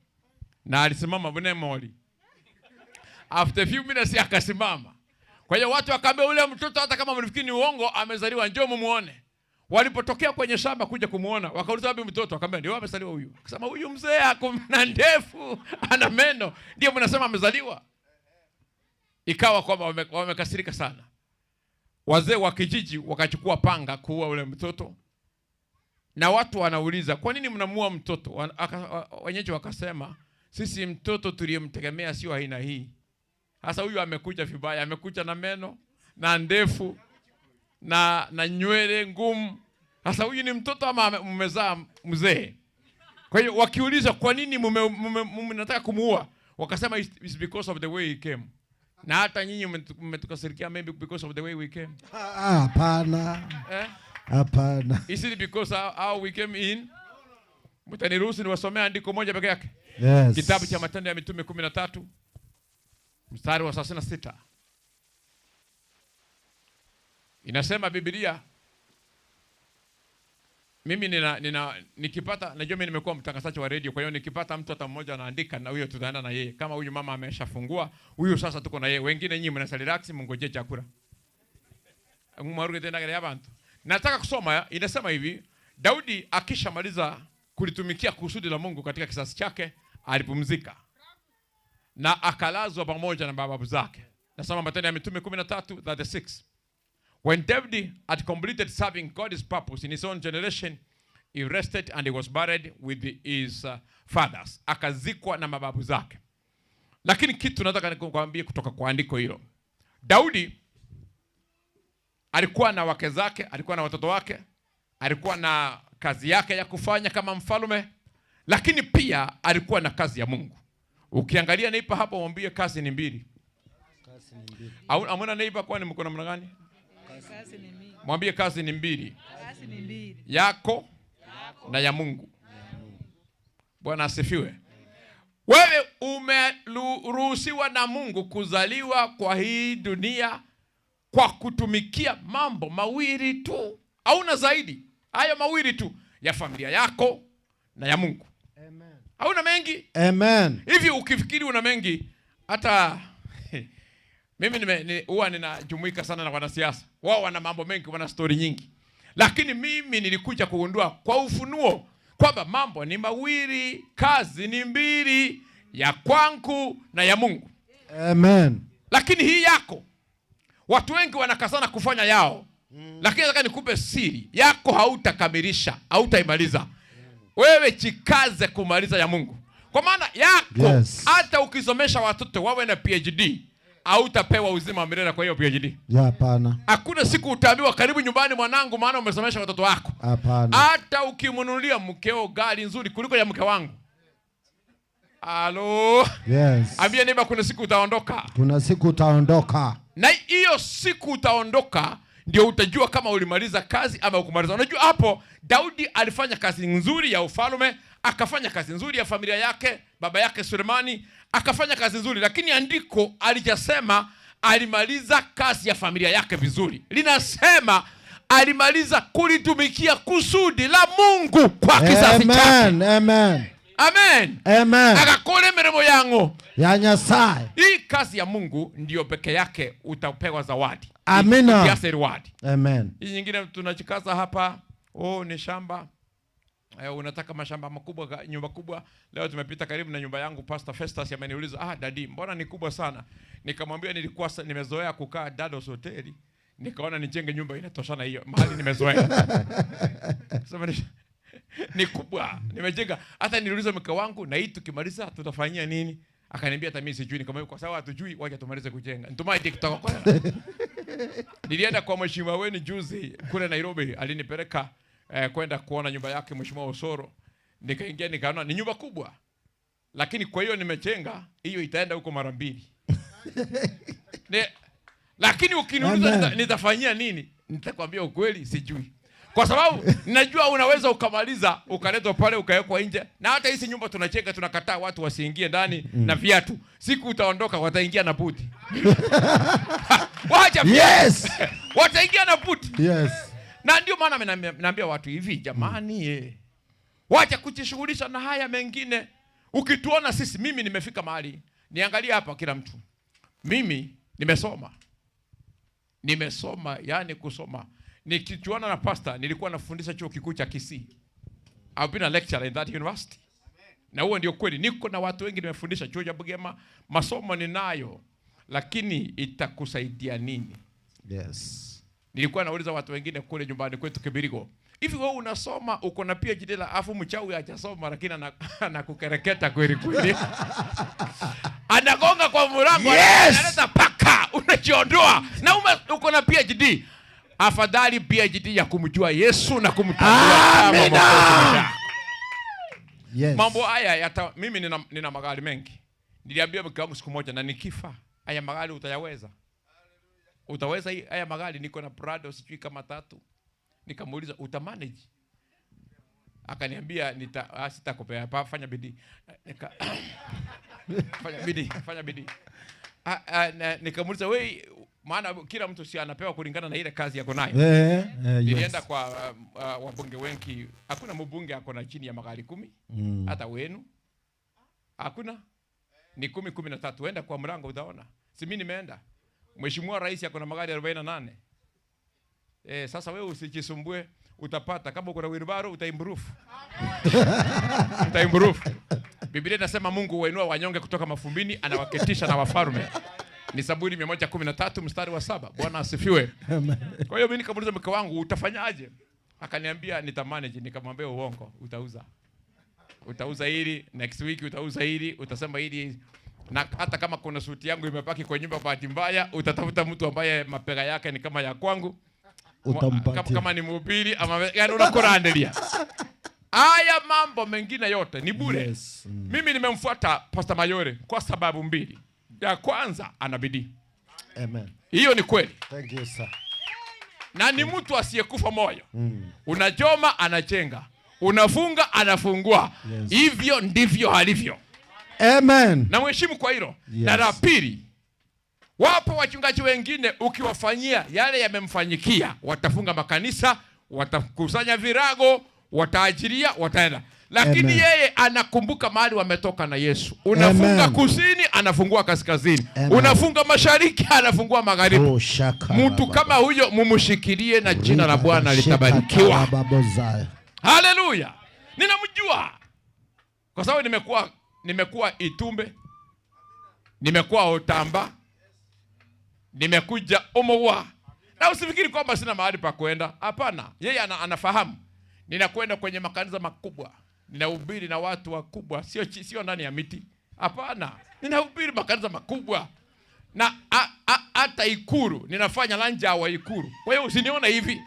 na alisimama vile moli. After few minutes akasimama. Kwa hiyo watu wakaambia ule mtoto hata kama mnafikiri ni uongo amezaliwa, njoo mumuone. Walipotokea kwenye shamba kuja kumuona, wakauliza wapi mtoto? Akamwambia ndio amezaliwa huyu. Akasema huyu mzee akona ndefu, ana meno, ndio mnasema amezaliwa. Ikawa kwamba wamekasirika sana. Wazee wa kijiji wakachukua panga kuua ule mtoto. Na watu wanauliza, kwa nini mnamuua mtoto? Wenyeji wakasema, sisi mtoto tuliyemtegemea sio aina hii. Hasa huyu amekuja vibaya, amekuja na meno, na ndefu, na nywele ngumu. Hasa huyu ni mtoto ama mmezaa mzee? Kwa hiyo wakiuliza kwa nini mnataka kumuua? Wakasema it's because of the way he came. Na hata nyinyi mmetukasirikia maybe because of the way we came. Hapana. Hapana. Is it because how we came in? Mtaniruhusu niwasomea andiko moja peke yake. Yes. Kitabu cha Matendo ya Mitume 13 mstari wa 36. Inasema Biblia, mimi nikipata, najua mimi nimekuwa mtangazaji wa radio, kwa hiyo nikipata mtu hata mmoja anaandika na huyo tutaenda na yeye. Kama huyu mama ameshafungua, huyu sasa tuko na yeye. Wengine nyinyi mnasa relax, mngoje chakula. Mwaruge tena gari abantu. Nataka kusoma, inasema hivi, Daudi akishamaliza kulitumikia kusudi la Mungu katika kisasi chake, alipumzika. Na akalazwa pamoja na babu zake. Nasema Matendo ya Mitume 13:36. When David had completed serving God's purpose in his own generation, he rested and he was buried with his fathers. Akazikwa na mababu zake. Lakini kitu nataka nikwambie kutoka kwa andiko hilo. Daudi alikuwa na wake zake, alikuwa na watoto wake, alikuwa na kazi yake ya kufanya kama mfalme, lakini pia alikuwa na kazi ya Mungu. Ukiangalia neighbor hapo, mwambie kazi ni mbili. Kazi ni mbili. Amuna neighbor, kwa ni mko namna gani? Kazi ni mbili. Mwambie kazi ni mbili. Kazi ni mbili. Yako na ya Mungu. Bwana asifiwe. Wewe umeruhusiwa na Mungu kuzaliwa kwa hii dunia kwa kutumikia mambo mawili tu. Hauna zaidi. Hayo mawili tu, ya familia yako na ya Mungu. Amen. Hauna mengi. Amen. Hivi ukifikiri una mengi, hata mimi huwa ninajumuika sana na wanasiasa. Wao wana mambo mengi, wana story nyingi. Lakini mimi nilikuja kugundua kwa ufunuo kwamba mambo ni mawili, kazi ni mbili, ya kwangu na ya Mungu. Amen. Lakini hii yako, watu wengi wanakazana kufanya yao. Lakini nataka nikupe siri, yako hautakamilisha, hautaimaliza. Wewe jikaze kumaliza ya Mungu. Kwa maana yako, hata ukisomesha watoto wawe na PhD, hautapewa uzima wa milele kwa hiyo PhD. Hapana. Hakuna siku utaambiwa karibu nyumbani mwanangu, maana umesomesha watoto wako. Hapana. Hata ukimnunulia mkeo gari nzuri kuliko ya mke wangu. Halo. Yes. Ambia neighbor, kuna siku utaondoka. Kuna siku utaondoka. Na hiyo siku utaondoka ndio utajua kama ulimaliza kazi ama hukumaliza. Unajua hapo Daudi alifanya kazi nzuri ya ufalme, akafanya kazi nzuri ya familia yake, baba yake Sulemani akafanya kazi nzuri, lakini andiko alijasema alimaliza kazi ya familia yake vizuri. Linasema alimaliza kulitumikia kusudi la Mungu kwa kizazi chake. Amen. Amen. Amen. Amen. Akakole mirimo yango ya Nyasaye. Hii kazi ya Mungu ndio peke yake utapewa zawadi. Amina. Kiasi reward. Amen. Hii nyingine tunachikaza hapa, ni shamba. unataka mashamba makubwa, nyumba kubwa. Leo tumepita karibu na nyumba yangu, Pastor Festus ameniuliza, dadi, mbona ni kubwa sana? Nikamwambia nilikuwa nimezoea kukaa Dados hoteli, nikaona nijenge nyumba inatoshana hiyo mahali nimezoea. Sema ni kubwa, nimejenga. Hata niliuliza mke wangu, na hii tukimaliza tutafanyia nini? Akaniambia hata mimi sijui. Nikamwambia kwa sababu hatujui, wacha tumalize kujenga. Nitumai TikTok kwa. Nilienda kwa mheshimiwa wenu juzi kule Nairobi, alinipeleka kwenda kuona nyumba yake mheshimiwa Osoro. Nikaingia nikaona ni nyumba kubwa. Lakini kwa hiyo nimejenga, hiyo itaenda huko mara 2. Lakini ukiniuliza nitafanyia nini? Nitakwambia ukweli sijui. Kwa sababu najua unaweza ukamaliza ukaletwa pale ukawekwa nje. Na hata hizi nyumba tunajenga tunakataa watu wasiingie ndani na viatu. Siku utaondoka wataingia na buti. Wacha. Yes. Wataingia na buti. Yes. Na ndio maana naambia watu hivi, jamani, wacha kujishughulisha na haya mengine. Ukituona sisi, mimi nimefika mahali, niangalia hapa kila mtu. Mimi nimesoma, yani kusoma. Nikijuana na pastor, nilikuwa nafundisha chuo kikuu cha Kisii. I've been a lecturer in that university. Na huo ndio kweli. Niko na watu wengi nimefundisha chuo cha Bugema, masomo ninayo. Lakini itakusaidia nini? Yes. Nilikuwa nauliza watu wengine kule nyumbani kwetu Kibirigo. Hivi wewe unasoma, uko na PhD la afu mchawi hajasoma lakini anakukereketa kweli kweli. Anagonga kwa mlango, analeta paka, unajiondoa. Na uko na PhD. Afadhali PhD ya kumjua Yesu na kumtambua kama Mwokozi. Yes. Mambo haya mimi nina magari mengi. Niliambia mke wangu siku moja, na nikifa haya magari utayaweza? Utaweza haya magari? Niko na Prado sijui kama 3. Nikamuuliza utamanage? Akaniambia sitakupea, fanya bidii. Fanya bidii. Nikamuuliza wewe, maana kila mtu si anapewa kulingana na ile kazi yako nayo. Nilienda kwa wabunge wengi, hakuna mbunge akona chini ya magari 10. Hata wenu hakuna, ni 10, 13. Uenda kwa mlango utaona. Si mimi nimeenda. Mheshimiwa Rais akona magari 48. Sasa wewe usijisumbue, utapata. Kama uko na wheelbarrow utaimprove. Utaimprove. Biblia inasema Mungu huinua wanyonge kutoka mafumbini, anawaketisha na wafalme. Ni Zaburi 113 mstari wa 7. Bwana asifiwe. Kwa hiyo mimi nikamuuliza mke wangu, utafanyaje? Akaniambia nitamanage. Nikamwambia uongo, utauza hili, next week utauza hili, utasema hili. Na hata kama kuna suti yangu imepaki kwa nyumba bahati mbaya, utatafuta mtu ambaye mapega yake ni kama ya kwangu. Kama ni mhubiri ama yani unakorandelia. Haya mambo mengine yote ni bure. Yes. Mimi nimemfuata Pastor Mayore kwa sababu 2. Ya kwanza ana bidii. Amen. Hiyo ni kweli. Thank you sir. Na ni mtu asiyekufa moyo. Unajoma anajenga. Unafunga anafungua. Yes. Hivyo ndivyo alivyo. Amen. Na mheshimu kwa hilo. Yes. Na la pili, wapo wachungaji wengine ukiwafanyia yale yamemfanyikia, watafunga makanisa, watakusanya virago, wataajiria, wataenda. Lakini Amen. Yeye anakumbuka mahali wametoka na Yesu. Unafunga Amen. kusini, anafungua kaskazini. Amen. Unafunga mashariki, anafungua magharibi. Mtu kama huyo mumushikilie na jina la Bwana litabarikiwa. Haleluya. Ninamjua. Kwa sababu nimekuwa Itumbe. Nimekuwa Otamba. Nimekuja Omowa. Na usifikiri kwamba sina mahali pa kwenda. Hapana. Yeye anafahamu. Ninakwenda kwenye makanisa makubwa. Ninahubiri na watu wakubwa, sio ndani ya miti. Hapana. Ninahubiri makanisa makubwa. Na hata Ikuru, ninafanya lanja wa Ikuru. Kwa hiyo usiniona hivi.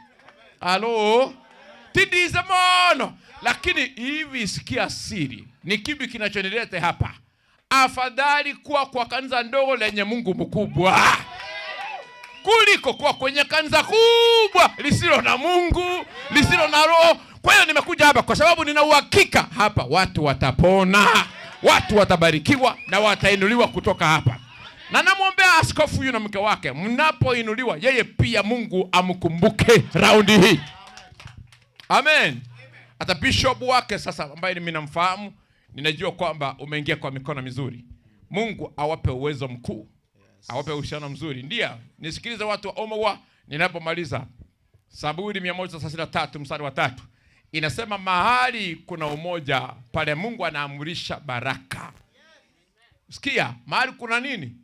Halo. Tidize mono. Lakini hivi sikia siri. Ni kipi kinachonileta hapa? Afadhali kuwa kwa kanisa ndogo lenye Mungu mkubwa kuliko kuwa kwenye kanisa kubwa lisilo na Mungu, lisilo na Roho. Kwa hiyo nimekuja hapa kwa sababu nina uhakika hapa watu watapona, watu watabarikiwa na watainuliwa kutoka hapa. Na namwombea askofu huyu na mke wake, mnapoinuliwa yeye pia Mungu amkumbuke raundi hii. Amen. Hata bishop wake sasa ambaye mimi namfahamu, ninajua kwamba umeingia kwa mikono mizuri. Mungu awape uwezo mkuu. Awape uhusiano mzuri. Ndio, nisikilize watu wa Omowa ninapomaliza. Zaburi 133 mstari wa 3. inasema mahali kuna umoja pale Mungu anaamurisha baraka. Sikia, mahali kuna nini?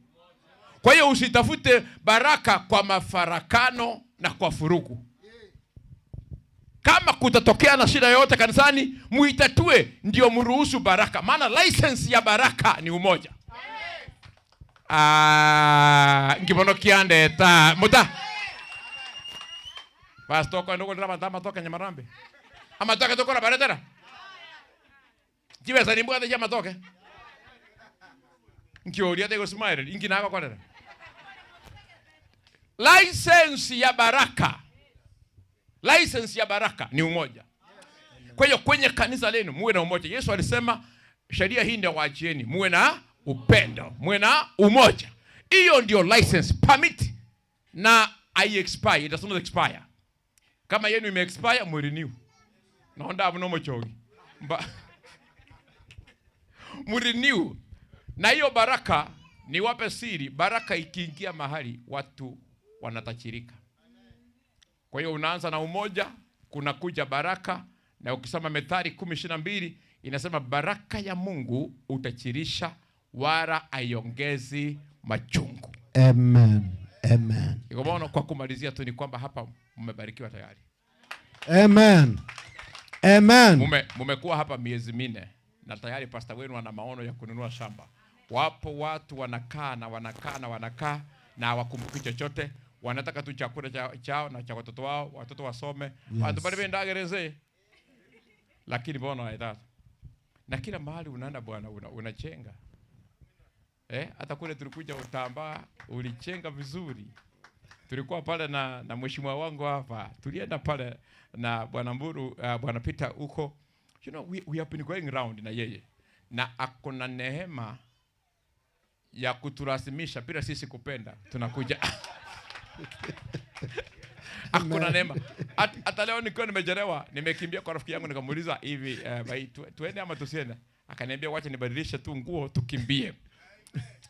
Kwa hiyo usitafute baraka kwa mafarakano na kwa furuku. Kama kutatokea na shida yoyote kanisani, muitatue ndio mruhusu baraka. Maana license ya baraka ni umoja. Ngibono kiande ta muta. Pastor kwa ndoko ndama tama toka Nyamarambe. Ama toka toko na baretera. Jibe sani mbwa ya matoke. Nkioria tego smile ingi nako kwa dera. License ya baraka. License ya baraka ni umoja. Kwa hiyo kwenye kanisa lenu muwe na umoja. Yesu alisema sheria hii ndio waachieni, muwe na upendo, muwe na umoja. Hiyo ndio license, permit na I expire, it does not expire. Kama yenu ime expire, mu renew. Naonda abno mochogi. Mu renew. Na hiyo baraka ni wape siri, baraka ikiingia mahali watu wanatachirika. Kwa hiyo unaanza na umoja, kuna kuja baraka, na ukisoma Methali 10:22 inasema baraka ya Mungu utachirisha wala aiongezi machungu. Amen. Amen. Iko kwa kumalizia tu ni kwamba hapa mmebarikiwa tayari. Amen. Amen. Mumekuwa hapa miezi 4 na tayari pastor wenu ana maono ya kununua shamba. Wapo watu wanakaa na hawakumbuki chochote. Wanataka tu chakula chao na cha watoto wao, watoto wasome. Watu bado bendagereze. Lakini bona haidha. Na kila mahali unaenda bwana unachenga. Hata kule tulikuja Utamba ulichenga vizuri. Tulikuwa pale na mheshimiwa wangu hapa. Tulienda pale na bwana Mburu, bwana Peter huko. You know, we have been going around na yeye. Na akona neema ya kuturasimisha bila sisi kupenda. Tunakuja. Akona neema. Hata leo niko nimejelewa, nimekimbia kwa rafiki yangu nikamuuliza hivi, tuende ama tusiende? Akaniambia wacha nibadilishe tu nguo tukimbie.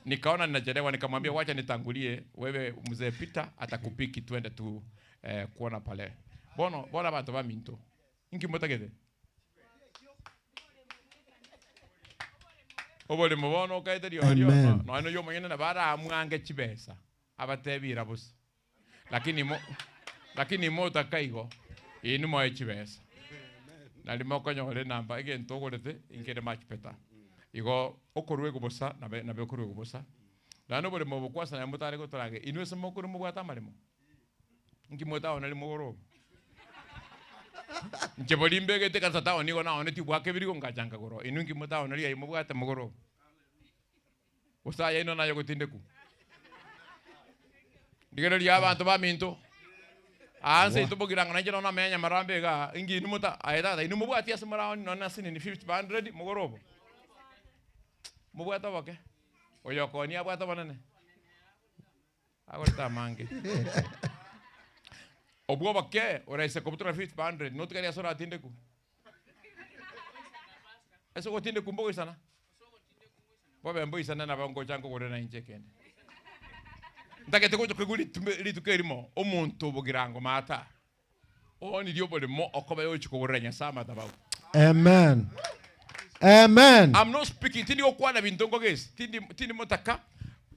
Nikaona ninajelewa, nikamwambia wacha nitangulie, wewe mzee Peter atakupiki tuende tu kuona pale. Bona watu wa minto. Ingi motagede. Obole mubono kaiterio. No ano yo manyene na bara amwange chibesa. Abatebira busa. Lakini mota kaigo inu mo chibesa. Na limoko nyore namba again togorete ingere match peta. Igo okorwe kubosa na be okorwe kubosa. Lano bole mo kwasa na mutare go torage inu se mokuru mu gwata malimo. Ngi mota ona limo goro. Nchebolimbe gete kasata oni go na oni ti bwake biri go ngachanga goro. Inu ngi mota ona liya mu gwata mogoro. Usa ya ino na yogo tindeku. Digero liya abantu ba minto. Anse ito bogiranga na jeno na menya marambe ga ingi inu mota aida inu mu bwati asemara oni no na sini ni 50 mogoro. Mubwata wake oyoko ni abwata banane agorita mange obwo bake oraise kobutura 500 no tukari asora atinde ku eso gotinde ku mbogo sana bobe mbogo sana na bango chango gore na injekende ndagete ko kuguli litukerimo omuntu bogirango mata oni dio bole mo okoba yo chikogorenya sama tabau. Amen. Amen. I'm not speaking tindi okwana bintongo gesi. Tindi motaka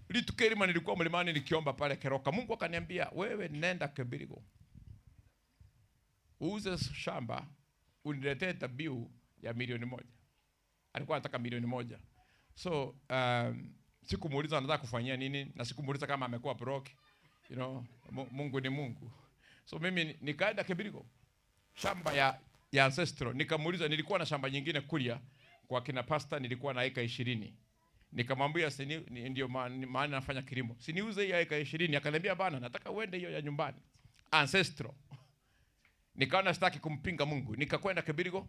litukeri mani nilikuwa mlimani nikiomba pale Keroka. Mungu akaniambia wewe nenda Kibirigo. Uuze shamba uniletee dhabihu ya $1,000,000. Alikuwa anataka $1,000,000. So sikumuuliza anataka kufanyia nini na sikumuuliza kama amekuwa broke. You know, Mungu ni Mungu. So mimi nikaenda Kibirigo. Shamba ya ancestral. Nikamuuliza nilikuwa na shamba nyingine kulia kwa kina pasta nilikuwa na eka 20. Nikamwambia ndio maana nafanya kilimo. Siniuze hiyo eka 20. Akaniambia bana nataka uende hiyo ya nyumbani. Ancestral. Nikaona sitaki kumpinga Mungu. Nikakwenda Kibirigo,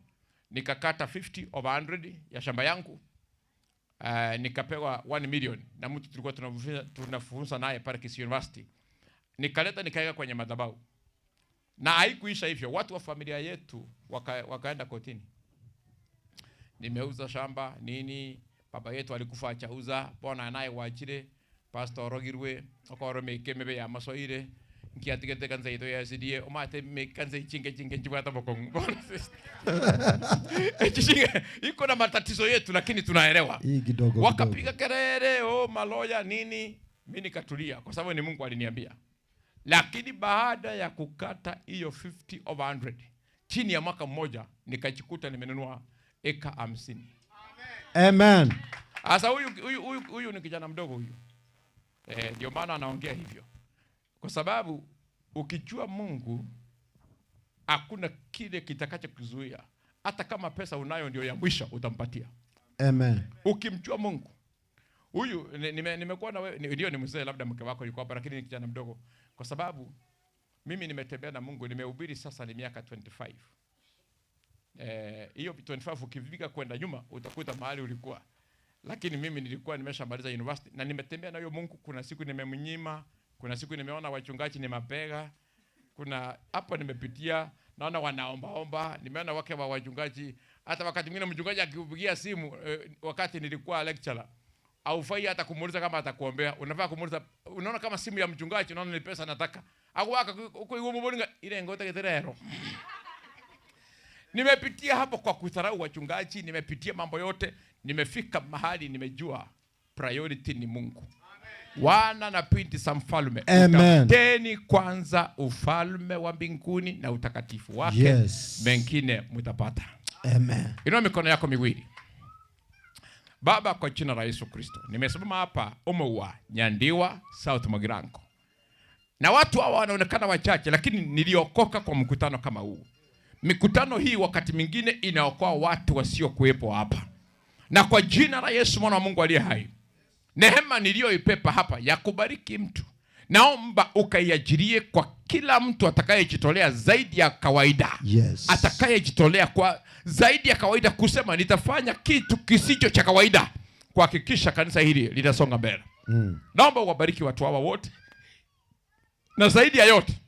nikakata 50 over 100 ya shamba yangu. Nikapewa 1 million na mtu tulikuwa tunafunza naye pale Kisii University. Nikaleta nikaweka kwenye madhabahu. Na haikuisha hivyo, watu wa familia yetu wakaenda kotini. Nimeuza shamba nini, baba yetu alikufa achauza, bona naye waachire, pastor Rogirwe, okoro mekemebe ya masoire. Nkiatigete kanisa ito ya SDA omate me kanisa chinge chibata bokong. Iko na matatizo yetu lakini tunaelewa. Hii kidogo. Wakapiga kelele, maloya nini? Mimi nikatulia kwa sababu ni Mungu aliniambia. Lakini baada ya kukata hiyo 50 over 100 chini ya mwaka mmoja nikajikuta nimenunua eka 50. Amen. Asa huyu ni kijana mdogo huyu. Ndio maana anaongea hivyo. Kwa sababu ukijua Mungu hakuna kile kitakacho kuzuia. Hata kama pesa unayo ndio ya mwisho utampatia. Amen. Ukimjua Mungu. Huyu nimekuwa na wewe ndio ni mzee labda mke wako yuko hapa lakini ni kijana mdogo kwa sababu mimi nimetembea na Mungu nimehubiri sasa ni miaka 25. Hiyo 25 ukifika kwenda nyuma utakuta mahali ulikuwa. Lakini mimi nilikuwa nimeshamaliza university na nimetembea na huyo Mungu. Kuna siku nimemnyima, kuna siku nimeona wachungaji ni mapega. Kuna hapa nimepitia naona wanaomba, nimeona wake wa wachungaji. Hata wakati mwingine mchungaji akiupigia simu wakati nilikuwa lecturer, haufai hata kumuuliza kama atakuombea. Unafaa kumuuliza, unaona kama simu ya mchungaji, unaona ni pesa nataka. Akuwaka uko yumo bolinga ile ngota keterero. Nimepitia hapo kwa kudharau wachungaji, nimepitia mambo yote, nimefika mahali nimejua priority ni Mungu. Wana na binti za mfalme. Utafuteni kwanza ufalme wa mbinguni na utakatifu wake. Yes. Mengine mtapata. Amen. Inua mikono yako miwili. Baba, kwa jina la Yesu Kristo, nimesimama hapa Omowa, Nyandiwa, South Magirango. Na watu hawa wanaonekana wachache lakini niliokoka kwa mkutano kama huu. Mikutano hii wakati mwingine inaokoa watu wasio kuwepo hapa. Na kwa jina la Yesu mwana wa Mungu aliye hai, neema niliyoipepa hapa ya kubariki mtu, naomba ukaiajirie kwa kila mtu atakayejitolea zaidi ya kawaida. Yes. Atakayejitolea kwa zaidi ya kawaida kusema nitafanya kitu kisicho cha kawaida kuhakikisha kanisa hili litasonga mbele. Naomba uwabariki watu hawa wote. Na zaidi ya yote,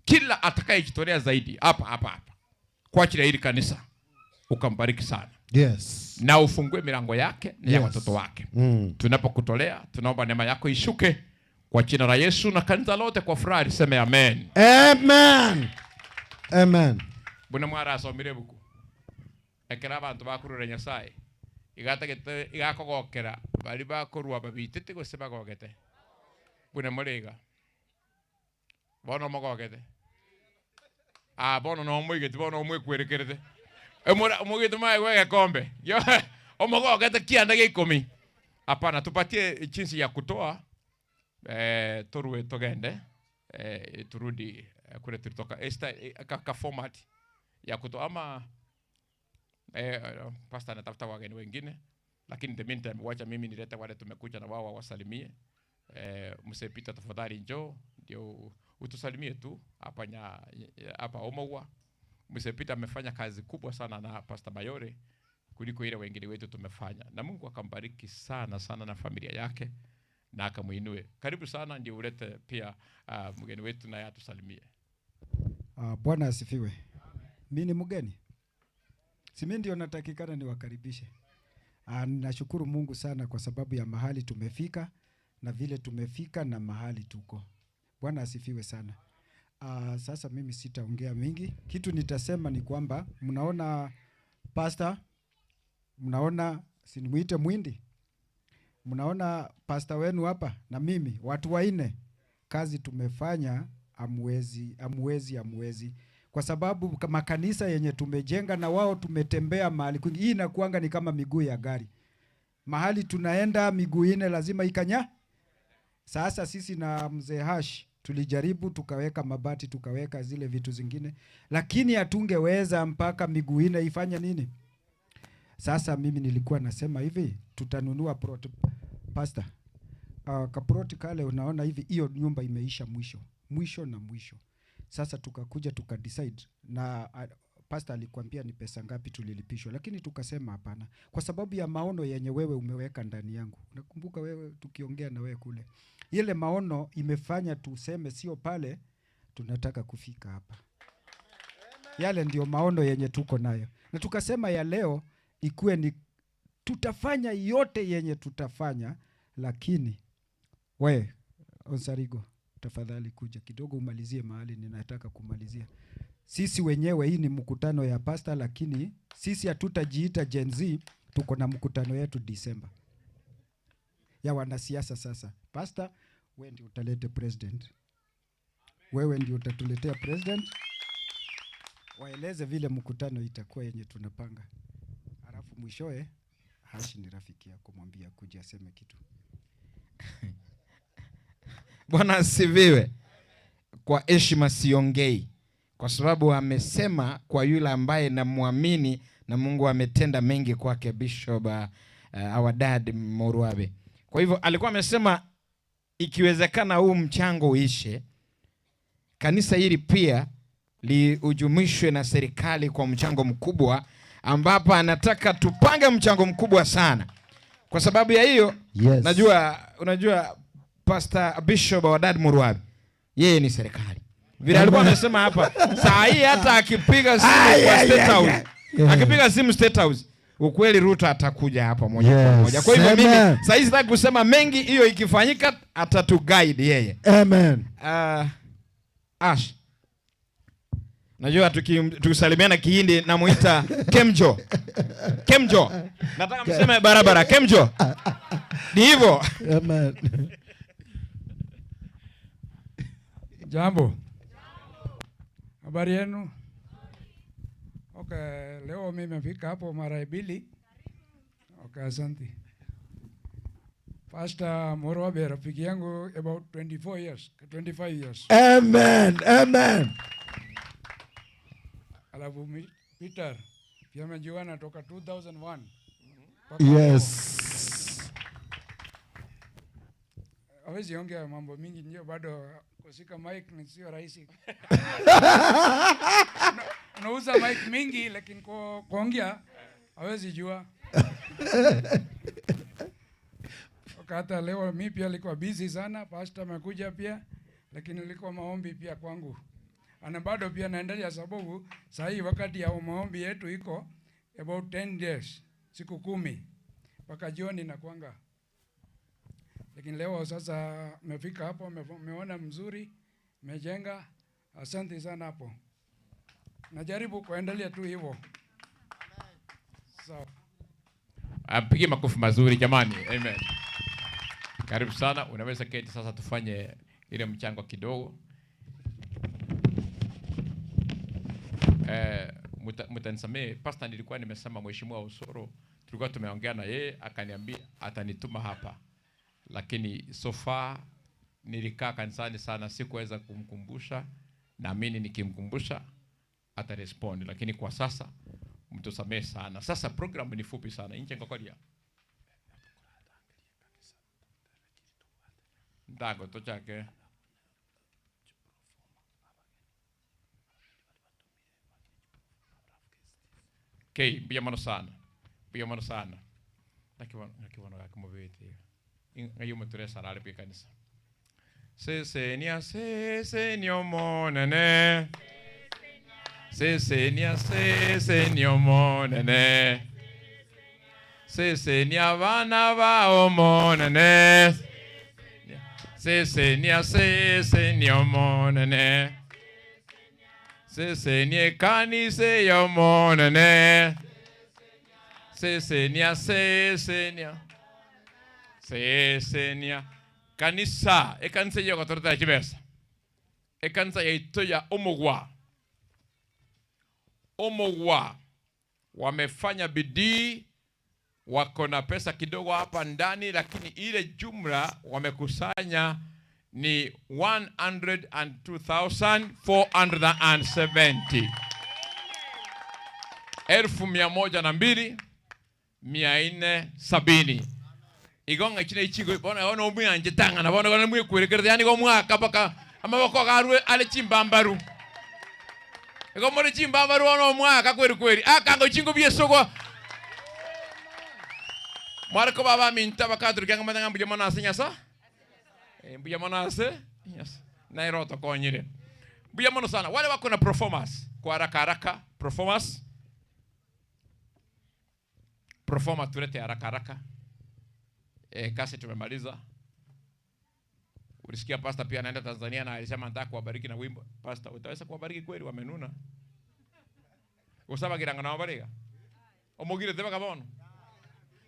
kila atakayejitolea zaidi hapa kwa ajili ya hili kanisa ukambariki sana. Yes. Na ufungue milango yake na ya watoto wake. Tunapokutolea tunaomba neema yako ishuke kwa jina la Yesu, na kanisa lote kwa furaha liseme amen. Amen. Amen. Bwana mwara asomire buku. Ekera abantu bakurura Nyasaye. Igategete igakogokera bali bakorwa babitete goseba gogete. Bwana murega. Bono mogogete. Bono no mwigete bono mwekwerekerete. Mwigete mwae kombe. Yo omogogete kianda gikumi. Hapana, tupatie jinsi ya kutoa turue togende turudi kule tulitoka esta ka format ya kutoa ama pastor anatafuta wageni wengine, lakini the meantime wacha mimi nilete wale tumekuja na wao wasalimie. Msepita tafadhali njoo ndio utusalimie tu hapa Omowa. Msepita amefanya kazi kubwa sana na Pastor Mayore kuliko ile wengine wetu tumefanya, na Mungu akambariki sana sana na familia yake na akamuinue. Karibu sana, ndio ulete pia mgeni wetu naye atusalimie. Bwana asifiwe. Mimi ni mgeni. Si mimi ndio natakikana niwakaribishe. Nashukuru Mungu sana kwa sababu ya mahali tumefika na vile tumefika na mahali tuko. Bwana asifiwe sana. Sasa mimi sitaongea mingi. Kitu nitasema ni kwamba mnaona pastor, mnaona sinimuite Mwindi. Mnaona pastor wenu hapa na mimi watu wanne, kazi tumefanya amwezi kwa sababu makanisa yenye tumejenga na wao tumetembea mahali kwingi. Hii inakuanga ni kama miguu ya gari, mahali tunaenda miguu ine lazima ikanya. Sasa sisi na mzee Hash tulijaribu tukaweka mabati tukaweka zile vitu zingine, lakini hatungeweza mpaka miguu ine ifanye nini. Sasa mimi nilikuwa nasema hivi, tutanunua plot pastor. Kaproti kale unaona hivi, hiyo nyumba imeisha mwisho. Sasa tukakuja tukadecide na pastor alikwambia ni pesa ngapi tulilipishwa, lakini tukasema hapana, kwa sababu ya maono yenye wewe umeweka ndani yangu. Unakumbuka wewe tukiongea na wewe kule, ile maono imefanya tuseme sio pale tunataka kufika hapa. Yale ndio maono yenye tuko nayo, na tukasema ya leo ikuwe ni tutafanya yote yenye tutafanya, lakini we Onsarigo tafadhali kuja kidogo umalizie mahali ninataka kumalizia. Sisi wenyewe hii ni mkutano ya pastor, lakini sisi hatutajiita Gen Z, tuko na mkutano yetu Disemba ya wanasiasa. Sasa pastor, wewe ndio utalete president, wewe ndio utatuletea president, waeleze vile mkutano itakuwa yenye tunapanga, alafu mwishoe Hashi ni rafiki yako, mwambie kuja aseme kitu. Bwana asifiwe. Kwa heshima siongei, kwa sababu amesema kwa yule ambaye namwamini na Mungu ametenda mengi kwake, Bishop our dad Moruabe. Kwa hivyo alikuwa amesema ikiwezekana huu mchango uishe, kanisa hili pia liujumishwe na serikali kwa mchango mkubwa, ambapo anataka tupange mchango mkubwa sana. Kwa sababu ya hiyo, yes. Unajua Pastor Bishop wa Dad Muruabi, yeye ni serikali. Vile alikuwa amesema hapa, saa hii hata akipiga simu kwa State House, akipiga simu State House, ukweli Ruto atakuja hapa moja kwa moja. Kwa hivyo mimi saa hii sitaki kusema mengi, hiyo ikifanyika atatuguide yeye. Amen. Ash. Najua tukisalimiana Kihindi namuita Kemjo. Kemjo. Nataka mseme barabara Kemjo. Ni hivyo. Amen. Jambo. Habari yenu? Okay, leo mimi nimefika hapo mara mbili. Okay, asante. Pastor Moruabe rafiki yangu about 25 years. Amen. Amen. Alafu Peter pia mjuana toka 2001. Yes. Hawezi ongea mambo mingi, ndio bado kushika mic ni sio rahisi. Unauza mic mingi lakini kuongea hawezi jua. Wakati leo mimi pia nilikuwa busy sana, pastor amekuja pia, lakini nilikuwa maombi pia kwangu. Ana bado pia naendelea sababu saa hii wakati ya maombi yetu iko about 10 days, siku 10 mpaka jioni na kwanga. Lakini leo sasa nimefika hapo, umeona mzuri, mejenga. Asante sana hapo. Najaribu kuendelea tu hivyo. Sawa. Apige makofi mazuri jamani. Amen. Karibu sana, unaweza keti sasa tufanye ile mchango kidogo. Mtanisamee, pastor nilikuwa nimesema Mheshimiwa Osoro, tulikuwa tumeongea na yeye akaniambia atanituma hapa. Lakini so far nilikaa kanisani sana, sikuweza kumkumbusha. Naamini nikimkumbusha atarespond, lakini kwa sasa mtusamee sana. Sasa program ni fupi sana. Inche ngokolia. Ndago tochake. Okay, biyamano sana. Biyamano sana. Nakiwana kakumubiti. Ngayuma turesa rale pia kanisa. Sesenia sesenio monene. Sesenia sesenio monene. Sesenia vana vao monene. Sesenia sesenio monene. Sesenia kanise yo monene. Sesenia sesenia. Sesenia kanisa ekanisa yo katorta chibesa. Ekanisa yaito ya Omogwa. Omogwa wamefanya bidii, wako na pesa kidogo hapa ndani, lakini ile jumla wamekusanya ni 102,470. 1,102,470. Igonga chine ichigo bona ono omwe njitanga na bona bona mwe kwerekera yani go mwaka paka amaboko garwe ale chimbambaru. Ego muri chimbambaru ono mwaka kweri akango chingo biesogo. Marko baba minta bakadru kyanga madanga mbuja manase nyasa. Mbuja manase yes. Nairoto konyire. Mbuja mano sana wale wako na performance kwa haraka performance. Tulete haraka. Kasi tumemaliza. Ulisikia pastor pia anaenda Tanzania na alisema nataka kuwabariki na wimbo. Pastor, utaweza kuwabariki kweli? Wamenuna. Usaba kiranga na wabarika. Omogire teba kabono.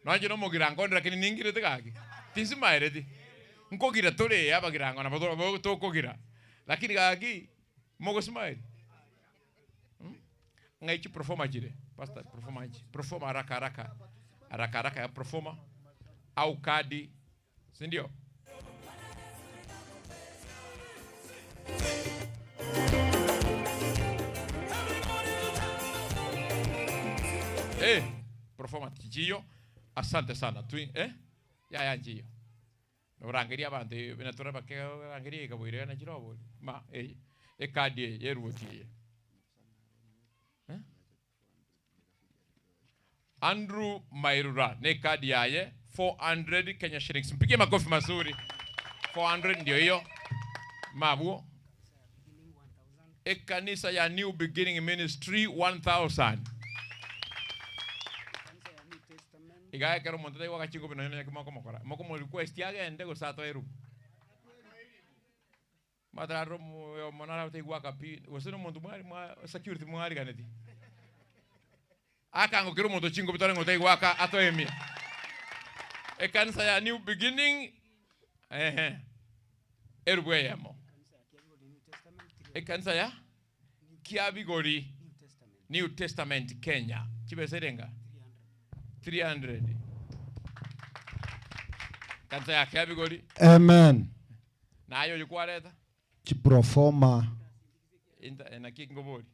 Nanje no mogirango lakini ningire tegaki. Tisima eredi. Nkogira tole aba kirango na bodo to kogira. Lakini gaki mogo smile. Ngaichi performa jire. Pastor performa jire. Performa haraka haraka. Haraka haraka ya performa au kadi. Si ndio? Performa Njio. Asante sana. Ya Njio. Norangiria abantu binatora bakerangiria kabwire na jirobo. Ma kadi yeruti. Andrew Mairura ne kadi yaye 400 Kenya shillings. Mpige makofi mazuri. 400 ndio hiyo. Mabuo. Kanisa ya New Beginning Ministry 1000. Igaya kero montate wakachingo bino nyanya kimako mokora. Moko mo request yage ende go sato eru. Matraro mo monara te waka pi. Wosino montu mwari mwa security mwari ganeti. Akango kero monto chingo bitore ngote waka ato emi. Kanisa ya New Beginning erubwe yamo. Kanisa ya Kiabigori New Testament Kenya. Chibe serenga 300. Kanisa ya Kiabigori. Amen. Na ayo yuko leta. Chiprofoma. Na kingobori.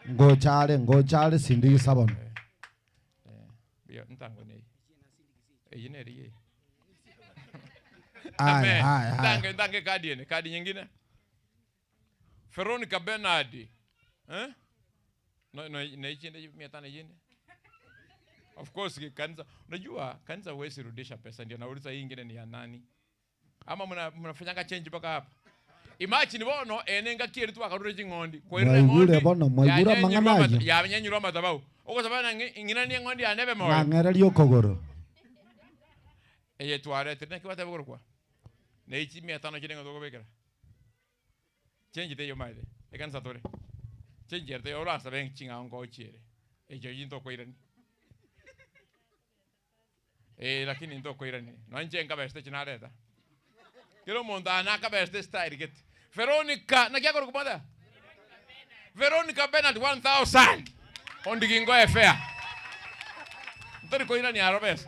Ngochale sindi sabon. Bio ntango nei. Yineri ye. Ai. Ndange kadi ene, kadi nyingine. Veronica Bernardi. No ichinde 500 yinde. Of course kanisa, unajua kanisa huwezi rudisha pesa, ndio nauliza hii nyingine ni ya nani? Ama mnafanyanga change mpaka hapa. Imagine bono enenga kiri tu akarure jingondi. Kwa ile ngondi. Mwaigura manganaje. Ya nyenyura matabau. Uko sababu ngina ni ngondi anebe moyo. Ngara liyo kogoro. Eye tuare tena kwa tabu kwa. Na ichi 500 kirenga dogo bekera. Change te yo maide. Kanisa tore. Change te ora saben chinga ongo chere. Ejo yinto ko irani. Lakini ndo ko irani. No njenga beste chinareta. Kilo monda na ka beste style get. Veronica, na kia kumada? Veronica Bernard 1000. Ondigingo efea. Ntori ko irani arobes.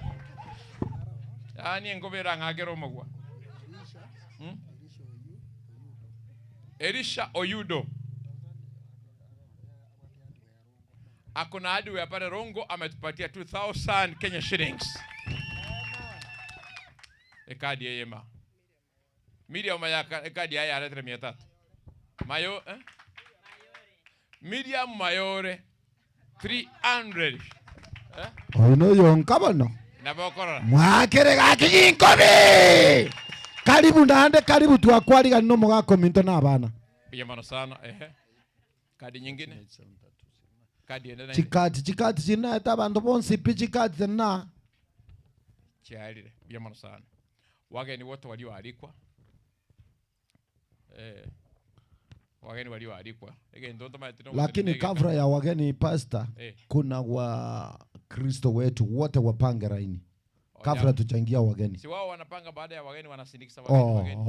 Ani ngobera ngagero mogwa. Elisha Oyudo. Akona hadi wa pale Rongo ametupatia 2000 Kenya shillings. Ekadi yema. Miriam Mayaka ekadi haya alete 300. Mayo Miriam Mayore 300. Ono yonkabano. Nabokora. Mwakere gakinkobi. Karibu ndande karibu twakwariga no mugako minto nabana. Biyamano sana kadi nyingine. Kadi ende. Chikati china tabantu bonsi pichikati na. Chialire biyamano sana. Wageni wote walioalikwa. Wageni walioalikwa. Lakini kafra ya wageni pastor kuna wa Kristo wetu wote wapange raini. Kafra tuchangia wageni. Si wao wanapanga baada ya wageni wanasindikisha wageni.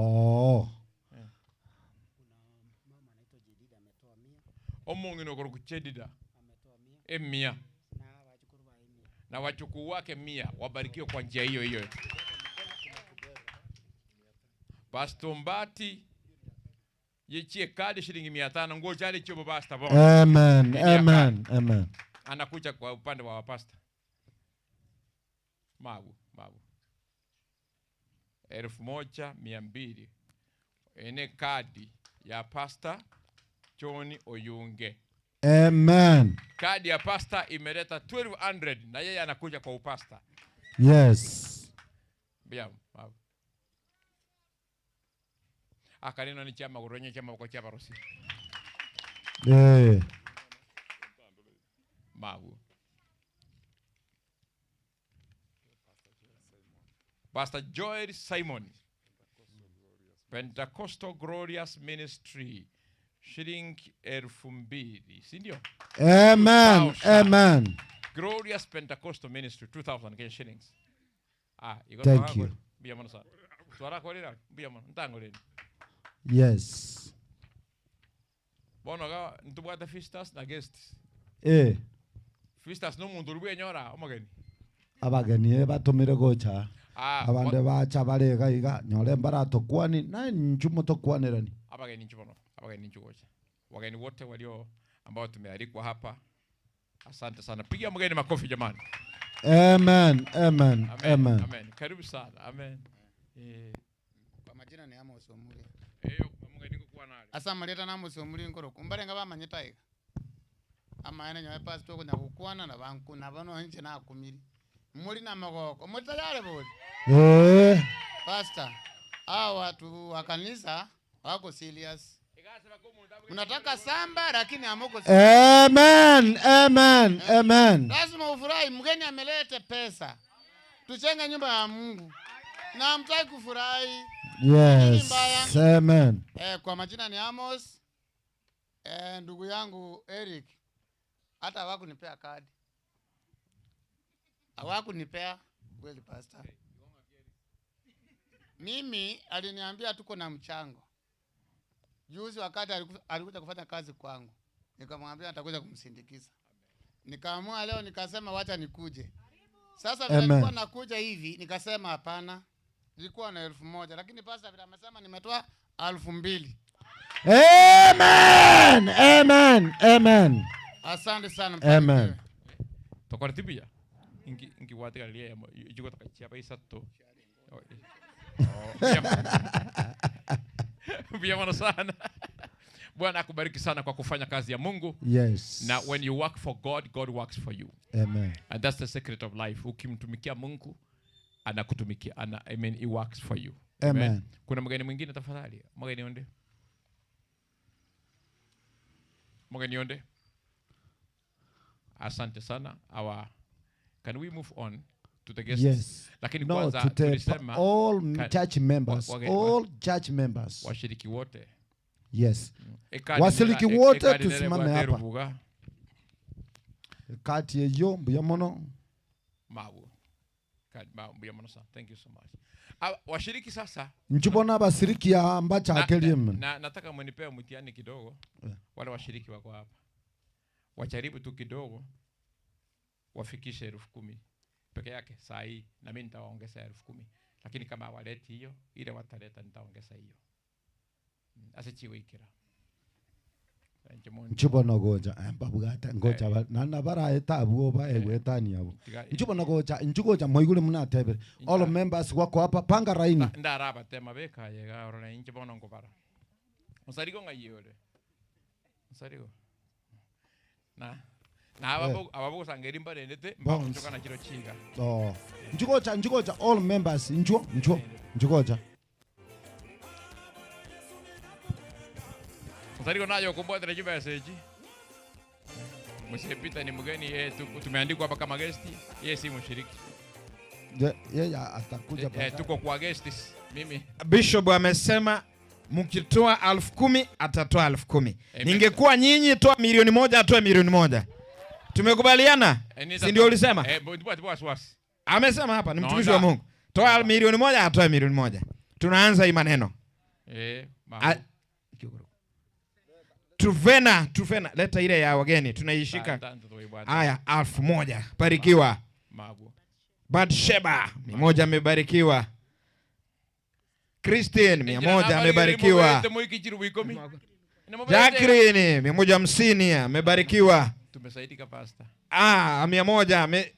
Omungu no kuchedida. Emia. Na wachukuu wake 100 wabarikiwe kwa njia hiyo hiyo. Pastor Mbati yichie kadi shilingi 500 ngojali chobo pastor bon. Amen. Anakuja kwa upande wa pastor. Mabu. 1200 ene kadi ya pastor John Oyunge. Amen. Kadi ya pastor imeleta 1200 na yeye anakuja kwa upasta. Yes. Bia mabu. Akanino ni chama kuronye chama kwa chapa rosi. Mabu. Pastor Joel Simon. Pentecostal Glorious Ministry shilingi 2,000, si ndio? Amen. 2,000. Amen. Glorious Pentecostal Ministry 2,000 Kenya shillings. Thank you. Bia mana sa. Suara ko rin. Bia mana ntango rin. Yes. Bono ga ntubwata fistas na guests. Fistas no mundu rubwe nyora omageni. Abageni batumire gocha. Abande what- bacha barega iga nyore mbarato kwani na njumo to kwanerani. Abageni nchubono. Abageni nchugocha. Wageni wote walio ambao tumealikwa hapa. Asante sana. Pigia mgeni makofi jamani. Amen. Amen. Amen. Amen. Karibu sana. Amen. Kwa majina ni Amos Omuli. Mgeni kukuwa nali. Asa maleta na Amos Omuli nkoro. Kumbare nga bamanyita ega. Ama ene nyoe pastor kunya kukwana na banku na bano nje na kumiri. Muli na magoko. Mutayale bodi. Pastor. Hao watu wa kanisa wako serious. Mnataka samba lakini hamko serious. Amen. Amen. Amen. Lazima ufurahi, mgeni amelete pesa. Tuchenge nyumba ya Mungu. Na mtaki kufurahi. Yes. Amen. Kwa majina ni Amos. Ndugu yangu Eric. Hata hawakunipea kadi. Hawakunipea kweli pastor. Mimi aliniambia tuko na mchango. Juzi wakati alikuja kufanya kazi kwangu. Nikamwambia nitakuja kumsindikiza. Nikaamua leo nikasema wacha nikuje. Sasa vile nilikuwa nakuja hivi nikasema hapana. Nilikuwa na 1,000 lakini pastor vile amesema nimetoa 2,000. Amen. Amen. Amen. Asante sana. Amen. Tokora tibia. Ingi watika lia yuko takachia pa isato. Bia mana sana. Bwana akubariki sana kwa kufanya kazi ya Mungu. Yes. Na when you work for God, God works for you. Amen. And that's the secret of life. Ukimtumikia Mungu, anakutumikia. I mean, he works for you. Amen. Kuna mgeni mwingine tafadhali? Mgeni onde? Mgeni onde? Asante sana. Can we move on to the guests? Yes. Lakini No, kwanza to the tulisema all church members. All church members. Washiriki wote. Yes. Washiriki wote tusimame hapa. Buga. Kati yeyo mbuya mono. Mabu. Mbuya mono sana. Thank you so much. Washiriki sasa. Nchubona basiriki ya ambacha akeliem. Nataka mwenipea mtihani kidogo. Wale washiriki wako hapa. Wajaribu tu kidogo. Wafikishe 10,000 peke yake saa hii, na mimi nitawaongeza 10,000, lakini kama waleti hiyo ile wataleta nitaongeza hiyo. Asichiwe ikira. Nchubona goja mbabugata ngoja nana bara etabu oba egwetani abo. Nchubona goja nchugoja moigule munatebere. All members wako hapa panga raini. Ndaraba tema beka yega orona nchubona ngobara. Musarigo ngayole. Musarigo. Na ababu sangerimba rendete mbakuchoka na kiro chiga. Nchugoja all members nchugoja. Musarigo nayo kumbota na juba seji. Msipita ni mgeni tumeandikwa hapa kama guest, yeye si mshiriki. Yeye atakuja baadaye. Tuko kwa guests. Mimi Bishop amesema mkitoa 10,000 atatoa 10,000. Ningekuwa nyinyi toa 1,000,000 atoe 1,000,000. Tumekubaliana? Si ndio ulisema? Amesema hapa ni mtumishi wa Mungu. Toa 1,000,000 atoe 1,000,000. Tunaanza hii maneno. Tuvena, leta ile ya wageni tunaishika. Haya 1,000 barikiwa. Batsheba 100 amebarikiwa. Christine 100 amebarikiwa. Jacqueline 150 amebarikiwa. Tumesaidika pastor. 100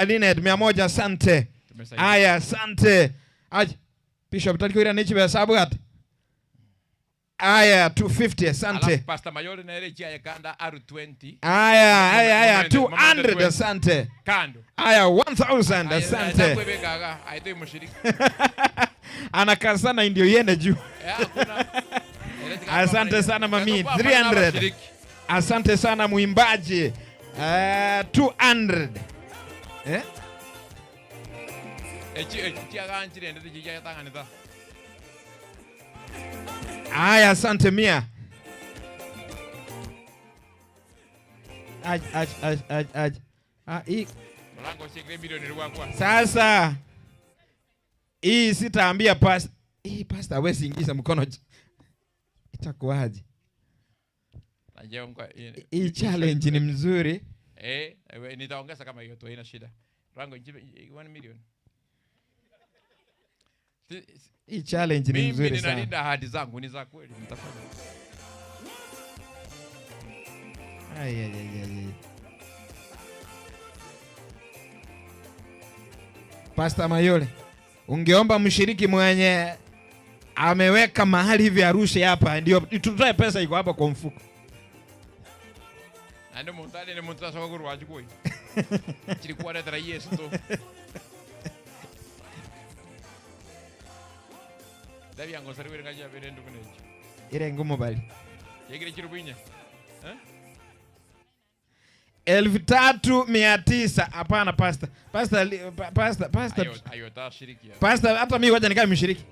Linet 100 asante. Aya asante. Bishop talikira nichi ba sabuat. Aya 250 asante. Pastor Mayole na ile chia ya kanda R20. Aya 200 asante. Kando. Aya 1000 asante. Aitoi mshiriki. Anakazana ndio yende juu. Asante sana mami 300. Asante sana muimbaji 200. Echi aganchire ndete jija yatanganita. Aya, asante Mia. Mlango shikile milioni kwa. Sasa hii sitaambia pastor. Hii pastor wewe siingiza mkono. Itakuwaje? Hii challenge ni mzuri. Nitaongeza kama hiyo tu, haina shida. Rango 1 million. Hii challenge ni mzuri sana. Mimi ninalinda ahadi zangu, ni za kweli, mtafanya. Ay. Pastor Mayole, ungeomba mshiriki mwenye ameweka mahali hivi arushe hapa ndio tutoe pesa iko hapa kwa mfuko. Ando montale ne monta soko kurwaje koi. Chilikuwa na tara Yesu to. Davi yango sarwere ngaja berendo kuneje. Ile ngumu bali. Yegire chirubinya. 3,900. Hapana pastor. Pastor. Ayo ta shiriki. Pastor hata mimi ngoja nikae mshiriki.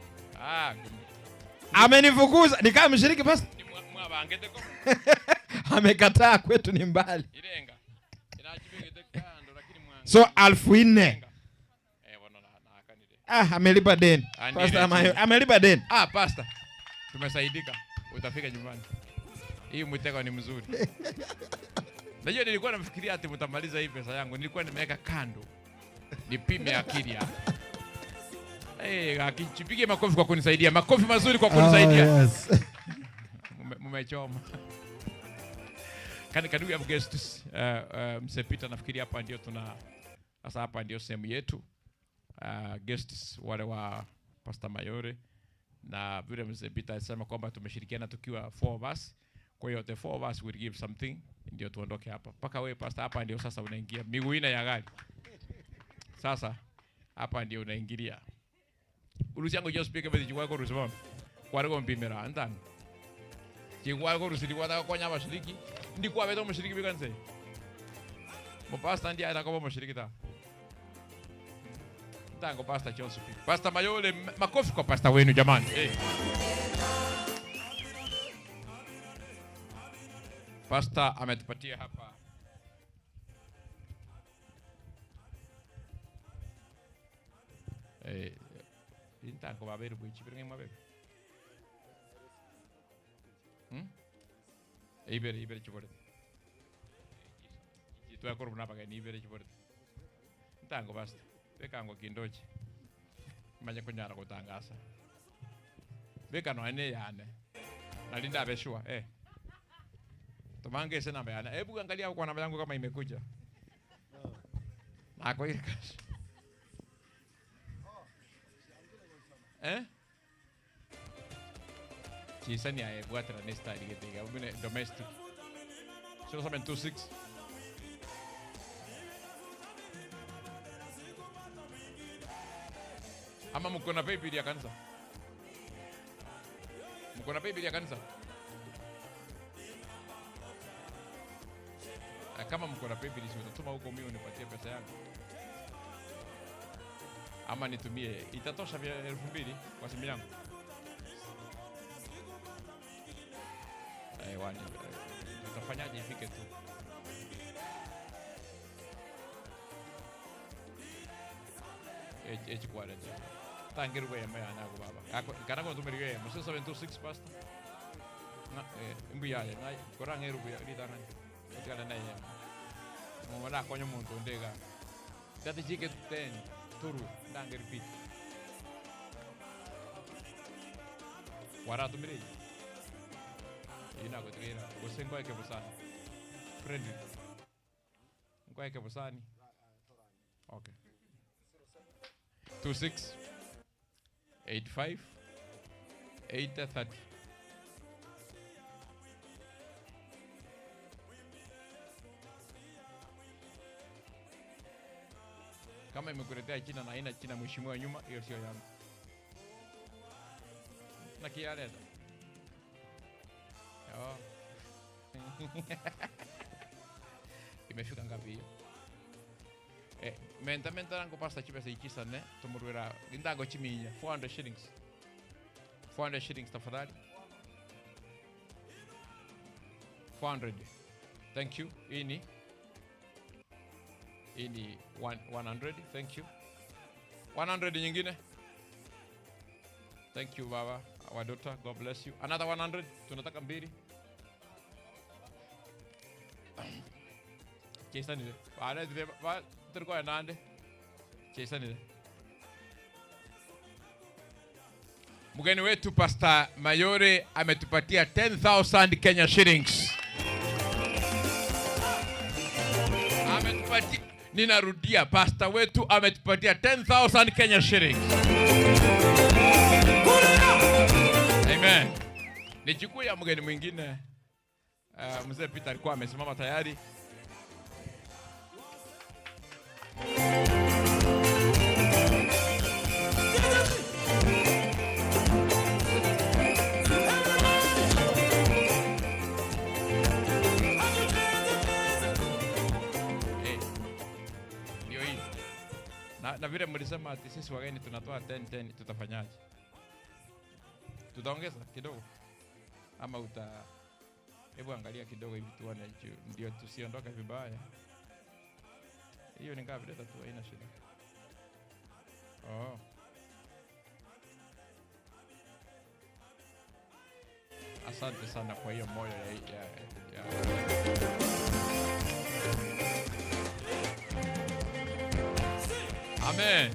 Amenifukuza nikae mshiriki pastor. Mwabangete ko. Amekataa kwetu ni mbali. Irenga. Inachibegete kando lakini mwangu. So 4,000. Amelipa deni. Pastor amelipa deni. Pastor. Tumesaidika. Utafika nyumbani. Hii mtego ni mzuri. Najua nilikuwa nafikiria ati mtamaliza hii pesa yangu. Nilikuwa nimeweka kando. Nipime akili hapa. Akichipige makofi kwa kunisaidia. Makofi mazuri kwa kunisaidia. Yes. Mmechoma. Kadu ya guests msepita nafikiri hapa ndio sasa hapa ndio sehemu yetu. Guests wale wa Pastor Mayore na vile msepita alisema kwamba tumeshirikiana tukiwa 4 of us. Kwa hiyo the 4 of us will give something ndio tuondoke hapa. Paka wewe pastor hapa ndio sasa unaingia miguu ina ya gari. Sasa hapa ndio unaingilia. Urusi yangu just speak about jiwa ko rusoma. Kwa rego mpimera andang. Jiwa ko rusili kwa kwa nyama shiriki. Ndikuwa beto mshiriki bikanse. Mo pastor ndia atakoba mshiriki ta. Ndango pastor Joseph. Pastor Mayole makofi kwa pastor wenu jamani. Pastor ametupatia hapa intango baberu bwichi biringe maberu ibere chibore itu akoro bunapa ga ni ibere chibore intango basta bekango kindochi manya kunyara kutangasa bekano ane yane nalinda beshua Tumange sena bayana. Hebu angalia kwa namba yangu kama imekuja. Nako ile kashi. Chisani ya buat na nesta digetiga. Ubune domestic. Sio saben 26. Ama mko na baby ya kanisa. Mko na baby ya kanisa. Kama mko na PayPal utatuma huko mimi unipatie pesa yangu. Ama nitumie itatosha vya 2,000 kwa simu yangu. Wani tutafanyaje ifike tu. Kwa leo. Tangiru kwa yama yana kwa baba. Kana kwa tumeriwe yama. Sasa 726 pasta. Na mbu yale na korangeru kwa lidana. Kutana naye. Mwana konyo muntu ndega. Dati jike ten turu ndange repeat. Wara tumiri. Ina kutrira. Usengo yake busani. Friendly. Ngo yake busani. Okay. 26 85 830. Kama imekuletea China na haina China mheshimiwa nyuma, hiyo sio yangu. Na kialeta. Imefika ngapi hiyo? Menta rangu pasta chipesa ichisa ne tumurwera indango chiminya 400 shillings. 400 shillings tafadhali. 400. Thank you. Ini 100. Thank you. 100 nyingine. Thank you baba. Our daughter, God bless you. Another 100. Tunataka mbili. Chesa nile. Baada zile tulikuwa nande. Chesa nile. Mgeni wetu Pastor Mayore ametupatia 10,000 Kenya shillings. Ametupatia, ninarudia, pastor wetu ametupatia 10,000 Kenya shillings. Amen. Nichukue ya mgeni mwingine. Mzee Peter alikuwa amesimama tayari. Na vile mlisema ati sisi wageni tunatoa 10 tutafanyaje? Tutaongeza kidogo ama hebu angalia kidogo hivi tuone ndio tusiondoke vibaya. Hiyo ni ngapi? Leta tu, haina shida. Oh. Asante sana kwa hiyo moyo ya. Amen.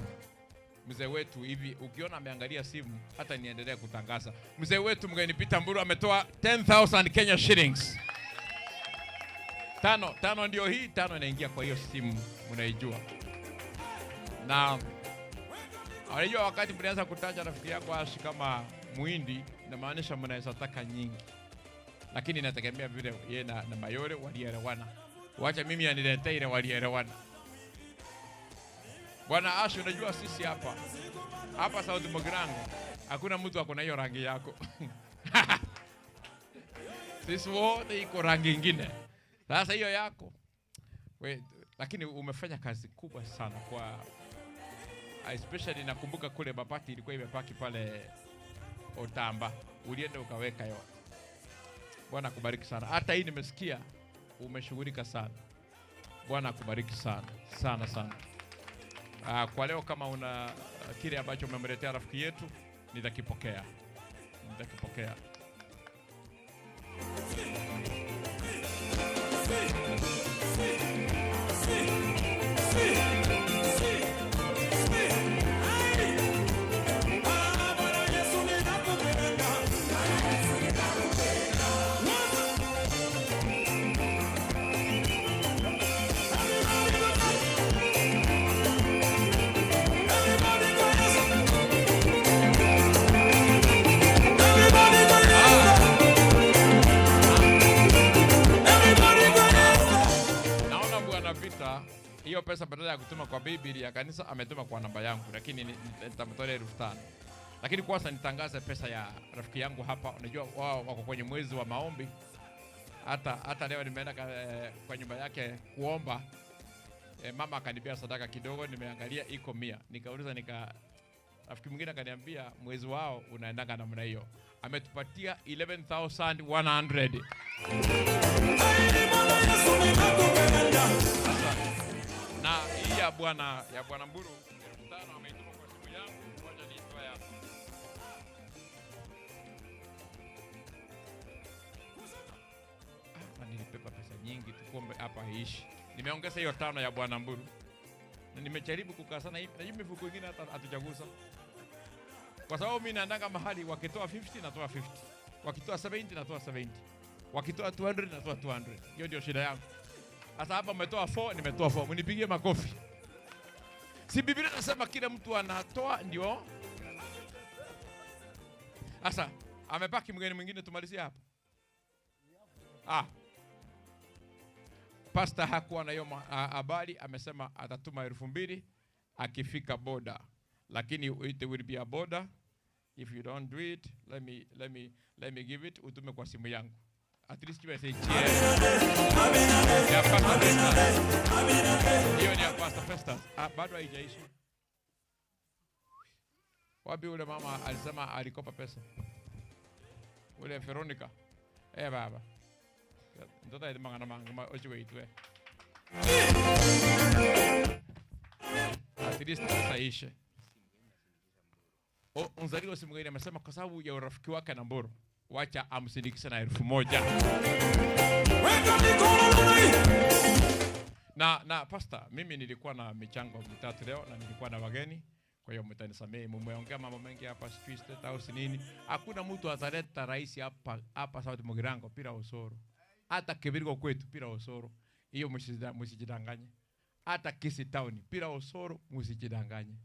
Mzee wetu hivi ukiona ameangalia simu hata niendelea kutangaza. Mzee wetu mgeni Peter Mburu ametoa 10,000 Kenya shillings. Tano ndio hii, 5 inaingia kwa hiyo simu unaijua. Na unajua wakati mlianza kutaja rafiki yako Ashi kama Muhindi inamaanisha mnaweza taka nyingi. Lakini inategemea vile yeye na Mayore walielewana. Wacha mimi aniletee ile walielewana. Bwana Ashi, unajua sisi hapa South Mogrango hakuna mtu akona hiyo rangi yako. Sisi wote iko rangi nyingine. Sasa hiyo yako. Lakini umefanya kazi kubwa sana kwa especially nakumbuka kule Babati ilikuwa imepaki pale Otamba. Ulienda ukaweka yote. Bwana akubariki sana. Hata hii nimesikia umeshughulika sana. Bwana akubariki sana. Sana sana. Kwa leo kama una kile ambacho umemletea rafiki yetu nitakipokea. Hiyo pesa badala ya kutuma kwa Biblia ya kanisa ametuma kwa namba yangu, lakini nitamtolea 5,000. Lakini kwanza nitangaze pesa ya rafiki yangu hapa. Unajua wao wako kwenye mwezi wa maombi. Hata leo nimeenda kwa nyumba yake kuomba. Mama akanibia sadaka kidogo, nimeangalia iko 100. Nikauliza rafiki mwingine akaniambia mwezi wao unaendanga namna hiyo. Ametupatia 11,100. Na hii ya bwana Mburu 5,000 ameituma kwa simu yangu. Ngoja niitoe hapa. Nilipepa pesa nyingi tukombe hapa haishi. Nimeongeza hiyo 5 ya bwana Mburu. Na nimejaribu kukaa sana hivi. Na hiyo mifuko mingine hata hatujagusa. Kwa sababu mimi naandanga mahali wakitoa 50 natoa 50. Wakitoa 70 natoa 70. Wakitoa 200 natoa 200. Hiyo ndio shida yangu. Sasa hapa umetoa 4, nimetoa 4. Mnipigie makofi. Si Biblia inasema kila mtu anatoa ndio. Sasa amebaki mgeni mwingine tumalizie hapa. Pastor hakuwa na hiyo habari, amesema atatuma 2,000 akifika boda. Lakini it will be a border. If you don't do it, let me give it, utume kwa simu yangu. At least you say hiyo ni ya Pastor Festus. Bado haijaisha. Wapi ule mama alisema alikopa pesa? Ule Veronica. Baba. Ndoto ite mangana mangama ochiwe itwe. At least taishe. Unzalio si mwingine amesema kwa sababu ya urafiki wake na Mburu, wacha amsindikishe na 1,000. Na pastor, mimi nilikuwa na michango mitatu leo na nilikuwa na wageni. Kwa hiyo mtanisamehe, mumeongea mambo mengi hapa State House nini. Hakuna mtu ataleta rais hapa South Mugirango bila usoro. Hata Kibirigo kwetu bila usoro. Hiyo msijidanganye. Hata Kisii Town bila usoro msijidanganye.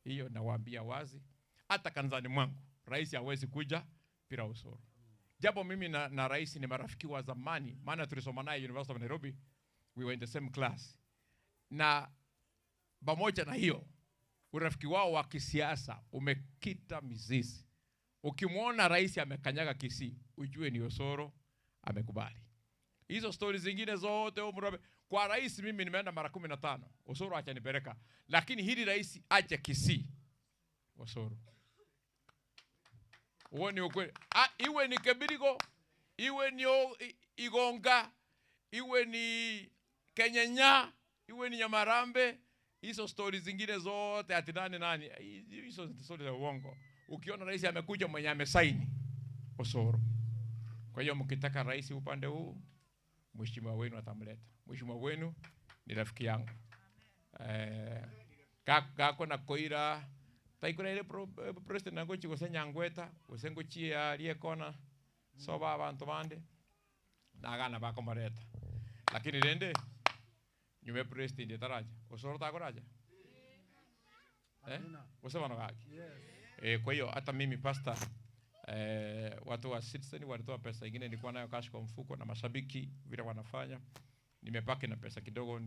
Hiyo nawaambia wazi. Hata kanisani mwangu rais hawezi kuja bila usoro. Japo mimi na rais ni marafiki wa zamani, maana tulisoma naye University of Nairobi. We were in the same class. Na pamoja na hiyo, urafiki wao wa kisiasa umekita mizizi. Ukimwona rais amekanyaga Kisii, ujue ni usoro amekubali. Hizo stories zingine zote kwa rais mimi nimeenda mara 15. Usoro acha nipeleka. Lakini hili rais acha Kisii. Usoro. Uone ukweli. Iwe ni Kibirigo, iwe ni Igonga, iwe ni Kenyanya, iwe ni Nyamarambe, hizo stories zingine zote ati nani hizo stories za uongo. Ukiona rais amekuja mwenye amesaini usoro. Kwa hiyo mkitaka rais upande huu, mheshimiwa wenu atamleta. Mheshimiwa wenu ni rafiki yangu. Kako na koira taikura ile president nangochi kusenya ngweta usengochi aliye kona soba abantu bande nagana bakomoreta. Lakini rende nyume president taraja usoro takoraja usema nagaki. Kwa hiyo hata mimi pastor watu wa Citizen walitoa pesa nyingine nilikuwa nayo cash kwa mfuko na mashabiki vile wanafanya. Nimepaki na pesa kidogo,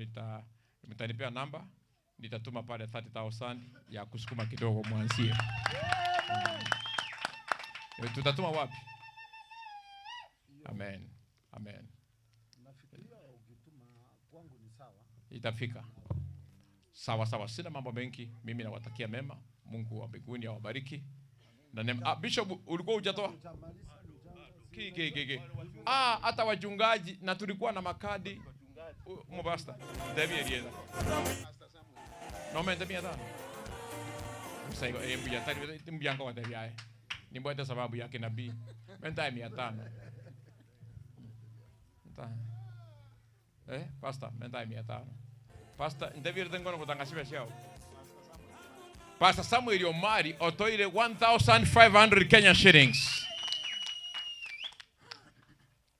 mtanipea namba, nitatuma pale 30,000 ya kusukuma kidogo mwanzie. Tutatuma wapi? Amen. Amen. Nafikiria ukituma kwangu ni sawa. Itafika. Sawa. Sina mambo mengi. Mimi nawatakia mema. Mungu wa mbinguni awabariki. Na Bishop ulikuwa hujatoa? Kiki. Hata wachungaji na tulikuwa na makadi Mubasta. Devi elieza. No mente mia Usaigo mbuya tani mbuyango wa devi ae. Ni mbwete sababu yake nabii. Menta 500. Pastor, menta 500. Pastor, devi tengo no kutangashiba shao. Pastor Samuel Omari otoire 1,500 Kenya shillings.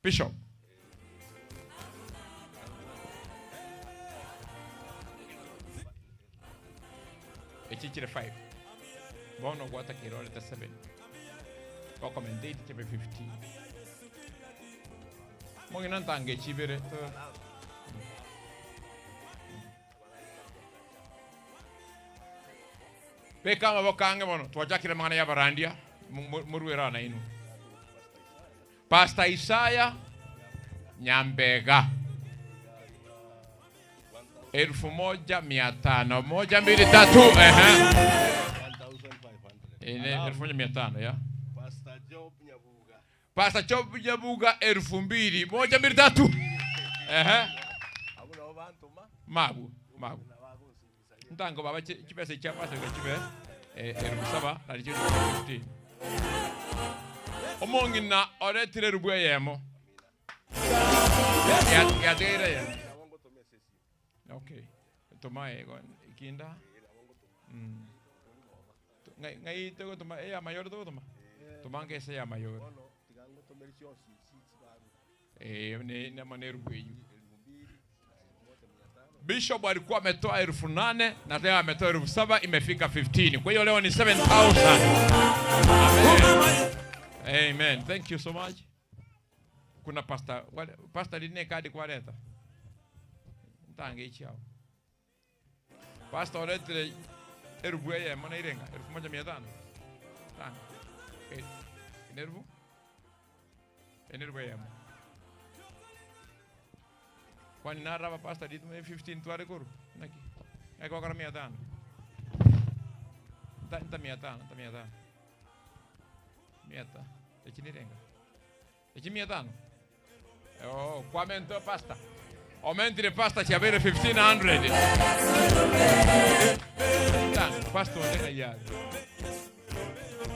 Bishop. Echichire 5. Bono guata kirole te 7. Boko mendate chebe 15. Mongi nantange chibere. Peka mabokange mono tuwajakire mangana ya barandia muruera na inu. Pastor Isaya Nyambega 1,500 1, 2, 3 1,500 ya. Pastor Job Nyabuga 2,000 1, 2, 3 Mabu Ntango baba chipese chapa se chipe 7 na licho 15. Omongi na oretire rubwe yemo. Ya dere ya. Okay. Tomae con ikinda. Ngai tego toma ya mayor tego toma. Tomange se ya mayor. Ne manero bweyu. Bishop alikuwa ametoa 8,000 na leo ametoa 7,000 imefika 15. Kwa hiyo leo ni 7,000. Amen. Thank you so much. Kuna pastor line kadi kwa leta. Ntange ichao. Pastor leta erubuye mona irenga 1,500. Tanga. Enerbu? Enerbuye. Kwa nara pastor ditu 15 tuare kuru. Naki. Eko kara 500. Tanta 500. Miata. Echini renga. Echi 500. Oh, qua mento pasta. Aumenti le pasta ci avere 1500. Pasta ndio ya.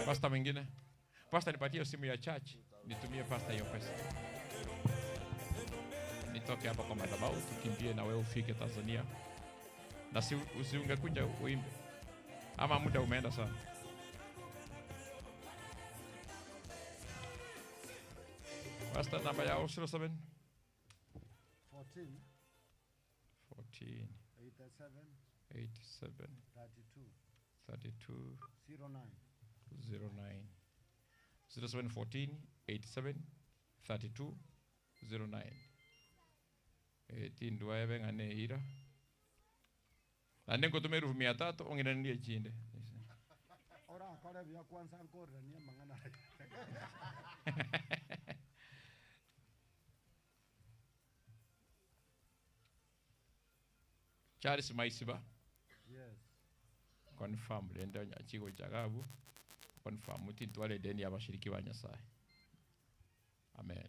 Pasta mengine. Pasta nipatie simu ya church. Nitumie pasta hiyo pesa. Nitoke hapa kwa madhabahu tukimbie na wewe ufike Tanzania. Na si usingekuja uimbe. Ama muda umeenda sana. Pasta namba ya 07 14 87 32 09 0714 87 32 09 tinduaeve ngane ira ande ngotume 300 ongena ndiye chinde ora kale vya kwanza ngora ni mangana Charles Maisiba. Yes. Confirm lenda nyachiko chagabu. Confirm muti twale deni ya bashiriki ba Nyasaye. Amen.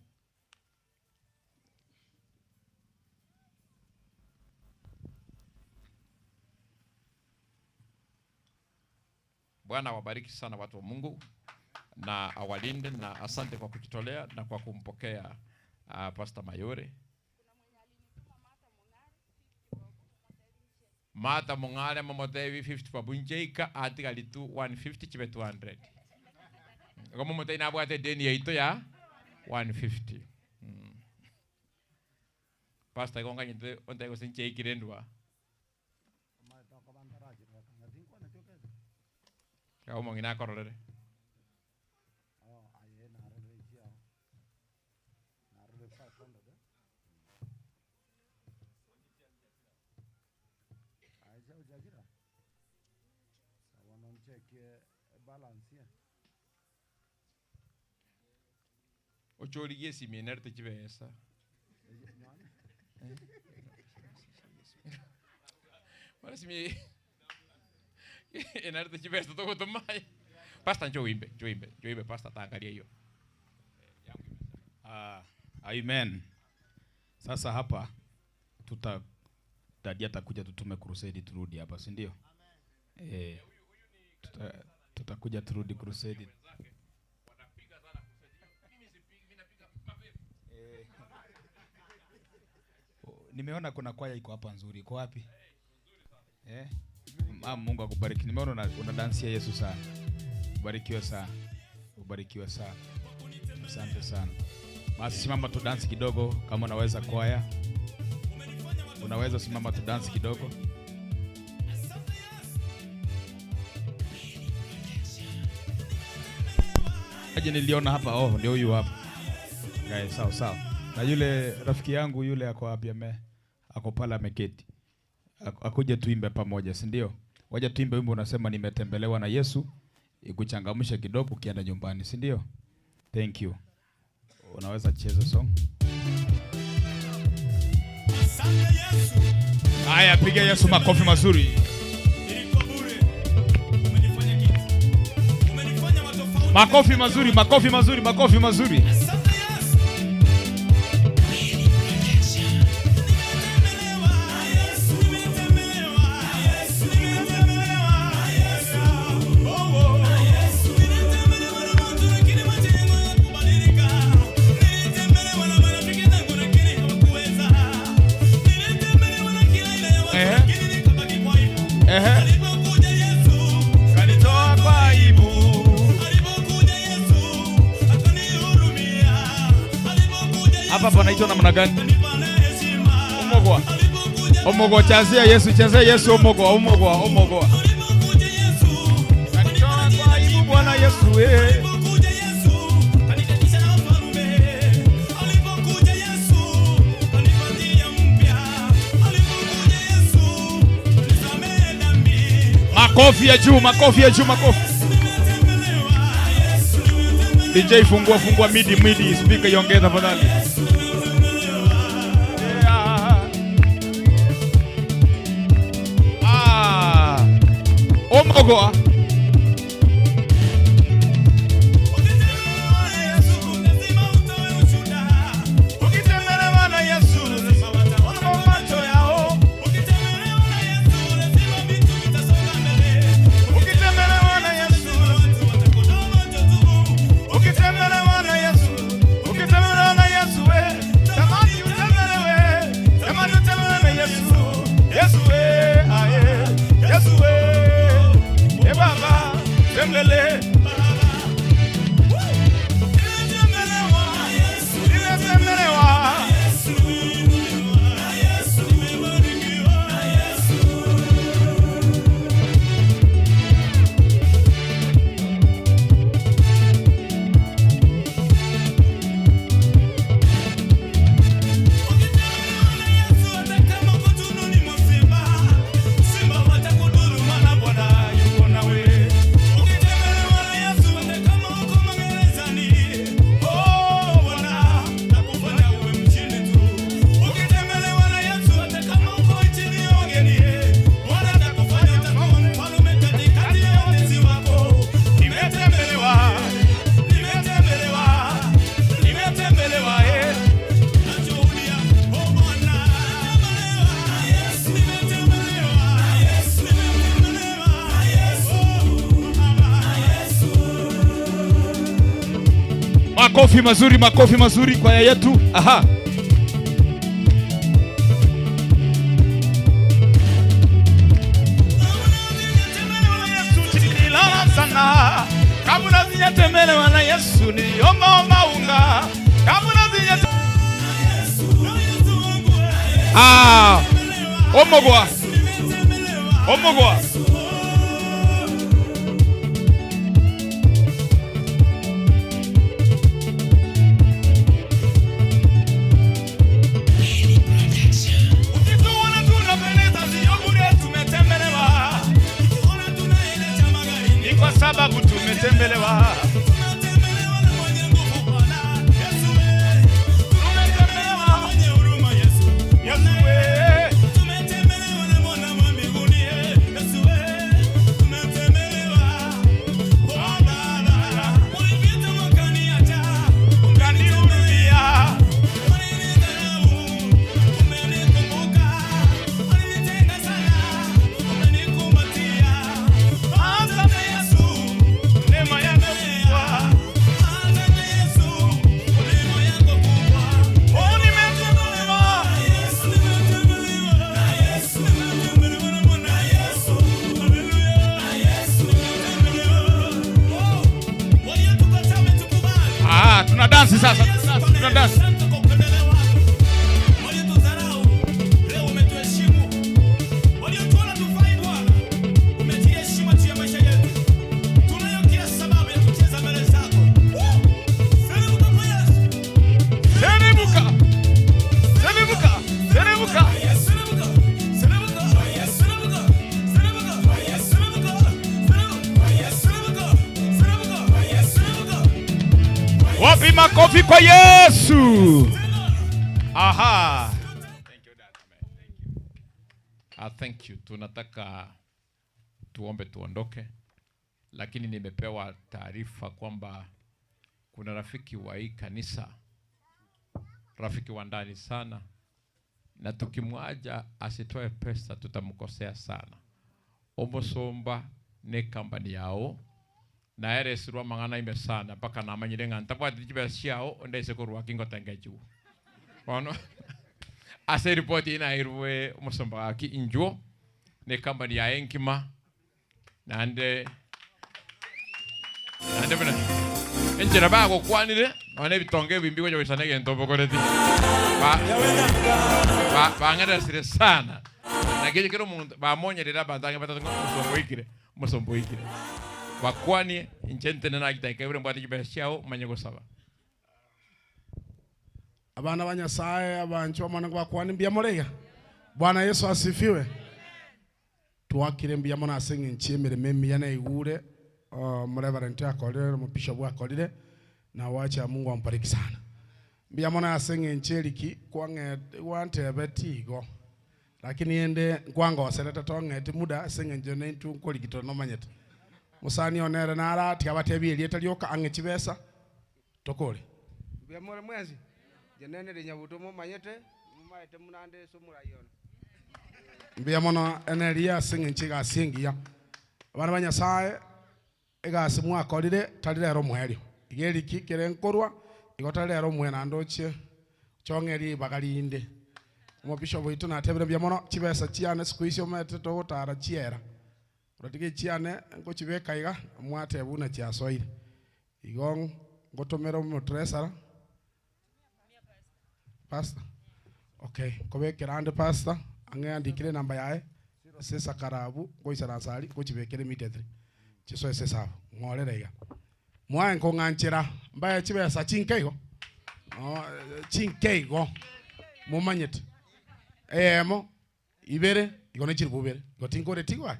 Bwana wabariki sana watu wa Mungu na awalinde na asante kwa kujitolea na kwa kumpokea Pastor Mayore. Mata mongale mamotevi 50 pabunjeika atikali tu 150 chibe 200. Kama motei na bwate deni yeito ya 150. Pastor gonga nyite onte ko sinche ikirendwa. Kau mongina korole. Ochori yesi minerte chibesa. Mara simi enarte chibesa toko tomai. Pasta joimbe pasta taangalia hiyo. Amen. Sasa hapa Dadi atakuja tutume crusade turudi hapa, si ndio? Tutakuja turudi crusade. Nimeona kuna kwaya iko hapa nzuri. Iko wapi? Mungu akubariki. Nimeona una dansia Yesu sana. Ubarikiwe sana. Ubarikiwe sana. Asante sana. Basi simama tu dance kidogo kama unaweza kwaya. Unaweza simama tu dance kidogo. Aje niliona hapa, ndio huyu hapa. Guys, sawa. Na yule rafiki yangu yule ako wapi ako pala ameketi. Akuje tuimbe pamoja, si ndio? Waje tuimbe wimbo unasema nimetembelewa na Yesu, ikuchangamsha kidogo ukienda nyumbani, si ndio? Thank you. Unaweza cheza song. Haya, piga Yesu makofi mazuri. Makofi mazuri, makofi mazuri, makofi mazuri. Kanitoa kwa aibu. Hapa panaitwa namna gani? Omogwa chazia Yesu omogwa. Kanitoa kwa aibu Bwana Yesu Makofi ya juu. DJ fungua midi speaker iongeza tafadhali. Omogoa. Ukitembea nimetembele makofi mazuri kwa yetu. Aha. Sana kabla sijatembelewa na Yesu niliomba unga kabla omogwa sababu tumetembelewa. Dansi sasa, tuna dansi. Wapi makofi kwa Yesu. Aha. Thank you, Dad. Thank you. Thank you. Tunataka tuombe tuondoke, lakini nimepewa taarifa kwamba kuna rafiki wa hii kanisa, rafiki wa ndani sana, na tukimwaja asitoe pesa tutamkosea sana. Omosomba ne kampani yao na ere sirwa mangana ime sana paka na manyirenga ntapwa tijibe siao onde sekorwa kingo tengeju ono ase report ina irwe musomba ki injo ne company ya enkima nande bena enjera bago kwanire one bitonge bimbigo jo bisanege ntobo koreti ba ngada sire sana na geje kero ba monyerera bandange batango musombo ikire wakwani inchente na gitaika ure mbati kibesiao manyego saba abana banyasaye abancho mwana wakwani mbia morega. Bwana Yesu asifiwe. Tuwakire mbia mona asenga nchemere memi yana igure Reverend akolire mu bishop akolire na wacha Mungu ambariki sana. Mbia mona asenga ncheliki kwange wante betigo lakini ende kwanga waseleta tonge timuda asenga njone ntu kolikito no manyete musani onere nara tiabatebi lieta lyoka angechibesa tokole bya more mwezi jenene linyabuto mo manyete mumaete munande somura yona mbia mono enelia singe nchiga singia abana banyasaye ega simu akolire talirero mwerio igeliki kerenkorwa igotalero mwena ndoche chongeri bagalinde mo bishop itu na tebere bya mono chibesa chiane squeeze omete to tara chiera Uratige chiane ngochibeka iga mwate buna chia soire. Igong ngotomera mu tresara. Pastor. Okay, kobekera ande pastor angeandikire namba yae. Sesa karabu ngoisara sali ngochibekere immediately. Chiso sesa ngorere iga. Mwa nkonganchira mbaye chibesa chinkeigo. Chinkeigo. Mumanyete. Emo ibere igone chiri bubere. Gotingore tigwa.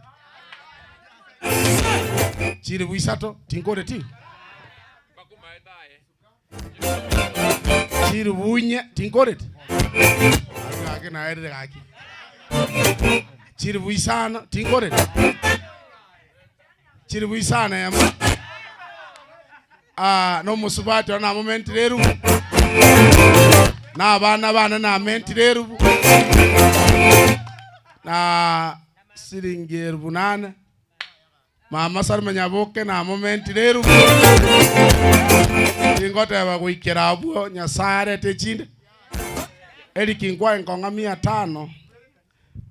Chiri buisato tingore ti. Chiri bunye tingore ti. Ake na ere gaki. Chiri buisana tingore ti. Chiri buisana ya no musubati na moment leru. Na bana na moment leru. Na siringeru bunana. Mama sarmanya boke na moment leru. Ingote wa kuikerabu nyasare techinde. Eri kingwa nkonga 500.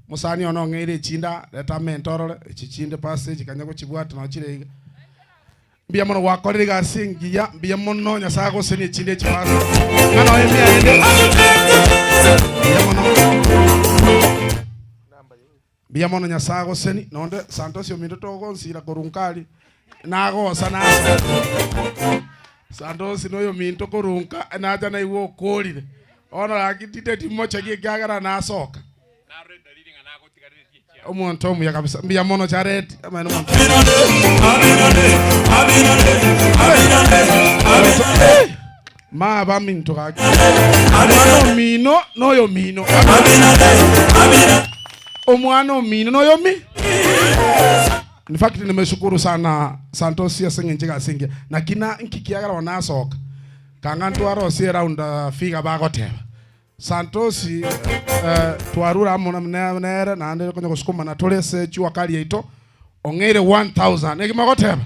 Musani ono ngere chinda leta mentorole chichinde passage kanya ko chibwata na chire. Mbia mono wakorire gasingiya mbia mono nyasago seni chinde chipasa. Ngano emia ende. Mbia mono. Mbia mono nyasago seni nonde Santos yo minto togo nsira korunkali. Nago sana. Santos no yo minto korunka naja na iwo kolire. Ono akitite timocha gigagara na soka. Omuntu omu yakabisa mbia mono chareti amana omuntu ma ba minto kaki ano mino noyo mino omwana mino noyo mi. In fact nimeshukuru sana Santos ya sengenjega singe na kina nkikiagara wanasoka kangantu arosi around figa bagoteba Santos twarura amona mnera na ande konyo kusukuma na tolese chwa kali yaito ongere 1000 ekimagoteba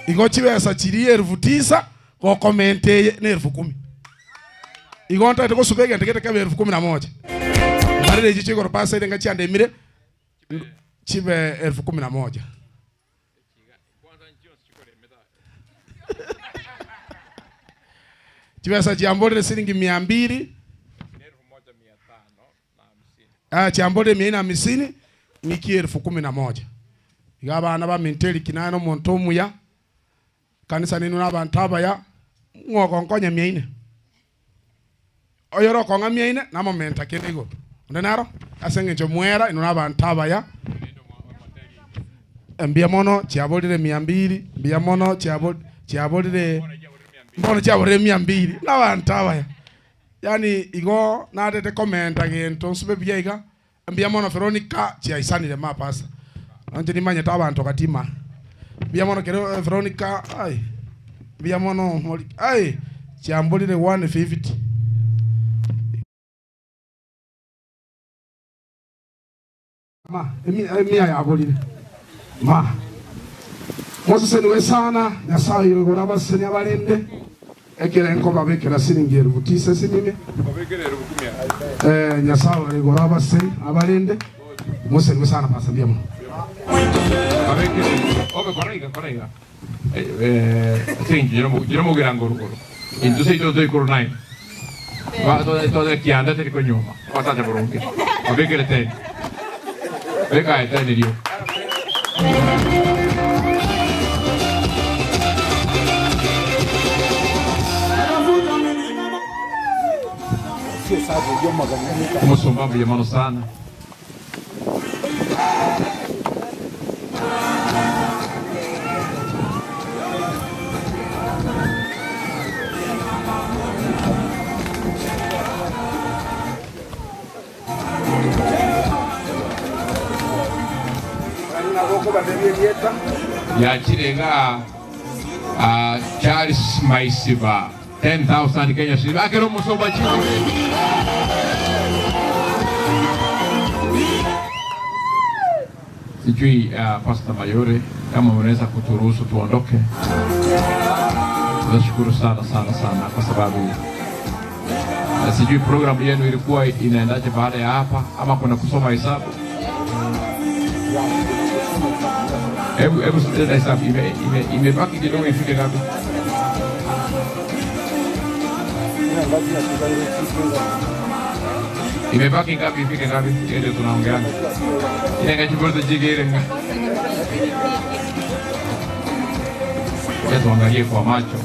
igochibesa chiri 9,000 ko komente ne 10,000 igonta teko subege ndekete kabe 11,000 barele chichiko pasa ile ngachi andemire chibe 11,000 Chibesa chiambole shilingi 200. Chiambole 150 niki 11,000. Igaba na ba menteli kinano montomu ya kanisa ninu na bantaba ya ngoko nkonya 400. Oyoro konga 400 na momenta kenigo. Ndenaro asenge njo mwera inu na bantaba ya mbia mono chiabolire 200 mbia mono chiabolire mbono chiabolire 200 na bantaba ya yani igo na tete komenta gento sube biyaiga mbia mono Veronica chiaisanire mapasa anje nimanye tabantu katima mbia mono kero Veronica ai mbia mono ai chiambolire 150 ma emi ya bolire ma Moses niwe sana nyasaye yogora basenya balende ekere nko babekera siringeru butise sinime babekera 10,000 nyasaye yogora basenya abalende Moses niwe sana pasabia mo babekera obe koraiga tingi jero girango rugoro entonces yo doy con 9 va todo aquí andate con nyuma pasate burungi babekera te Venga, está en el lío. Como son vamos llamando sana. Ya chirenga Charles Maisiba 10,000 Kenya shiba kero musomba chini sijui Pastor Mayore kama mnaweza kuturuhusu tuondoke. Tunashukuru sana kwa sababu sijui program yenu ilikuwa inaendaje baada ya hapa ama kuna kusoma hesabu. Hebu sikiliza hesabu imebaki kidogo ifike ngapi? Imebaki ngapi ifike ngapi? Ndio tunaongeana. Ile ngajiboza jigere. Kwa tuangalie kwa macho.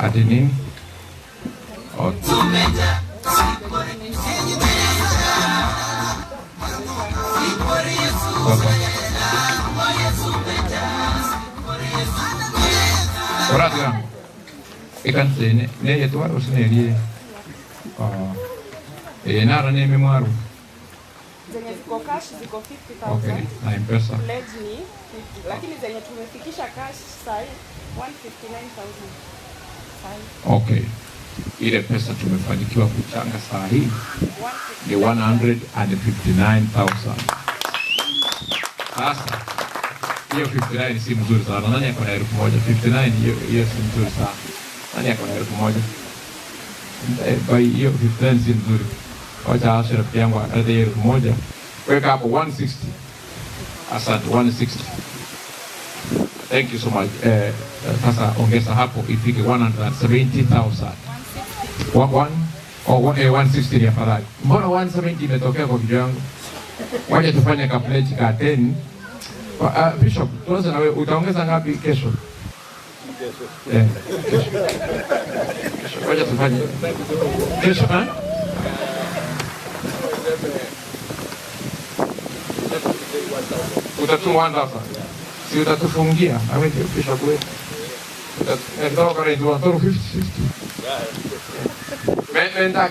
Ati nini? Orang bilang ikan sini ne itu harus ne dia. Nara ne memoru. Zenye ziko cash ziko 50,000. Okay, na M-Pesa. Pledge ni 50, lakini zenye tumefikisha cash sahi 159,000. Okay. Ile pesa tumefanikiwa kuchanga saa hii ni 159,000. Sasa hiyo 59 si mzuri sana. Nani ako na 1,000? 59 hiyo si mzuri sana. Nani ako na 1,000? Kwa hiyo 59 si mzuri. Wacha Asha rafiki yangu alete 1,000. Weka hapo 160. Asante, 160. Thank you so much. Sasa ongeza hapo ifike 170,000. 160 ni afadhali. Mbona 170 imetokea kwa kichwa yangu? Waje tufanye ka pledge ka 10. Bishop, tuanze na wewe, utaongeza ngapi kesho? Kesho. Waje tufanye. Kesho utatuma 1,000. Si utatufungia? Awe Bishop wewe. Utatoka kwa 50. Venda